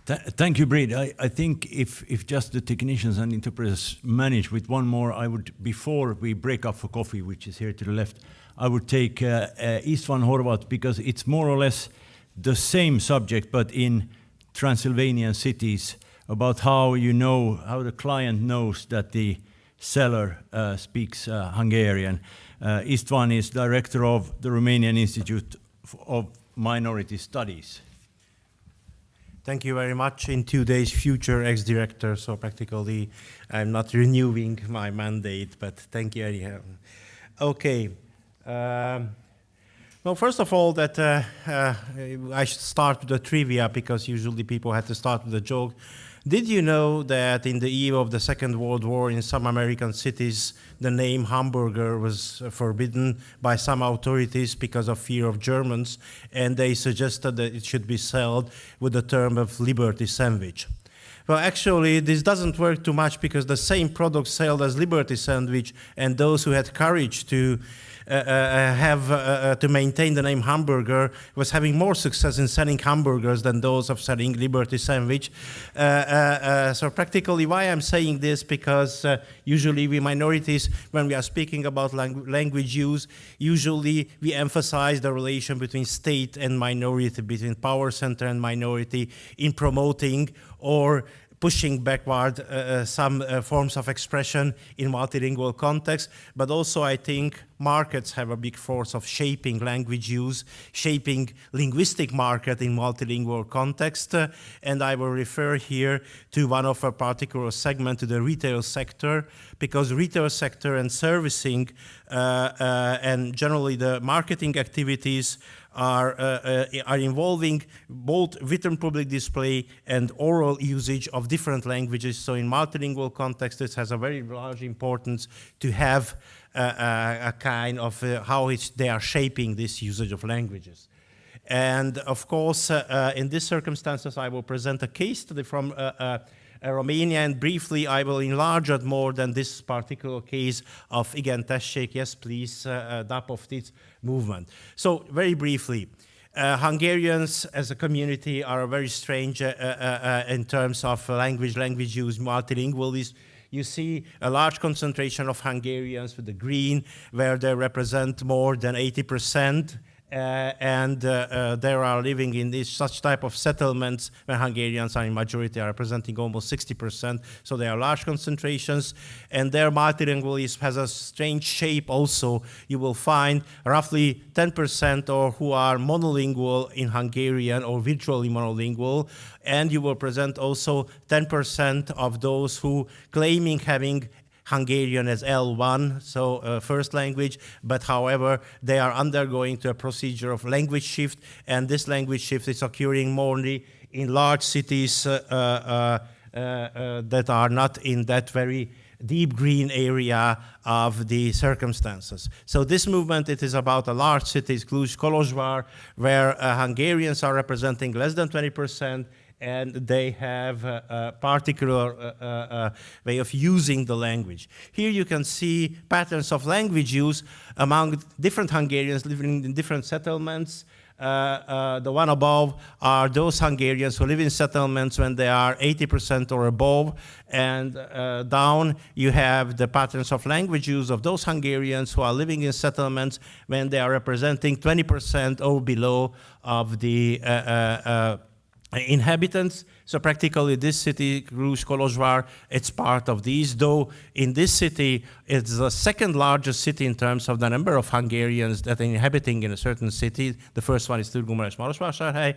Thank you, Brid. I think if just the technicians and interpreters manage with one more, I would, before we break up for coffee, which is here to the left, I would take Istvan Horvat, because it's more or less the same subject, but in Transylvanian cities, about how how the client knows that the seller speaks Hungarian. Istvan is director of the Romanian Institute of Minority Studies. Thank you very much. In 2 days, future ex-director, so practically I'm not renewing my mandate, but thank you anyhow. Okay. Well, first of all, that I should start with the trivia, because usually people have to start with a joke. Did you know that in the eve of the Second World War in some American cities, the name hamburger was forbidden by some authorities because of fear of Germans, and they suggested that it should be sold with the term of liberty sandwich? Well, actually, this doesn't work too much because the same product sold as Liberty Sandwich, and those who had courage to to maintain the name hamburger was having more success in selling hamburgers than those of selling Liberty Sandwich. So practically why I'm saying this, because usually we minorities, when we are speaking about language use, usually we emphasize the relation between state and minority, between power center and minority in promoting or pushing backward some forms of expression in multilingual context, but also I think markets have a big force of shaping language use, shaping linguistic market in multilingual context, and I will refer here to one of a particular segment, to the retail sector, because retail sector and servicing and generally the marketing activities are involving both written public display and oral usage of different languages. So in multilingual context, it has a very large importance to have a kind of how they are shaping this usage of languages. And of course, in these circumstances, I will present a case study from Romania, and briefly I will enlarge it more than this particular case of igen tessék, yes please, Dapoftic movement. So very briefly, Hungarians as a community are very strange in terms of language use, multilingualism. You see a large concentration of Hungarians with the green, where they represent more than 80%. And they are living in these such type of settlements where Hungarians are in majority, are representing almost 60%. So they are large concentrations, and their multilingualism has a strange shape also. You will find roughly 10% or who are monolingual in Hungarian or virtually monolingual, and you will present also 10% of those who claiming having Hungarian as L1, so first language, but however, they are undergoing to a procedure of language shift, and this language shift is occurring mainly in large cities that are not in that very deep green area of the circumstances. So this movement, it is about a large cities, Cluj-Kolozsvár, where Hungarians are representing less than 20%, and they have a particular way of using the language. Here you can see patterns of language use among different Hungarians living in different settlements. The one above are those Hungarians who live in settlements when they are 80% or above, and down you have the patterns of language use of those Hungarians who are living in settlements when they are representing 20% or below of the inhabitants. So practically this city, Cluj-Kolozsvár, it's part of these, though in this city, it's the second largest city in terms of the number of Hungarians that are inhabiting in a certain city. The first one is Turgumar-Marosvásárhely,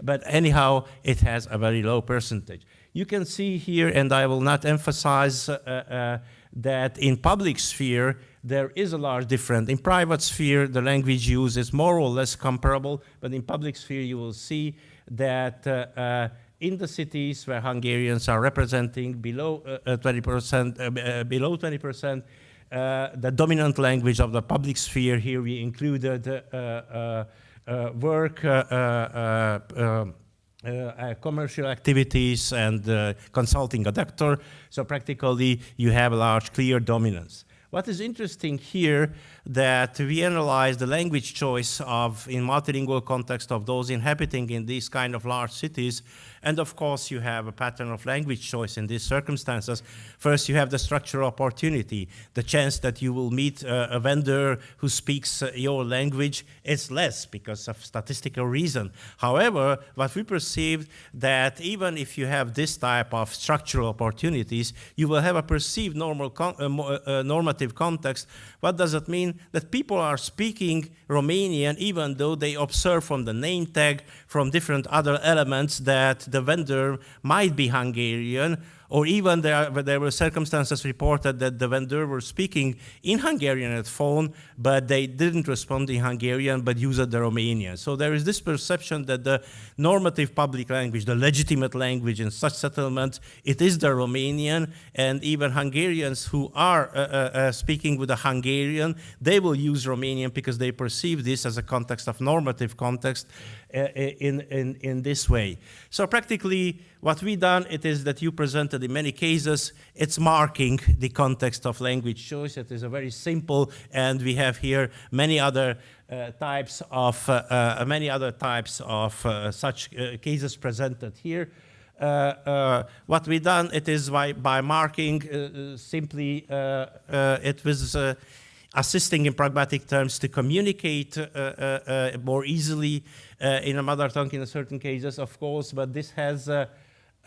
but anyhow, it has a very low percentage. You can see here, and I will not emphasize that in public sphere, there is a large difference. In private sphere, the language use is more or less comparable, but in public sphere, you will see that in the cities where Hungarians are representing below 20%, the dominant language of the public sphere, here we included work, commercial activities, and consulting a doctor. So practically, you have a large, clear dominance. What is interesting here that we analyze the language choice of, in multilingual context, of those inhabiting in these kind of large cities, and of course you have a pattern of language choice in these circumstances. First, you have the structural opportunity. The chance that you will meet a vendor who speaks your language is less because of statistical reason. However, what we perceived that even if you have this type of structural opportunities, you will have a perceived normative context. What does it mean? That people are speaking Romanian even though they observe from the name tag, from different other elements, that the vendor might be Hungarian, or even there were circumstances reported that the vendor were speaking in Hungarian at phone, but they didn't respond in Hungarian, but used the Romanian. So there is this perception that the normative public language, the legitimate language in such settlements, it is the Romanian, and even Hungarians who are speaking with a Hungarian, they will use Romanian because they perceive this as a context of normative context in this way. So practically, what we done, it is that you presented in many cases, it's marking the context of language choice. It is a very simple, and we have here many other types of such cases presented here. What we done, it is by marking simply, it was assisting in pragmatic terms to communicate more easily in a mother tongue in certain cases, of course, but this has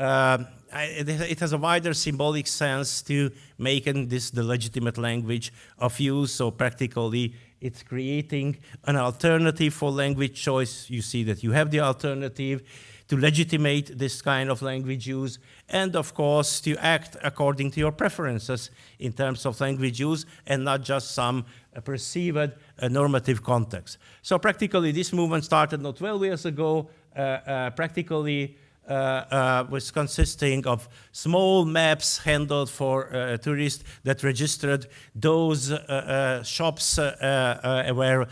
it has a wider symbolic sense to making this the legitimate language of use. So practically, it's creating an alternative for language choice. You see that you have the alternative to legitimate this kind of language use, and of course to act according to your preferences in terms of language use and not just some perceived normative context. So practically this movement started not 12 years ago, was consisting of small maps handled for tourists that registered those shops where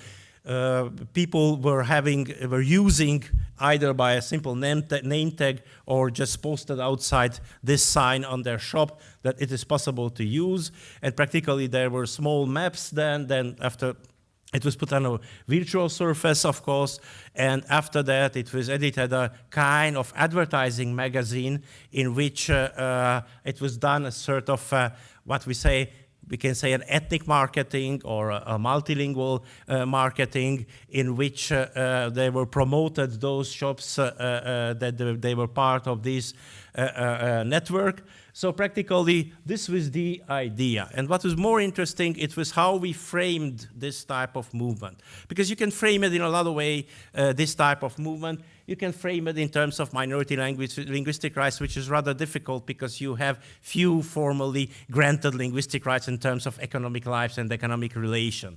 people were using either by a simple name tag or just posted outside this sign on their shop that it is possible to use. And practically there were small maps then after it was put on a virtual surface, of course, and after that it was edited a kind of advertising magazine in which it was done a sort of we can say an ethnic marketing or a multilingual marketing in which they were promoted those shops that they were part of this network. So practically, this was the idea. And what was more interesting, it was how we framed this type of movement. Because you can frame it in a lot of ways, this type of movement. You can frame it in terms of minority linguistic rights, which is rather difficult because you have few formally granted linguistic rights in terms of economic lives and economic relation.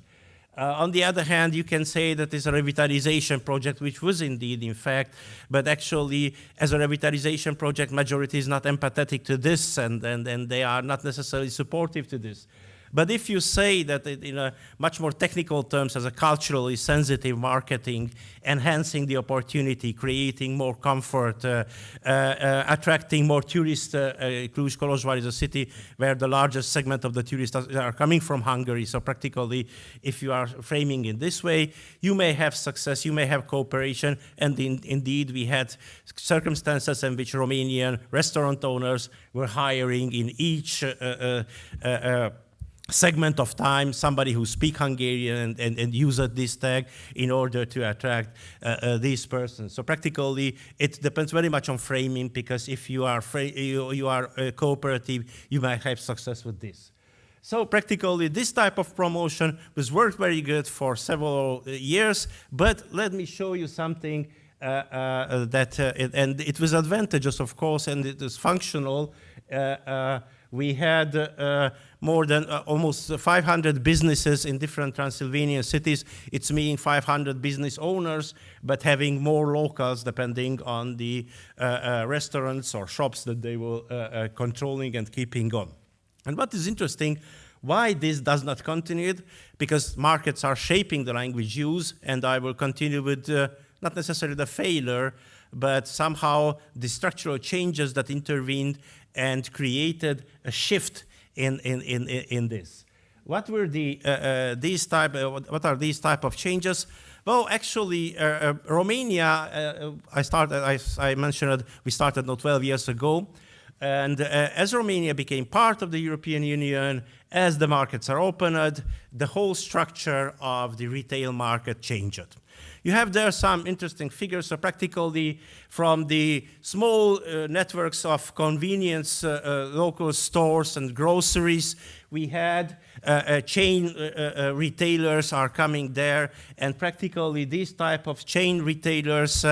On the other hand, you can say that it's a revitalization project, which was indeed, in fact, but actually, as a revitalization project, majority is not empathetic to this, and they are not necessarily supportive to this. But if you say that in a much more technical terms as a culturally sensitive marketing, enhancing the opportunity, creating more comfort, attracting more tourists, Cluj-Kolozsvár is a city where the largest segment of the tourists are coming from Hungary. So practically, if you are framing in this way, you may have success, you may have cooperation, and indeed we had circumstances in which Romanian restaurant owners were hiring in each segment of time somebody who speaks Hungarian and uses this tag in order to attract these persons. So practically, it depends very much on framing, because if you are cooperative, you might have success with this. So practically, this type of promotion was worked very good for several years, but let me show you something and it was advantageous, of course, and it was functional. We had more than almost 500 businesses in different Transylvanian cities. It's meaning 500 business owners, but having more locals depending on the restaurants or shops that they were controlling and keeping on. And what is interesting, why this does not continue? Because markets are shaping the language use, and I will continue with not necessarily the failure, but somehow the structural changes that intervened and created a shift in this. What were what are these type of changes? Well, actually, Romania, I mentioned we started 12 years ago. And as Romania became part of the European Union, as the markets are opened, the whole structure of the retail market changed. You have there some interesting figures. So practically from the small networks of convenience, local stores and groceries, we had chain retailers are coming there, and practically these type of chain retailers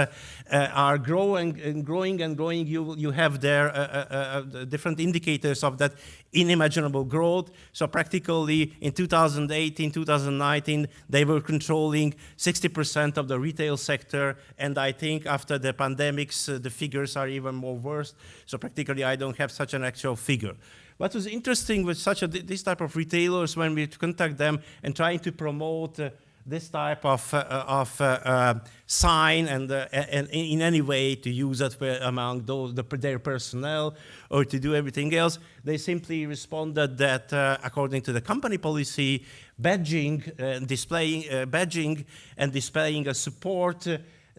are growing and growing and growing. You have there different indicators of that unimaginable growth. So practically in 2018, 2019, they were controlling 60% of the retail sector, and I think after the pandemics, the figures are even more worse. So practically I don't have such an actual figure. What was interesting with this type of retailers, when we contact them and trying to promote this type of sign and in any way to use it among their personnel or to do everything else. They simply responded that according to the company policy, badging and displaying a support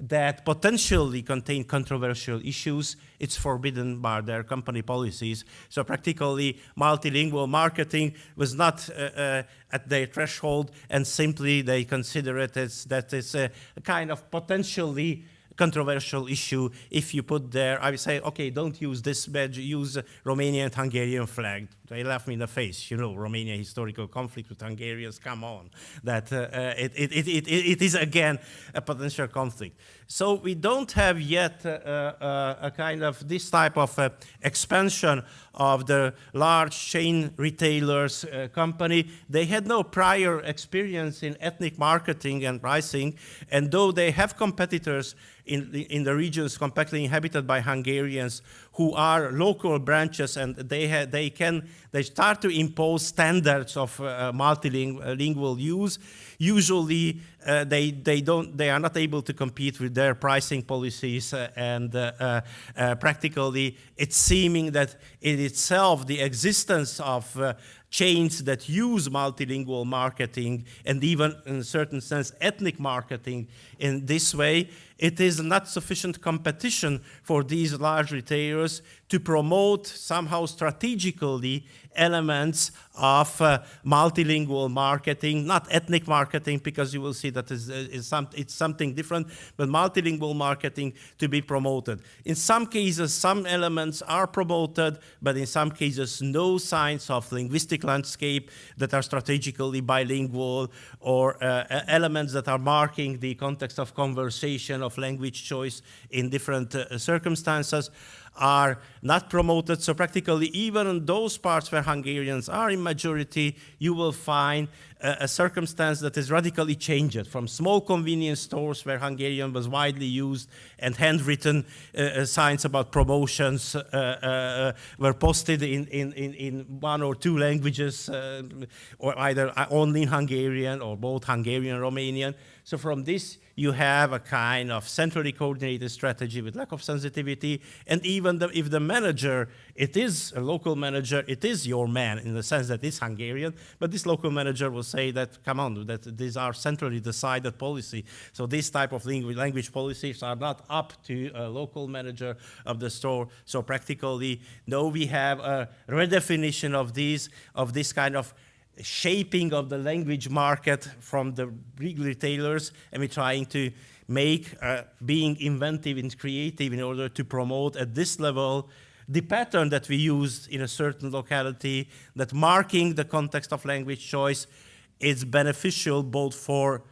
that potentially contain controversial issues, it's forbidden by their company policies. So practically multilingual marketing was not at their threshold, and simply they consider it as that it's a kind of potentially controversial issue. If you put there, I would say, okay, don't use this badge, use Romanian and Hungarian flag. They laugh me in the face, you know, Romania historical conflict with Hungarians, come on. That it is again a potential conflict. So we don't have yet a kind of this type of expansion of the large chain retailers company. They had no prior experience in ethnic marketing and pricing, and though they have competitors in the regions compactly inhabited by Hungarians who are local branches, and they start to impose standards of multilingual use. Usually they are not able to compete with their pricing policies, and practically it's seeming that in itself the existence of chains that use multilingual marketing and even in a certain sense ethnic marketing in this way, it is not sufficient competition for these large retailers to promote somehow strategically elements of multilingual marketing, not ethnic marketing, because you will see that it's something different, but multilingual marketing to be promoted. In some cases, some elements are promoted, but in some cases, no signs of linguistic landscape that are strategically bilingual, or elements that are marking the context of conversation, of language choice in different circumstances are not promoted. So practically even in those parts where Hungarians are in majority, you will find a circumstance that is radically changed from small convenience stores where Hungarian was widely used and handwritten signs about promotions were posted in one or two languages, or either only in Hungarian or both Hungarian and Romanian. So from this, you have a kind of centrally coordinated strategy with lack of sensitivity, and even if the manager, it is a local manager, it is your man in the sense that it's Hungarian, but this local manager will say that, come on, that these are centrally decided policy. So this type of language policies are not up to a local manager of the store. So practically, no, we have a redefinition of this kind of shaping of the language market from the big retailers, and we're trying to make being inventive and creative in order to promote at this level the pattern that we use in a certain locality, that marking the context of language choice is beneficial both for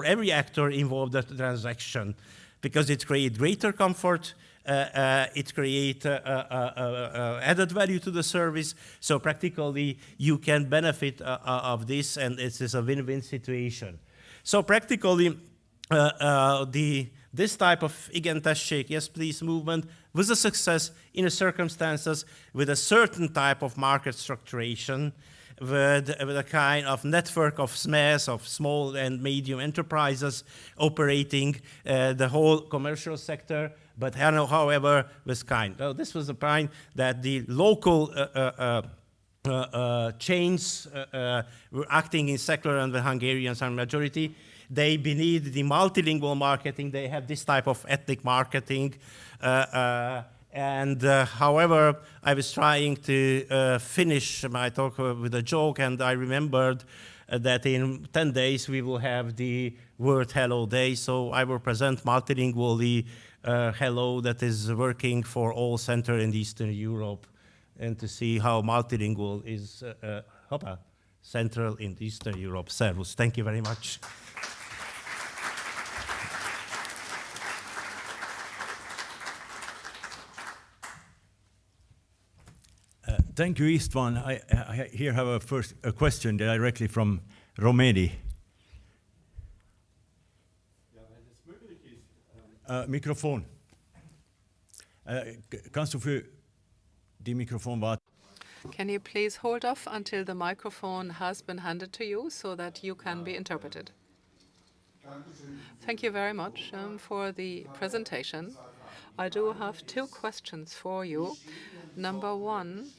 every actor involved in the transaction, because it creates greater comfort, it creates added value to the service. So practically, you can benefit of this, and it is a win-win situation. So practically, this type of igen tessék, yes please movement was a success in circumstances with a certain type of market structuration, with a kind of network of SMEs, of small and medium enterprises operating the whole commercial sector. But however, was kind. So this was a point that the local chains were acting in secular, and the Hungarians are majority. They beneath the multilingual marketing, they have this type of ethnic marketing. However, I was trying to finish my talk with a joke, and I remembered that in 10 days we will have the World Hello Day. So I will present multilingually Hello that is working for all Central and Eastern Europe, and to see how multilingual is Central and Eastern Europe. Servus. Thank you very much. Thank you, Istvan. I here have a question directly from Romedi. Mikrofon. Kannst du für die Mikrofon warten? Can you please hold off until the microphone has been handed to you so that you can be interpreted? Thank you very much for the presentation. I do have two questions for you. Number one,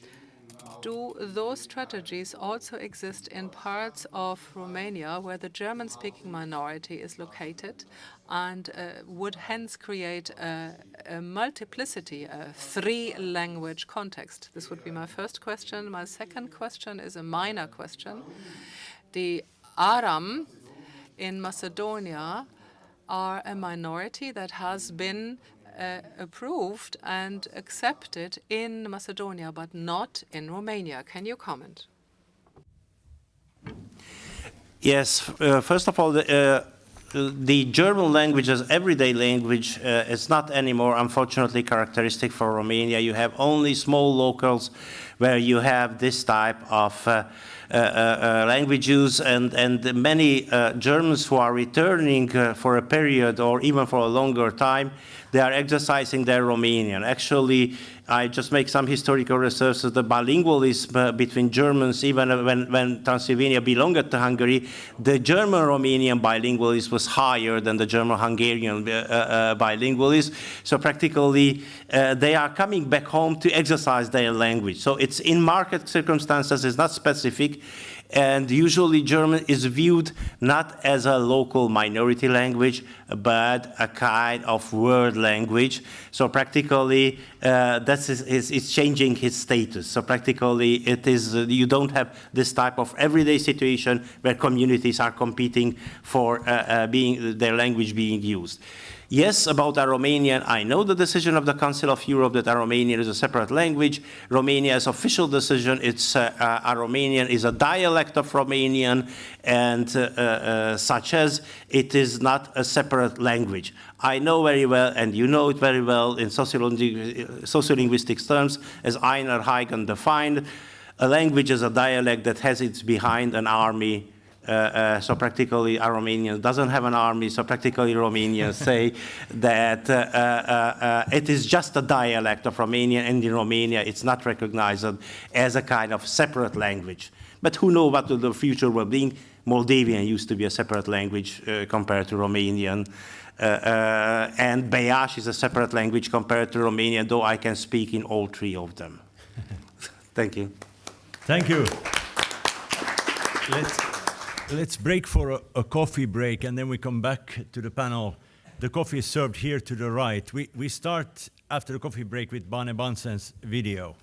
do those strategies also exist in parts of Romania where the German-speaking minority is located and would hence create a multiplicity, a three-language context? This would be my first question. My second question is a minor question. The Aram in Macedonia are a minority that has been approved and accepted in Macedonia, but not in Romania. Can you comment? Yes, first of all, the German language as everyday language is not anymore, unfortunately, characteristic for Romania. You have only small locals where you have this type of language use, and many Germans who are returning for a period or even for a longer time, they are exercising their Romanian. Actually, I just make some historical research. The bilingualism between Germans, even when Transylvania belonged to Hungary, the German-Romanian bilingualism was higher than the German-Hungarian bilingualism. So practically, they are coming back home to exercise their language. So it's in market circumstances, it's not specific. And usually German is viewed not as a local minority language, but a kind of world language. So practically, it's changing its status. So practically, it is you don't have this type of everyday situation where communities are competing for their language being used. Yes, about Aromanian, I know the decision of the Council of Europe that Aromanian is a separate language. Romania's official decision, it's Aromanian is a dialect of Romanian, and such as it is not a separate language. I know very well, and you know it very well, in sociolinguistics terms, as Einar Huygens defined, a language is a dialect that has its behind an army. So practically, Aromanian doesn't have an army, so practically Romanians say that it is just a dialect of Romanian, and in Romania it's not recognized as a kind of separate language. But who knows what the future will bring? Moldavian used to be a separate language compared to Romanian. And Beas is a separate language compared to Romanian, though I can speak in all three of them. Thank you. Thank you. Let's break for a coffee break, and then we come back to the panel. The coffee is served here to the right. We start after the coffee break with Bane Bansen's video.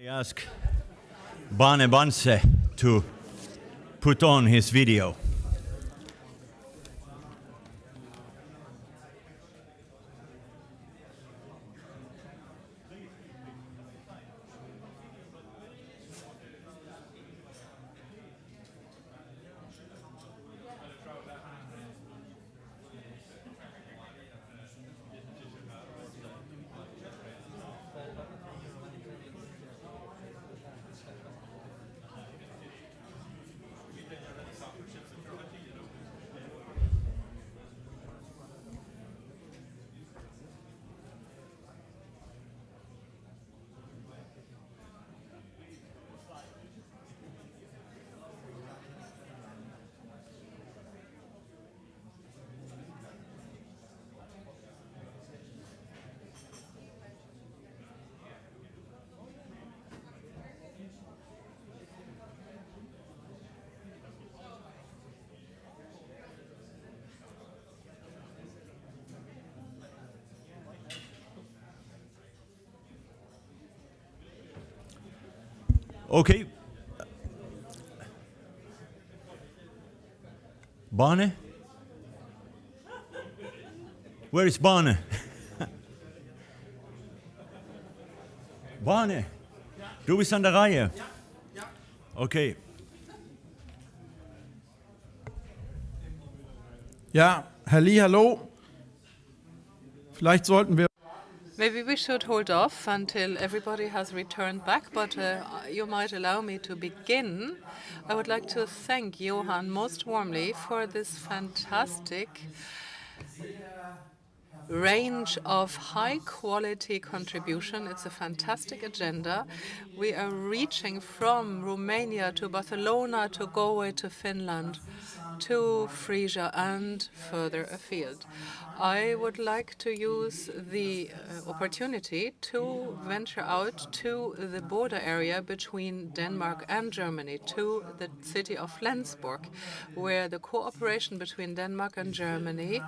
I ask Bane Banse to put on his video. Okay. Bane? Where is Bane? Bane, du bist an der Reihe. Okay. Ja, hallo. Vielleicht sollten wir. Maybe we should hold off until everybody has returned back, but you might allow me to begin. I would like to thank Johan most warmly for this fantastic range of high-quality contribution. It's a fantastic agenda. We are reaching from Romania to Barcelona to Galway to Finland to Frisia and further afield. I would like to use the opportunity to venture out to the border area between Denmark and Germany, to the city of Flensburg, where the cooperation between Denmark and Germany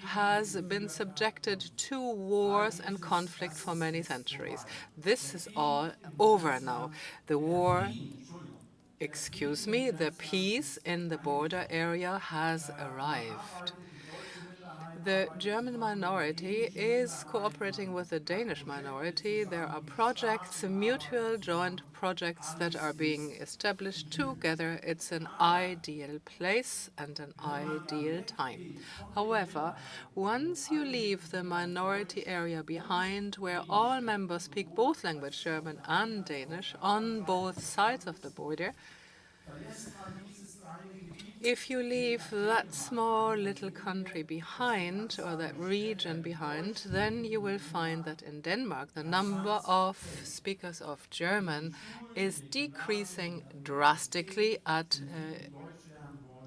has been subjected to wars and conflict for many centuries. This is all over now. The war, excuse me, the peace in the border area has arrived. The German minority is cooperating with the Danish minority. There are projects, mutual joint projects that are being established together. It's an ideal place and an ideal time. However, once you leave the minority area behind, where all members speak both languages, German and Danish, on both sides of the border, if you leave that small little country behind, or that region behind, then you will find that in Denmark, the number of speakers of German is decreasing drastically at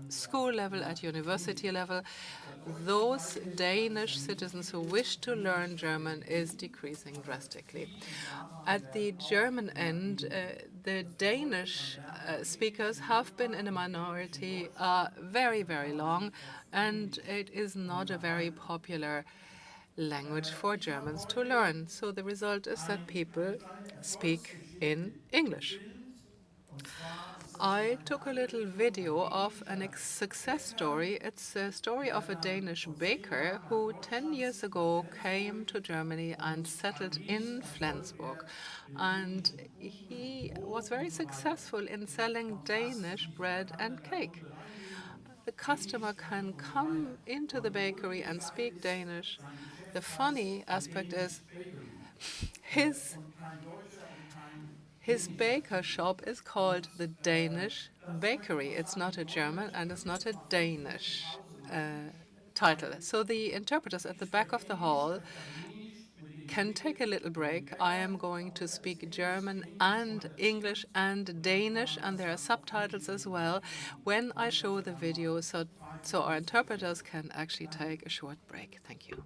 school level, at university level. Those Danish citizens who wish to learn German is decreasing drastically. At the German end, the Danish speakers have been in a minority very, very long, and it is not a very popular language for Germans to learn. So the result is that people speak in English. I took a little video of a success story. It's a story of a Danish baker who 10 years ago came to Germany and settled in Flensburg. And he was very successful in selling Danish bread and cake. The customer can come into the bakery and speak Danish. The funny aspect is his baker shop is called the Danish Bakery. It's not a German and it's not a Danish title. So the interpreters at the back of the hall can take a little break. I am going to speak German and English and Danish, and there are subtitles as well when I show the video, so our interpreters can actually take a short break. Thank you.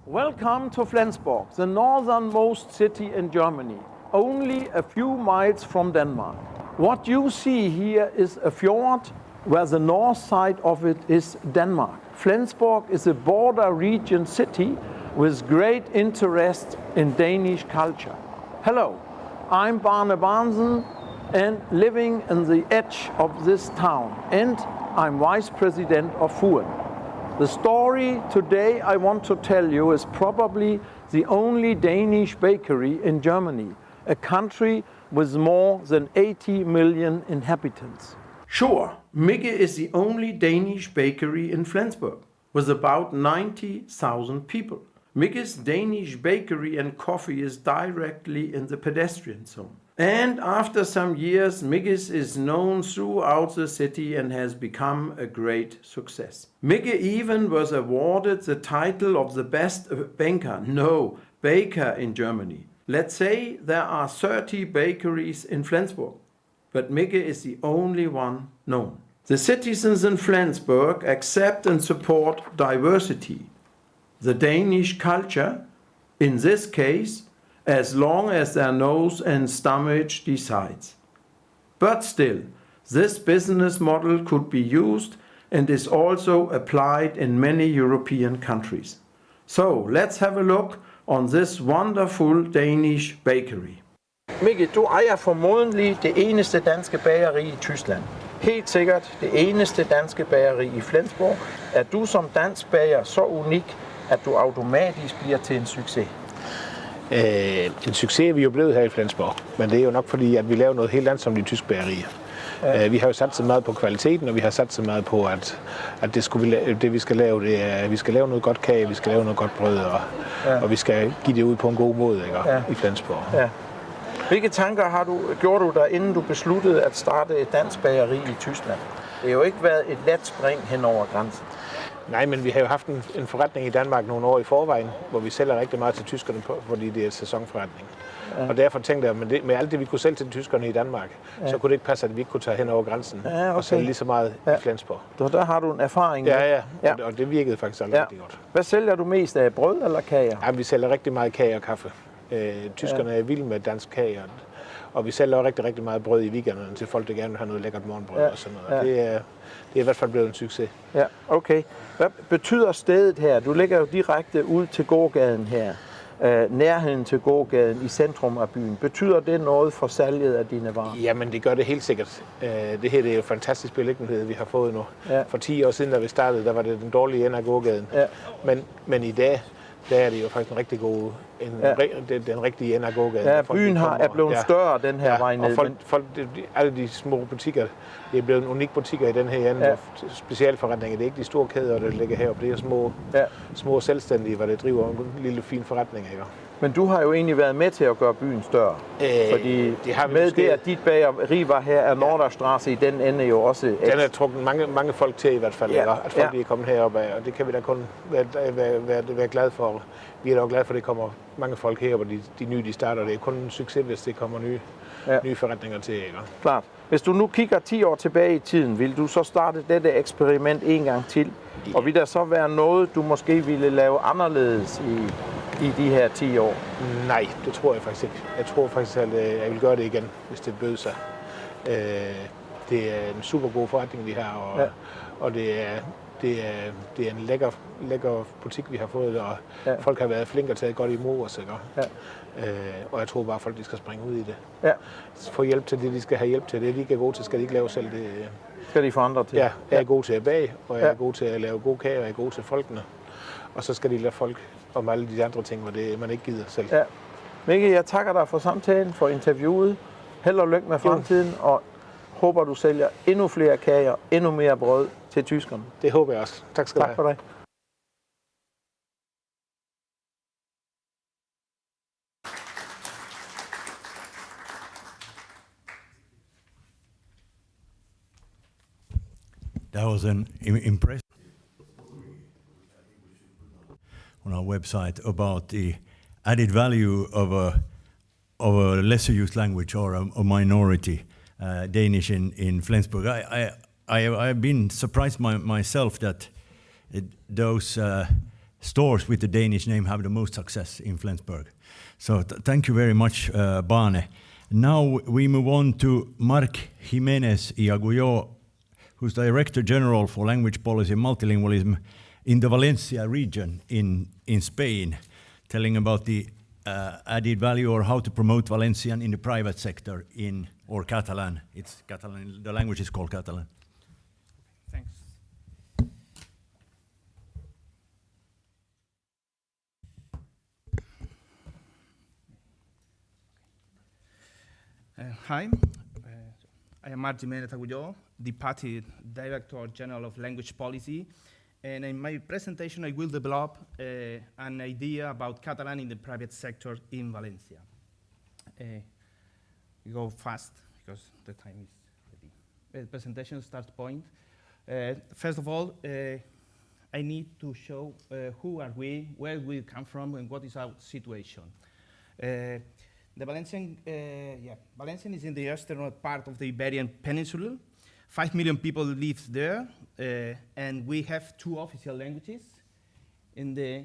Welcome to Flensburg, the northernmost city in Germany, only a few miles from Denmark. What you see here is a fjord where the north side of it is Denmark. Flensborg is a border region city with great interest in Danish culture. Hello, I'm Barne Barnsen and living in the edge of this town, and I'm vice president of FUEN. The story today I want to tell you is probably the only Danish bakery in Germany, a country with more than 80 million inhabitants. Sure, Migge is the only Danish bakery in Flensburg, with about 90,000 people. Migge's Danish bakery and coffee is directly in the pedestrian zone. And after some years, Migge's is known throughout the city and has become a great success. Migge even was awarded the title of the best baker in Germany. Let's say there are 30 bakeries in Flensburg, but Migge is the only one known. The citizens in Flensburg accept and support diversity, the Danish culture, in this case, as long as their nose and stomach decides. But still, this business model could be used and is also applied in many European countries. So let's have a look on this wonderful Danish bakery. Migge, du ejer formodentlig det eneste danske bageri i Tyskland. Helt sikkert det eneste danske bageri i Flensborg. Er du som dansk bager så unik, at du automatisk bliver til en succes? En succes er vi jo blevet her i Flensborg, men det er jo nok fordi, at vi laver noget helt andet som de tyske bagerier. Ja. Vi har jo sat så meget på kvaliteten, og vi har sat så meget på, at det vi skal lave, det er, vi skal lave noget godt kage, vi skal lave noget godt brød, og vi skal give det ud på en god måde, ikke? Ja. I Flensborg. Ja. Hvilke tanker gjorde du der, inden du besluttede at starte et dansk bageri i Tyskland? Det har jo ikke været et let spring hen over grænsen. Nej, men vi har jo haft en forretning i Danmark nogle år i forvejen, hvor vi sælger rigtig meget til tyskerne, fordi det er en sæsonforretning. Ja. Og derfor tænkte jeg, at med alt det, vi kunne sælge til tyskerne i Danmark, så kunne det ikke passe, at vi ikke kunne tage hen over grænsen og sælge lige så meget i Flensborg. Så der har du en erfaring. Ja. Og det virkede faktisk rigtig godt. Hvad sælger du mest af, brød eller kager? Ja, vi sælger rigtig meget kage og kaffe. Tyskerne er vilde med dansk kage, og vi sælger også rigtig, rigtig meget brød i weekenderne til folk, der gerne vil have noget lækkert morgenbrød og sådan noget. Det er i hvert fald blevet en succes. Ja, okay. Hvad betyder stedet her? Du ligger jo direkte ud til gågaden her. Nærheden til gågaden i centrum af byen. Betyder det noget for salget af dine varer? Jamen, det gør det helt sikkert. Det her det er jo en fantastisk beliggenhed, vi har fået nu. Ja. For 10 år siden, da vi startede, der var det den dårlige ende af gågaden. Ja. Men i dag, der er det jo faktisk en rigtig god, den rigtige ende af gågaden. Ja, byen er blevet større den her vej ned. Og folk, alle de små butikker, det er blevet en unik butikker i den her ende. Specialforretninger, det er ikke de store kæder, der ligger heroppe. Det er små selvstændige, hvor det driver en lille fin forretning. Ikke? Men du har jo egentlig været med til at gøre byen større. Fordi det har med det, at dit bageri var her, er Norderstrasse i den ende jo også... Den har trukket mange folk til i hvert fald, at folk er kommet heroppe af, og det kan vi da kun være glade for. Vi er da glade for, at det kommer mange folk heroppe, og de nye de starter. Det er kun en succes, hvis det kommer nye forretninger til. Ikke? Klart. Hvis du nu kigger 10 år tilbage i tiden, vil du så starte dette eksperiment en gang til? Og vil der så være noget, du måske ville lave anderledes i de her 10 år? Nej, det tror jeg faktisk ikke. Jeg tror faktisk, at jeg vil gøre det igen, hvis det bød sig. Det er en super god forretning, vi har, og det er en lækker butik, vi har fået, og folk har været flinke og taget godt imod os. Og jeg tror bare, at folk de skal springe ud i det. Ja. Få hjælp til det, de skal have hjælp til. Det, de ikke er gode til, skal de ikke lave selv. Det skal de få andre til. Ja, jeg er god til at bage, og jeg er god til at lave gode kager, og jeg er god til folkene. Og så skal de lade folk om alle de andre ting, hvor man ikke gider selv. Ja. Migge, jeg takker dig for samtalen, for interviewet. Held og lykke med fremtiden, og håber, du sælger endnu flere kager, endnu mere brød til tyskerne. Det håber jeg også. Tak skal du have. Tak for dig. That was an impressive on our website about the added value of a lesser used language or a minority, Danish in Flensburg. I've been surprised myself that those stores with the Danish name have the most success in Flensburg. So thank you very much, Barne. Now we move on to Mark Jimenez y Agulló who's Director General for Language Policy and Multilingualism in the Valencia region in Spain, telling about the added value or how to promote Valencian in the private sector or Catalan. It's Catalan, the language is called Catalan. Thanks. Hi, I am Marc Jiménez Agulló, Deputy Director General of Language Policy, and in my presentation I will develop an idea about Catalan in the private sector in Valencia. We go fast because the time is ready. Presentation start point. First of all, I need to show who are we, where we come from, and what is our situation. The Valencian is in the eastern part of the Iberian Peninsula. 5 million people live there, and we have 2 official languages. In the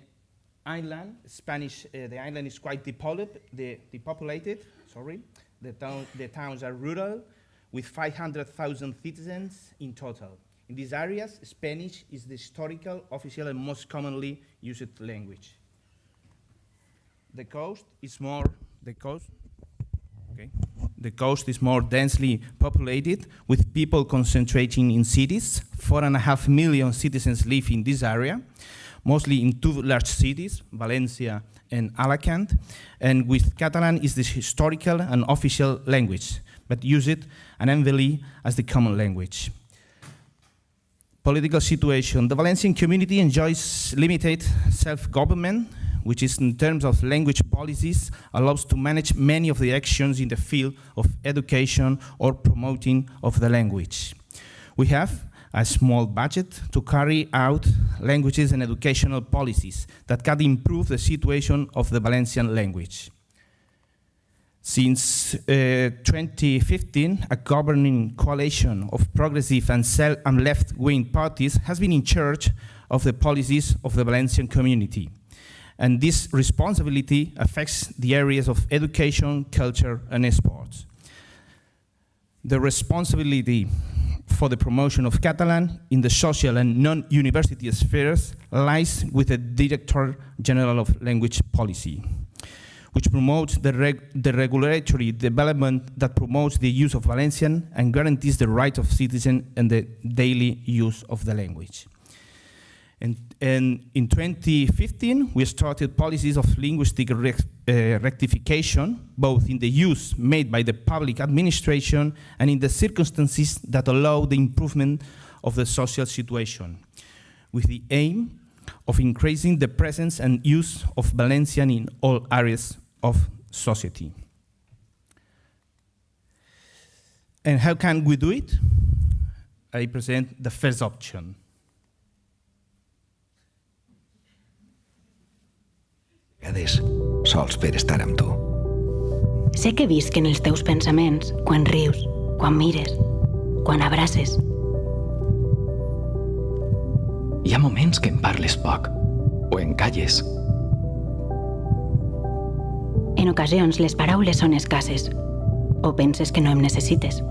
island, Spanish, the island is quite depopulated. Sorry, the towns are rural, with 500,000 citizens in total. In these areas, Spanish is the historical, official, and most commonly used language. The coast is more densely populated, with people concentrating in cities. 4.5 million citizens live in this area, mostly in 2 large cities, Valencia and Alacant, and with Catalan is the historical and official language, but use it unevenly as the common language. Political situation. The Valencian community enjoys limited self-government, which is in terms of language policies, allows to manage many of the actions in the field of education or promoting of the language. We have a small budget to carry out languages and educational policies that can improve the situation of the Valencian language. Since 2015, a governing coalition of progressive and left-wing parties has been in charge of the policies of the Valencian community. And this responsibility affects the areas of education, culture, and sports. The responsibility for the promotion of Catalan in the social and non-university spheres lies with the Director General of Language Policy, which promotes the regulatory development that promotes the use of Valencian and guarantees the right of citizens and the daily use of the language. And in 2015, we started policies of linguistic rectification, both in the use made by the public administration and in the circumstances that allow the improvement of the social situation, with the aim of increasing the presence and use of Valencian in all areas of society. And how can we do it? I present the first option. Vegades sols per estar amb tu. Sé que visc en els teus pensaments, quan rius, quan mires, quan abraces. Hi ha moments que em parles poc, o en calles. En ocasions les paraules són escasses, o penses que no em necessites.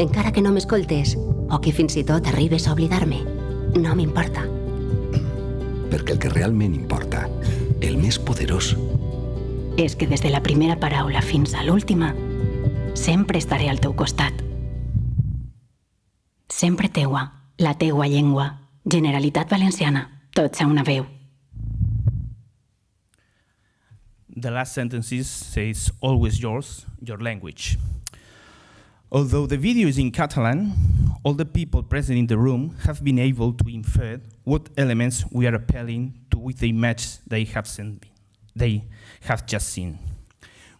Encara que no m'escoltes, o que fins i tot arribes a oblidar-me, no m'importa. Perquè el que realment importa, el més poderós, és que des de la primera paraula fins a l'última, sempre estaré al teu costat. Sempre teua, la teua llengua, Generalitat Valenciana, tots a una veu. The last sentence says, always yours, your language. Although the video is in Catalan, all the people present in the room have been able to infer what elements we are appealing to with the image they have just seen.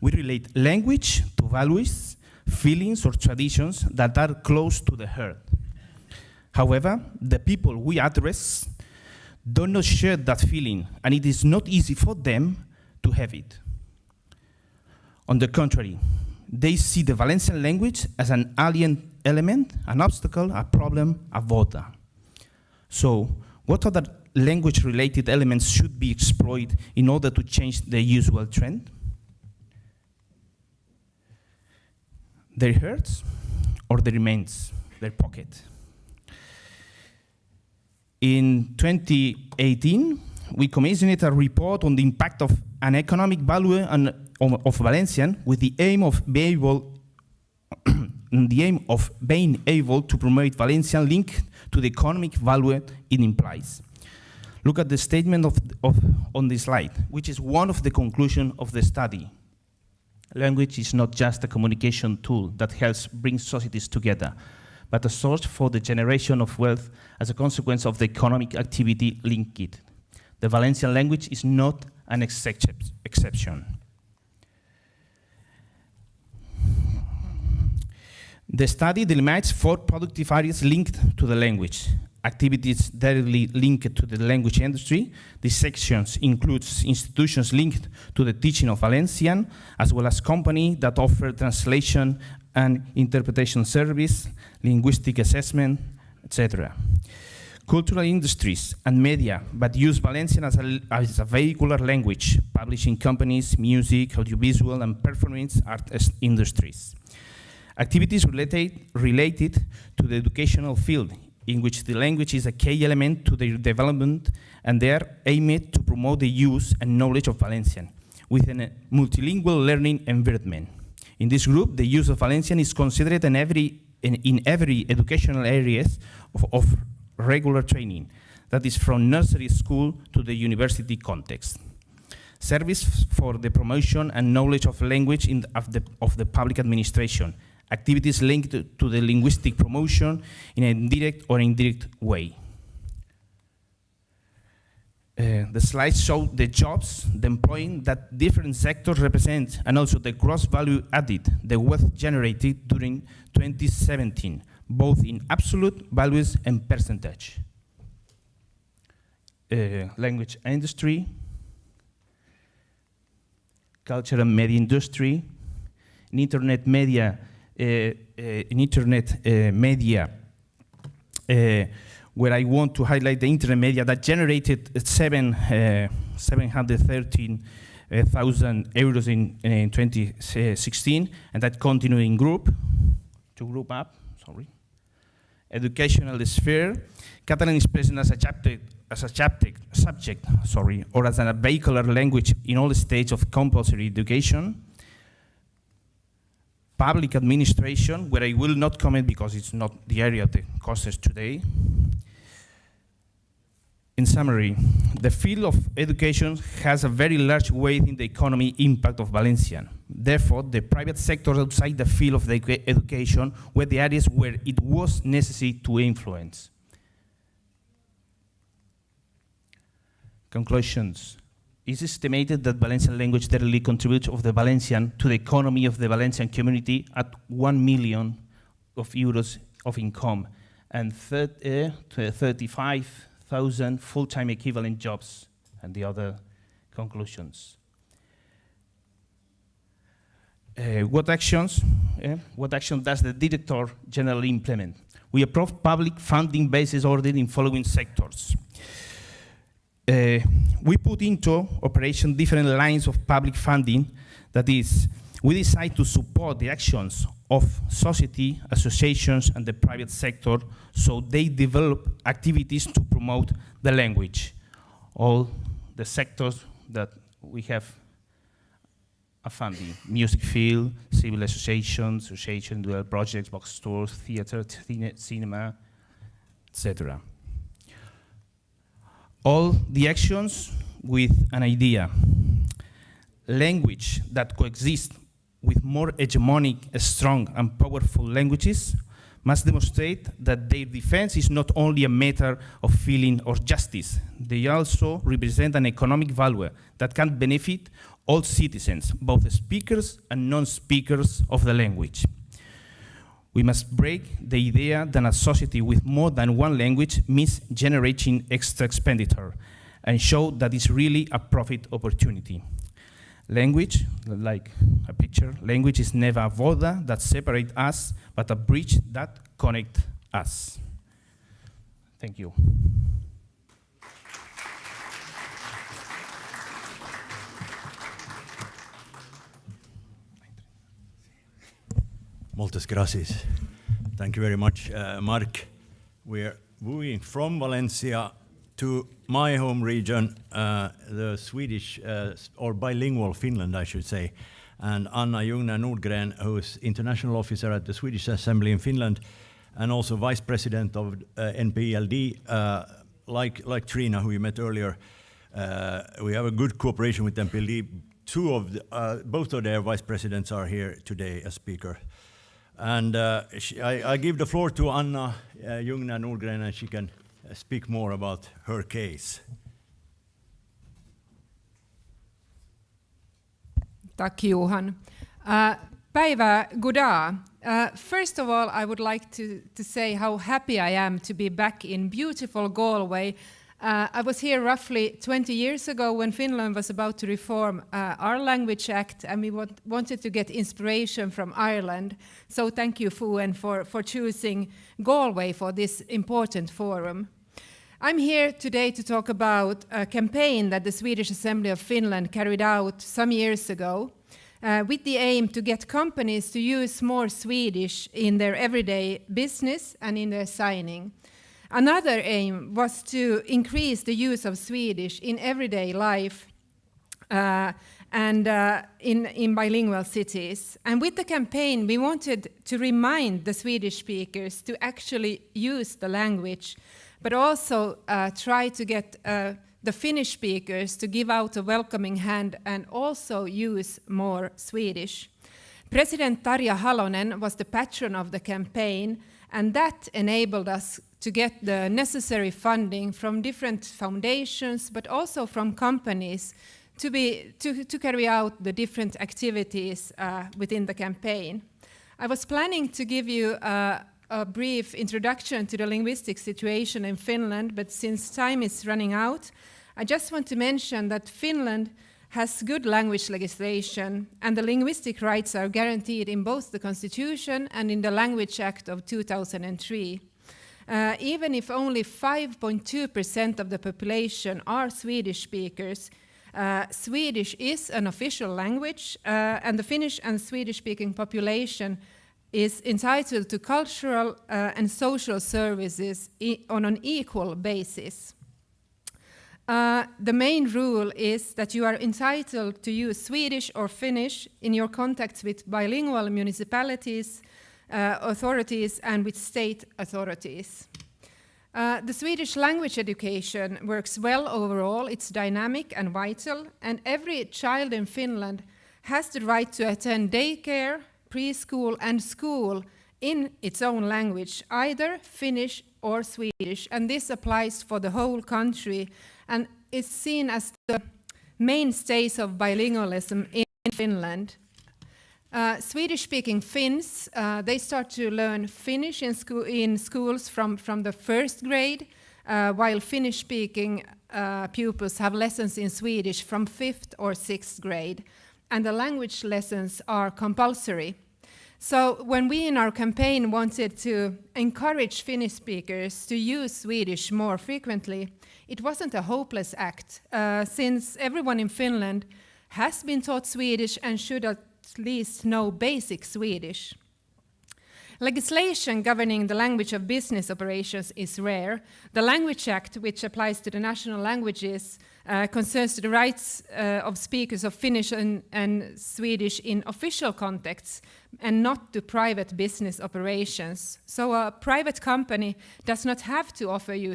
We relate language to values, feelings, or traditions that are close to the heart. However, the people we address do not share that feeling, and it is not easy for them to have it. On the contrary, they see the Valencian language as an alien element, an obstacle, a problem, a border. So, what other language-related elements should be exploited in order to change the usual trend? Their hurts or their remains? their pocket. In 2018, we commissioned a report on the impact of an economic value of Valencian with the aim of being able to promote Valencian link to the economic value it implies. Look at the statement on this slide, which is one of the conclusions of the study. Language is not just a communication tool that helps bring societies together, but a source for the generation of wealth as a consequence of the economic activity linked it. The Valencian language is not an exception. The study delimits 4 productive areas linked to the language. Activities directly linked to the language industry. These sections include institutions linked to the teaching of Valencian, as well as companies that offer translation and interpretation service, linguistic assessment, etc. Cultural industries and media, but use Valencian as a vehicular language, publishing companies, music, audiovisual, and performance art industries. Activities related to the educational field, in which the language is a key element to their development, and they are aimed to promote the use and knowledge of Valencian within a multilingual learning environment. In this group, the use of Valencian is considered in every educational areas of regular training, that is from nursery school to the university context. Service for the promotion and knowledge of language of the public administration. Activities linked to the linguistic promotion in a direct or indirect way. The slides show the jobs, the employment that different sectors represent, and also the gross value added, the wealth generated during 2017, both in absolute values and percentage. Language industry, culture and media industry, in internet media, where I want to highlight the internet media that generated 713,000 euros in 2016, and that continuing group up. Educational sphere, Catalan is present as a subject, or as a vehicular language in all stages of compulsory education. Public administration, where I will not comment because it's not the area of the courses today. In summary, the field of education has a very large weight in the economic impact of Valencian. Therefore, the private sector outside the field of the education were the areas where it was necessary to influence. Conclusions. It is estimated that Valencian language directly contributes of the Valencian to the economy of the Valencian community at 1 million euros of income and 35,000 full-time equivalent jobs, and the other conclusions. What action does the Director General implement? We approve public funding basis audit in following sectors. We put into operation different lines of public funding. That is, we decide to support the actions of society, associations, and the private sector, so they develop activities to promote the language. All the sectors that we have a funding: music field, civil associations, dual projects, bookstores, theater, cinema, etc. All the actions with an idea. Language that coexists with more hegemonic, strong, and powerful languages must demonstrate that their defense is not only a matter of feeling or justice. They also represent an economic value that can benefit all citizens, both speakers and non-speakers of the language. We must break the idea that a society with more than one language means generating extra expenditure and show that it's really a profit opportunity. Language, like a picture, language is never a border that separates us, but a bridge that connects us. Thank you. Moltes gràcies. Thank you very much, Mark. We're moving from Valencia to my home region, the Swedish, or bilingual Finland, I should say, and Anna Ljungner Nordgren, who's international officer at the Swedish Assembly in Finland, and also vice president of NPLD, like Trina, who you met earlier. We have a good cooperation with NPLD. Both of their vice presidents are here today as speaker. And I give the floor to Anna Ljungner Nordgren, and she can speak more about her case. Tack Johan. Päivää, goddag. First of all, I would like to say how happy I am to be back in beautiful Galway. I was here roughly 20 years ago when Finland was about to reform our Language Act, and we wanted to get inspiration from Ireland. So thank you, Fuen, for choosing Galway for this important forum. I'm here today to talk about a campaign that the Swedish Assembly of Finland carried out some years ago with the aim to get companies to use more Swedish in their everyday business and in their signing. Another aim was to increase the use of Swedish in everyday life and in bilingual cities. And with the campaign, we wanted to remind the Swedish speakers to actually use the language, but also try to get the Finnish speakers to give out a welcoming hand and also use more Swedish. President Tarja Halonen was the patron of the campaign, and that enabled us to get the necessary funding from different foundations, but also from companies to carry out the different activities within the campaign. I was planning to give you a brief introduction to the linguistic situation in Finland, but since time is running out, I just want to mention that Finland has good language legislation, and the linguistic rights are guaranteed in both the Constitution and in the Language Act of 2003. Even if only 5.2% of the population are Swedish speakers, Swedish is an official language, and the Finnish and Swedish-speaking population is entitled to cultural and social services on an equal basis. The main rule is that you are entitled to use Swedish or Finnish in your contacts with bilingual municipalities, authorities, and with state authorities. The Swedish language education works well overall. It's dynamic and vital, and every child in Finland has the right to attend daycare, preschool, and school in its own language, either Finnish or Swedish, and this applies for the whole country and is seen as the mainstays of bilingualism in Finland. Swedish-speaking Finns, they start to learn Finnish in schools from the first grade, while Finnish-speaking pupils have lessons in Swedish from 5th or 6th grade, and the language lessons are compulsory. So when we in our campaign wanted to encourage Finnish speakers to use Swedish more frequently, it wasn't a hopeless act, since everyone in Finland has been taught Swedish and should at least know basic Swedish. Legislation governing the language of business operations is rare. The Language Act, which applies to the national languages, concerns the rights of speakers of Finnish and Swedish in official contexts and not to private business operations. So a private company does not have to offer you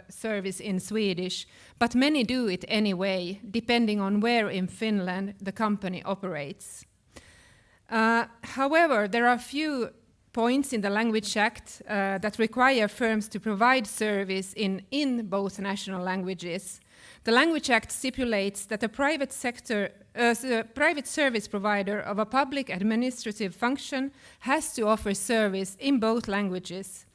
service in Swedish, but many do it anyway, depending on where in Finland the company operates. However, there are few points in the Language Act that require firms to provide service in both national languages. The Language Act stipulates that a private service provider of a public administrative function has to offer service in both languages.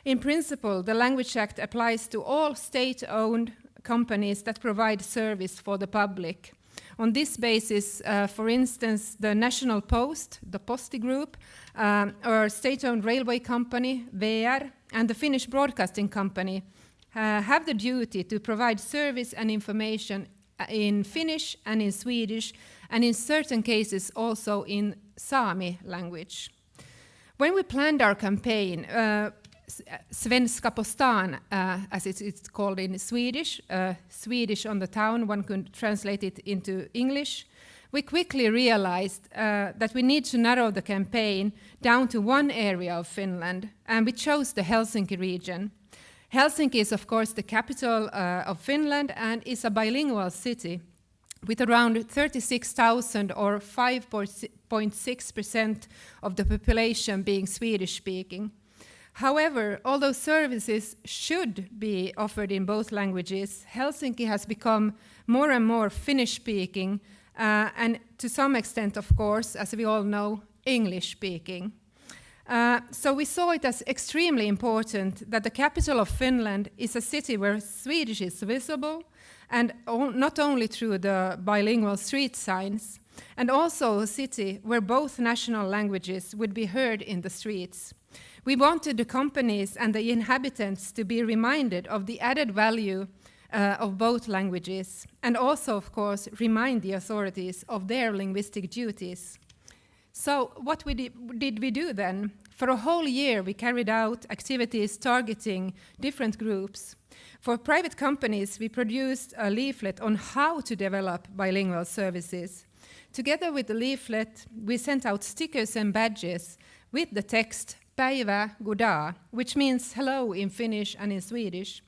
In principle, the Language Act applies to all state-owned companies that provide service for the public. On this basis, for instance, the National Post, the Posti Group, or state-owned railway company, VR, and the Finnish Broadcasting Company have the duty to provide service and information in Finnish and in Swedish, and in certain cases also in Sami language. When we planned our campaign, Svenska på stan, as it's called in Swedish, Swedish on the town, one could translate it into English, we quickly realized that we need to narrow the campaign down to one area of Finland, and we chose the Helsinki region. Helsinki is, of course, the capital of Finland and is a bilingual city with around 36,000 or 5.6% of the population being Swedish-speaking. However, although services should be offered in both languages, Helsinki has become more and more Finnish-speaking, and to some extent, of course, as we all know, English-speaking. So we saw it as extremely important that the capital of Finland is a city where Swedish is visible, and not only through the bilingual street signs, and also a city where both national languages would be heard in the streets. We wanted the companies and the inhabitants to be reminded of the added value of both languages, and also, of course, remind the authorities of their linguistic duties. So what did we do then? For a whole year, we carried out activities targeting different groups. For private companies, we produced a leaflet on how to develop bilingual services. Together with the leaflet, we sent out stickers and badges with the text Päivä goddag, which means hello in Finnish and in Swedish.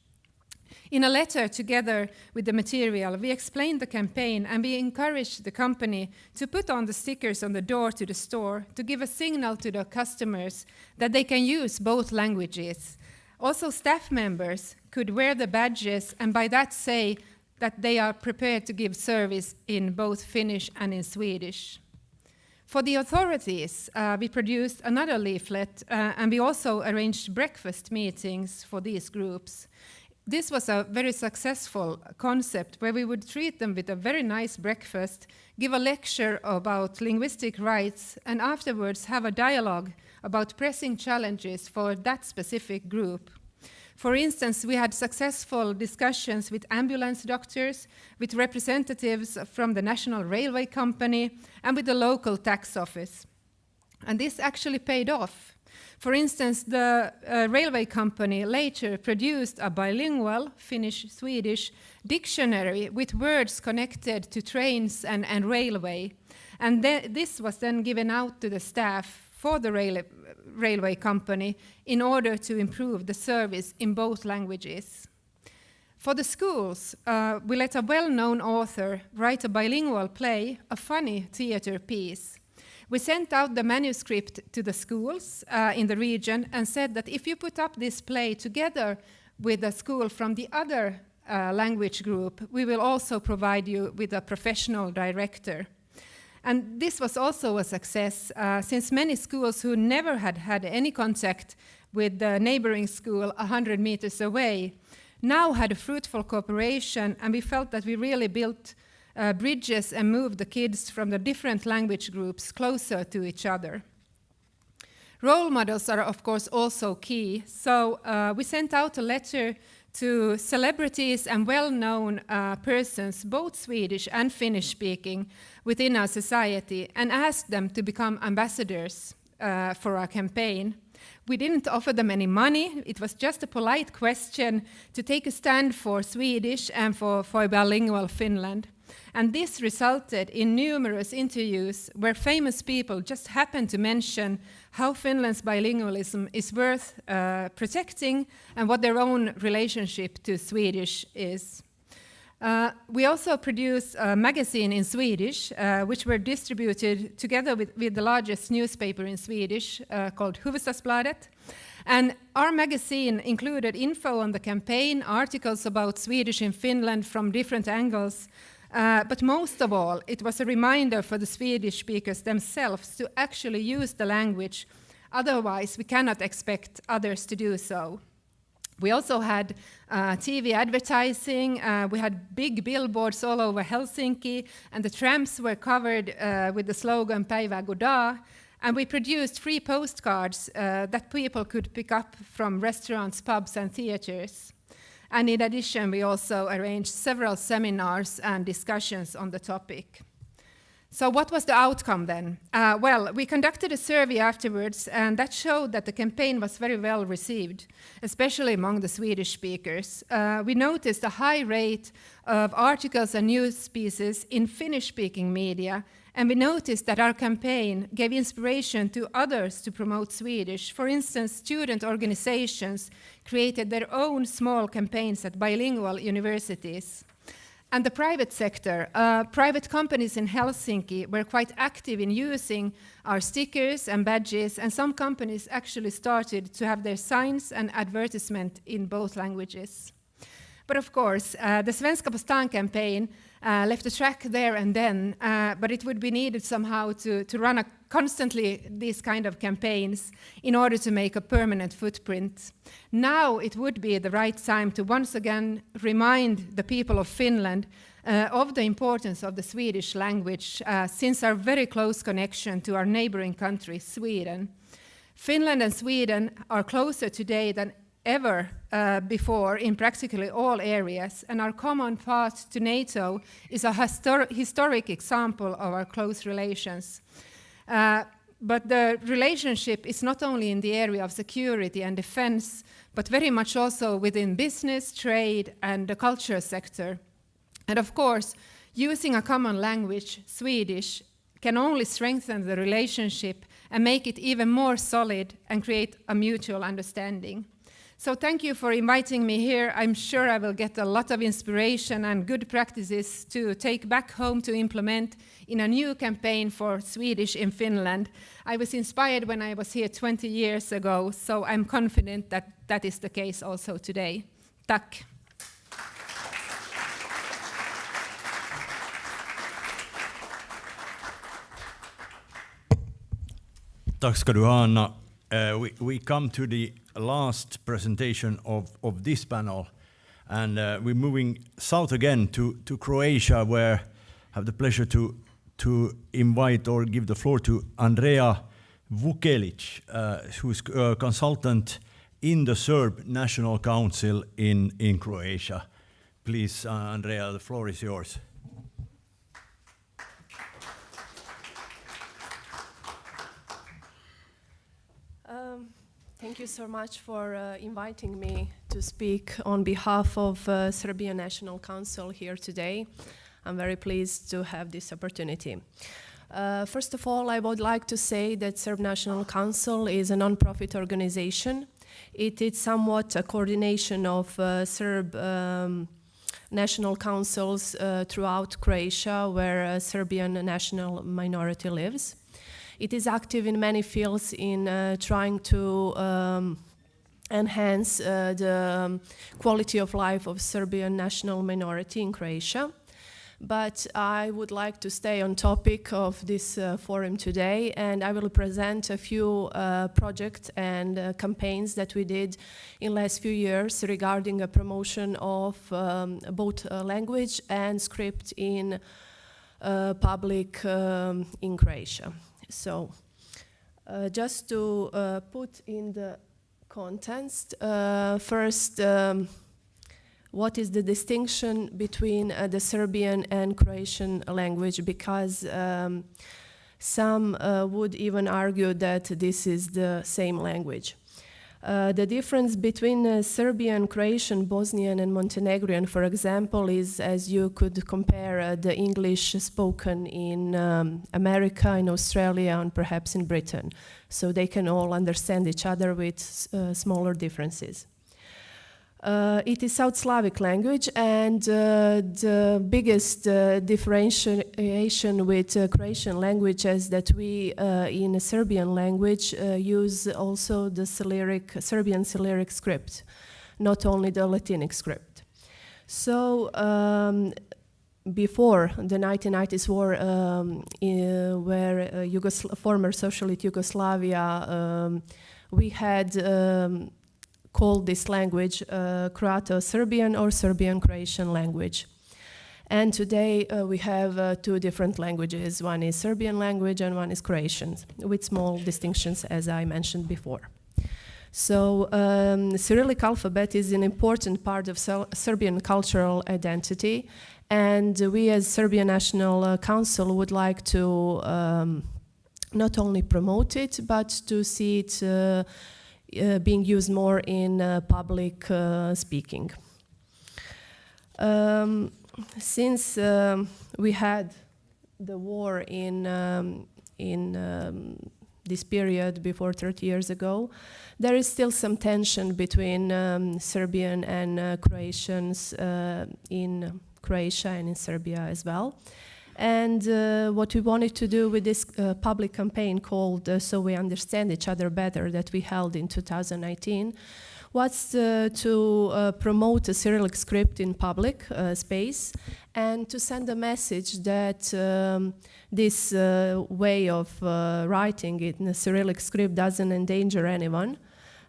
In a letter together with the material, we explained the campaign and we encouraged the company to put on the stickers on the door to the store to give a signal to the customers that they can use both languages. Also, staff members could wear the badges and by that say that they are prepared to give service in both Finnish and in Swedish. For the authorities, we produced another leaflet and we also arranged breakfast meetings for these groups. This was a very successful concept where we would treat them with a very nice breakfast, give a lecture about linguistic rights, and afterwards have a dialogue about pressing challenges for that specific group. For instance, we had successful discussions with ambulance doctors, with representatives from the National Railway Company, and with the local tax office. And this actually paid off. For instance, the railway company later produced a bilingual Finnish-Swedish dictionary with words connected to trains and railway. And this was then given out to the staff for the railway company in order to improve the service in both languages. For the schools, we let a well-known author write a bilingual play, a funny theater piece. We sent out the manuscript to the schools in the region and said that if you put up this play together with a school from the other language group, we will also provide you with a professional director. And this was also a success since many schools who never had any contact with the neighboring school 100 meters away now had a fruitful cooperation, and we felt that we really built bridges and moved the kids from the different language groups closer to each other. Role models are, of course, also key. So we sent out a letter to celebrities and well-known persons, both Swedish and Finnish-speaking, within our society, and asked them to become ambassadors for our campaign. We didn't offer them any money. It was just a polite question to take a stand for Swedish and for bilingual Finland. And this resulted in numerous interviews where famous people just happened to mention how Finland's bilingualism is worth protecting and what their own relationship to Swedish is. We also produced a magazine in Swedish, which were distributed together with the largest newspaper in Swedish called Hufvudstadsbladet. And our magazine included info on the campaign, articles about Swedish in Finland from different angles, but most of all, it was a reminder for the Swedish speakers themselves to actually use the language. Otherwise, we cannot expect others to do so. We also had TV advertising. We had big billboards all over Helsinki, and the trams were covered with the slogan Päivä goddag. And we produced free postcards that people could pick up from restaurants, pubs, and theaters. And in addition, we also arranged several seminars and discussions on the topic. So what was the outcome then? Well, we conducted a survey afterwards, and that showed that the campaign was very well received, especially among the Swedish speakers. We noticed a high rate of articles and news pieces in Finnish-speaking media, and we noticed that our campaign gave inspiration to others to promote Swedish. For instance, student organizations created their own small campaigns at bilingual universities. And the private sector, private companies in Helsinki were quite active in using our stickers and badges, and some companies actually started to have their signs and advertisement in both languages. But of course, the Svenska på stan campaign left a track there and then, but it would be needed somehow to run constantly these kind of campaigns in order to make a permanent footprint. Now it would be the right time to once again remind the people of Finland of the importance of the Swedish language since our very close connection to our neighboring country, Sweden. Finland and Sweden are closer today than ever before in practically all areas, and our common path to NATO is a historic example of our close relations. But the relationship is not only in the area of security and defense, but very much also within business, trade, and the culture sector. And of course, using a common language, Swedish, can only strengthen the relationship and make it even more solid and create a mutual understanding. So thank you for inviting me here. I'm sure I will get a lot of inspiration and good practices to take back home to implement in a new campaign for Swedish in Finland. I was inspired when I was here 20 years ago, so I'm confident that that is the case also today. Tack. Tack ska du ha, Anna. We come to the last presentation of this panel, and we're moving south again to Croatia, where I have the pleasure to invite or give the floor to Andrea Vukelic, who's a consultant in the Serb National Council in Croatia. Please, Andrea, the floor is yours. Thank you so much for inviting me to speak on behalf of Serbian National Council here today. I'm very pleased to have this opportunity. First of all, I would like to say that Serb National Council is a non-profit organization. It is somewhat a coordination of Serb national councils throughout Croatia, where a Serbian national minority lives. It is active in many fields in trying to enhance the quality of life of Serbian national minority in Croatia. But I would like to stay on topic of this forum today, and I will present a few projects and campaigns that we did in last few years regarding a promotion of both language and script in public in Croatia. So, just to put in the context, first, what is the distinction between the Serbian and Croatian language? Because some would even argue that this is the same language. The difference between Serbian, Croatian, Bosnian, and Montenegrin, for example, is as you could compare the English spoken in America, in Australia, and perhaps in Britain. So they can all understand each other with smaller differences. It is South Slavic language, and the biggest differentiation with Croatian language is that we, in Serbian language, use also the Serbian Cyrillic script, not only the Latinic script. So, before the 1990s war, where former Socialist Yugoslavia, we had called this language Croato-Serbian or Serbian-Croatian language. And today we have two different languages. One is Serbian language and one is Croatian, with small distinctions, as I mentioned before. So Cyrillic alphabet is an important part of Serbian cultural identity, And we as Serbian National Council would like to not only promote it, but to see it being used more in public speaking. Since we had the war in this period before 30 years ago, there is still some tension between Serbian and Croatians in Croatia and in Serbia as well. And what we wanted to do with this public campaign called So We Understand Each Other Better that we held in 2019 was to promote a Cyrillic script in public space and to send a message that this way of writing it in a Cyrillic script doesn't endanger anyone,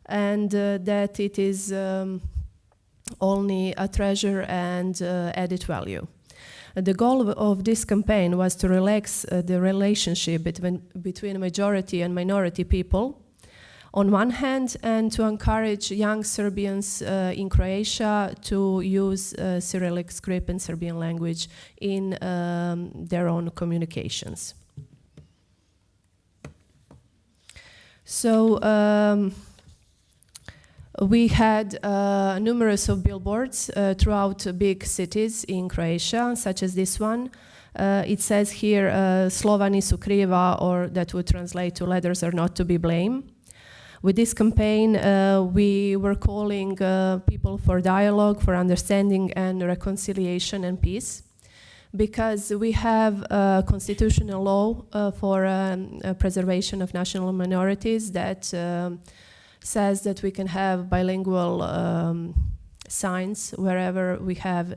and that it is only a treasure and added value. The goal of this campaign was to relax the relationship between majority and minority people on one hand, and to encourage young Serbians in Croatia to use Cyrillic script and Serbian language in their own communications. So we had numerous of billboards throughout big cities in Croatia, such as this one. It says here, Slova nisu kriva, or that would translate to letters are not to be blamed. With this campaign, we were calling people for dialogue, for understanding and reconciliation and peace, because we have a constitutional law for preservation of national minorities that says that we can have bilingual signs wherever we have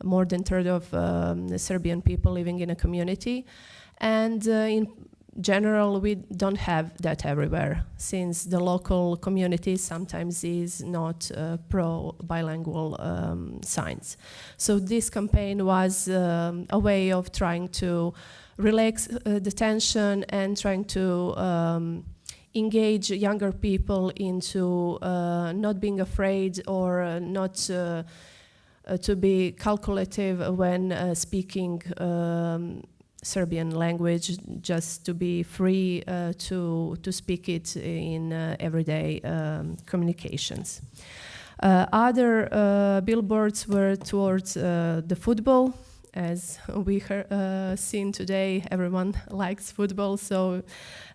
more than a third of Serbian people living in a community. And in general, we don't have that everywhere, since the local community sometimes is not pro-bilingual signs. So this campaign was a way of trying to relax the tension and trying to engage younger people into not being afraid or not to be calculative when speaking Serbian language, just to be free to speak it in everyday communications. Other billboards were towards the football. As we seen today, everyone likes football, so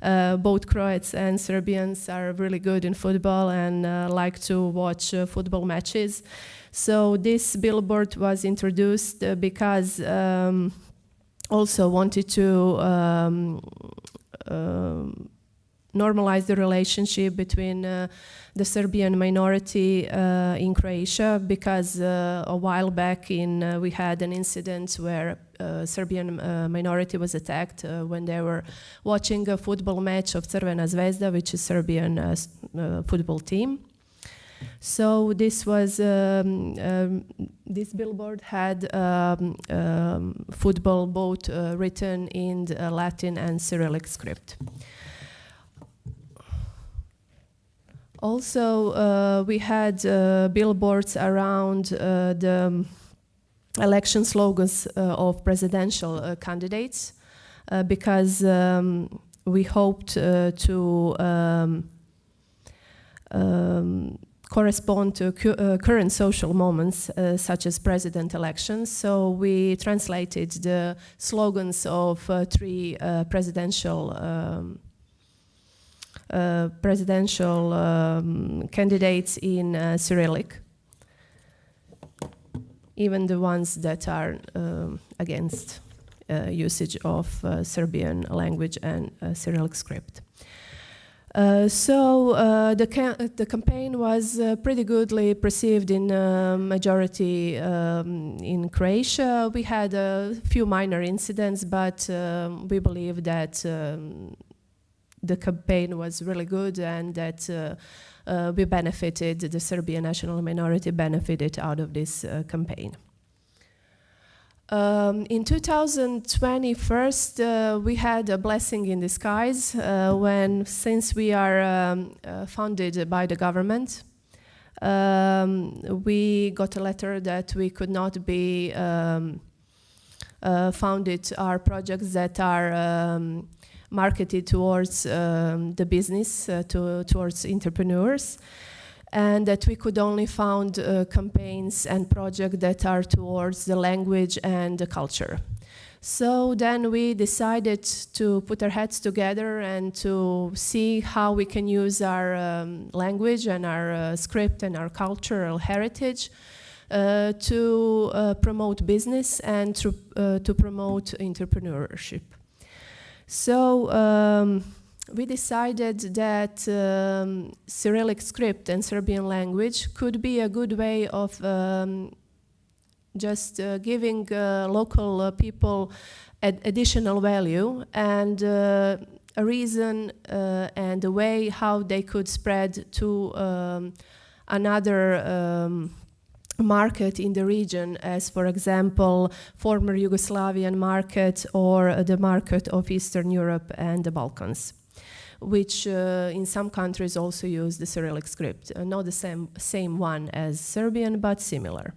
both Croats and Serbians are really good in football and like to watch football matches. So this billboard was introduced because also wanted to normalize the relationship between the Serbian minority in Croatia, because a while back we had an incident where Serbian minority was attacked when they were watching a football match of Crvena Zvezda, which is Serbian football team. So this was this billboard had football both written in Latin and Cyrillic script. Also, we had billboards around the election slogans of presidential candidates, because we hoped to correspond to current social moments, such as president elections. So we translated the slogans of three presidential candidates in Cyrillic, even the ones that are against usage of Serbian language and Cyrillic script. So the campaign was pretty goodly perceived in majority in Croatia. We had a few minor incidents, but we believe that the campaign was really good and that we benefited, the Serbian national minority benefited out of this campaign. In 2020, first, we had a blessing in disguise when, since we are funded by the government, we got a letter that we could not be founded our projects that are marketed towards the business, towards entrepreneurs, and that we could only found campaigns and projects that are towards the language and the culture. So then we decided to put our heads together and to see how we can use our language and our script and our cultural heritage to promote business and to promote entrepreneurship. So we decided that Cyrillic script and Serbian language could be a good way of just giving local people additional value and a reason and a way how they could spread to another market in the region, as for example former Yugoslavian market or the market of Eastern Europe and the Balkans, which in some countries also use the Cyrillic script, not the same one as Serbian, but similar.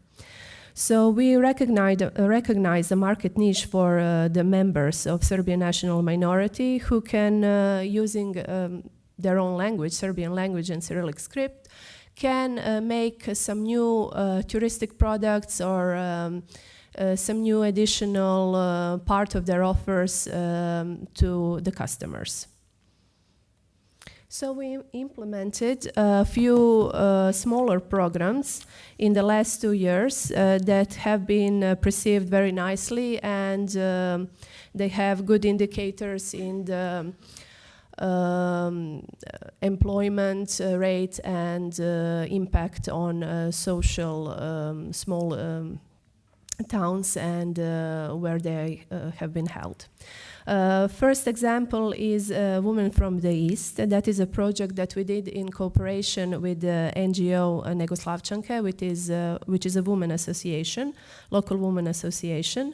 So we recognize the market niche for the members of Serbian national minority who can, using their own language, Serbian language and Cyrillic script, can make some new touristic products or some new additional part of their offers to the customers. So we implemented a few smaller programs in the last 2 years that have been perceived very nicely, and they have good indicators in the employment rate and impact on social small towns and where they have been held. First example is Women from the East. That is a project that we did in cooperation with the NGO Negoslavčanke, which is a women association, local women association.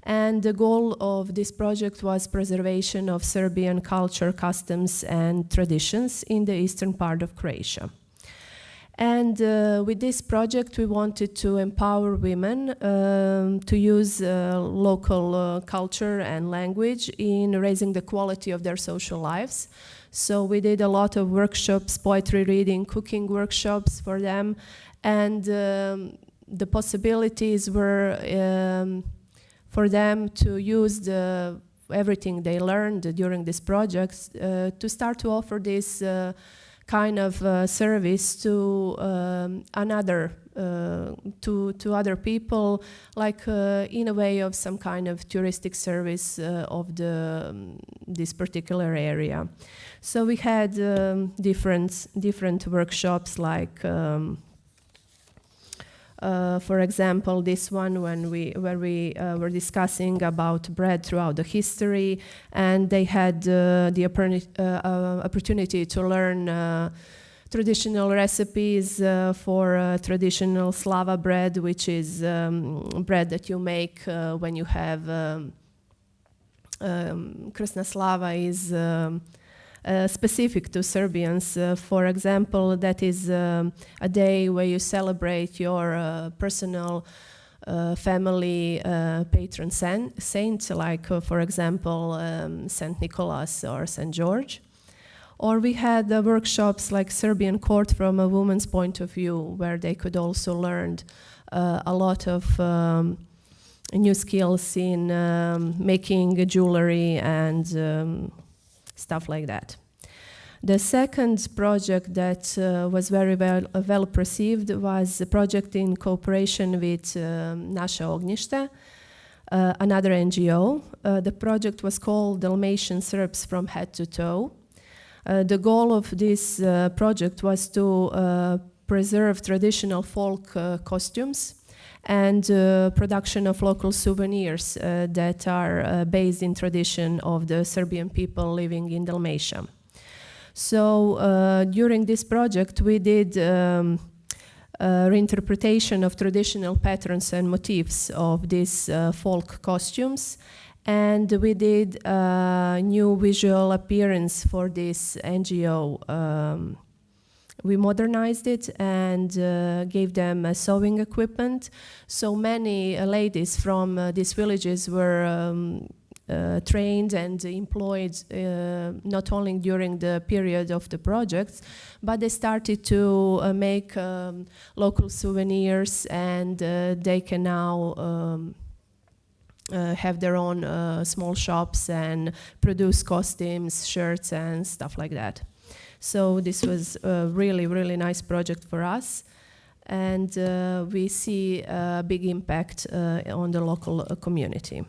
And the goal of this project was preservation of Serbian culture, customs, and traditions in the eastern part of Croatia. And with this project, we wanted to empower women to use local culture and language in raising the quality of their social lives. So we did a lot of workshops, poetry reading, cooking workshops for them, and the possibilities were for them to use everything they learned during this project to start to offer this kind of service to to other people, like in a way of some kind of touristic service of this particular area. So we had different workshops, like for example, this one where we were discussing about bread throughout the history, and they had the opportunity to learn traditional recipes for traditional slava bread, which is bread that you make when you have Krsna Slava is specific to Serbians. For example, that is a day where you celebrate your personal family patron saint, like for example Saint Nicholas or Saint George. Or we had workshops like Serbian court from a woman's point of view, where they could also learn a lot of new skills in making jewelry and stuff like that. The second project that was very well perceived was a project in cooperation with Naše Ognjište, another NGO. The project was called Dalmatian Serbs from Head to Toe. The goal of this project was to preserve traditional folk costumes and production of local souvenirs that are based in tradition of the Serbian people living in Dalmatia. So during this project we did reinterpretation of traditional patterns and motifs of these folk costumes, and we did a new visual appearance for this NGO we modernized it and gave them sewing equipment. So many ladies from these villages were trained and employed not only during the period of the projects, but they started to make local souvenirs, and they can now have their own small shops and produce costumes, shirts, and stuff like that. So this was a really, really nice project for us, and we see a big impact on the local community.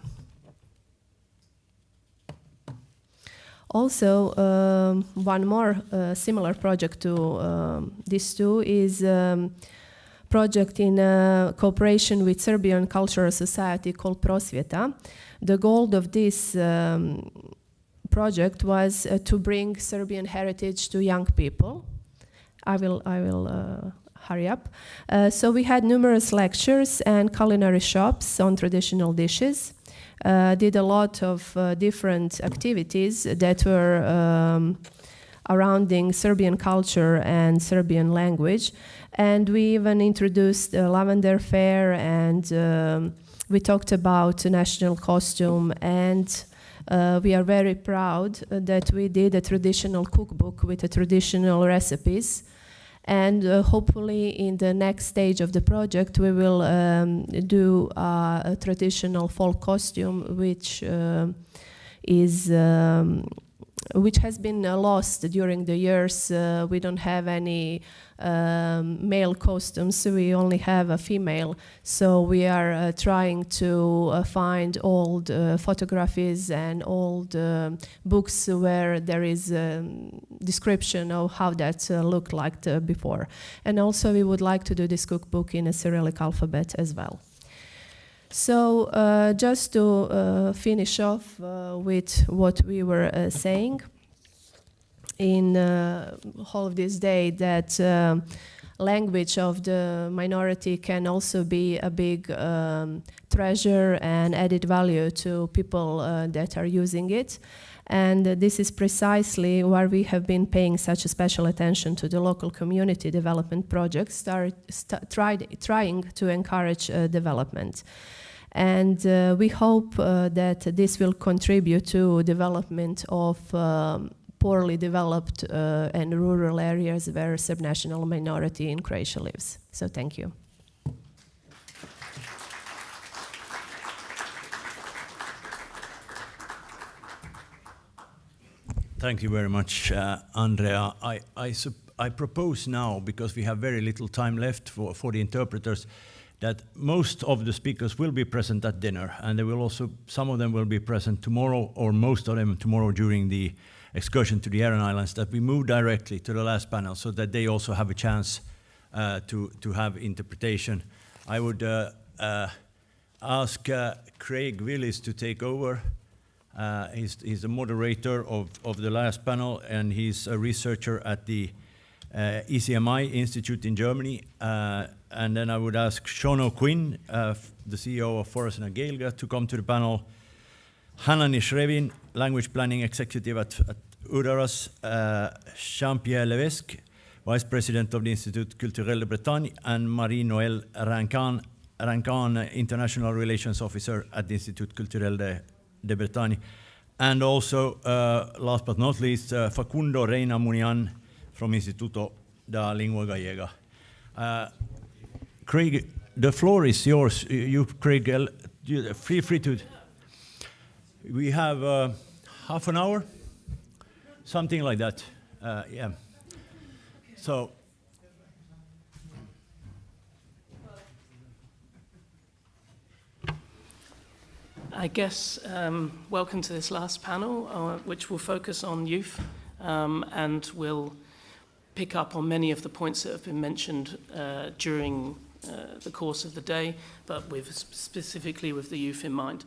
Also, one more similar project to these two is project in cooperation with Serbian Cultural Society called Prosvjeta. The goal of this project was to bring Serbian heritage to young people. I will hurry up. So we had numerous lectures and culinary shops on traditional dishes. Did a lot of different activities that were surrounding Serbian culture and Serbian language. And we even introduced a lavender fair, and we talked about national costume, and we are very proud that we did a traditional cookbook with the traditional recipes. And hopefully in the next stage of the project we will do a traditional folk costume which has been lost during the years. We don't have any male costumes, so we only have a female. So we are trying to find old photographies and old books where there is a description of how that looked like before. And also we would like to do this cookbook in a Cyrillic alphabet as well. So just to finish off with what we were saying in all of this day, that language of the minority can also be a big treasure and added value to people that are using it. And this is precisely why we have been paying such a special attention to the local community development projects, trying to encourage development. And we hope that this will contribute to development of poorly developed and rural areas where subnational minority in Croatia lives. So thank you. Thank you very much, Andrea. I propose now, because we have very little time left for the interpreters, that most of the speakers will be present at dinner, and they will also, some of them will be present tomorrow, or most of them tomorrow during the excursion to the Aran Islands, that we move directly to the last panel so that they also have a chance to have interpretation. I would ask Craig Willis to take over. He's the moderator of the last panel, and he's a researcher at the ECMI Institute in Germany. And then I would ask Sean O'Quinn, the CEO of Forest and Gaelga, to come to the panel. Hannah Nishrevin, Language Planning Executive at Udaras. Jean-Pierre Levesque, Vice President of the Institut Culturel de Bretagne. And Marie-Noël Rancan, International Relations Officer at the Institut Culturel de Bretagne. And also, last but not least, Facundo Reina Munian from Instituto da Lingua Gallega. Craig, the floor is yours. You, Craig, feel free to. We have half an hour, something like that. Yeah. So. I guess welcome to this last panel, which will focus on youth, and will pick up on many of the points that have been mentioned during the course of the day, but specifically with the youth in mind.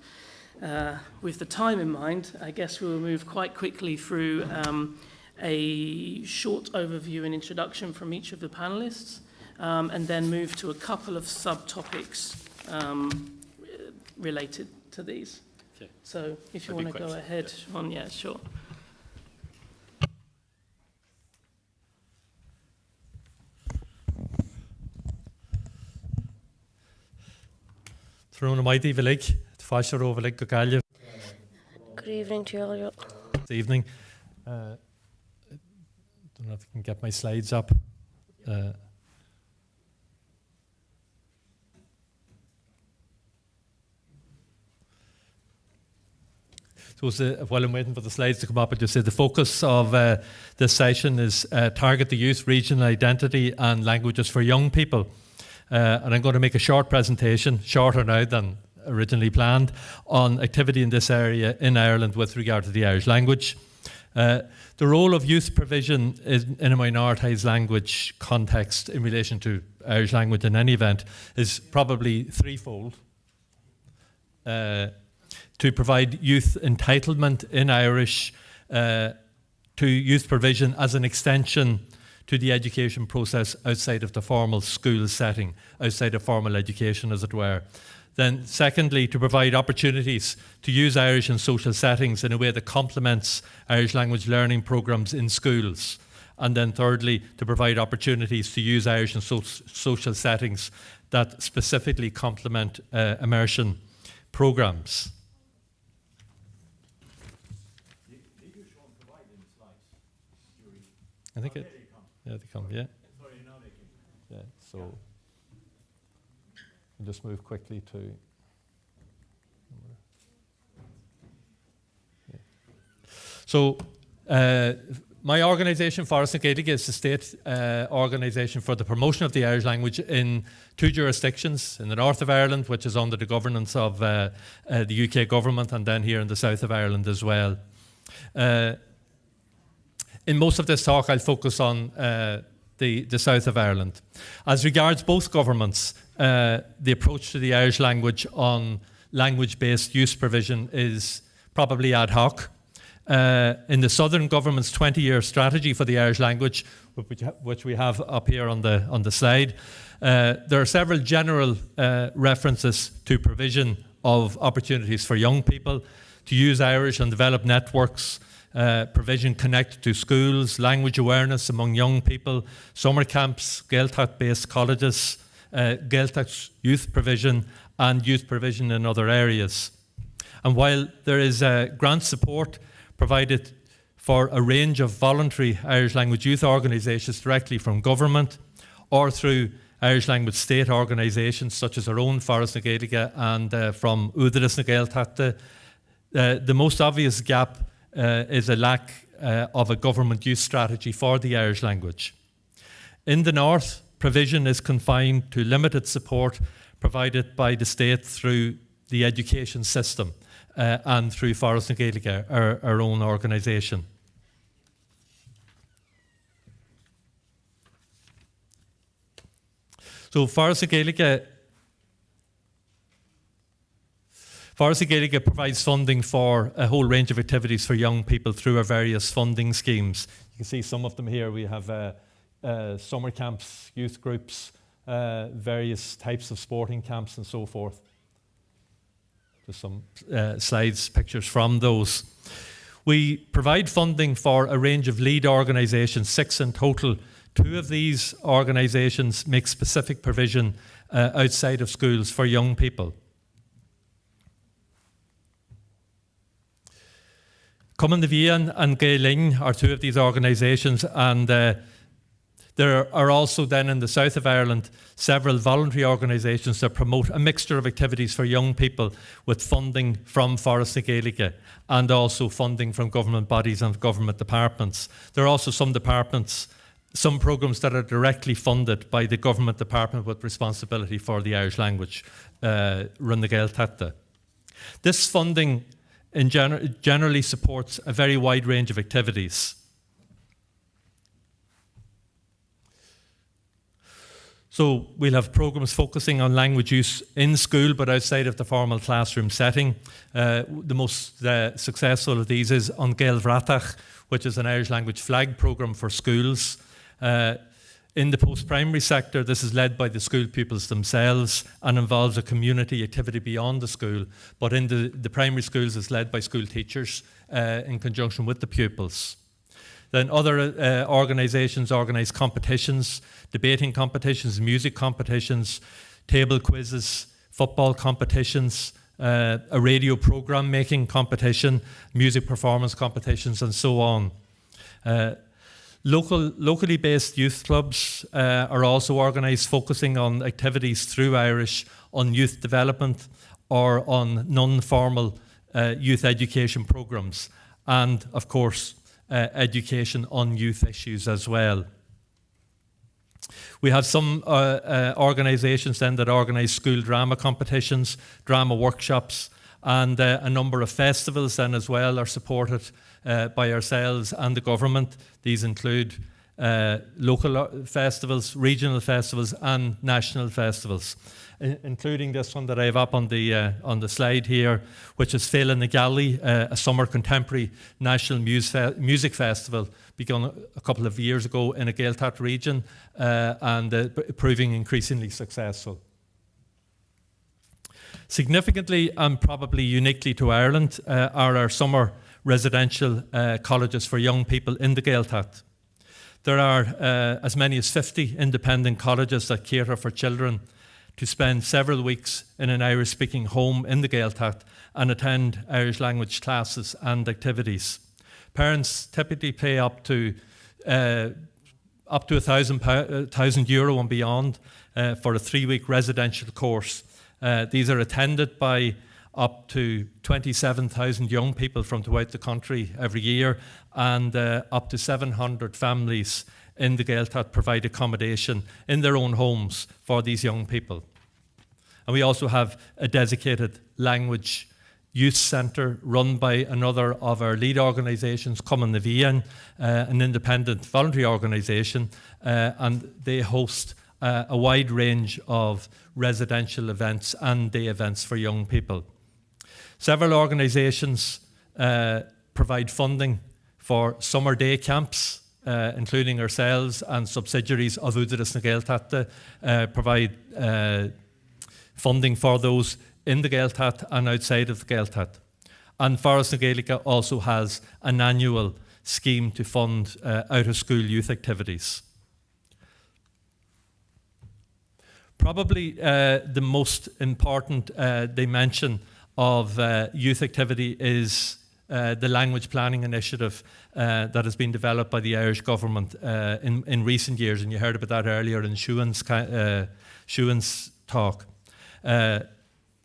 With the time in mind, I guess we will move quite quickly through a short overview and introduction from each of the panelists, and then move to a couple of subtopics related to these. Okay. So if you want to go ahead, Sean, yeah, sure. Good evening to all you. Good evening. Don't know if I can get my slides up. While I'm waiting for the slides to come up, I just say the focus of this session is target the youth, regional identity and languages for young people. And I'm going to make a short presentation, shorter now than originally planned, on activity in this area in Ireland with regard to the Irish language. The role of youth provision in a minoritized language context in relation to Irish language in any event is probably threefold. To provide youth entitlement in Irish, to youth provision as an extension to the education process outside of the formal school setting, outside of formal education, as it were. Then secondly, to provide opportunities to use Irish in social settings in a way that complements Irish language learning programmes in schools. And then thirdly, to provide opportunities to use Irish in social settings that specifically complement immersion programmes. I think it. Yeah, they come. Yeah. Yeah. So I'll just move quickly to. Yeah. So my organisation, Forest na Gaeilge, is the state organisation for the promotion of the Irish language in 2 jurisdictions, in the north of Ireland, which is under the governance of the UK government, and then here in the south of Ireland as well. In most of this talk, I'll focus on the south of Ireland. As regards both governments, the approach to the Irish language on language-based use provision is probably ad hoc. In the Southern Government's 20-year strategy for the Irish language, which we have up here on the slide, there are several general references to provision of opportunities for young people to use Irish and develop networks, provision connected to schools, language awareness among young people, summer camps, Gaeltacht-based colleges, Gaeltacht youth provision, and youth provision in other areas. And while there is grant support provided for a range of voluntary Irish language youth organisations directly from government or through Irish language state organisations such as our own Forest na Gaeilge and from Údarás na Gaeltachta, the most obvious gap is a lack of a government youth strategy for the Irish language. In the north, provision is confined to limited support provided by the state through the education system and through Forest na Gaeilge, our own organisation. So Forest na Gaeilge provides funding for a whole range of activities for young people through our various funding schemes. You can see some of them here. We have summer camps, youth groups, various types of sporting camps and so forth. Just some slides, pictures from those. We provide funding for a range of lead organisations, 6 in total. 2 of these organisations make specific provision outside of schools for young people. Cumann na Bhíodhán and Gaeling are 2 of these organisations, and there are also then in the south of Ireland several voluntary organisations that promote a mixture of activities for young people with funding from Forest na Gaeilge and also funding from government bodies and government departments. There are also some departments, some programmes that are directly funded by the government department with responsibility for the Irish language, Run na Gaeltachta. This funding generally supports a very wide range of activities. So we'll have programmes focusing on language use in school but outside of the formal classroom setting. The most successful of these is An Gael Bhreatach, which is an Irish language flag programme for schools. In the post-primary sector, this is led by the school pupils themselves and involves a community activity beyond the school. But in the primary schools, it's led by school teachers in conjunction with the pupils. Then other organisations organise competitions, debating competitions, music competitions, table quizzes, football competitions, a radio program making competition, music performance competitions, and so on. Locally based youth clubs are also organised, focusing on activities through Irish on youth development or on non-formal youth education programmes, and of course education on youth issues as well. We have some organisations then that organise school drama competitions, drama workshops, and a number of festivals then as well are supported by ourselves and the government. These include local festivals, regional festivals, and national festivals, including this one that I have up on the slide here, which is Féile na Gaillimh, a summer contemporary national music festival begun a couple of years ago in a Gaeltacht region and proving increasingly successful. Significantly and probably uniquely to Ireland are our summer residential colleges for young people in the Gaeltacht. There are as many as 50 independent colleges that cater for children to spend several weeks in an Irish-speaking home in the Gaeltacht and attend Irish language classes and activities. Parents typically pay up to €1,000 and beyond for a 3-week residential course. These are attended by up to 27,000 young people from throughout the country every year, and up to 700 families in the Gaeltacht provide accommodation in their own homes for these young people. And we also have a dedicated language youth centre run by another of our lead organisations, Cumann na Bhíodhán, an independent voluntary organisation, and they host a wide range of residential events and day events for young people. Several organisations provide funding for summer day camps, including ourselves, and subsidiaries of Údarás na Gaeltachta provide funding for those in the Gaeltacht and outside of the Gaeltacht. And Forest na Gaeilge also has an annual scheme to fund out-of-school youth activities. Probably the most important dimension of youth activity is the language planning initiative that has been developed by the Irish government in recent years, and you heard about that earlier in Shuan's talk.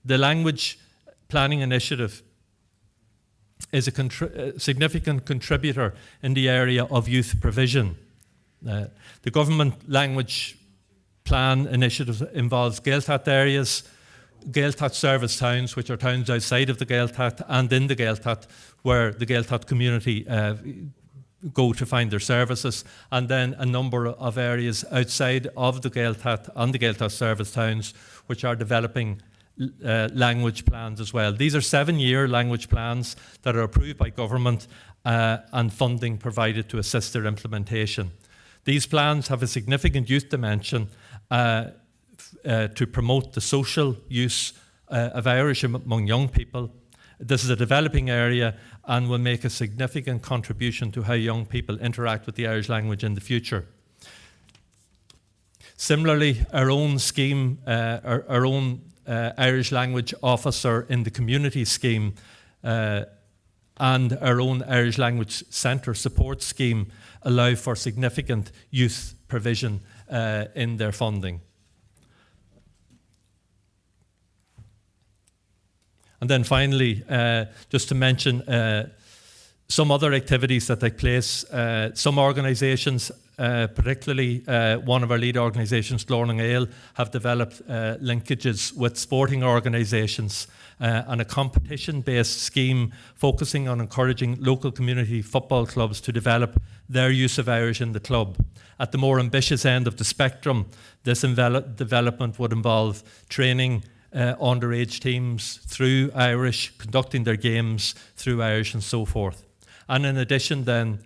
The language planning initiative is a significant contributor in the area of youth provision. The government language plan initiative involves Gaeltacht areas, Gaeltacht service towns, which are towns outside of the Gaeltacht and in the Gaeltacht, where the Gaeltacht community go to find their services, and then a number of areas outside of the Gaeltacht and the Gaeltacht service towns, which are developing language plans as well. These are 7-year language plans that are approved by government and funding provided to assist their implementation. These plans have a significant youth dimension to promote the social use of Irish among young people. This is a developing area and will make a significant contribution to how young people interact with the Irish language in the future. Similarly, our own scheme, our own Irish language officer in the community scheme and our own Irish language centre support scheme allow for significant youth provision in their funding. And then finally, just to mention some other activities that take place. Some organisations, particularly one of our lead organisations, Glór na Gael, have developed linkages with sporting organisations and a competition-based scheme focusing on encouraging local community football clubs to develop their use of Irish in the club. At the more ambitious end of the spectrum, this development would involve training underage teams through Irish, conducting their games through Irish and so forth. And in addition then,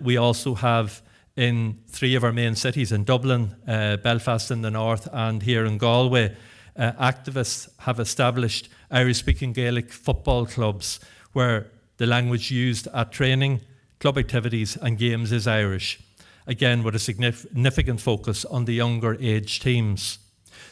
we also have in 3 of our main cities, in Dublin, Belfast in the north, and here in Galway, activists have established Irish-speaking Gaelic football clubs where the language used at training, club activities and games is Irish, again with a significant focus on the younger age teams.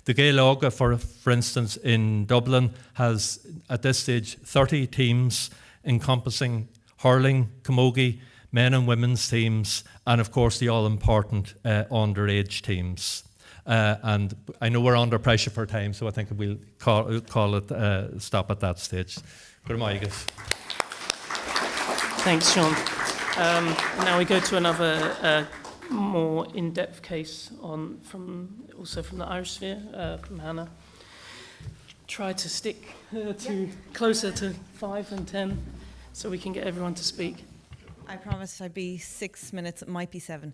The Gaeilge, for instance, in Dublin has at this stage 30 teams encompassing hurling, camogie, men and women's teams, and of course the all-important underage teams. And I know we're under pressure for time, so I think we'll call it stop at that stage. Thanks, Sean. Now we go to another more in-depth case from the Irish sphere, from Hannah. Try to stick closer to 5 and 10 so we can get everyone to speak. I promised I'd be 6 minutes, it might be 7.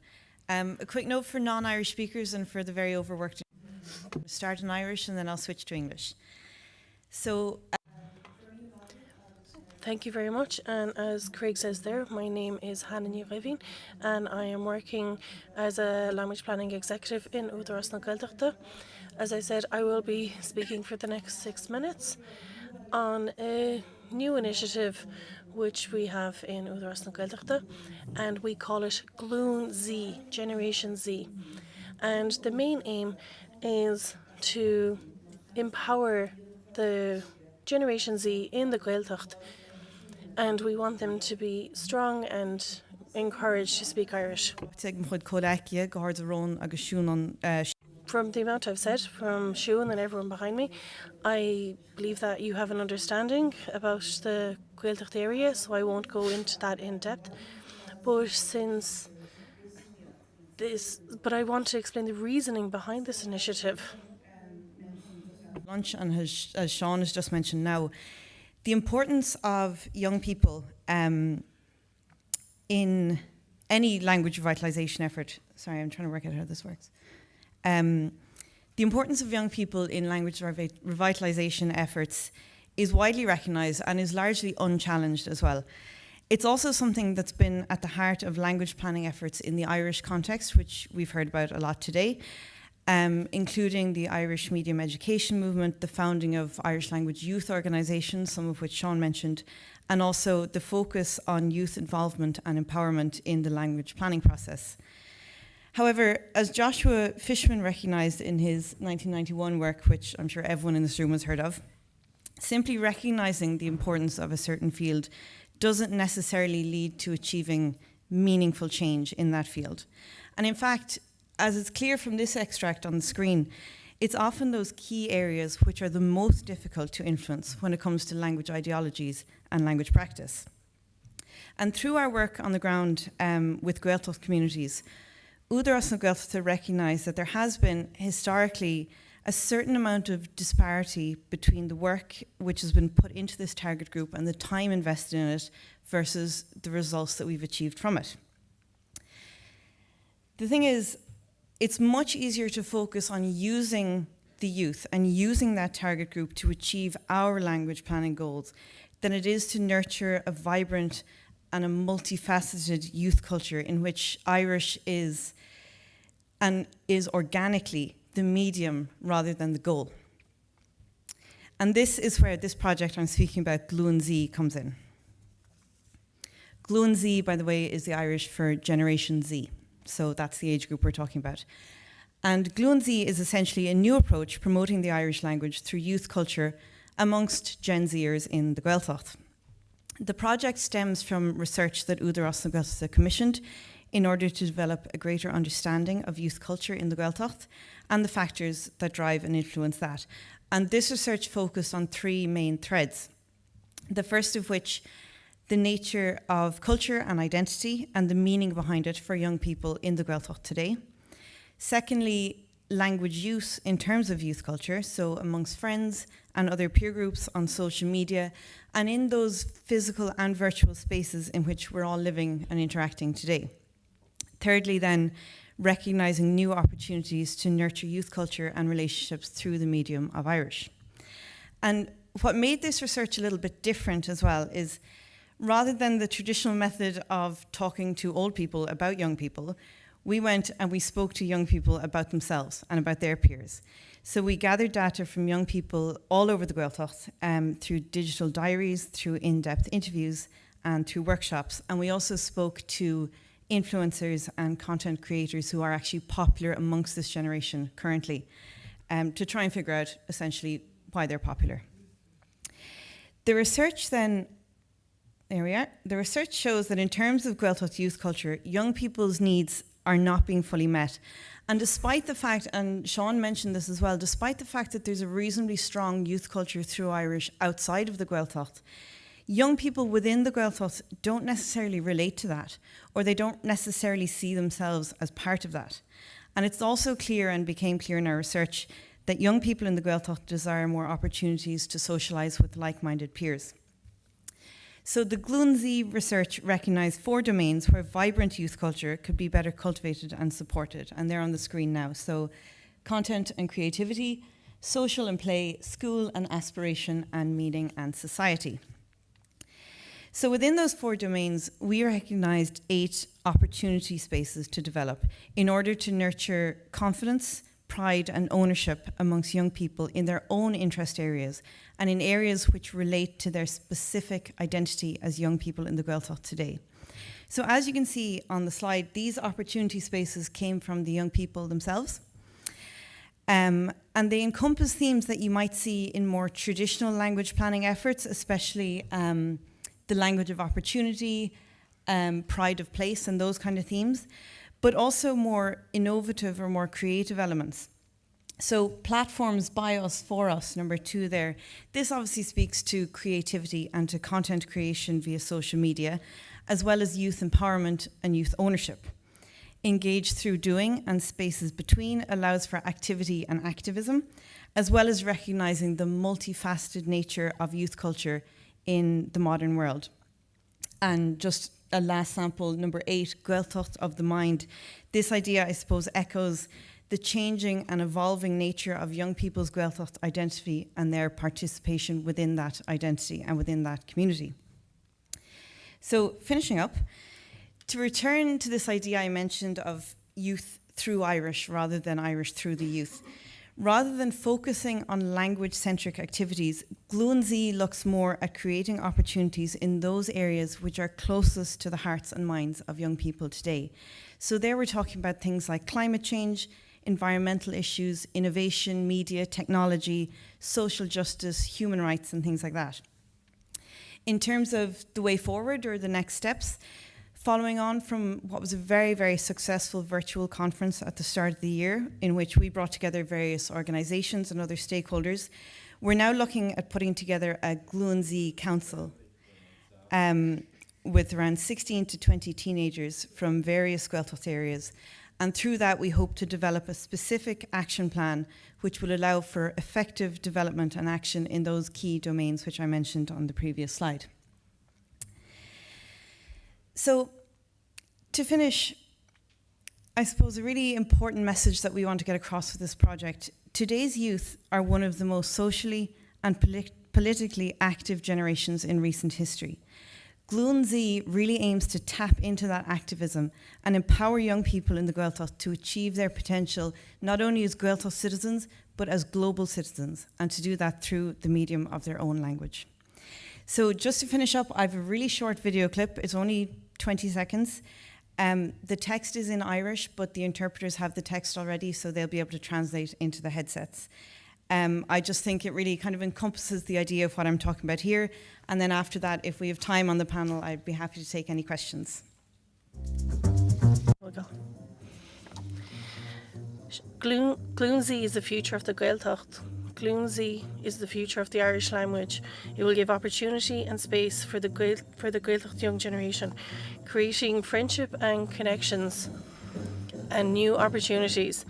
A quick note for non-Irish speakers and for the very overworked. I'll start in Irish and then I'll switch to English. So. Thank you very much. And as Craig says there, my name is Hannah Nírevin, and I am working as a language planning executive in Údarás na Gaeltachta. As I said, I will be speaking for the next 6 minutes on a new initiative which we have in Údarás na Gaeltachta, and we call it Glún Z, Generation Z. And the main aim is to empower the Generation Z in the Gaeltacht, and we want them to be strong and encouraged to speak Irish. From the amount I've said, from Siún and everyone behind me, I believe that you have an understanding about the Gaeltacht area, so I won't go into that in depth. But I want to explain the reasoning behind this initiative. Lunch, and as Sean has just mentioned now, the importance of young people in any language revitalisation effort. Sorry, I'm trying to work out how this works. The importance of young people in language revitalisation efforts is widely recognised and is largely unchallenged as well. It's also something that's been at the heart of language planning efforts in the Irish context, which we've heard about a lot today, including the Irish medium education movement, the founding of Irish language youth organisations, some of which Sean mentioned, and also the focus on youth involvement and empowerment in the language planning process. However, as Joshua Fishman recognised in his 1991 work, which I'm sure everyone in this room has heard of, simply recognising the importance of a certain field doesn't necessarily lead to achieving meaningful change in that field. And in fact, as it's clear from this extract on the screen, it's often those key areas which are the most difficult to influence when it comes to language ideologies and language practice. And through our work on the ground with Gaeltacht communities, Údarás na Gaeltachta recognised that there has been historically a certain amount of disparity between the work which has been put into this target group and the time invested in it versus the results that we've achieved from it. The thing is, it's much easier to focus on using the youth and using that target group to achieve our language planning goals than it is to nurture a vibrant and a multifaceted youth culture in which Irish is organically the medium rather than the goal. And this is where this project I'm speaking about, Glún Z, comes in. Glún Z, by the way, is the Irish for Generation Z. So that's the age group we're talking about. And Glún Z is essentially a new approach promoting the Irish language through youth culture amongst Gen Zers in the Gaeltacht. The project stems from research that Údarás na Gaeltachta commissioned in order to develop a greater understanding of youth culture in the Gaeltacht and the factors that drive and influence that. And this research focused on 3 main threads. The first of which, the nature of culture and identity and the meaning behind it for young people in the Gaeltacht today. Secondly, language use in terms of youth culture, so amongst friends and other peer groups on social media and in those physical and virtual spaces in which we're all living and interacting today. Thirdly, then, recognising new opportunities to nurture youth culture and relationships through the medium of Irish. And what made this research a little bit different as well is, rather than the traditional method of talking to old people about young people, we went and we spoke to young people about themselves and about their peers. So we gathered data from young people all over the Gaeltacht through digital diaries, through in-depth interviews, and through workshops. And we also spoke to influencers and content creators who are actually popular amongst this generation currently. to try and figure out essentially why they're popular. The research then, there we are. The research shows that in terms of Gaeltacht youth culture, young people's needs are not being fully met. And despite the fact, and Sean mentioned this as well, despite the fact that there's a reasonably strong youth culture through Irish outside of the Gaeltacht, young people within the Gaeltacht don't necessarily relate to that, or they don't necessarily see themselves as part of that. And it's also clear, and became clear in our research, that young people in the Gaeltacht desire more opportunities to socialise with like-minded peers. So the Glúnzi research recognised 4 domains where vibrant youth culture could be better cultivated and supported, and they're on the screen now. So content and creativity, social and play, school and aspiration, and meaning and society. So within those 4 domains, we recognised 8 opportunity spaces to develop in order to nurture confidence, pride and ownership amongst young people in their own interest areas and in areas which relate to their specific identity as young people in the Gaeltacht today. So as you can see on the slide, these opportunity spaces came from the young people themselves. And they encompass themes that you might see in more traditional language planning efforts, especially the language of opportunity, pride of place and those kind of themes, but also more innovative or more creative elements. So platforms by us, for us, number 2 there. This obviously speaks to creativity and to content creation via social media, as well as youth empowerment and youth ownership. Engage through doing and spaces between allows for activity and activism, as well as recognizing the multifaceted nature of youth culture in the modern world. And just a last sample, number 8, Gaeltacht of the mind. This idea, I suppose, echoes the changing and evolving nature of young people's Gaeltacht identity and their participation within that identity and within that community. So finishing up, to return to this idea I mentioned of youth through Irish rather than Irish through the youth, rather than focusing on language-centric activities, Glúnzi looks more at creating opportunities in those areas which are closest to the hearts and minds of young people today. So there we're talking about things like climate change, environmental issues, innovation, media, technology, social justice, human rights, and things like that. In terms of the way forward or the next steps, following on from what was a very, very successful virtual conference at the start of the year, in which we brought together various organizations and other stakeholders, we're now looking at putting together a Glúnzi council with around 16 to 20 teenagers from various Gaeltacht areas. And through that, we hope to develop a specific action plan which will allow for effective development and action in those key domains which I mentioned on the previous slide. So, to finish, I suppose a really important message that we want to get across with this project. Today's youth are one of the most socially and politically active generations in recent history. Glúnzi really aims to tap into that activism and empower young people in the Gaeltacht to achieve their potential, not only as Gaeltacht citizens, but as global citizens, and to do that through the medium of their own language. So just to finish up, I have a really short video clip. It's only 20 seconds. The text is in Irish, but the interpreters have the text already, so they'll be able to translate into the headsets. I just think it really kind of encompasses the idea of what I'm talking about here. And then after that, if we have time on the panel, I'd be happy to take any questions. Glúnzi is the future of the Gaeltacht. Glúnzi is the future of the Irish language. It will give opportunity and space for the Gaeltacht young generation, creating friendship and connections and new opportunities,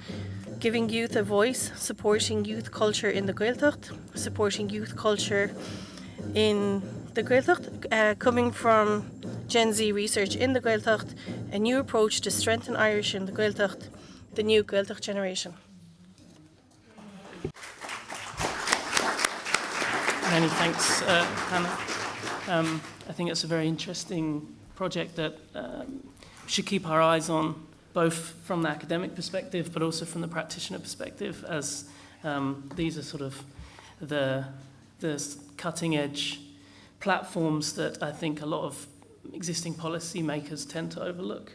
giving youth a voice, supporting youth culture in the Gaeltacht, supporting youth culture in the Gaeltacht, coming from Gen Z research in the Gaeltacht, a new approach to strengthen Irish in the Gaeltacht, the new Gaeltacht generation. Many thanks, Hannah. I think it's a very interesting project that we should keep our eyes on, both from the academic perspective, but also from the practitioner perspective, as these are sort of the cutting-edge platforms that I think a lot of existing policymakers tend to overlook.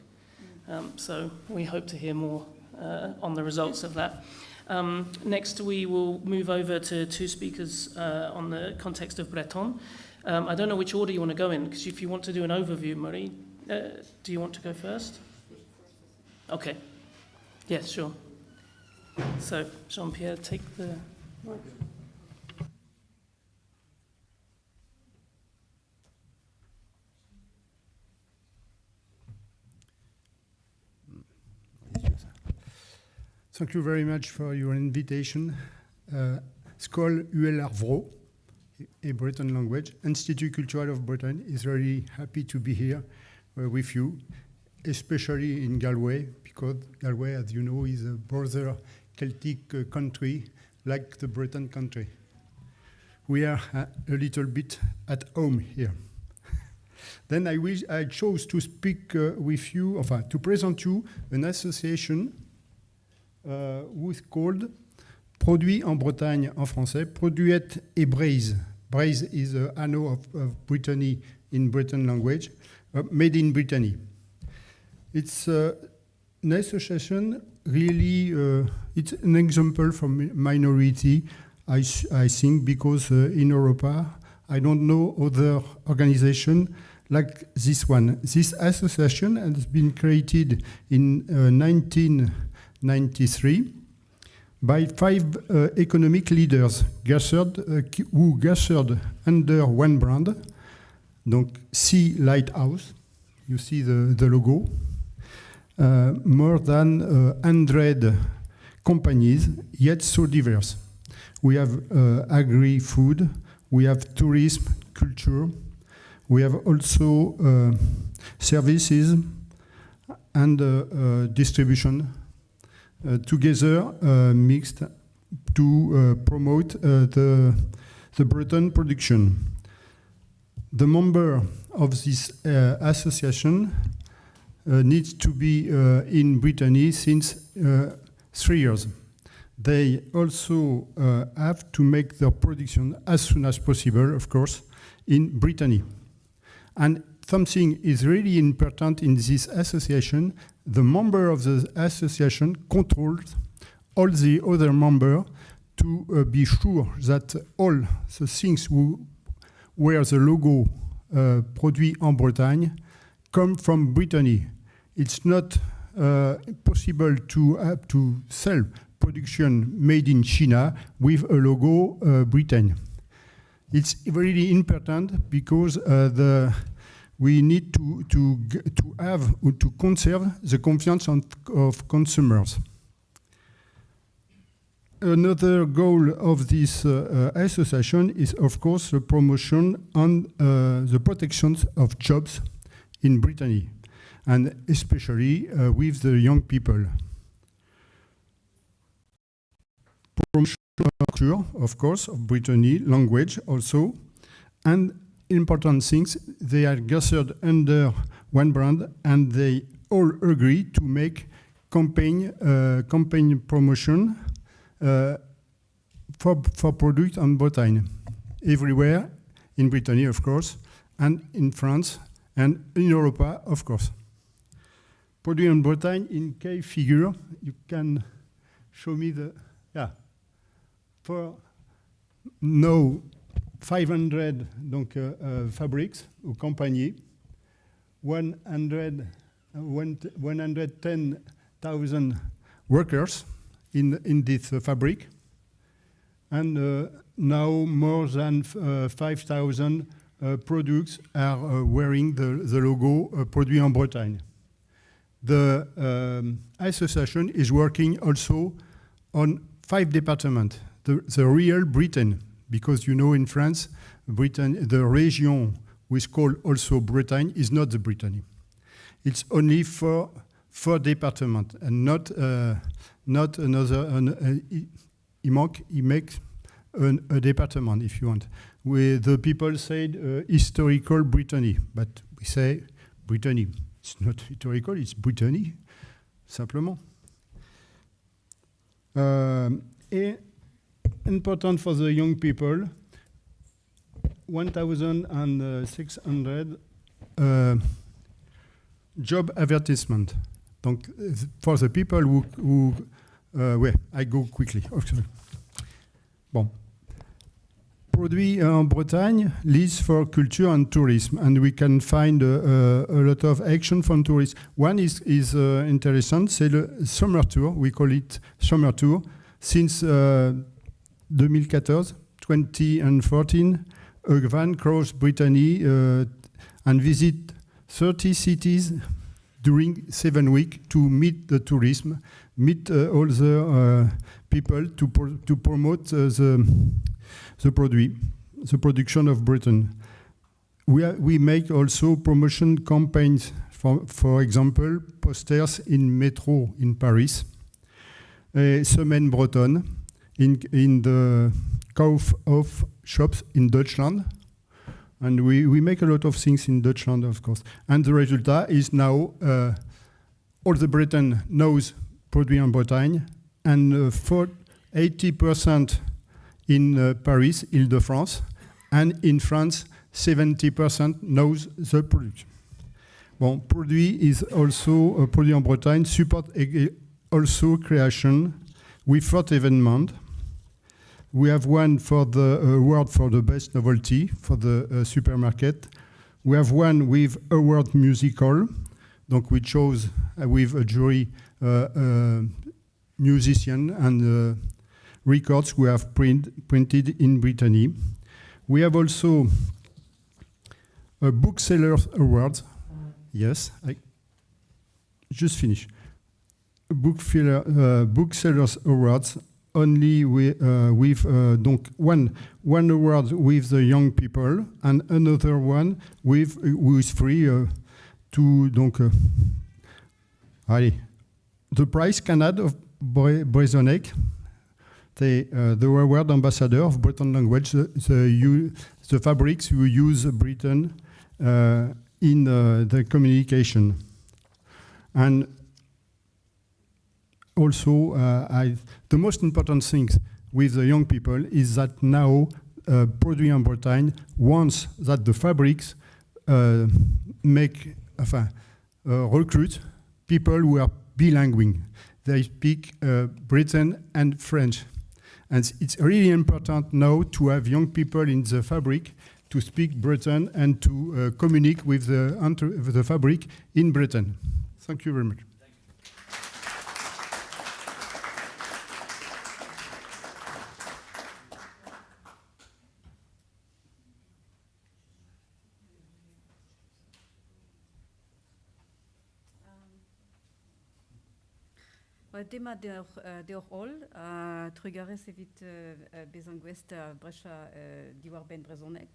So we hope to hear more on the results of that. Next, we will move over to two speakers on the context of Breton. I don't know which order you want to go in, because if you want to do an overview, Marie, do you want to go first? Okay. Yes, sure. So, Jean-Pierre, take the mic. Thank you very much for your invitation. School UL Arvro, a Breton language. Institut Culturel of Bretagne is really happy to be here with you, especially in Galway, because Galway, as you know, is a border Celtic country like the Breton country. We are a little bit at home here. Then I chose to speak with you, to present you an association who's called Produits en Bretagne en français, Produettes et Braise. Braise is the anneau of Brittany in Breton language, made in Brittany. It's an association really, it's an example from minority, I think, because in Europe, I don't know other organization like this one. This association has been created in 1993 by 5 economic leaders who gathered under one brand, donc Sea Lighthouse, you see the logo, more than 100 companies, yet so diverse. We have agri-food, we have tourism, culture, we have also services and distribution together mixed to promote the Breton production. The member of this association needs to be in Brittany since 3 years. They also have to make their production as soon as possible, of course, in Brittany. And something is really important in this association. The member of the association controls all the other members to be sure that all the things where the logo Produits en Bretagne come from Brittany. It's not possible to sell production made in China with a logo Britain. It's really important because we need to have or to conserve the confidence of consumers. Another goal of this association is, of course, the promotion and the protection of jobs in Brittany, and especially with the young people. Promotion of culture, of course, of Brittany, language also, and important things, they are gathered under one brand and they all agree to make campaign promotion for products en Bretagne, everywhere in Brittany, of course, and in France, and in Europe, of course. Produits en Bretagne in key figure, you can show me the, yeah. For now, 500 donc, fabrics ou compagnies, 110,000 workers in this fabric, and now more than 5,000 products are wearing the logo Produits en Bretagne. The association is working also on 5 departments, the real Britain, because you know in France, Britain, the region which called also Bretagne is not the Brittany. It's only for 4 departments and not another. He makes a department if you want. The people said historical Brittany, but we say Brittany. It's not historical, it's Brittany, simplement. Important for the young people, 1,600 job advertisement. Donc, for the people who Ouais, I go quickly. Okay. Bon. Produit en Bretagne leads for culture and tourism, and we can find a lot of action from tourists. One is interesting, c'est le summer tour. We call it summer tour. Since 2014, 2014, a van cross Brittany and visit 30 cities during 7 weeks to meet the tourism, meet all the people to promote the production of Britain. We make also promotion campaigns, for example, posters in metro in Paris, Semaine Bretonne in the Kaufhof shops in Deutschland. And we make a lot of things in Deutschland, of course. And the result is now all the Britain knows Produit en Bretagne, and for 80% in Paris, Île-de-France, and in France, 70% knows the product. Bon, Produit is also, Produit en Bretagne support also creation with 4 events. We have one for the award for the best novelty for the supermarket. We have one with award musical, donc we chose with a jury musician and records we have printed in Brittany. We have also a Booksellers Award. Yes, I just finished. Booksellers Awards only with donc one award with the young people and another one with who is free to donc allez, the prize Canada of Brezonec. The award ambassador of Breton language, the fabrics who use Britain in the communication. And also, the most important thing with the young people is that now Produit en Bretagne wants that the fabrics recruit people who are bilingual. They speak Breton and French. And it's really important now to have young people in the fabric to speak Breton and to communicate with the fabric in Breton. Thank you very much. Tema de rol, trugare evit besanguesta brescia diwar ben brezonek.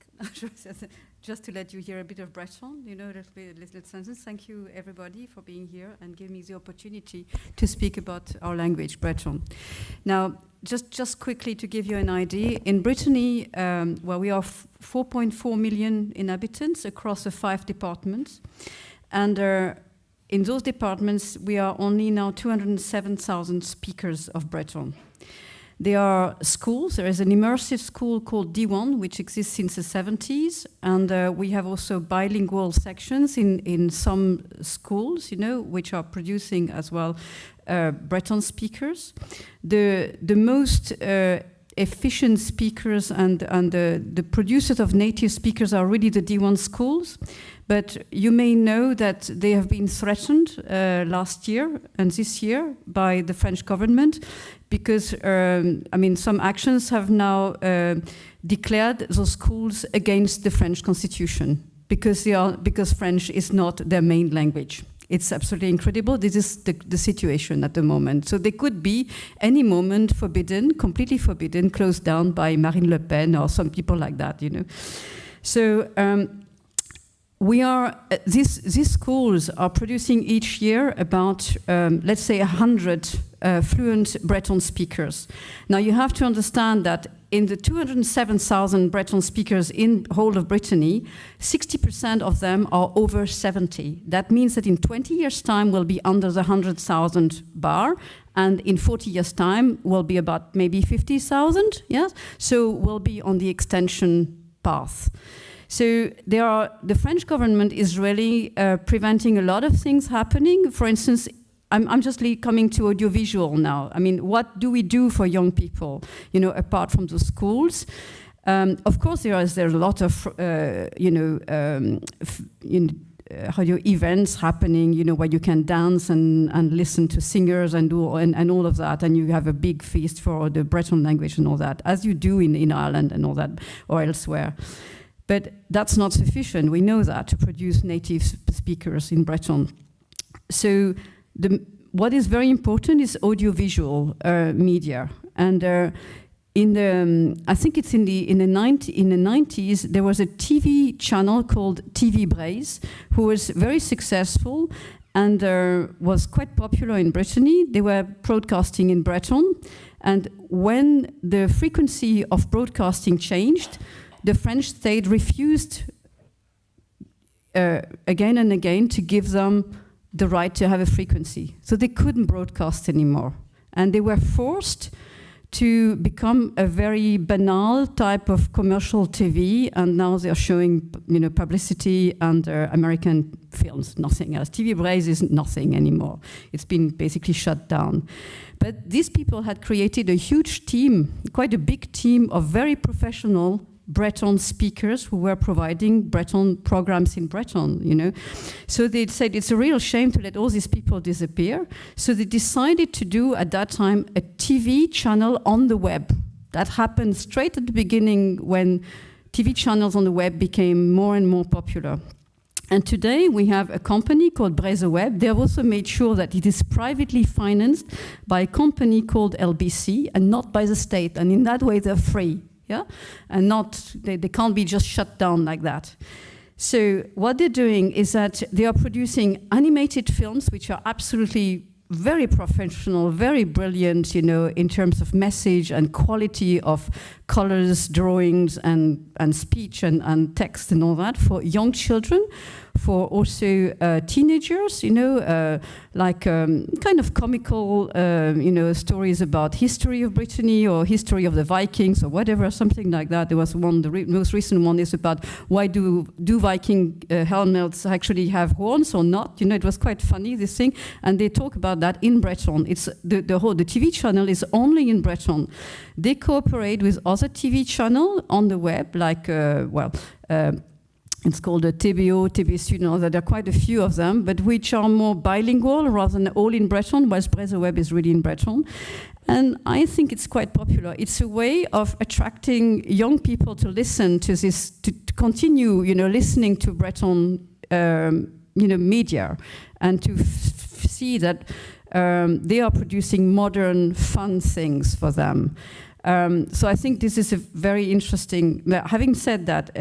Just to let you hear a bit of Breton, you know, a little sentence. Thank you everybody for being here and giving me the opportunity to speak about our language, Breton. Now, just quickly to give you an idea, in Brittany, where we are 4.4 million inhabitants across the 5 departments, and in those departments, we are only now 207,000 speakers of Breton. There are schools. There is an immersive school called D1, which exists since the 70s, and we have also bilingual sections in some schools, you know, which are producing as well Breton speakers. The most efficient speakers and the producers of native speakers are really the D1 schools. But you may know that they have been threatened last year and this year by the French government because, some actions have now declared those schools against the French constitution because French is not their main language. It's absolutely incredible. This is the situation at the moment. So they could be, any moment, forbidden, completely forbidden, closed down by Marine Le Pen or some people like that, you know. So these schools are producing each year about, let's say, 100 fluent Breton speakers. Now you have to understand that in the 207,000 Breton speakers in whole of Brittany, 60% of them are over 70. That means that in 20 years' time we'll be under the 100,000 bar, and in 40 years' time we'll be about maybe 50,000. Yes, so we'll be on the extension path. So the French government is really preventing a lot of things happening. For instance, I'm just coming to audiovisual now. I mean, what do we do for young people, you know, apart from the schools? Of course, there's a lot of, events happening, you know, where you can dance and listen to singers and do and all of that, and you have a big feast for the Breton language and all that, as you do in Ireland and all that, or elsewhere. But that's not sufficient. We know that, to produce native speakers in Breton. So what is very important is audiovisual media, and I think it's in the 90s, there was a TV channel called TV Braise, who was very successful and was quite popular in Brittany. They were broadcasting in Breton, and when the frequency of broadcasting changed, the French state refused again and again to give them the right to have a frequency. So they couldn't broadcast anymore. And they were forced to become a very banal type of commercial TV, and now they're showing, you know, publicity and American films, nothing else. TV Braise is nothing anymore. It's been basically shut down. But these people had created a huge team, quite a big team of very professional Breton speakers who were providing Breton programs in Breton, you know. So they said it's a real shame to let all these people disappear. So they decided to do, at that time, a TV channel on the web. That happened straight at the beginning when TV channels on the web became more and more popular. And today we have a company called Braise Web. They have also made sure that it is privately financed by a company called LBC and not by the state. And in that way, they're free. Yeah, and they can't be just shut down like that. So what they're doing is that they are producing animated films, which are absolutely very professional, very brilliant, you know, in terms of message and quality of colors, drawings, and speech and text and all that, for young children, for also teenagers, you know, kind of comical, you know, stories about history of Brittany or history of the Vikings or whatever, something like that. There was one, the most recent one is about why do Viking helmets actually have horns or not? You know, it was quite funny, this thing, and they talk about that in Breton. It's the TV channel is only in Breton. They cooperate with other TV channels on the web, like it's called a TBO, TB Student, there are quite a few of them, but which are more bilingual rather than all in Breton, whilst Braise Web is really in Breton. And I think it's quite popular. It's a way of attracting young people to listen to this, to continue, you know, listening to Breton, you know, media, and to see that they are producing modern, fun things for them. So I think this is a very interesting. Having said that,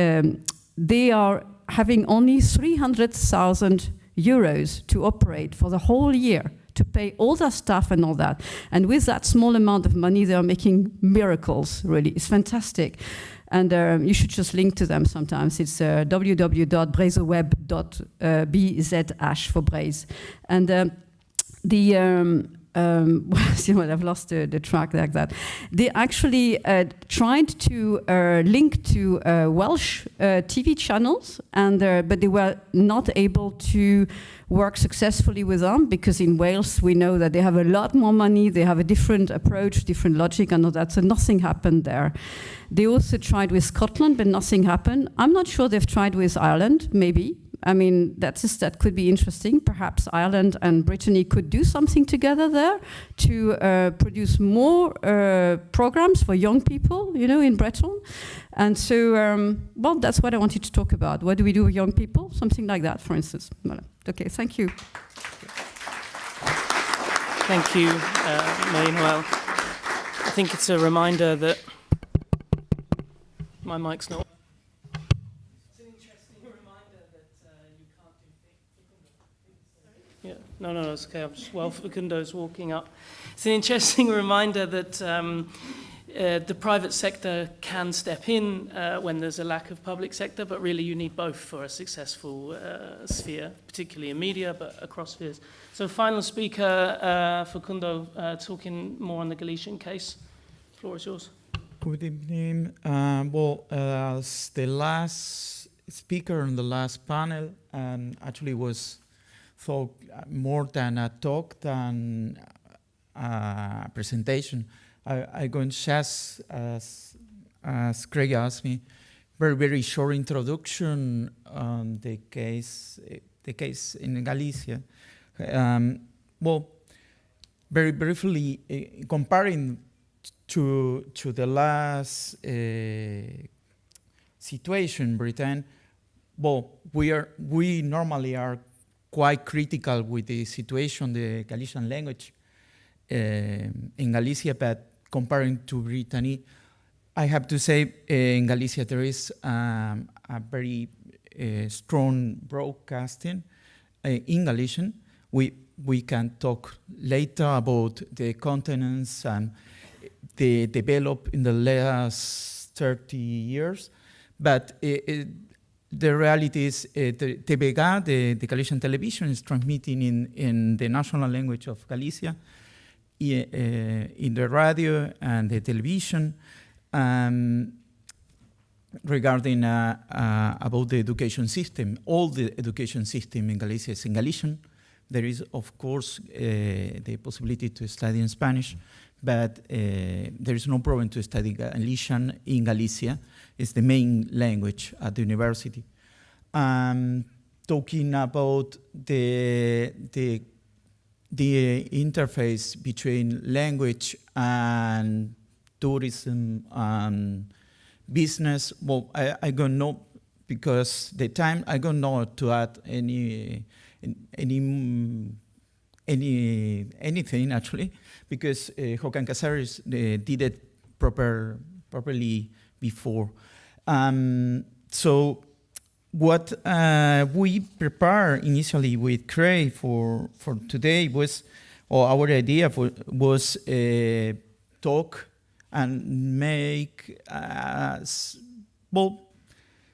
they are having only 300,000 euros to operate for the whole year, to pay all their staff and all that. And with that small amount of money, they are making miracles, really. It's fantastic. And you should just link to them sometimes. It's www.braiseweb.bzh for Braise. And I've lost the track like that. They actually tried to link to Welsh TV channels, and but they were not able to work successfully with them, because in Wales we know that they have a lot more money, they have a different approach, different logic and all that, so nothing happened there. They also tried with Scotland, but nothing happened. I'm not sure they've tried with Ireland, maybe. I mean, that could be interesting. Perhaps Ireland and Brittany could do something together there to produce more programs for young people, you know, in Breton. And so, well, that's what I wanted to talk about. What do we do with young people? Something like that, for instance. Voilà. Okay, thank you. Thank you, Marie-Noël. I think it's a reminder that my mic's not. No, it's okay. I'm just, well, Facundo's walking up. It's an interesting reminder that the private sector can step in when there's a lack of public sector, but really you need both for a successful sphere, particularly in media, but across spheres. So final speaker, Facundo, talking more on the Galician case. The floor is yours. Good evening. As the last speaker on the last panel, actually was thought more than a talk than a presentation. I'm going just as Craig asked me, very short introduction on the case in Galicia. Well, very briefly, comparing to the last situation in Britain, well, we normally are quite critical with the situation, the Galician language in Galicia, but comparing to Brittany, I have to say in Galicia there is a very strong broadcasting in Galician. We can talk later about the continents and they developed in the last 30 years, but the reality is the TVG, the Galician television, is transmitting in the national language of Galicia, in the radio and the television, regarding about the education system. All the education system in Galicia is in Galician. There is, of course, the possibility to study in Spanish, but there is no problem to study Galician in Galicia. It's the main language at the university. Talking about the interface between language and tourism and business, well, I don't know, because the time I don't know to add anything actually, because Håkan Casares did it properly before. So what we prepared initially with Craig for today was, or our idea was talk and make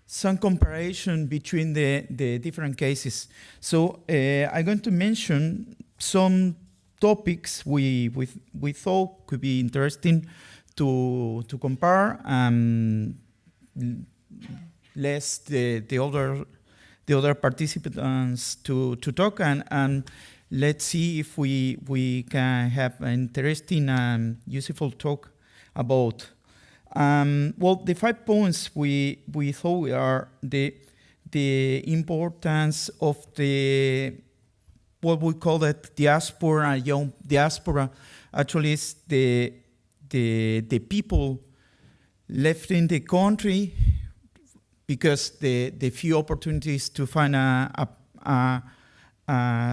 some comparison between the different cases. So I'm going to mention some topics we thought could be interesting to compare, less the other participants to talk, and let's see if we can have an interesting and useful talk about. Well, the 5 points we thought are the importance of the what we call it diaspora, young diaspora. Actually, is the people left in the country because the few opportunities to find a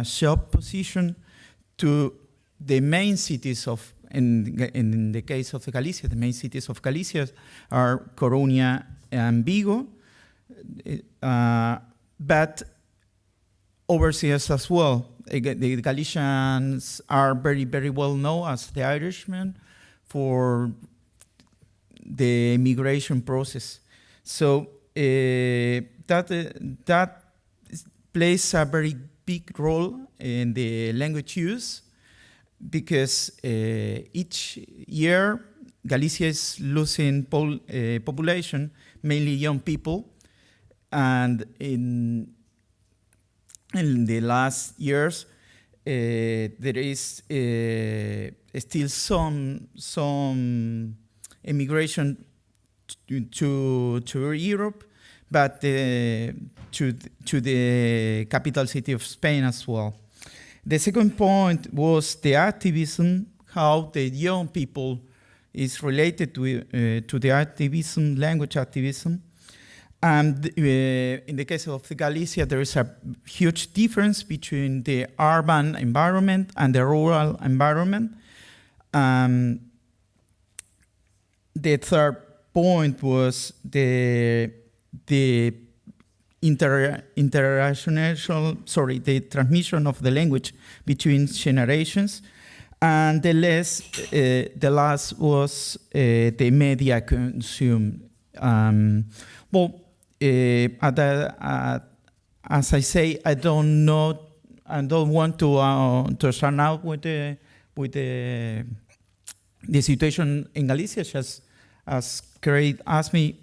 job position to the main cities of. In the case of Galicia, the main cities of Galicia are Coruña and Vigo, but overseas as well. The Galicians are very well known as the Irishmen for the immigration process. So that plays a very big role in the language use, because each year Galicia is losing population, mainly young people, and in the last years there is still some immigration to Europe, but to the capital city of Spain as well. The second point was the activism, how the young people is related to the activism, language activism. And in the case of Galicia, there is a huge difference between the urban environment and the rural environment. The third point was the transmission of the language between generations, and the last was the media consumed. As I say, I don't want to start out with the situation in Galicia, just as Craig asked me.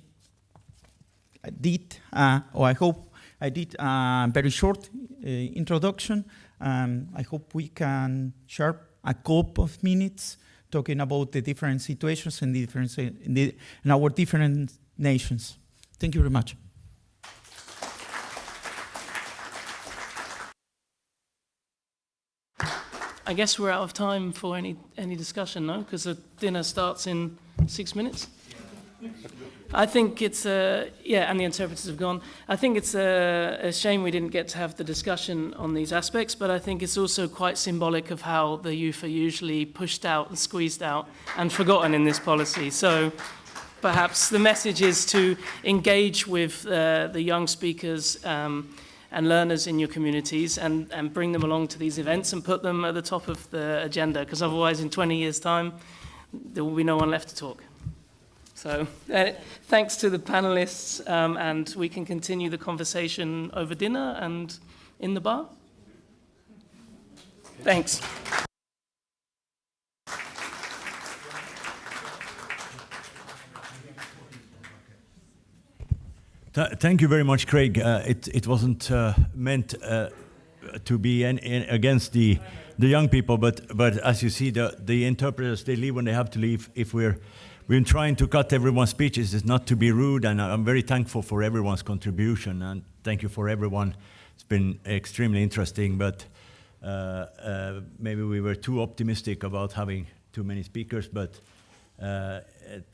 I hope I did a very short introduction. I hope we can share a couple of minutes talking about the different situations and the different in our different nations. Thank you very much. I guess we're out of time for any discussion, no? Because the dinner starts in 6 minutes. I think it's yeah, and the interpreters have gone. I think it's a shame we didn't get to have the discussion on these aspects, but I think it's also quite symbolic of how the youth are usually pushed out and squeezed out and forgotten in this policy. So perhaps the message is to engage with the young speakers and learners in your communities and bring them along to these events and put them at the top of the agenda, because otherwise in 20 years' time, there will be no one left to talk. So thanks to the panelists, and we can continue the conversation over dinner and in the bar. Thanks. Thank you very much, Craig. It wasn't meant to be against the young people, but as you see, the interpreters, they leave when they have to leave. If we've been trying to cut everyone's speeches, it's not to be rude, and I'm very thankful for everyone's contribution, and thank you for everyone. It's been extremely interesting, but maybe we were too optimistic about having too many speakers, but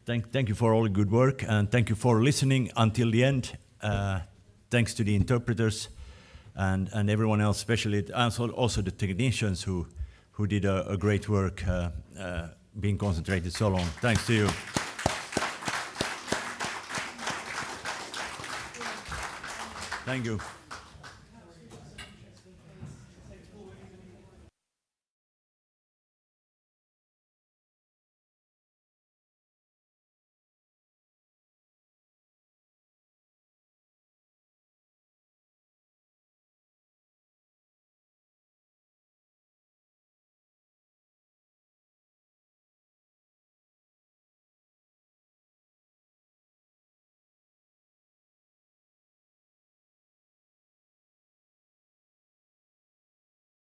thank you for all the good work, and thank you for listening until the end. Thanks to the interpreters and everyone else, especially also the technicians who did a great work being concentrated so long. Thanks to you. Thank you.